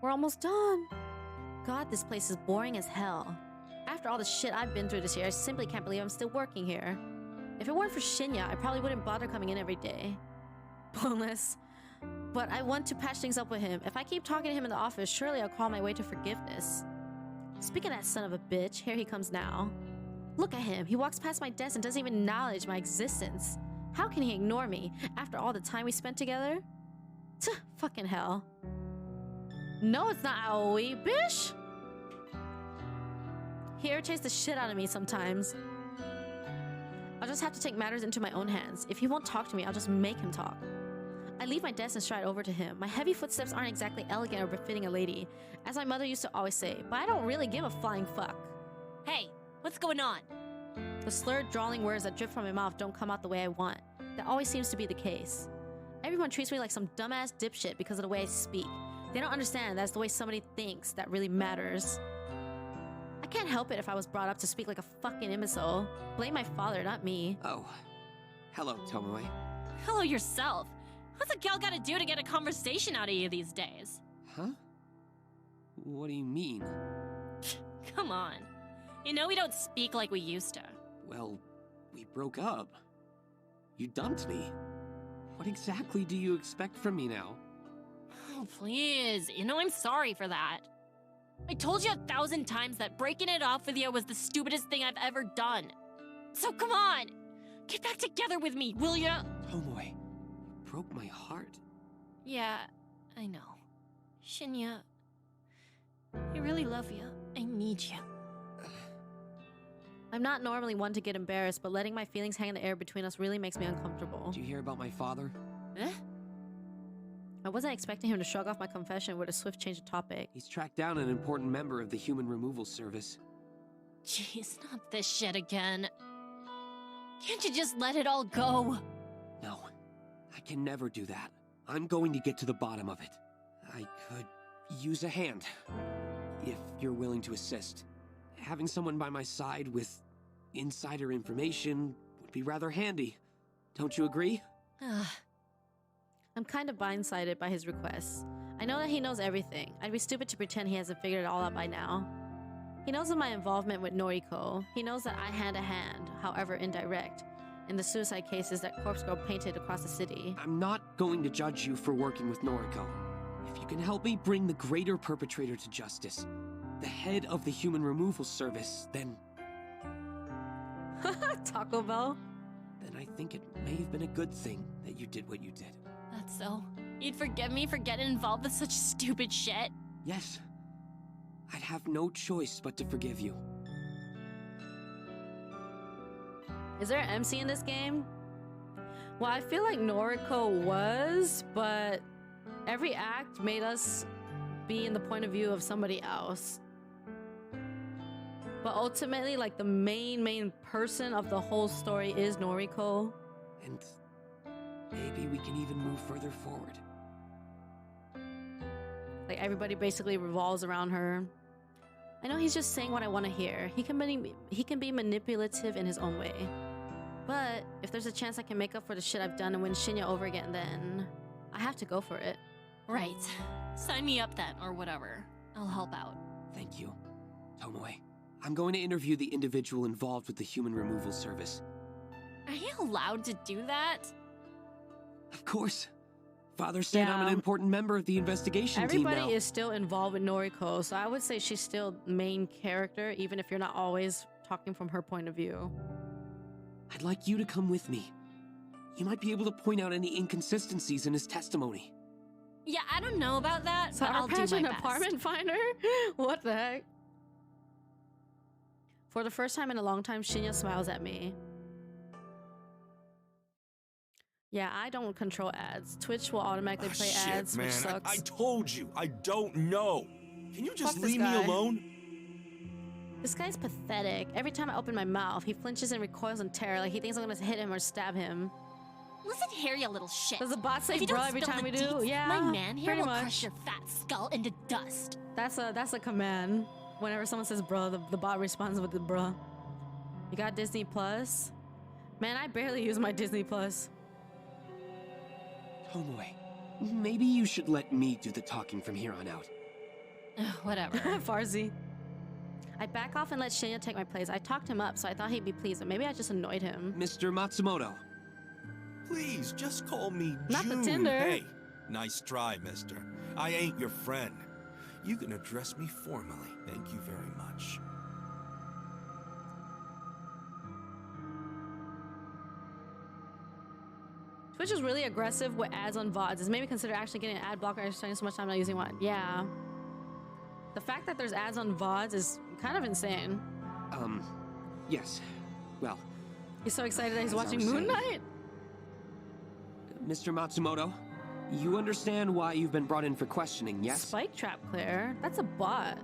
We're almost done. God, this place is boring as hell. After all the shit I've been through this year, I simply can't believe I'm still working here. If it weren't for Shinya, I probably wouldn't bother coming in every day. Boneless. But I want to patch things up with him. If I keep talking to him in the office, surely I'll call my way to forgiveness. Speaking of that son of a bitch, here he comes now. Look at him. He walks past my desk and doesn't even acknowledge my existence. How can he ignore me after all the time we spent together? Tch, fucking hell. No, it's not Aoi, bitch! He irritates the shit out of me sometimes. I'll just have to take matters into my own hands. If he won't talk to me, I'll just make him talk. I leave my desk and stride over to him. My heavy footsteps aren't exactly elegant or befitting a lady, as my mother used to always say, but I don't really give a flying fuck. Hey, what's going on? The slurred, drawling words that drip from my mouth don't come out the way I want. That always seems to be the case. Everyone treats me like some dumbass dipshit because of the way I speak. They don't understand that's the way somebody thinks that really matters. I can't help it if I was brought up to speak like a fucking imbecile. Blame my father, not me. Oh. Hello, Tomoe. Hello yourself. What's a gal gotta do to get a conversation out of you these days? Huh? What do you mean? Come on. You know we don't speak like we used to. Well, we broke up. You dumped me. What exactly do you expect from me now? Oh, please. You know I'm sorry for that. I told you 1,000 times that breaking it off with you was the stupidest thing I've ever done. So come on! Get back together with me, will ya? Tomoe, you broke my heart. Yeah, I know. Shinya, I really love you. I need you. I'm not normally one to get embarrassed, but letting my feelings hang in the air between us really makes me uncomfortable. Did you hear about my father? Eh? I wasn't expecting him to shrug off my confession with a swift change of topic. He's tracked down an important member of the Human Removal Service. Jeez, not this shit again. Can't you just let it all go? No, I can never do that. I'm going to get to the bottom of it. I could use a hand, if you're willing to assist. Having someone by my side with insider information would be rather handy. Don't you agree? I'm kind of blindsided by his requests. I know that he knows everything. I'd be stupid to pretend he hasn't figured it all out by now. He knows of my involvement with Noriko. He knows that I hand a hand, however indirect, in the suicide cases that Corpse Girl painted across the city. I'm not going to judge you for working with Noriko. If you can help me bring the greater perpetrator to justice, the head of the Human Removal Service, then Taco Bell? then I think it may have been a good thing that you did what you did. That's so. You'd forgive me for getting involved with such stupid shit? Yes. I'd have no choice but to forgive you. Is there an MC in this game? Well, I feel like Noriko was, but every act made us be in the point of view of somebody else. But ultimately, like, the main person of the whole story is Noriko. And maybe we can even move further forward. Like, everybody basically revolves around her. I know he's just saying what I want to hear. He can be manipulative in his own way. But if there's a chance I can make up for the shit I've done and win Shinya over again, then I have to go for it. Right. Sign me up then, or whatever. I'll help out. Thank you, Tomoe. I'm going to interview the individual involved with the human removal service. Are you allowed to do that? Of course. Father said I'm an Yeah. important member of the investigation team now. Everybody is still involved with Noriko, so I would say she's still main character, even if you're not always talking from her point of view. I'd like you to come with me. You might be able to point out any inconsistencies in his testimony. Yeah, I don't know about that, So but I'll do patch my an best. apartment finder? What the heck? For the first time in a long time, Shinya smiles at me. Yeah, I don't control ads. Twitch will automatically play Shit, ads, man. which sucks. I told you, I don't know. Can you just Fuck this leave me guy. alone? This guy's pathetic. Every time I open my mouth, he flinches and recoils in terror, like he thinks I'm gonna hit him or stab him. Listen here, you little shit. Does the bot say If you bro don't every spill time the we do? deets, Yeah, my man here pretty will much. crush your fat skull into dust. That's a command. Whenever someone says bro, the bot responds with the bruh. You got Disney Plus? Man, I barely use my Disney Plus. Tomoe, maybe you should let me do the talking from here on out. Whatever. Farzi. I back off and let Shinya take my place. I talked him up, so I thought he'd be pleased, but maybe I just annoyed him. Mr. Matsumoto. Please, just call me Not the June. Tinder. Hey, nice try, mister. I ain't your friend. You can address me formally. Thank you very much. Twitch is really aggressive with ads on VODs. It's made me consider actually getting an ad blocker and spending so much time not using one. Yeah. The fact that there's ads on VODs is kind of insane. Yes. Well, He's so excited that he's As I watching was Moon saying. Knight. Mr. Matsumoto, you understand why you've been brought in for questioning, yes? Spike Trap Claire? That's a bot.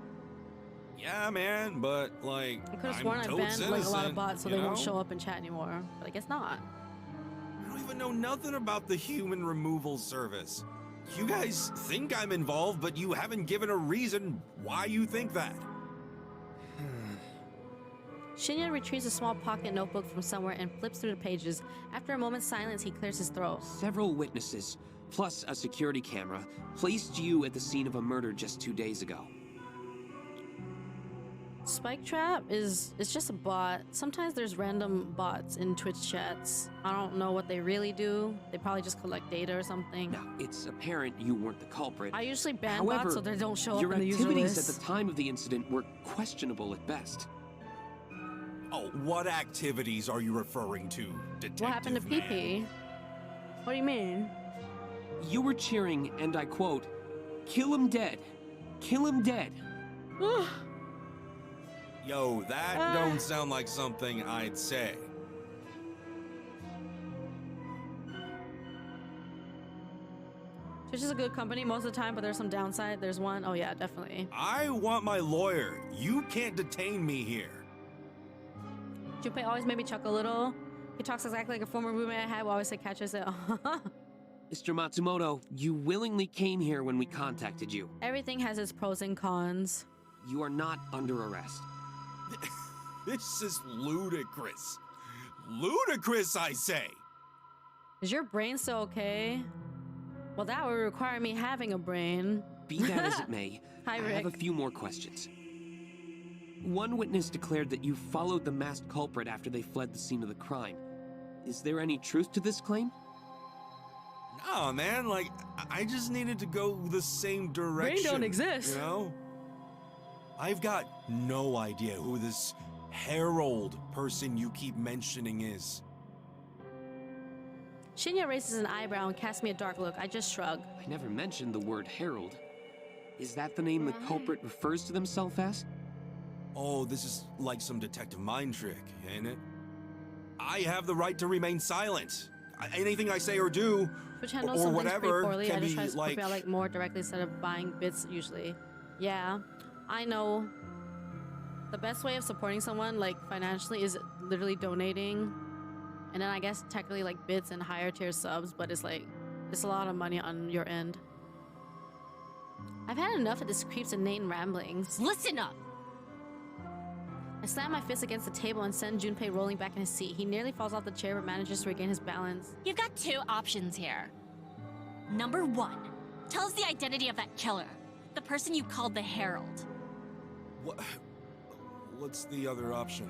Yeah, man, but like, I could have I'm sworn I totes banned like a lot of innocent, bots so you they won't know? show up in chat anymore. But I guess not. I don't even know nothing about the human removal service. You guys think I'm involved, but you haven't given a reason why you think that. Shinya retrieves a small pocket notebook from somewhere and flips through the pages. After a moment's silence, he clears his throat. Several witnesses, plus a security camera, placed you at the scene of a murder just 2 days ago. Spike Trap is just a bot. Sometimes there's random bots in Twitch chats. I don't know what they really do. They probably just collect data or something. Now, it's apparent you weren't the culprit. I usually ban However, bots so they don't show up your in the user activities list. at the time of the incident were questionable at best. Oh, what activities are you referring to, Detective What happened to Man? PP? What do you mean? You were cheering, and I quote, "Kill him dead. Kill him dead." Yo, that don't sound like something I'd say. Twitch is a good company most of the time, but there's some downside. There's one. Oh yeah, definitely. I want my lawyer. You can't detain me here. Junpei always made me chuckle a little. He talks exactly like a former roommate I had who always say catches it. Mr. Matsumoto, you willingly came here when we contacted you. Everything has its pros and cons. You are not under arrest. This is ludicrous. Ludicrous, I say. Is your brain still okay? Well, that would require me having a brain. Be that as it may, Hi, I have a Rick. few more questions. One witness declared that you followed the masked culprit after they fled the scene of the crime. Is there any truth to this claim? Nah, man, like, I just needed to go the same direction. don't exist. You know? I've got no idea who this Harold person you keep mentioning is. Shinya raises an eyebrow and casts me a dark look. I just shrug. I never mentioned the word Harold. Is that the name the culprit refers to themselves as? Oh, this is like some detective mind trick, ain't it? I have the right to remain silent. Anything I say or do, Which handles or some things whatever, pretty poorly. I can just be try to support like... people like more directly instead of buying bits usually. Yeah, I know. The best way of supporting someone like financially is literally donating, and then I guess technically like bits and higher tier subs, but it's like it's a lot of money on your end. I've had enough of this creep's inane ramblings. Listen up! I slam my fist against the table and send Junpei rolling back in his seat. He nearly falls off the chair but manages to regain his balance. You've got two options here. Number one, tell us the identity of that killer. The person you called the Herald. What's the other option?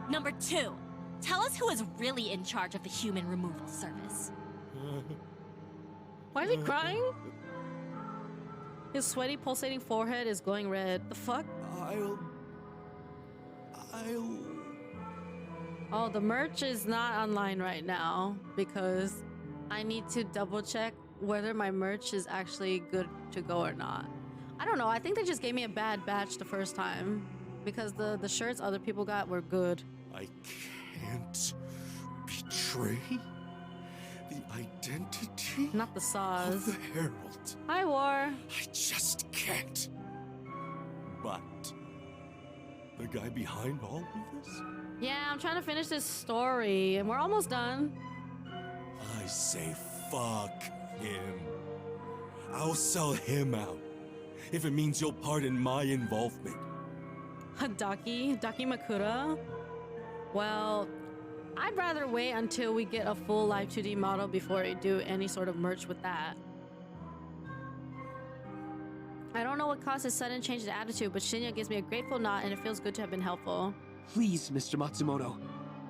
Number two, tell us who is really in charge of the human removal service. Why is he crying? His sweaty, pulsating forehead is glowing red. The fuck? I'll... Oh, the merch is not online right now because I need to double check whether my merch is actually good to go or not. I don't know. I think they just gave me a bad batch the first time because the shirts other people got were good. I can't betray the identity Not the of saws. the Herald. Hi, War. I just can't. But the guy behind all of this? Yeah, I'm trying to finish this story and we're almost done. I say fuck him. I'll sell him out if it means you'll pardon my involvement. Daki Makura? Well, I'd rather wait until we get a full Live 2D model before I do any sort of merch with that. I don't know what caused his sudden change in attitude, but Shinya gives me a grateful nod and it feels good to have been helpful. Please, Mr. Matsumoto.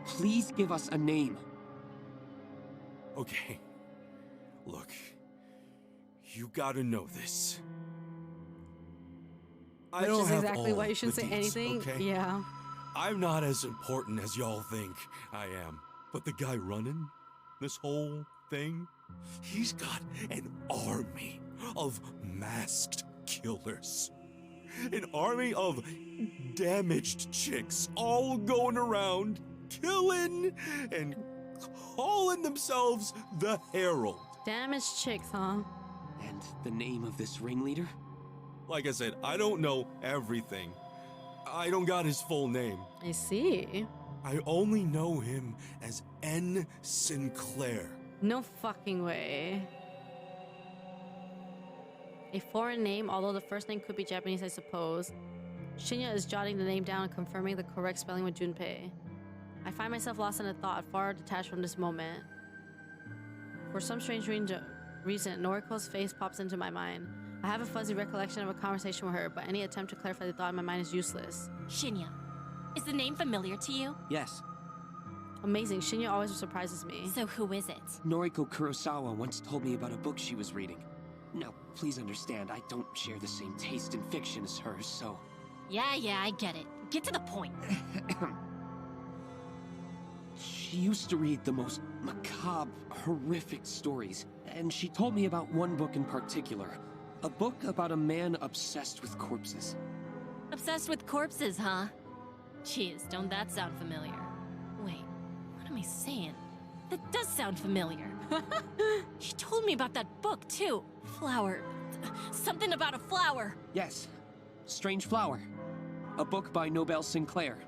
Please give us a name. Okay. Look. You gotta know this. I Which don't is have exactly all why you shouldn't the say deeds, anything. okay? Yeah. I'm not as important as y'all think I am. But the guy running this whole thing, he's got an army of masked killers. An army of damaged chicks all going around, killing and calling themselves the Herald. Damaged chicks, huh? And the name of this ringleader? Like I said, I don't know everything. I don't got his full name. I see. I only know him as N. Sinclair. No fucking way. A foreign name, although the first name could be Japanese, I suppose. Shinya is jotting the name down and confirming the correct spelling with Junpei. I find myself lost in a thought, far detached from this moment. For some strange reason, Noriko's face pops into my mind. I have a fuzzy recollection of a conversation with her, but any attempt to clarify the thought in my mind is useless. Shinya, is the name familiar to you? Yes. Amazing, Shinya always surprises me. So who is it? Noriko Kurosawa once told me about a book she was reading. Now, please understand, I don't share the same taste in fiction as hers, so... Yeah, I get it. Get to the point. She used to read the most macabre, horrific stories, and she told me about one book in particular. A book about a man obsessed with corpses. Obsessed with corpses, huh? Jeez, don't that sound familiar? Wait, what am I saying? That does sound familiar. She told me about that book, too. Flower. Something about a flower. Yes, Strange Flower. A book by Nobel Sinclair.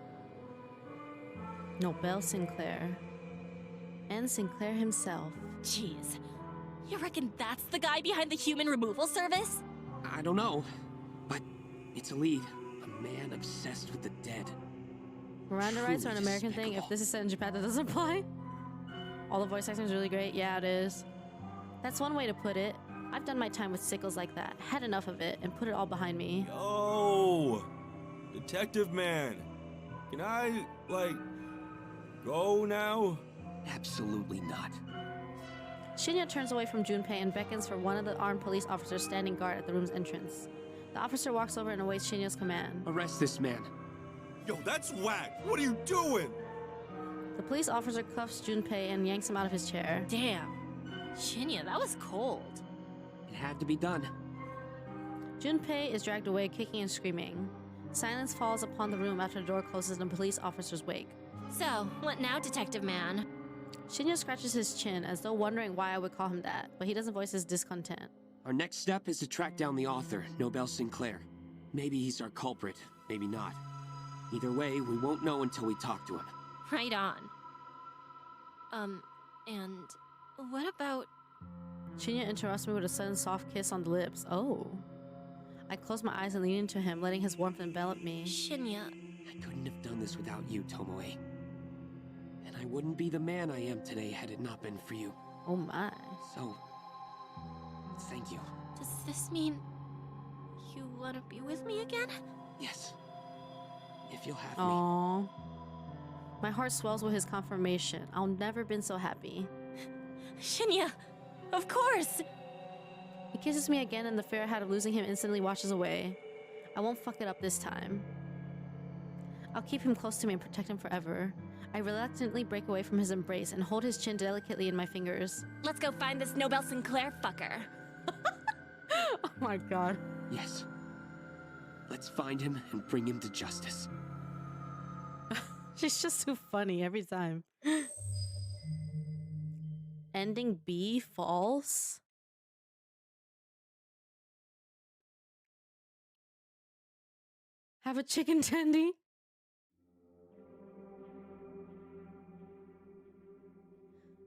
Nobel Sinclair. And Sinclair himself. Jeez. You reckon that's the guy behind the human removal service? I don't know, but it's a lead. A man obsessed with the dead. Miranda rights are an American thing. If this is set in Japan, that doesn't apply. All the voice acting is really great. Yeah, it is. That's one way to put it. I've done my time with sickles like that, had enough of it, and put it all behind me. Oh, Detective Man. Can I, go now? Absolutely not. Shinya turns away from Junpei and beckons for one of the armed police officers standing guard at the room's entrance. The officer walks over and awaits Shinya's command. Arrest this man. Yo, that's whack. What are you doing? The police officer cuffs Junpei and yanks him out of his chair. Damn. Shinya, that was cold. It had to be done. Junpei is dragged away, kicking and screaming. Silence falls upon the room after the door closes in the police officer's wake. So, what now, Detective Man? Shinya scratches his chin as though wondering why I would call him that, but he doesn't voice his discontent. Our next step is to track down the author, Nobel Sinclair. Maybe he's our culprit, maybe not. Either way, we won't know until we talk to him. Right on. And what about... Shinya interrupts me with a sudden soft kiss on the lips. Oh. I close my eyes and lean into him, letting his warmth envelop me. Shinya... I couldn't have done this without you, Tomoe. And I wouldn't be the man I am today had it not been for you. Oh my. So, thank you. Does this mean you want to be with me again? Yes. If you'll have me. Aww. My heart swells with his confirmation. I'll never been so happy. Shinya, of course! He kisses me again and the fear I had of losing him instantly washes away. I won't fuck it up this time. I'll keep him close to me and protect him forever. I reluctantly break away from his embrace and hold his chin delicately in my fingers. Let's go find this Nobel Sinclair fucker. Oh my god. Yes. Let's find him and bring him to justice. She's just too funny every time. Ending B false? Have a chicken tendy?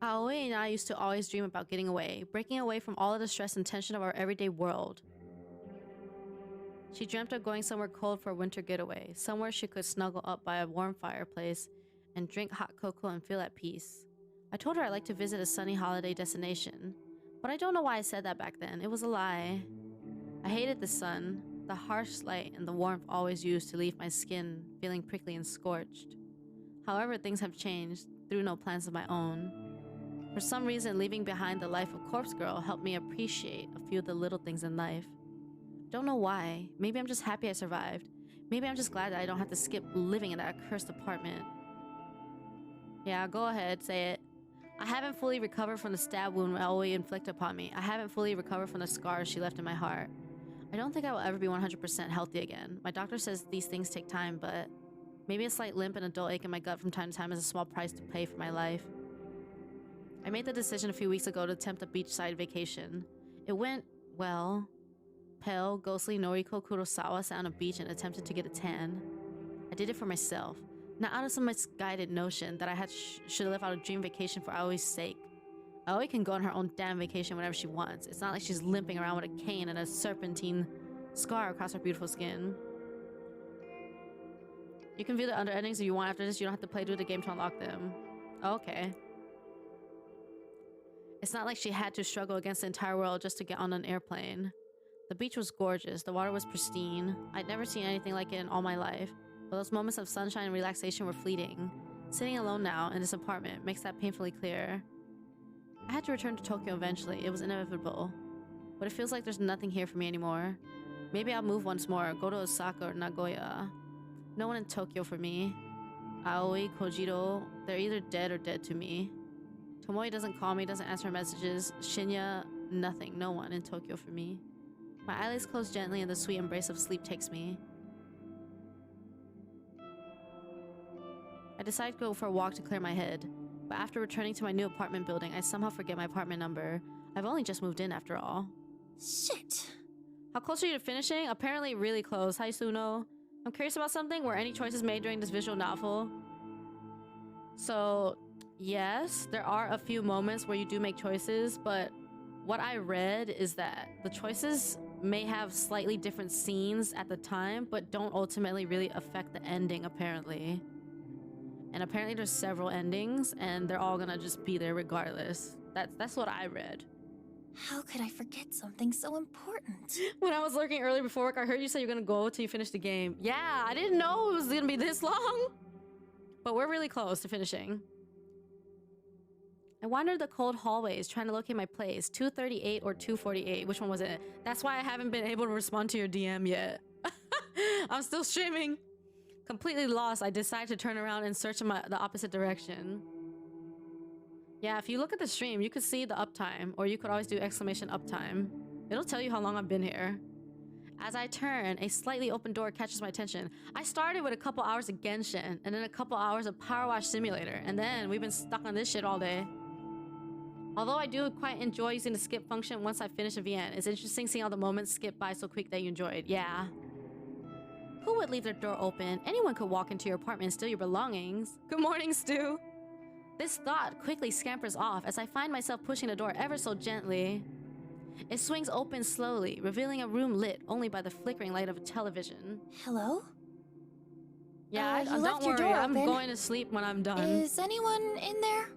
Aoi and I used to always dream about getting away, breaking away from all of the stress and tension of our everyday world. She dreamt of going somewhere cold for a winter getaway, somewhere she could snuggle up by a warm fireplace and drink hot cocoa and feel at peace. I told her I'd like to visit a sunny holiday destination, but I don't know why I said that back then. It was a lie. I hated the sun, the harsh light, and the warmth always used to leave my skin feeling prickly and scorched. However, things have changed through no plans of my own. For some reason, leaving behind the life of Corpse Girl helped me appreciate a few of the little things in life. Don't know why. Maybe I'm just happy I survived. Maybe I'm just glad that I don't have to skip living in that cursed apartment. Yeah, go ahead, say it. I haven't fully recovered from the stab wound Aoi inflicted upon me. I haven't fully recovered from the scars she left in my heart. I don't think I will ever be 100% healthy again. My doctor says these things take time, but maybe a slight limp and a dull ache in my gut from time to time is a small price to pay for my life. I made the decision a few weeks ago to attempt a beachside vacation. It went well. Pale, ghostly Noriko Kurosawa sat on a beach and attempted to get a tan. I did it for myself, not out of some misguided notion that I should live out a dream vacation for Aoi's sake. Aoi can go on her own damn vacation whenever she wants. It's not like she's limping around with a cane and a serpentine scar across her beautiful skin. You can view the under endings if you want after this. You don't have to play through the game to unlock them. Okay. It's not like she had to struggle against the entire world just to get on an airplane. The beach was gorgeous, the water was pristine. I'd never seen anything like it in all my life, but those moments of sunshine and relaxation were fleeting. Sitting alone now in this apartment makes that painfully clear. I had to return to Tokyo eventually, it was inevitable. But it feels like there's nothing here for me anymore. Maybe I'll move once more, go to Osaka or Nagoya. No one in Tokyo for me. Aoi, Kojiro, they're either dead or dead to me. Tomoe doesn't call me, doesn't answer messages. Shinya, nothing, no one in Tokyo for me. My eyelids close gently and the sweet embrace of sleep takes me. I decide to go for a walk to clear my head, but after returning to my new apartment building, I somehow forget my apartment number. I've only just moved in after all. Shit. How close are you to finishing? Apparently really close. Hi, Suno. I'm curious about something. Were any choices made during this visual novel? So, yes, there are a few moments where you do make choices, but what I read is that the choices may have slightly different scenes at the time, but don't ultimately really affect the ending, apparently. And apparently there's several endings, and they're all gonna just be there regardless. That's what I read. How could I forget something so important? When I was lurking earlier before work, I heard you say you're gonna go till you finish the game. Yeah, I didn't know it was gonna be this long. But we're really close to finishing. I wandered the cold hallways trying to locate my place. 238 or 248. Which one was it? That's why I haven't been able to respond to your DM yet. I'm still streaming. Completely lost, I decided to turn around and search in the opposite direction. Yeah, if you look at the stream, you could see the uptime, or you could always do exclamation uptime. It'll tell you how long I've been here. As I turn, a slightly open door catches my attention. I started with a couple hours of Genshin, and then a couple hours of Power Wash Simulator, and then we've been stuck on this shit all day. Although I do quite enjoy using the skip function once I finish a VN, it's interesting seeing all the moments skip by so quick that you enjoyed. Yeah. Who would leave their door open? Anyone could walk into your apartment and steal your belongings. Good morning, Stu. This thought quickly scampers off as I find myself pushing the door ever so gently. It swings open slowly, revealing a room lit only by the flickering light of a television. Hello? Yeah, you don't left your worry, door I'm open. going to sleep when I'm done. Is anyone in there?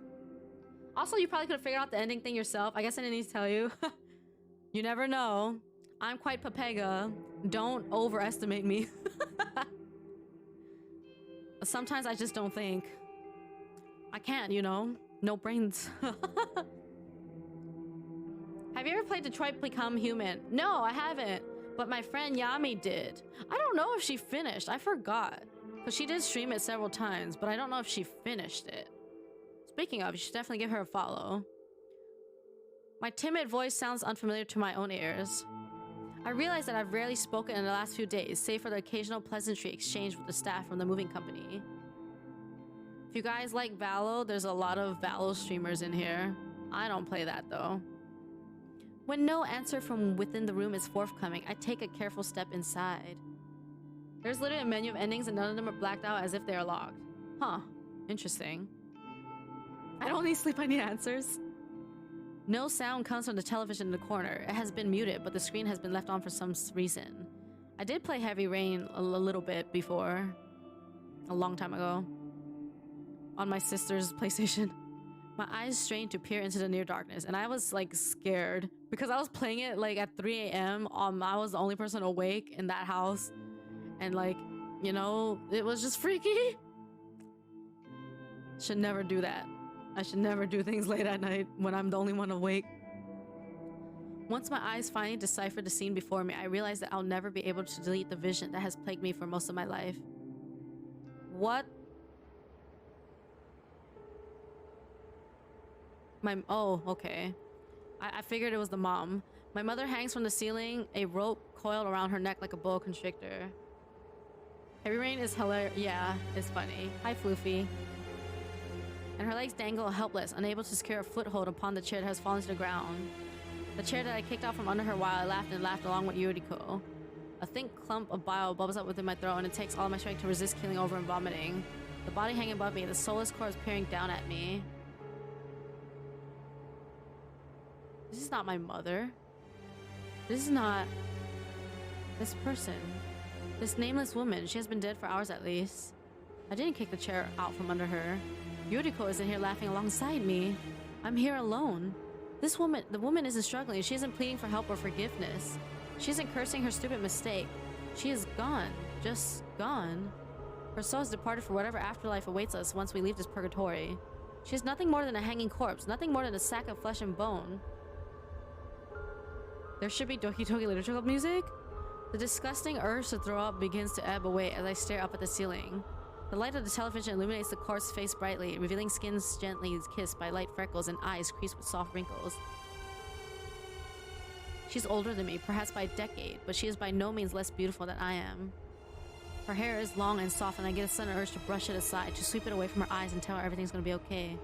Also, you probably could have figured out the ending thing yourself. I guess I didn't need to tell you. You never know. I'm quite Pepega. Don't overestimate me. Sometimes I just don't think. I can't, you know? No brains. Have you ever played Detroit Become Human? No, I haven't. But my friend Yami did. I don't know if she finished. I forgot. Because she did stream it several times, but I don't know if she finished it. Speaking of, you should definitely give her a follow. My timid voice sounds unfamiliar to my own ears. I realize that I've rarely spoken in the last few days, save for the occasional pleasantry exchange with the staff from the moving company. If you guys like Valo, there's a lot of Valo streamers in here. I don't play that though. When no answer from within the room is forthcoming, I take a careful step inside. There's literally a menu of endings and none of them are blacked out as if they are logged. Huh, interesting. I don't need sleep, I need answers. No sound comes from the television in the corner. It has been muted, but the screen has been left on for some reason. I did play Heavy Rain a little bit before. A long time ago. On my sister's PlayStation. My eyes strained to peer into the near darkness, and I was like scared because I was playing it like at 3 a.m. I was the only person awake in that house, and like, you know, it was just freaky. Should never do that. I should never do things late at night when I'm the only one awake. Once my eyes finally deciphered the scene before me, I realized that I'll never be able to delete the vision that has plagued me for most of my life. What? Oh, okay. I figured it was the mom. My mother hangs from the ceiling, a rope coiled around her neck like a boa constrictor. Heavy Rain is hilarious. Yeah, it's funny. Hi, Floofy. And her legs dangle helpless, unable to secure a foothold upon the chair that has fallen to the ground. The chair that I kicked out from under her while I laughed and laughed along with Yuriko. A thick clump of bile bubbles up within my throat, and it takes all my strength to resist keeling over and vomiting. The body hanging above me, the soulless corpse peering down at me. This is not my mother. This is not... this person. This nameless woman. She has been dead for hours at least. I didn't kick the chair out from under her. Yuriko is in here laughing alongside me. I'm here alone. This woman, the woman isn't struggling. She isn't pleading for help or forgiveness. She isn't cursing her stupid mistake. She is gone. Just gone. Her soul has departed for whatever afterlife awaits us once we leave this purgatory. She is nothing more than a hanging corpse, nothing more than a sack of flesh and bone. There should be Doki Doki Literature Club music? The disgusting urge to throw up begins to ebb away as I stare up at the ceiling. The light of the television illuminates the corpse's face brightly, revealing skin gently kissed by light freckles and eyes creased with soft wrinkles. She's older than me, perhaps by a decade, but she is by no means less beautiful than I am. Her hair is long and soft, and I get a sudden urge to brush it aside, to sweep it away from her eyes and tell her everything's gonna be okay.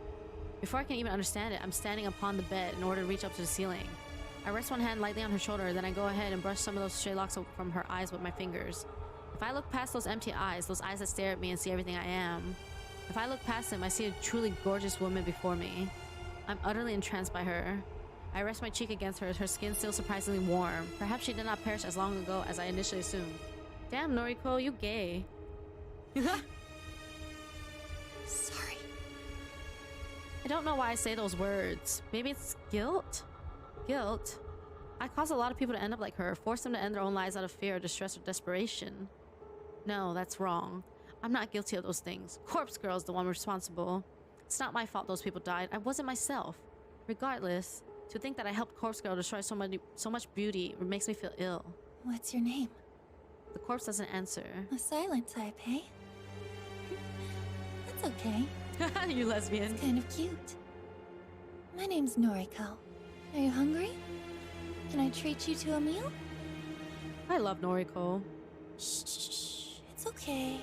Before I can even understand it, I'm standing upon the bed in order to reach up to the ceiling. I rest one hand lightly on her shoulder, then I go ahead and brush some of those stray locks from her eyes with my fingers. If I look past those empty eyes, those eyes that stare at me and see everything I am, if I look past them, I see a truly gorgeous woman before me. I'm utterly entranced by her. I rest my cheek against her skin still surprisingly warm. Perhaps she did not perish as long ago as I initially assumed. Damn, Noriko, you gay. Sorry. I don't know why I say those words. Maybe it's guilt? Guilt? I caused a lot of people to end up like her, forced them to end their own lives out of fear, distress, or desperation. No, that's wrong. I'm not guilty of those things. Corpse Girl's the one responsible. It's not my fault those people died. I wasn't myself. Regardless, to think that I helped Corpse Girl destroy so much beauty makes me feel ill. What's your name? The corpse doesn't answer. A silent type, hey? That's okay. You lesbian. It's kind of cute. My name's Noriko. Are you hungry? Can I treat you to a meal? I love Noriko. Shh. It's okay.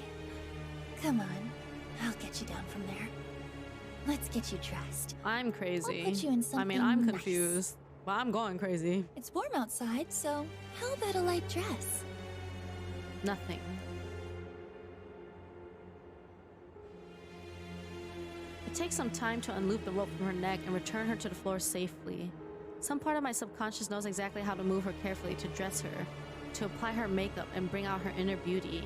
Come on. I'll get you down from there. Let's get you dressed. I'm crazy. I'll put you in I mean, something I'm nice. confused. Well, I'm going crazy. It's warm outside, so how about a light dress? Nothing. It takes some time to unloop the rope from her neck and return her to the floor safely. Some part of my subconscious knows exactly how to move her carefully, to dress her, to apply her makeup and bring out her inner beauty.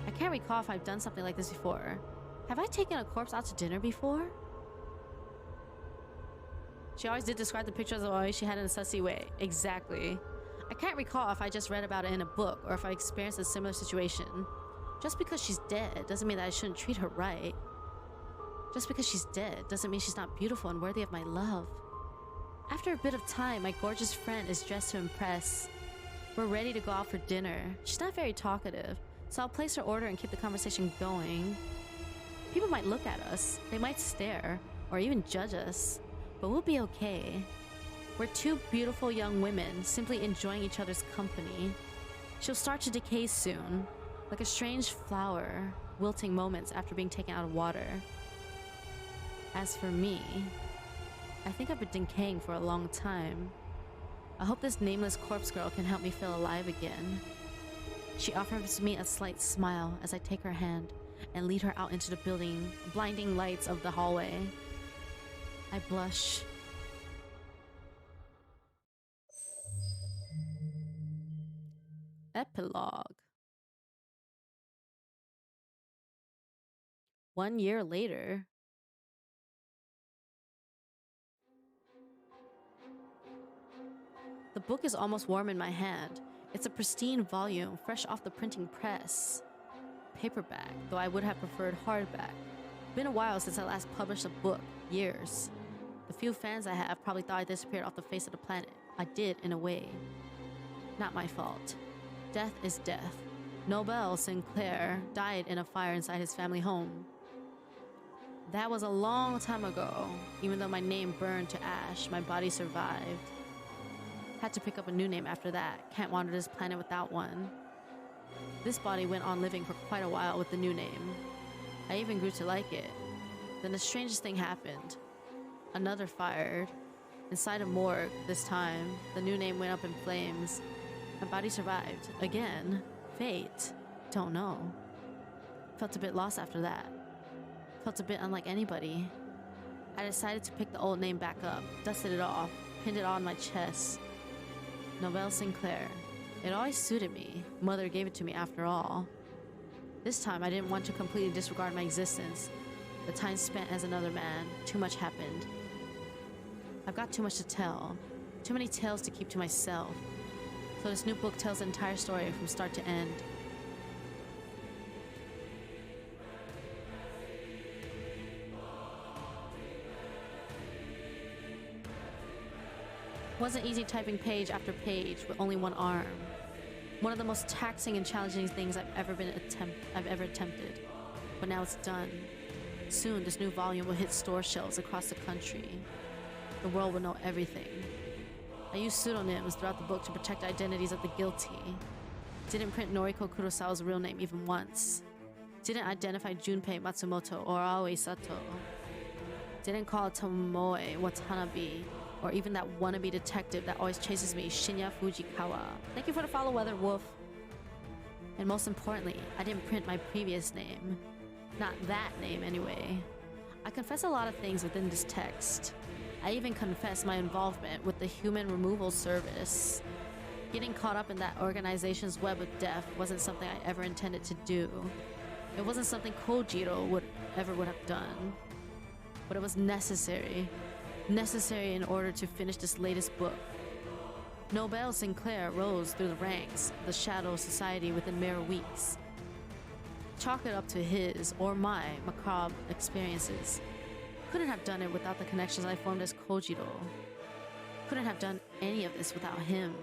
I can't recall if I've done something like this before. Have I taken a corpse out to dinner before? She always did describe the pictures of Aoi she had in a sussy way. Exactly. I can't recall if I just read about it in a book or if I experienced a similar situation. Just because she's dead doesn't mean that I shouldn't treat her right. Just because she's dead doesn't mean she's not beautiful and worthy of my love. After a bit of time, my gorgeous friend is dressed to impress. We're ready to go out for dinner. She's not very talkative, so I'll place her order and keep the conversation going. People might look at us, they might stare, or even judge us, but we'll be okay. We're two beautiful young women simply enjoying each other's company. She'll start to decay soon, like a strange flower, wilting moments after being taken out of water. As for me, I think I've been decaying for a long time. I hope this nameless corpse girl can help me feel alive again. She offers me a slight smile as I take her hand and lead her out into the blinding lights of the hallway. I blush. Epilogue. 1 year later. The book is almost warm in my hand. It's a pristine volume, fresh off the printing press. Paperback, though I would have preferred hardback. Been a while since I last published a book. Years. The few fans I have probably thought I disappeared off the face of the planet. I did, in a way. Not my fault. Death is death. Nobel Sinclair died in a fire inside his family home. That was a long time ago. Even though my name burned to ash, my body survived. Had to pick up a new name after that. Can't wander this planet without one. This body went on living for quite a while with the new name. I even grew to like it. Then the strangest thing happened. Another fired. Inside a morgue, this time, the new name went up in flames. My body survived. Again. Fate. Don't know. Felt a bit lost after that. Felt a bit unlike anybody. I decided to pick the old name back up, dusted it off, pinned it on my chest. Nobel Sinclair. It always suited me. Mother gave it to me after all. This time I didn't want to completely disregard my existence. The time spent as another man, too much happened. I've got too much to tell. Too many tales to keep to myself. So this new book tells the entire story from start to end. Wasn't easy typing page after page with only one arm. One of the most taxing and challenging things I've ever attempted. But now it's done. Soon this new volume will hit store shelves across the country. The world will know everything. I used pseudonyms throughout the book to protect the identities of the guilty. Didn't print Noriko Kurosawa's real name even once. Didn't identify Junpei Matsumoto or Aoi Sato. Didn't call Tomoe Watanabe, or even that wannabe detective that always chases me, Shinya Fujikawa. Thank you for the follow, Weather Wolf. And most importantly, I didn't print my previous name. Not that name, anyway. I confess a lot of things within this text. I even confess my involvement with the Human Removal Service. Getting caught up in that organization's web of death wasn't something I ever intended to do. It wasn't something Kojiro would have done. But it was necessary. Necessary in order to finish this latest book. Nobel Sinclair rose through the ranks of the Shadow Society within mere weeks. Chalk it up to his or my macabre experiences. Couldn't have done it without the connections I formed as Kojiro. Couldn't have done any of this without him.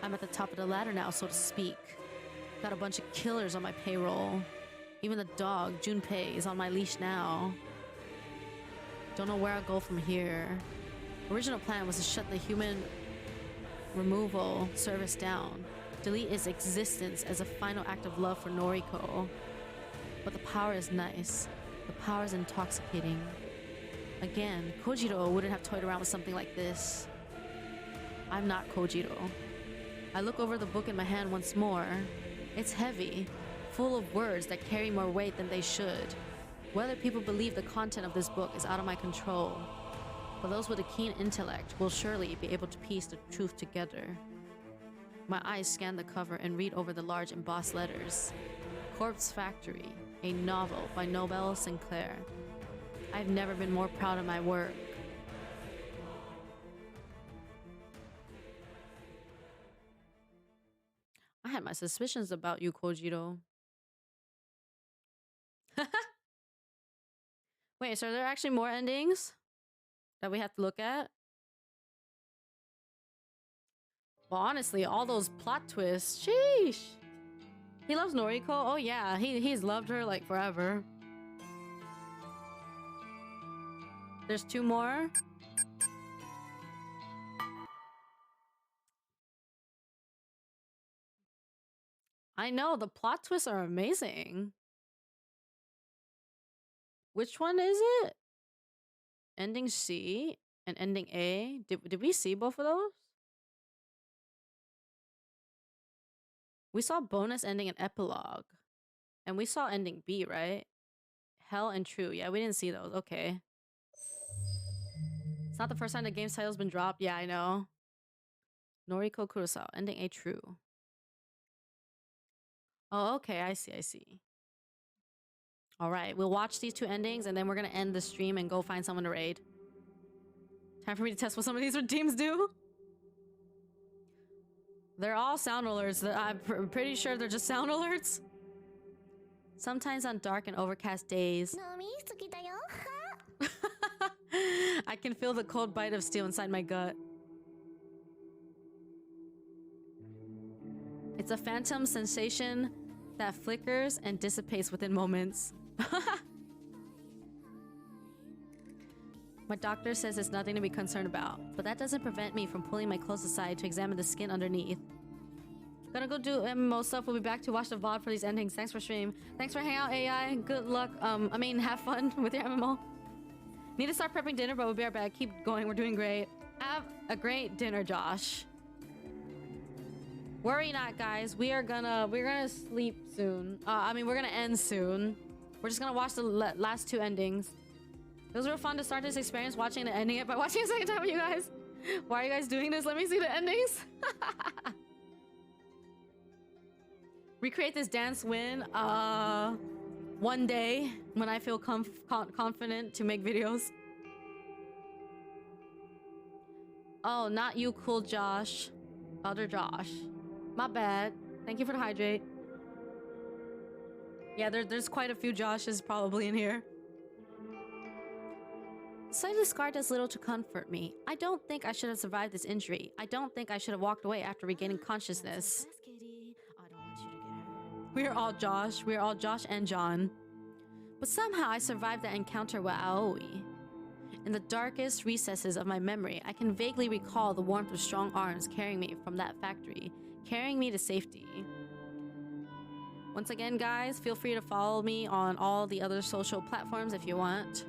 I'm at the top of the ladder now, so to speak. Got a bunch of killers on my payroll. Even the dog, Junpei, is on my leash now. Don't know where I'll go from here. Original plan was to shut the Human removal service down. Delete its existence as a final act of love for Noriko. But the power is nice. The power is intoxicating. Again, Kojiro wouldn't have toyed around with something like this. I'm not Kojiro. I look over the book in my hand once more. It's heavy, full of words that carry more weight than they should. Whether people believe the content of this book is out of my control, but those with a keen intellect will surely be able to piece the truth together. My eyes scan the cover and read over the large embossed letters. Corpse Factory, a novel by Nobel Sinclair. I've never been more proud of my work. I had my suspicions about you, Kojiro. Wait, so are there actually more endings that we have to look at? Well, honestly, all those plot twists, sheesh. He loves Noriko? Oh yeah, he's loved her like forever. There's 2 more? I know, the plot twists are amazing. Which one is it? Ending C and ending A? Did we see both of those? We saw bonus ending and epilogue. And we saw ending B, right? Hell and True. Yeah, we didn't see those. Okay. It's not the first time the game's title's been dropped. Yeah, I know. Noriko Kurosawa. Ending A True. Oh, okay. I see. All right. We'll watch these 2 endings and then we're going to end the stream and go find someone to raid. Time for me to test what some of these redeems do. They're all sound alerts. I'm pretty sure they're just sound alerts. Sometimes on dark and overcast days, I can feel the cold bite of steel inside my gut. It's a phantom sensation that flickers and dissipates within moments. My doctor says it's nothing to be concerned about, but that doesn't prevent me from pulling my clothes aside to examine the skin underneath. Gonna go do MMO stuff. We'll be back to watch the VOD for these endings. Thanks for stream. Thanks for hanging out, AI. Good luck. Have fun with your MMO. Need to start prepping dinner, but we'll be right back. Keep going. We're doing great. Have a great dinner, Josh. Worry not, guys. We're gonna sleep soon. We're gonna end soon. We're just gonna watch the last 2 endings. It was real fun to start this experience watching and ending it by watching a second time with you guys. Why are you guys doing this? Let me see the endings. Recreate this dance win one day when I feel confident to make videos. Oh, not you, cool Josh. Other Josh. My bad. Thank you for the hydrate. Yeah, there's quite a few Joshes probably in here. So this scar does little to comfort me. I don't think I should have survived this injury. I don't think I should have walked away after regaining consciousness. We are all Josh. We are all Josh and John. But somehow I survived that encounter with Aoi. In the darkest recesses of my memory, I can vaguely recall the warmth of strong arms carrying me from that factory, carrying me to safety. Once again, guys, feel free to follow me on all the other social platforms if you want.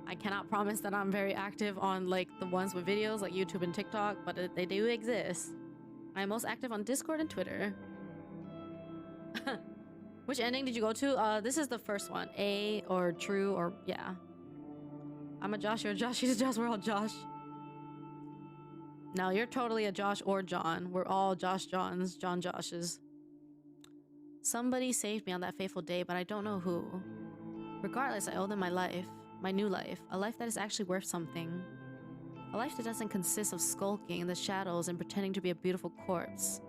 I cannot promise that I'm very active on like the ones with videos like YouTube and TikTok, but they do exist. I am most active on Discord and Twitter. Which ending did you go to? This is the first one. A or True or yeah. I'm a Josh, you're a Josh, he's a Josh, we're all Josh. No, you're totally a Josh or John. We're all Josh Johns, John Joshes. Somebody saved me on that fateful day, but I don't know who. Regardless, I owe them my life. My new life, a life that is actually worth something. A life that doesn't consist of skulking in the shadows and pretending to be a beautiful corpse.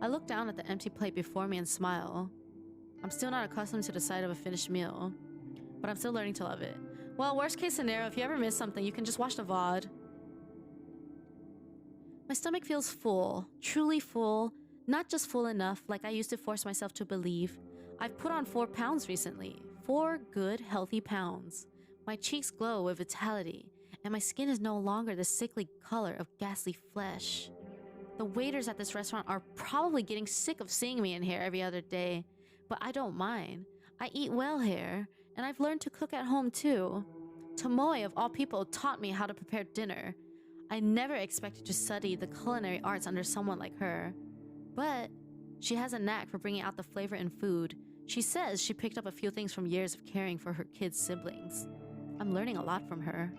I look down at the empty plate before me and smile. I'm still not accustomed to the sight of a finished meal, but I'm still learning to love it. Well, worst case scenario, if you ever miss something, you can just watch the VOD. My stomach feels full, truly full, not just full enough like I used to force myself to believe. I've put on 4 pounds recently. 4 good, healthy pounds. My cheeks glow with vitality, and my skin is no longer the sickly color of ghastly flesh. The waiters at this restaurant are probably getting sick of seeing me in here every other day, but I don't mind. I eat well here, and I've learned to cook at home too. Tomoe, of all people, taught me how to prepare dinner. I never expected to study the culinary arts under someone like her. But she has a knack for bringing out the flavor in food. She says she picked up a few things from years of caring for her kids' siblings. I'm learning a lot from her.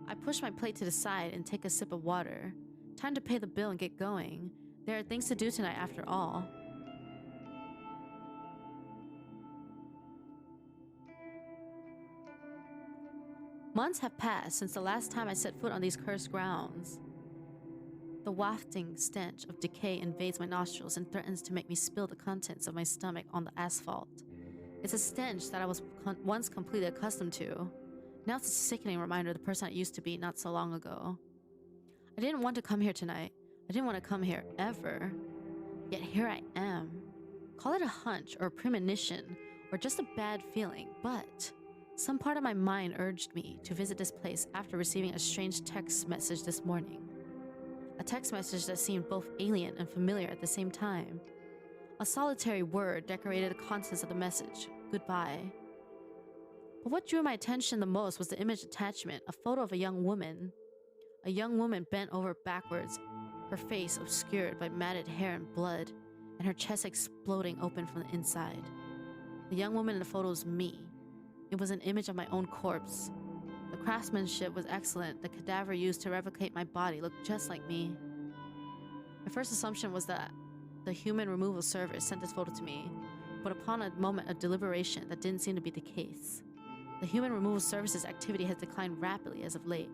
I push my plate to the side and take a sip of water. Time to pay the bill and get going. There are things to do tonight after all. Months have passed since the last time I set foot on these cursed grounds. The wafting stench of decay invades my nostrils and threatens to make me spill the contents of my stomach on the asphalt. It's a stench that I was once completely accustomed to. Now it's a sickening reminder of the person I used to be not so long ago. I didn't want to come here tonight. I didn't want to come here ever. Yet here I am. Call it a hunch or a premonition or just a bad feeling, but some part of my mind urged me to visit this place after receiving a strange text message this morning. A text message that seemed both alien and familiar at the same time. A solitary word decorated the contents of the message: goodbye. But what drew my attention the most was the image attachment, a photo of a young woman. A young woman bent over backwards, her face obscured by matted hair and blood, and her chest exploding open from the inside. The young woman in the photo was me. It was an image of my own corpse. The craftsmanship was excellent. The cadaver used to replicate my body looked just like me. My first assumption was that the human removal service sent this photo to me, but upon a moment of deliberation, that didn't seem to be the case. The human removal service's activity has declined rapidly as of late.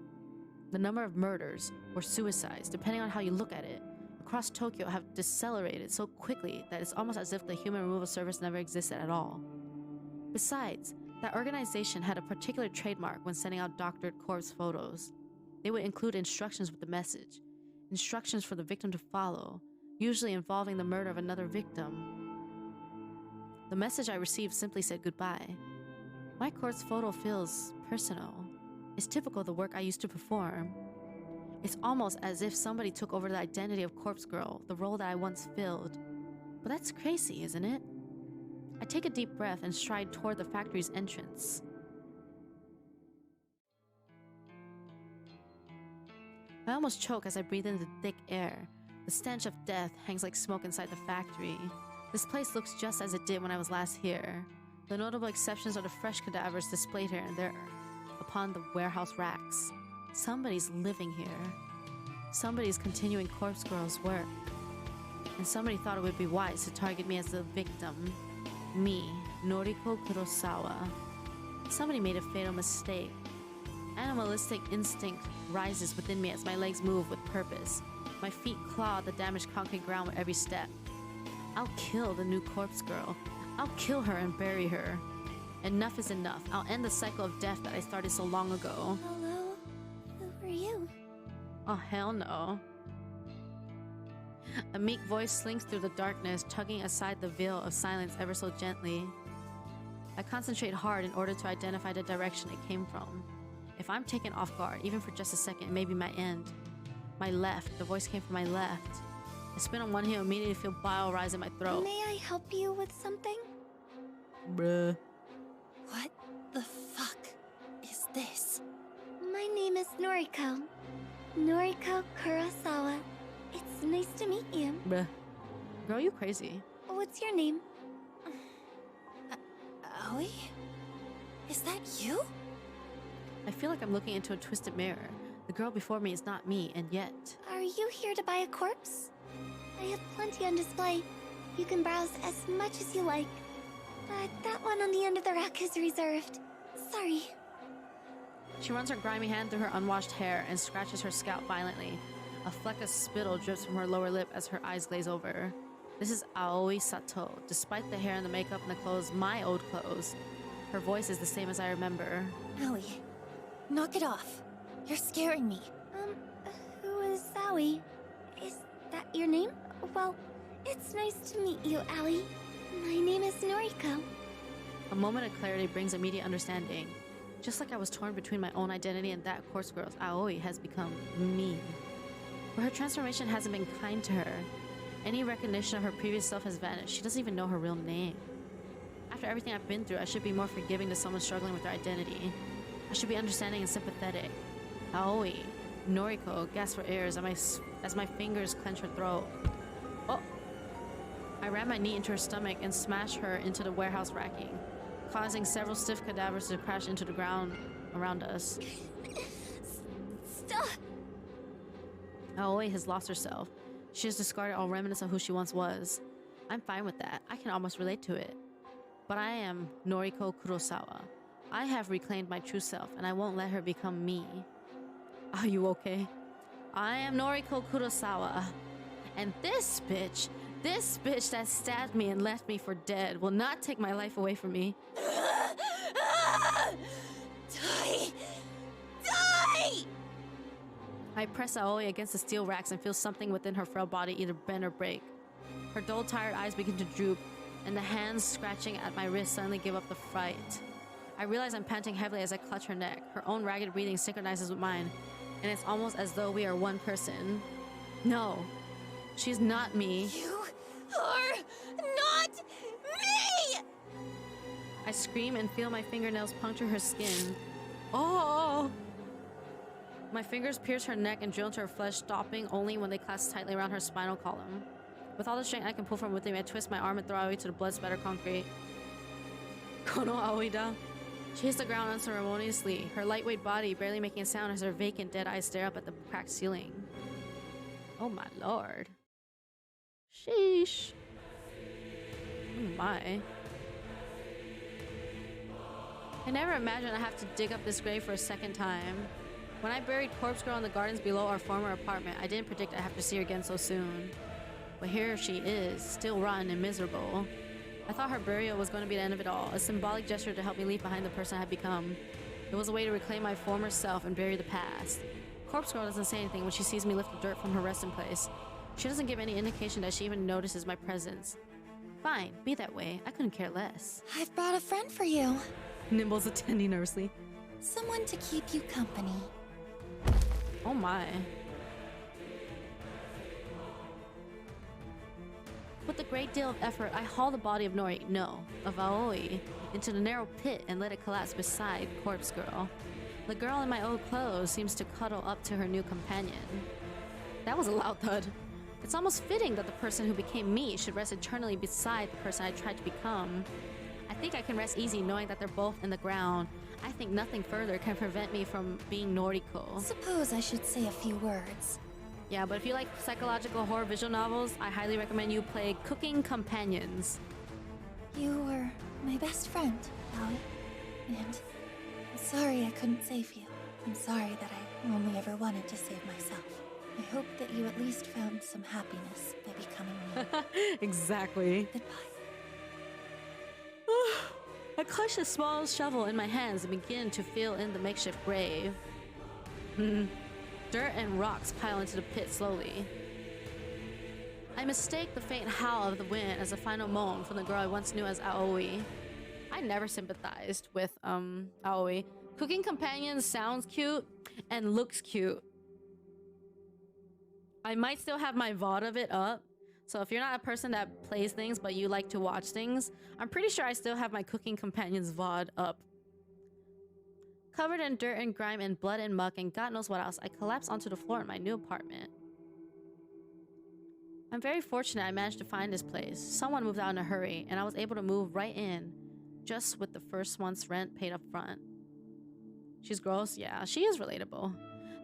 The number of murders or suicides, depending on how you look at it, across Tokyo have decelerated so quickly that it's almost as if the human removal service never existed at all. Besides, that organization had a particular trademark when sending out doctored corpse photos. They would include instructions with the message, instructions for the victim to follow, usually involving the murder of another victim. The message I received simply said goodbye. My corpse photo feels personal. It's typical of the work I used to perform. It's almost as if somebody took over the identity of Corpse Girl, the role that I once filled. But that's crazy, isn't it? I take a deep breath and stride toward the factory's entrance. I almost choke as I breathe in the thick air. The stench of death hangs like smoke inside the factory. This place looks just as it did when I was last here. The notable exceptions are the fresh cadavers displayed here and there upon the warehouse racks. Somebody's living here. Somebody's continuing Corpse Girl's work. And somebody thought it would be wise to target me as the victim. Me, Noriko Kurosawa. Somebody made a fatal mistake. Animalistic instinct rises within me as my legs move with purpose. My feet claw the damaged concrete ground with every step. I'll kill the new Corpse Girl. I'll kill her and bury her. Enough is enough. I'll end the cycle of death that I started so long ago. Hello? Who are you? Oh, hell no. A meek voice slinks through the darkness, tugging aside the veil of silence ever so gently. I concentrate hard in order to identify the direction it came from. If I'm taken off guard, even for just a second, it may be my end. My left. The voice came from my left. I spin on one heel, immediately feel bile rise in my throat. May I help you with something? Bruh. What the fuck is this? My name is Noriko. Noriko Kurosawa. It's nice to meet you. Bruh. Girl, you crazy. What's your name? Aoi? Is that you? I feel like I'm looking into a twisted mirror. The girl before me is not me, and yet... Are you here to buy a corpse? I have plenty on display. You can browse as much as you like. But that one on the end of the rack is reserved. Sorry. She runs her grimy hand through her unwashed hair and scratches her scalp violently. A fleck of spittle drips from her lower lip as her eyes glaze over. This is Aoi Sato. Despite the hair and the makeup and the clothes, my old clothes, her voice is the same as I remember. Aoi, knock it off. You're scaring me. Who is Aoi? Is that your name? Well, it's nice to meet you, Aoi. My name is Noriko. A moment of clarity brings immediate understanding. Just like I was torn between my own identity and that Corpse Girl's, Aoi has become me. But her transformation hasn't been kind to her. Any recognition of her previous self has vanished. She doesn't even know her real name. After everything I've been through, I should be more forgiving to someone struggling with their identity. I should be understanding and sympathetic. Aoi, Noriko gasped for air as my fingers clenched her throat. Oh! I ran my knee into her stomach and smashed her into the warehouse racking, causing several stiff cadavers to crash into the ground around us. Stop! Aoi has lost herself. She has discarded all remnants of who she once was. I'm fine with that. I can almost relate to it. But I am Noriko Kurosawa. I have reclaimed my true self, and I won't let her become me. Are you okay? I am Noriko Kurosawa. And this bitch that stabbed me and left me for dead will not take my life away from me. Die! Die! I press Aoi against the steel racks and feel something within her frail body either bend or break. Her dull, tired eyes begin to droop, and the hands scratching at my wrist suddenly give up the fight. I realize I'm panting heavily as I clutch her neck. Her own ragged breathing synchronizes with mine, and it's almost as though we are one person. No, she's not me. You are not me! I scream and feel my fingernails puncture her skin. Oh! My fingers pierce her neck and drill into her flesh, stopping only when they clasp tightly around her spinal column. With all the strength I can pull from within me, I twist my arm and throw Aoi to the blood-spattered concrete. Kono Aoi-da. She hits the ground unceremoniously, her lightweight body barely making a sound as her vacant, dead eyes stare up at the cracked ceiling. Oh my lord. Sheesh. Oh my. I never imagined I'd have to dig up this grave for a second time. When I buried Corpse Girl in the gardens below our former apartment, I didn't predict I'd have to see her again so soon. But here she is, still rotten and miserable. I thought her burial was going to be the end of it all, a symbolic gesture to help me leave behind the person I had become. It was a way to reclaim my former self and bury the past. Corpse Girl doesn't say anything when she sees me lift the dirt from her resting place. She doesn't give any indication that she even notices my presence. Fine, be that way. I couldn't care less. I've brought a friend for you. Nimble's attending nervously. Someone to keep you company. Oh my. With a great deal of effort, I haul the body of of Aoi, into the narrow pit and let it collapse beside Corpse Girl. The girl in my old clothes seems to cuddle up to her new companion. That was a loud thud. It's almost fitting that the person who became me should rest eternally beside the person I tried to become. I think I can rest easy knowing that they're both in the ground. I think nothing further can prevent me from being Noriko. Suppose I should say a few words. Yeah, but if you like psychological horror visual novels, I highly recommend you play Cooking Companions. You were my best friend, Aoi. And I'm sorry I couldn't save you. I'm sorry that I only ever wanted to save myself. I hope that you at least found some happiness by becoming me. Exactly. Goodbye. I clutch a small shovel in my hands and begin to fill in the makeshift grave. Dirt and rocks pile into the pit slowly. I mistake the faint howl of the wind as a final moan from the girl I once knew as Aoi. I never sympathized with Aoi. Cooking Companions sounds cute and looks cute. I might still have my VOD of it up. So if you're not a person that plays things but you like to watch things, I'm pretty sure I still have my Cooking Companions VOD up. Covered in dirt and grime and blood and muck and God knows what else, I collapse onto the floor in my new apartment. I'm very fortunate I managed to find this place. Someone moved out in a hurry, and I was able to move right in, just with the first month's rent paid up front. She's gross? Yeah, she is relatable.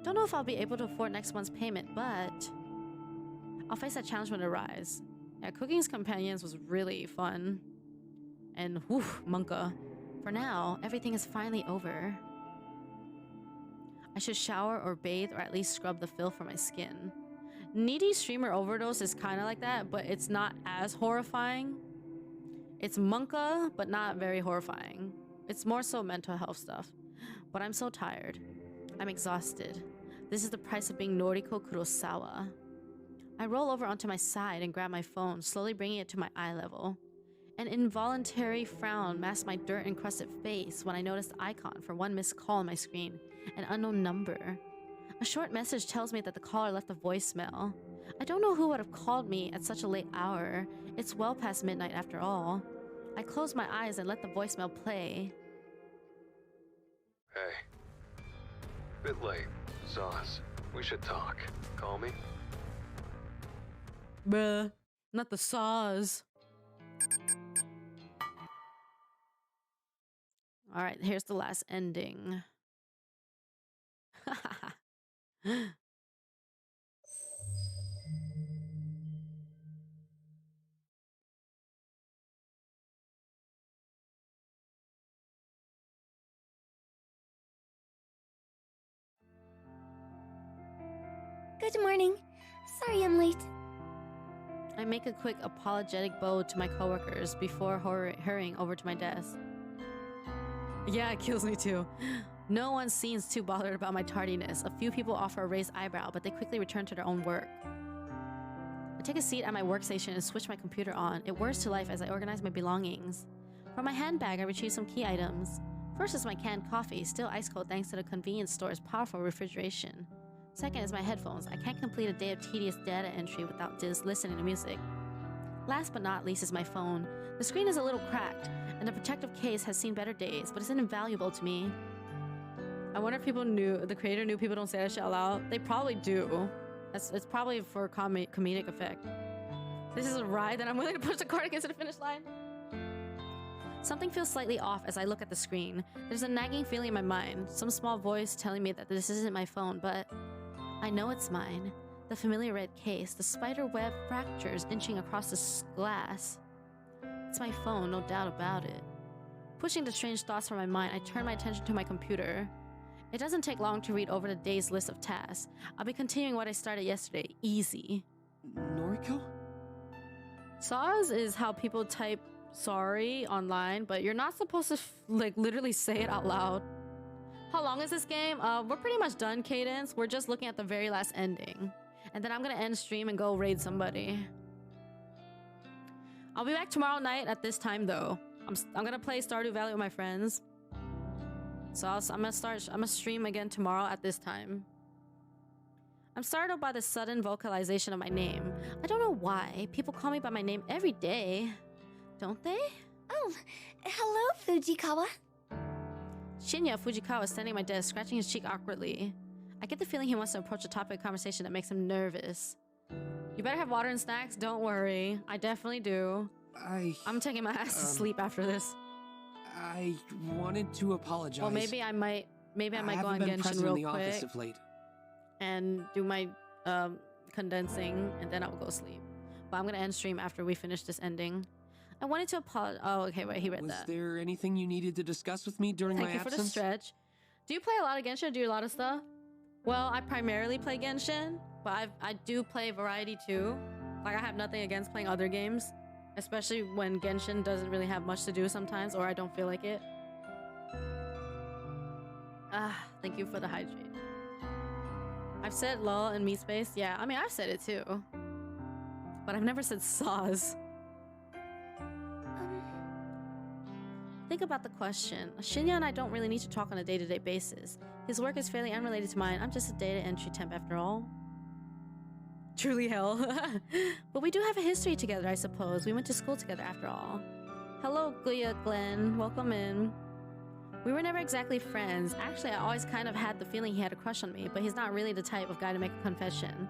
Don't know if I'll be able to afford next month's payment, but I'll face that challenge when it arrives. Yeah, Cooking's Companions was really fun. And whew, Monka. For now, everything is finally over. I should shower or bathe or at least scrub the filth from my skin. Needy Streamer Overdose is kind of like that, but it's not as horrifying. It's Monka, but not very horrifying. It's more so mental health stuff. But I'm so tired. I'm exhausted. This is the price of being Noriko Kurosawa. I roll over onto my side and grab my phone, slowly bringing it to my eye level. An involuntary frown masks my dirt-encrusted face when I notice the icon for one missed call on my screen, an unknown number. A short message tells me that the caller left a voicemail. I don't know who would have called me at such a late hour. It's well past midnight after all. I close my eyes and let the voicemail play. Hey. Bit late. Sauce. We should talk. Call me? Bruh. Not the saws. Alright, here's the last ending. Good morning. Sorry I'm late. I make a quick apologetic bow to my coworkers before hurrying over to my desk. Yeah, it kills me too. No one seems too bothered about my tardiness. A few people offer a raised eyebrow, but they quickly return to their own work. I take a seat at my workstation and switch my computer on. It whirs to life as I organize my belongings. From my handbag, I retrieve some key items. First is my canned coffee, still ice cold thanks to the convenience store's powerful refrigeration. Second is my headphones. I can't complete a day of tedious data entry without just listening to music. Last but not least is my phone. The screen is a little cracked, and the protective case has seen better days, but it's invaluable to me. I wonder if the creator knew people don't say that shit out loud. They probably do. It's probably for comedic effect. This is a ride that I'm willing to push the cart against the finish line. Something feels slightly off as I look at the screen. There's a nagging feeling in my mind, some small voice telling me that this isn't my phone, but I know it's mine. The familiar red case, the spider web fractures inching across the glass. It's my phone, no doubt about it. Pushing the strange thoughts from my mind, I turn my attention to my computer. It doesn't take long to read over the day's list of tasks. I'll be continuing what I started yesterday. Easy. Noriko? Saws is how people type sorry online, but you're not supposed to literally say it out loud. How long is this game? We're pretty much done, Cadence. We're just looking at the very last ending. And then I'm gonna end stream and go raid somebody. I'll be back tomorrow night at this time though. I'm gonna play Stardew Valley with my friends. So I'm gonna stream again tomorrow at this time. I'm startled by the sudden vocalization of my name. I don't know why. People call me by my name every day. Don't they? Oh, hello, Fujikawa. Shinya Fujikawa is standing at my desk, scratching his cheek awkwardly. I get the feeling he wants to approach a topic of conversation that makes him nervous. You better have water and snacks, don't worry. I definitely do. I'm taking my ass to sleep after this. I wanted to apologize. Well, maybe I might go on been Genshin real in the office quick of late. and do my condensing, and then I will go sleep. But I'm gonna end stream after we finish this ending. I wanted to apologize. Oh, okay, wait, he read Was that. there anything you needed to discuss with me during Thank my you absence? for the stretch. Do you play a lot of Genshin? Do you do a lot of stuff? Well, I primarily play Genshin, but I do play variety too. Like, I have nothing against playing other games, especially when Genshin doesn't really have much to do sometimes, or I don't feel like it. Thank you for the hydrate. I've said lol in me space. Yeah, I mean, I've said it too. But I've never said saws. Think about the question. Shinya and I don't really need to talk on a day-to-day basis. His work is fairly unrelated to mine. I'm just a data entry temp after all. Truly hell. But we do have a history together, I suppose. We went to school together after all. Hello, Glenn. Welcome in. We were never exactly friends. Actually, I always kind of had the feeling he had a crush on me, but he's not really the type of guy to make a confession.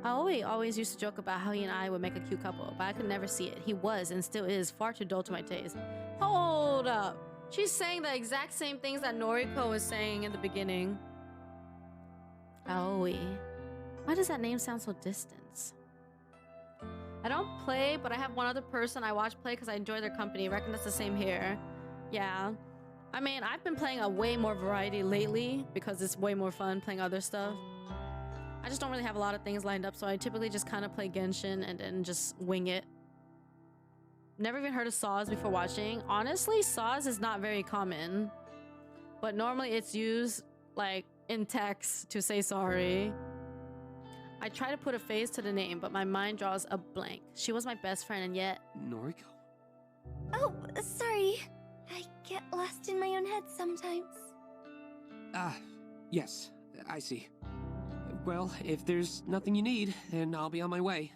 I always used to joke about how he and I would make a cute couple, but I could never see it. He was, and still is, far too dull to my taste. Hold up. She's saying the exact same things that Noriko was saying in the beginning. Aoi. Why does that name sound so distant? I don't play, but I have one other person I watch play because I enjoy their company. Reckon that's the same here. Yeah. I mean, I've been playing a way more variety lately because it's way more fun playing other stuff. I just don't really have a lot of things lined up, so I typically just kind of play Genshin and then just wing it. Never even heard of Saws before watching. Honestly, Saws is not very common. But normally it's used, like, in text to say sorry. I try to put a face to the name, but my mind draws a blank. She was my best friend, and yet... Noriko? Oh, sorry. I get lost in my own head sometimes. Yes, I see. Well, if there's nothing you need, then I'll be on my way.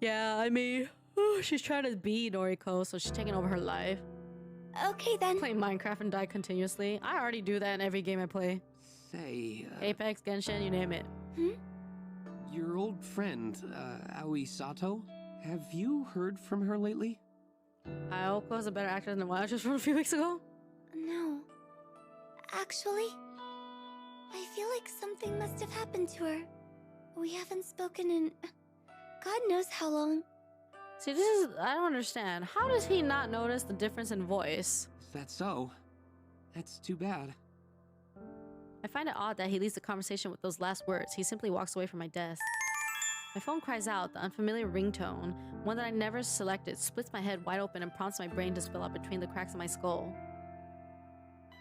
Yeah, I mean, she's trying to be Noriko, so she's taking over her life. Okay then. Playing Minecraft and die continuously. I already do that in every game I play. Say, Apex, Genshin, you name it. your old friend, Aoi Sato, have you heard from her lately? Ayoko is a better actor than the one I just from a few weeks ago. No. Actually, I feel like something must have happened to her. We haven't spoken in God knows how long. See, this is, I don't understand. How does he not notice the difference in voice? If that's so, that's too bad. I find it odd that he leaves the conversation with those last words. He simply walks away from my desk. My phone cries out, the unfamiliar ringtone, one that I never selected, splits my head wide open and prompts my brain to spill out between the cracks of my skull.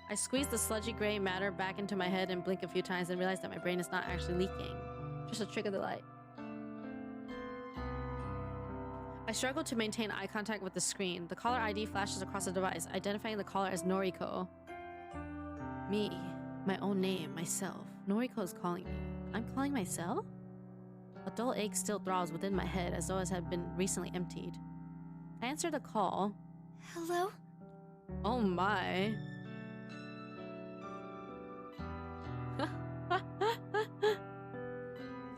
I squeeze the sludgy gray matter back into my head and blink a few times and realize that my brain is not actually leaking. Just a trick of the light. I struggle to maintain eye contact with the screen. The caller ID flashes across the device, identifying the caller as Noriko. Me. My own name. Myself. Noriko is calling me. I'm calling myself? A dull ache still throbs within my head as though it had been recently emptied. I answer the call. Hello? Oh my.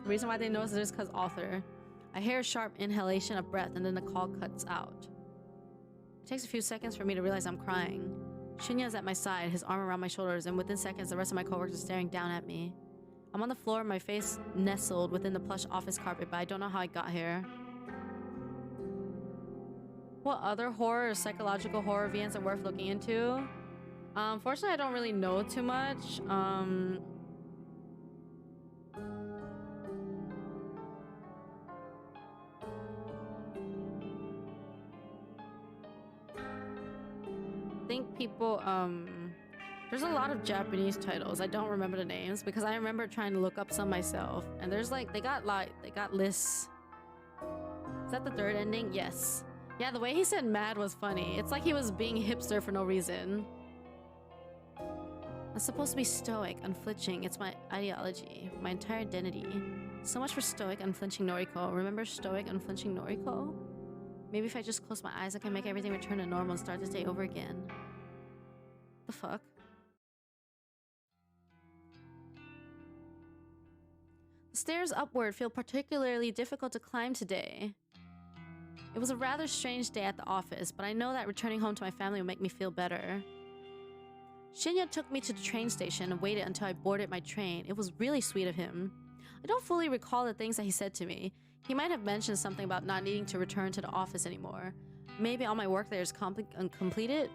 The reason why they notice it is because author. I hear a sharp inhalation of breath and then the call cuts out. It takes a few seconds for me to realize I'm crying. Shinya is at my side, his arm around my shoulders, and within seconds the rest of my coworkers are staring down at me. I'm on the floor, my face nestled within the plush office carpet, but I don't know how I got here. What other horror or psychological horror VNs are worth looking into? Fortunately, I don't really know too much. I think people, there's a lot of Japanese titles. I don't remember the names because I remember trying to look up some myself. And there's like, they got lists. Is that the third ending? Yes. Yeah, the way he said mad was funny. It's like he was being hipster for no reason. I'm supposed to be stoic, unflinching. It's my ideology, my entire identity. So much for stoic, unflinching Noriko. Remember stoic, unflinching Noriko? Maybe if I just close my eyes, I can make everything return to normal and start this day over again. The fuck? The stairs upward feel particularly difficult to climb today. It was a rather strange day at the office, but I know that returning home to my family will make me feel better. Shinya took me to the train station and waited until I boarded my train. It was really sweet of him. I don't fully recall the things that he said to me. He might have mentioned something about not needing to return to the office anymore. Maybe all my work there is completed?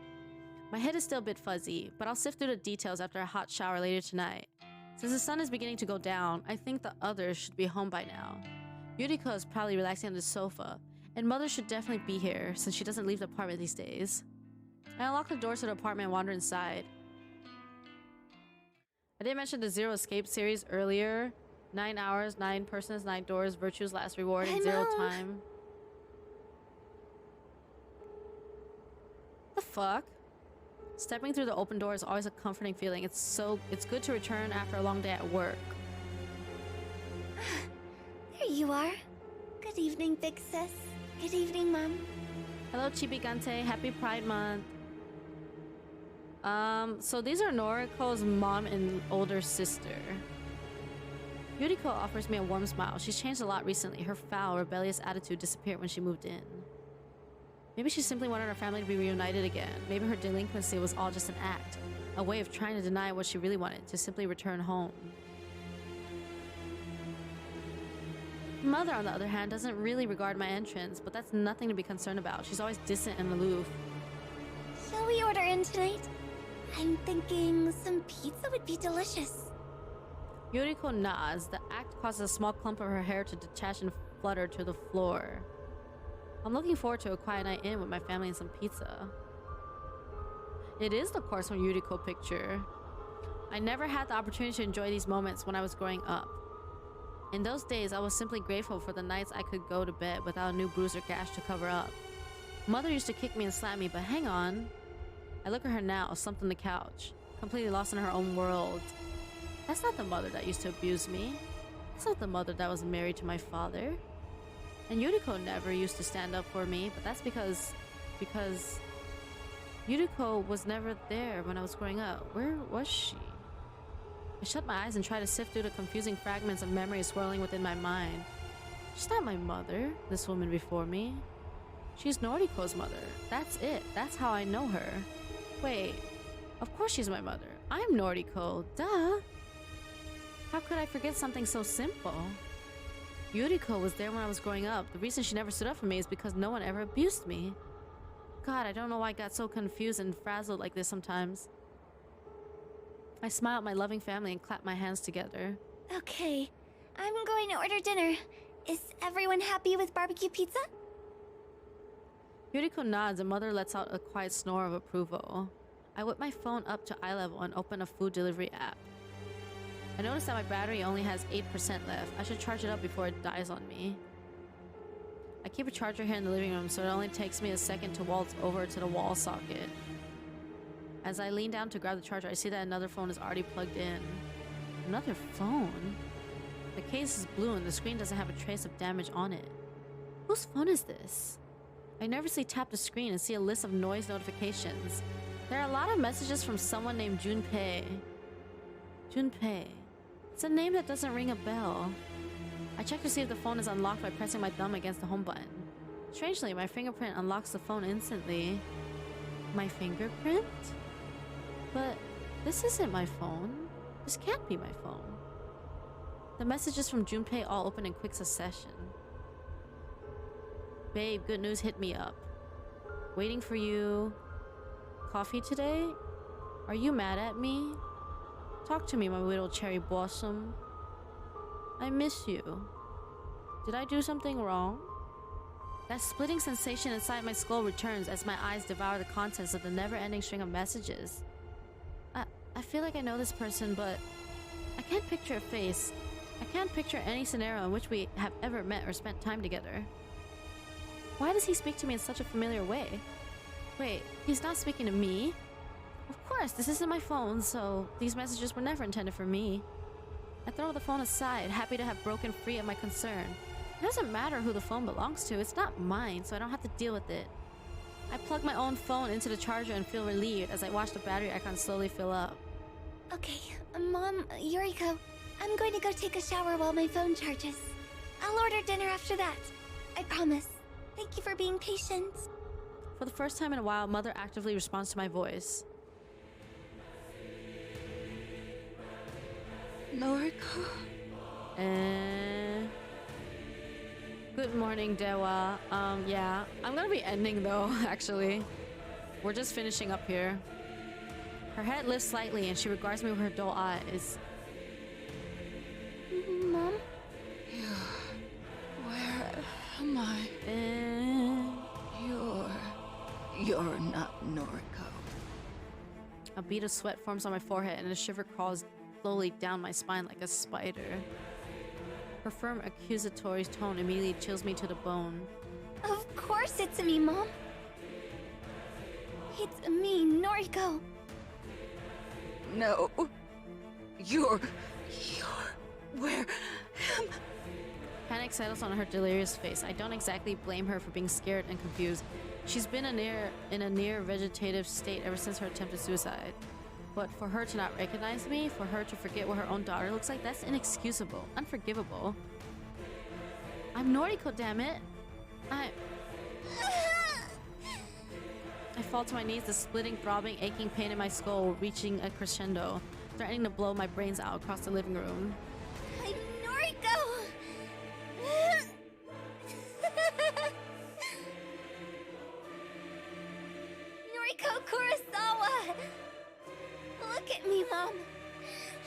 My head is still a bit fuzzy, but I'll sift through the details after a hot shower later tonight. Since the sun is beginning to go down, I think the others should be home by now. Yuriko is probably relaxing on the sofa, and Mother should definitely be here since she doesn't leave the apartment these days. I unlock the doors to the apartment and wander inside. I did mention the Zero Escape series earlier. 9 hours, 9 persons, 9 doors, virtues last reward in 0 time. The fuck? Stepping through the open door is always a comforting feeling. It's good to return after a long day at work. There you are. Good evening, big sis. Good evening, Mom. Hello, Chibigante. Happy Pride Month. So these are Noriko's mom and older sister. Yuriko offers me a warm smile. She's changed a lot recently. Her foul, rebellious attitude disappeared when she moved in. Maybe she simply wanted her family to be reunited again. Maybe her delinquency was all just an act, a way of trying to deny what she really wanted, to simply return home. Mother, on the other hand, doesn't really regard my entrance, but that's nothing to be concerned about. She's always distant and aloof. Shall we order in tonight? I'm thinking some pizza would be delicious. Yuriko nods. The act causes a small clump of her hair to detach and flutter to the floor. I'm looking forward to a quiet night in with my family and some pizza. It is the course from Yuriko picture. I never had the opportunity to enjoy these moments when I was growing up. In those days, I was simply grateful for the nights I could go to bed without a new bruise or gash to cover up. Mother used to kick me and slap me, but hang on. I look at her now, slumped on the couch, completely lost in her own world. That's not the mother that used to abuse me. That's not the mother that was married to my father. And Yuriko never used to stand up for me, but that's because Yuriko was never there when I was growing up. Where was she? I shut my eyes and tried to sift through the confusing fragments of memories swirling within my mind. She's not my mother, this woman before me. She's Noriko's mother. That's it. That's how I know her. Wait, of course she's my mother. I'm Noriko, duh. How could I forget something so simple? Yuriko was there when I was growing up. The reason she never stood up for me is because no one ever abused me. God, I don't know why I got so confused and frazzled like this sometimes. I smile at my loving family and clap my hands together. Okay, I'm going to order dinner. Is everyone happy with barbecue pizza? Yuriko nods and mother lets out a quiet snore of approval. I whip my phone up to eye level and open a food delivery app. I notice that my battery only has 8% left. I should charge it up before it dies on me. I keep a charger here in the living room, so it only takes me a second to waltz over to the wall socket. As I lean down to grab the charger, I see that another phone is already plugged in. Another phone? The case is blue and the screen doesn't have a trace of damage on it. Whose phone is this? I nervously tap the screen and see a list of noise notifications. There are a lot of messages from someone named Junpei. Junpei. It's a name that doesn't ring a bell. I check to see if the phone is unlocked by pressing my thumb against the home button. Strangely, my fingerprint unlocks the phone instantly. My fingerprint? But this isn't my phone. This can't be my phone. The messages from Junpei all open in quick succession. Babe, good news hit me up. Waiting for you. Coffee today? Are you mad at me? Talk to me, my little cherry blossom. I miss you. Did I do something wrong? That splitting sensation inside my skull returns as my eyes devour the contents of the never-ending string of messages. I feel like I know this person, but I can't picture a face. I can't picture any scenario in which we have ever met or spent time together. Why does he speak to me in such a familiar way? Wait, he's not speaking to me? Of course, this isn't my phone, so these messages were never intended for me. I throw the phone aside, happy to have broken free of my concern. It doesn't matter who the phone belongs to, it's not mine, so I don't have to deal with it. I plug my own phone into the charger and feel relieved as I watch the battery icon slowly fill up. Okay, Mom, Yuriko, I'm going to go take a shower while my phone charges. I'll order dinner after that. I promise. Thank you for being patient. For the first time in a while, Mother actively responds to my voice. Noriko? Good morning, Dewa. Yeah. I'm gonna be ending though, actually. We're just finishing up here. Her head lifts slightly and she regards me with her dull eyes. Mom? Where am I? You're not Noriko. A bead of sweat forms on my forehead and a shiver crawls slowly down my spine like a spider. Her firm accusatory tone immediately chills me to the bone. Of course it's me, Mom. It's me, Noriko. No. You're... Where am... Panic settles on her delirious face. I don't exactly blame her for being scared and confused. She's been in a near vegetative state ever since her attempted suicide. But for her to not recognize me, for her to forget what her own daughter looks like, that's inexcusable, unforgivable. I'm Noriko, damn it. I fall to my knees, the splitting, throbbing, aching pain in my skull reaching a crescendo, threatening to blow my brains out across the living room. I'm Noriko! Noriko Kurosawa! Look at me, Mom!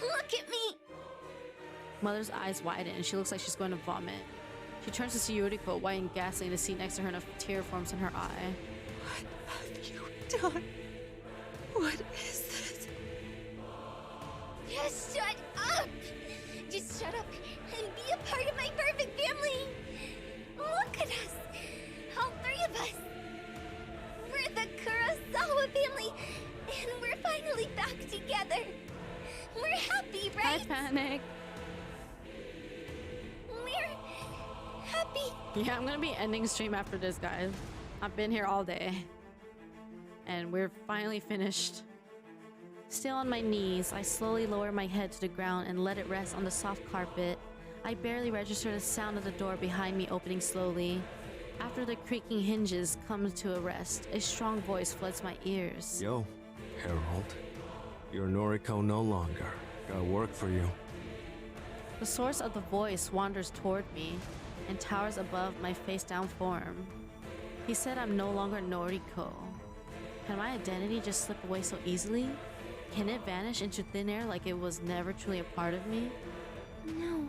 Look at me! Mother's eyes widen and she looks like she's going to vomit. She turns to see Yuriko, white and ghastly, in the seat next to her, and a tear forms in her eye. What have you done? What is this? Just shut up! Just shut up and be a part of my perfect family! Look at us! All three of us! We're the Kurosawa family, and we're finally back together! We're happy, right? I panic. happy? Yeah, I'm gonna be ending stream after this, guys. I've been here all day. And we're finally finished. Still on my knees, I slowly lower my head to the ground and let it rest on the soft carpet. I barely register the sound of the door behind me opening slowly. After the creaking hinges come to a rest, a strong voice floods my ears. Yo, Harold. You're Noriko no longer. Got work for you. The source of the voice wanders toward me and towers above my face-down form. He said I'm no longer Noriko. Can my identity just slip away so easily? Can it vanish into thin air like it was never truly a part of me? No.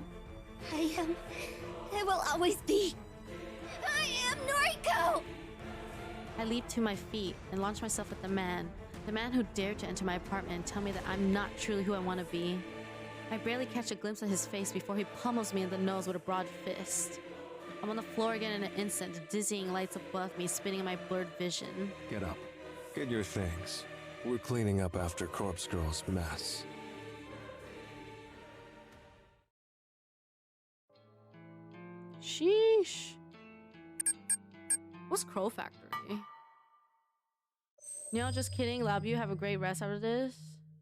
I will always be. I am Noriko! I leap to my feet and launch myself at the man who dared to enter my apartment and tell me that I'm not truly who I want to be. I barely catch a glimpse of his face before he pummels me in the nose with a broad fist. I'm on the floor again in an instant, dizzying lights above me spinning in my blurred vision. Get up. Get your things. We're cleaning up after Corpse Girl's mess. Sheesh. What's Crow Factory? No, just kidding. Labu, have a great rest after this.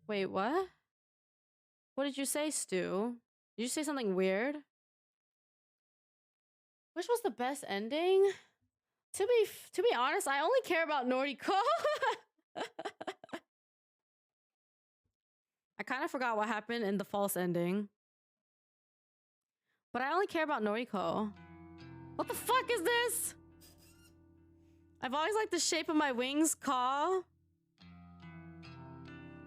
Wait, what? What did you say, Stu? Did you say something weird? Which was the best ending? To be honest, I only care about Noriko. I kind of forgot what happened in the false ending. But I only care about Noriko. What the fuck is this? I've always liked the shape of my wings, Ka.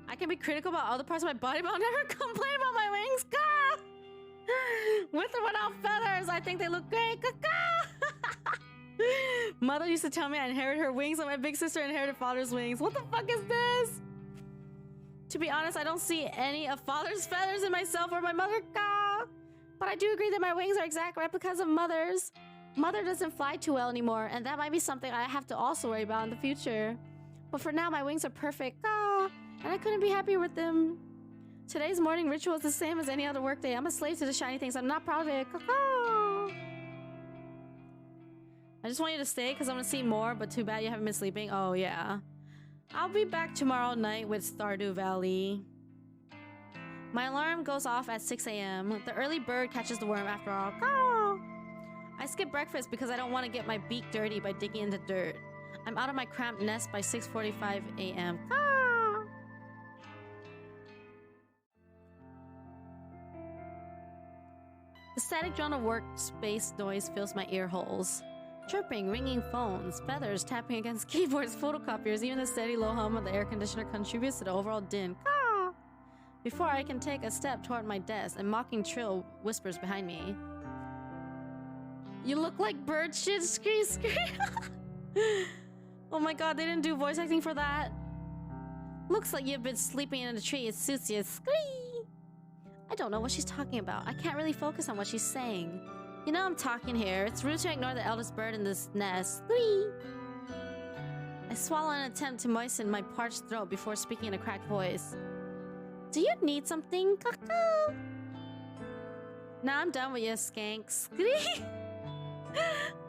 I can be critical about other parts of my body, but I'll never complain about my wings, Ka. With or without feathers, I think they look great, Ka. Mother used to tell me I inherited her wings, and my big sister inherited father's wings. What the fuck is this? To be honest, I don't see any of father's feathers in myself or my mother, Ka. But I do agree that my wings are exact replicas of mother's. Mother doesn't fly too well anymore, and that might be something I have to also worry about in the future. But for now, my wings are perfect, and I couldn't be happier with them. Today's morning ritual is the same as any other workday. I'm a slave to the shiny things. I'm not proud of it. I just want you to stay because I want to see more, but too bad you haven't been sleeping. Oh, yeah. I'll be back tomorrow night with Stardew Valley. My alarm goes off at 6 a.m. The early bird catches the worm after all. I skip breakfast because I don't want to get my beak dirty by digging in the dirt. I'm out of my cramped nest by 6:45 a.m. The static drone of workspace noise fills my ear holes. Chirping, ringing phones, feathers tapping against keyboards, photocopiers, even the steady low hum of the air conditioner contributes to the overall din. Before I can take a step toward my desk, a mocking trill whispers behind me. You look like bird shit, scree. Oh my god, they didn't do voice acting for that. Looks like you've been sleeping in a tree. It suits you, scree. I don't know what she's talking about. I can't really focus on what she's saying. You know I'm talking here. It's rude to ignore the eldest bird in this nest. Scree. I swallow an attempt to moisten my parched throat before speaking in a cracked voice. Do you need something, Kaka? Now I'm done with you, skank. Scree.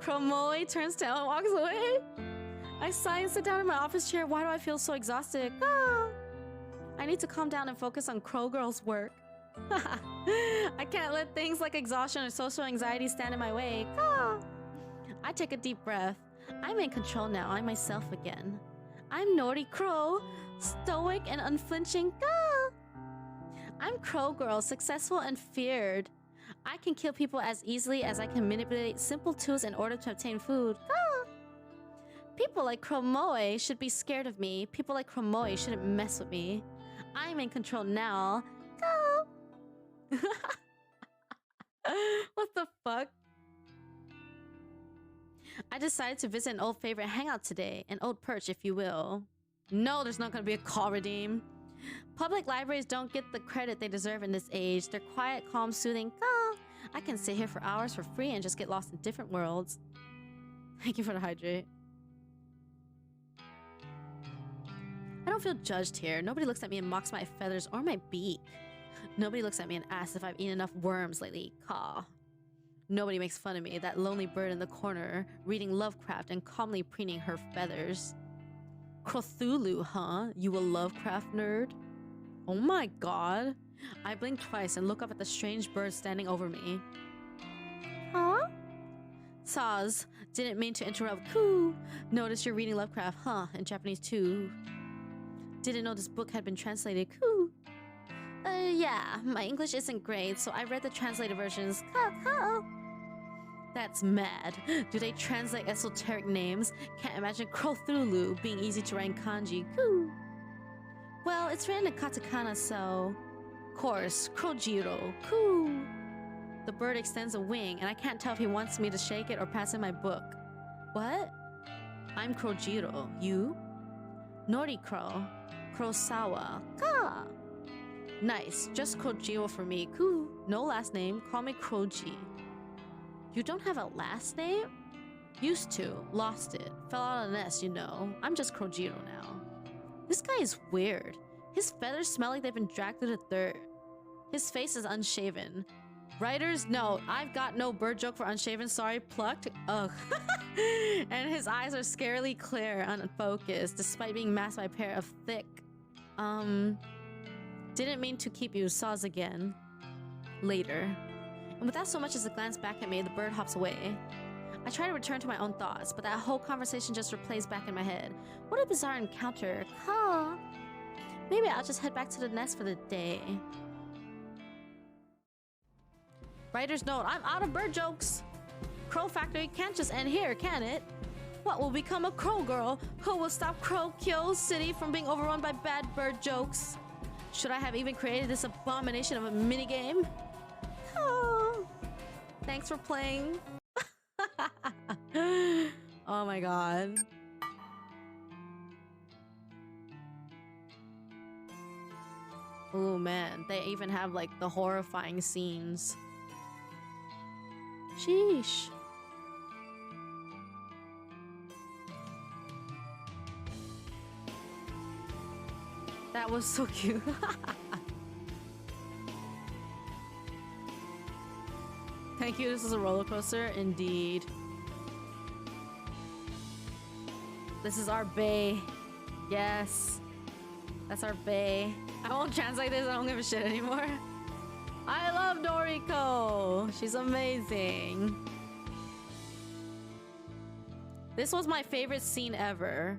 Chromoe turns tail and walks away. I sigh and sit down in my office chair. Why do I feel so exhausted? I need to calm down and focus on Crow Girl's work. I can't let things like exhaustion or social anxiety stand in my way. I take a deep breath. I'm in control now. I'm myself again. I'm Nori Crow, stoic and unflinching. I'm Crow Girl, successful and feared. I can kill people as easily as I can manipulate simple tools in order to obtain food. People like Chromoe should be scared of me. People like Chromoe shouldn't mess with me. I'm in control now. What the fuck? I decided to visit an old favorite hangout today. An old perch, if you will. No, there's not gonna be a call redeem. Public libraries don't get the credit they deserve in this age. They're quiet, calm, soothing. I can sit here for hours for free and just get lost in different worlds. Thank you for the hydrate. I don't feel judged here. Nobody looks at me and mocks my feathers or my beak. Nobody looks at me and asks if I've eaten enough worms lately. Nobody makes fun of me, that lonely bird in the corner, reading Lovecraft and calmly preening her feathers. Cthulhu, huh? You a Lovecraft nerd? Oh my god. I blink twice and look up at the strange bird standing over me. Huh? Saz, didn't mean to interrupt. Coo! Notice you're reading Lovecraft, huh? In Japanese too. Didn't know this book had been translated. Coo! Yeah, my English isn't great, so I read the translated versions. That's mad. Do they translate esoteric names? Can't imagine Cthulhu being easy to write in kanji. Coo! Well, it's written in katakana, so... Course, Krojiro. Coo! The bird extends a wing, and I can't tell if he wants me to shake it or pass him my book. What? I'm Krojiro. You? Noriko. Kurosawa. Ka! Nice. Just Krojiro for me. Coo. No last name. Call me Kroji. You don't have a last name? Used to. Lost it. Fell out of the nest, you know. I'm just Krojiro now. This guy is weird. His feathers smell like they've been dragged through the dirt. His face is unshaven. Writer's note, I've got no bird joke for unshaven, sorry, plucked. Ugh. And his eyes are scarily clear, unfocused, despite being masked by a pair of thick... Didn't mean to keep you, Saz again. Later. And without so much as a glance back at me, the bird hops away. I try to return to my own thoughts, but that whole conversation just replays back in my head. What a bizarre encounter. Huh? Maybe I'll just head back to the nest for the day. Writer's note, I'm out of bird jokes. Crow Factory can't just end here, can it? What will become of Crow Girl? Who will stop Crowkyo City from being overrun by bad bird jokes? Should I have even created this abomination of a minigame? Oh, thanks for playing. Oh my god. Oh man, they even have like the horrifying scenes. Sheesh. That was so cute. Thank you, this is a roller coaster, indeed. This is our bay. Yes. That's our bay. I won't translate this, I don't give a shit anymore. I love Noriko. She's amazing. This was my favorite scene ever.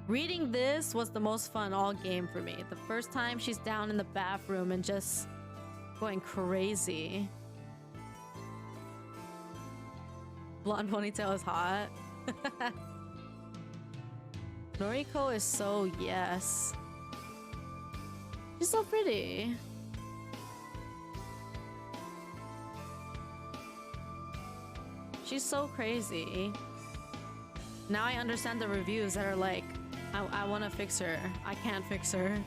Reading this was the most fun all game for me. The first time she's down in the bathroom and just going crazy. Blonde ponytail is hot. Noriko is so yes. She's so pretty. She's so crazy. Now I understand the reviews that are like, I want to fix her. I can't fix her.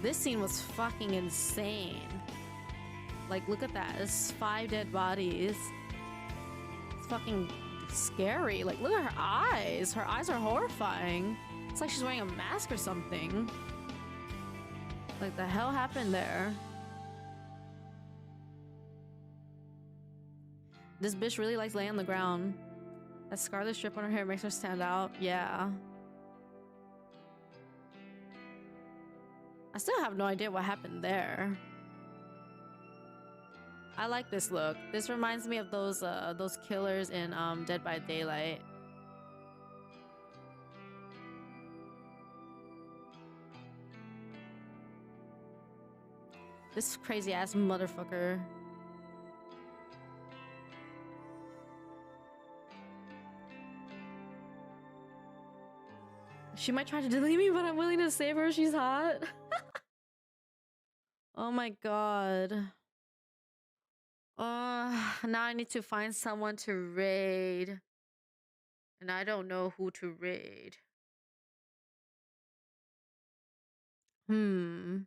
This scene was fucking insane. Like, look at that. It's 5 dead bodies. It's fucking scary. Like, look at her eyes. Her eyes are horrifying. It's like she's wearing a mask or something. Like, the hell happened there? This bitch really likes laying on the ground. That scarlet strip on her hair makes her stand out. Yeah. I still have no idea what happened there. I like this look. This reminds me of those killers in Dead by Daylight. This crazy ass motherfucker. She might try to delete me, but I'm willing to save her. She's hot. Oh my god. Now I need to find someone to raid. And I don't know who to raid. You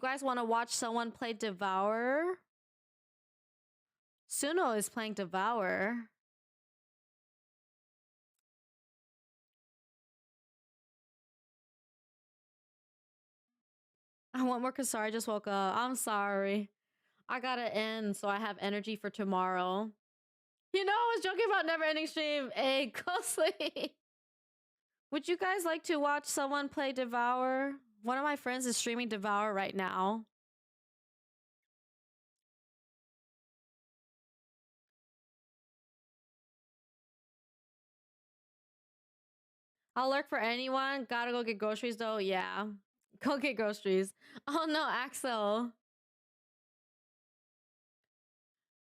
guys want to watch someone play Devour? Suno is playing Devour. I want more Kasari. I just woke up. I'm sorry. I gotta end so I have energy for tomorrow. You know, I was joking about never ending stream. Hey, go sleep. Would you guys like to watch someone play Devour? One of my friends is streaming Devour right now. I'll lurk for anyone. Gotta go get groceries though. Yeah. Go get groceries. Oh no, Axel.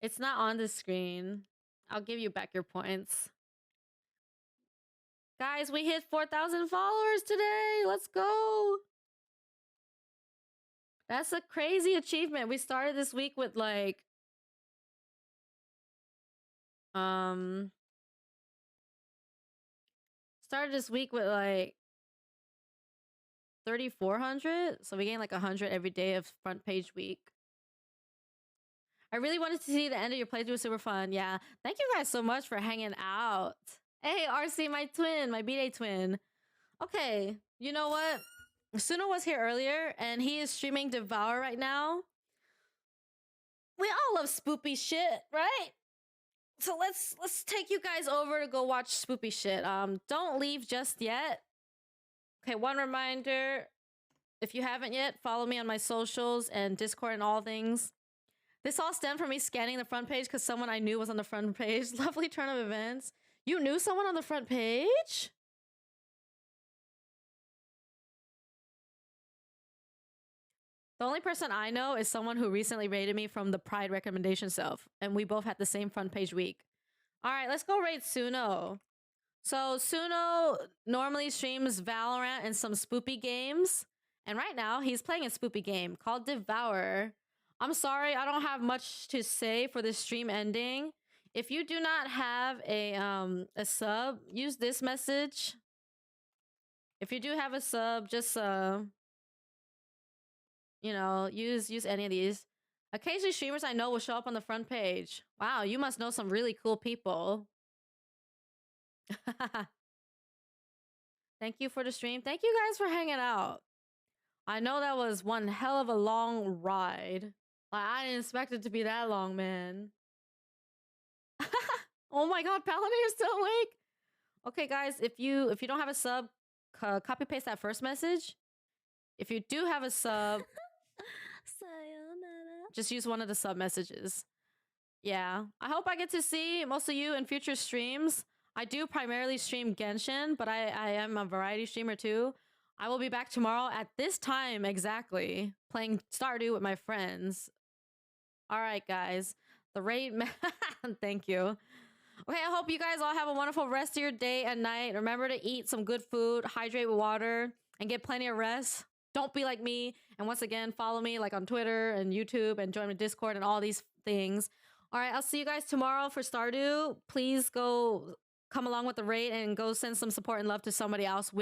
It's not on the screen. I'll give you back your points. Guys, we hit 4,000 followers today. Let's go. That's a crazy achievement. We started this week with like started this week with like 3,400. So we gained like 100 every day of front page week. I really wanted to see the end of your playthrough. Super fun. Yeah. Thank you guys so much for hanging out. Hey, RC, my twin, my B-Day twin. Okay, you know what? Suno was here earlier, and he is streaming Devour right now. We all love spoopy shit, right? So let's take you guys over to go watch spoopy shit. Don't leave just yet. Okay, one reminder. If you haven't yet, follow me on my socials and Discord and all things. This all stemmed from me scanning the front page because someone I knew was on the front page. Lovely turn of events. You knew someone on the front page? The only person I know is someone who recently rated me from the Pride recommendation self, and we both had the same front page week. All right, let's go raid Suno. So Suno normally streams Valorant and some spoopy games, and right now he's playing a spoopy game called Devour. I'm sorry, I don't have much to say for this stream ending. If you do not have a sub, use this message. If you do have a sub, just you know, use any of these. Occasionally streamers I know will show up on the front page. Wow, you must know some really cool people. Thank you for the stream. Thank you guys for hanging out. I know that was one hell of a long ride. Like, I didn't expect it to be that long, man. Oh my god, Paladin, you're still awake. Okay, guys, if you don't have a sub, copy paste that first message. If you do have a sub, just use one of the sub messages. Yeah, I hope I get to see most of you in future streams. I do primarily stream Genshin, but I am a variety streamer too. I will be back tomorrow at this time exactly, playing Stardew with my friends. All right, guys. The raid, thank you. Okay, I hope you guys all have a wonderful rest of your day and night. Remember to eat some good food, hydrate with water, and get plenty of rest. Don't be like me. And once again, follow me like on Twitter and YouTube and join my Discord and all these things. All right, I'll see you guys tomorrow for Stardew. Please go come along with the raid and go send some support and love to somebody else with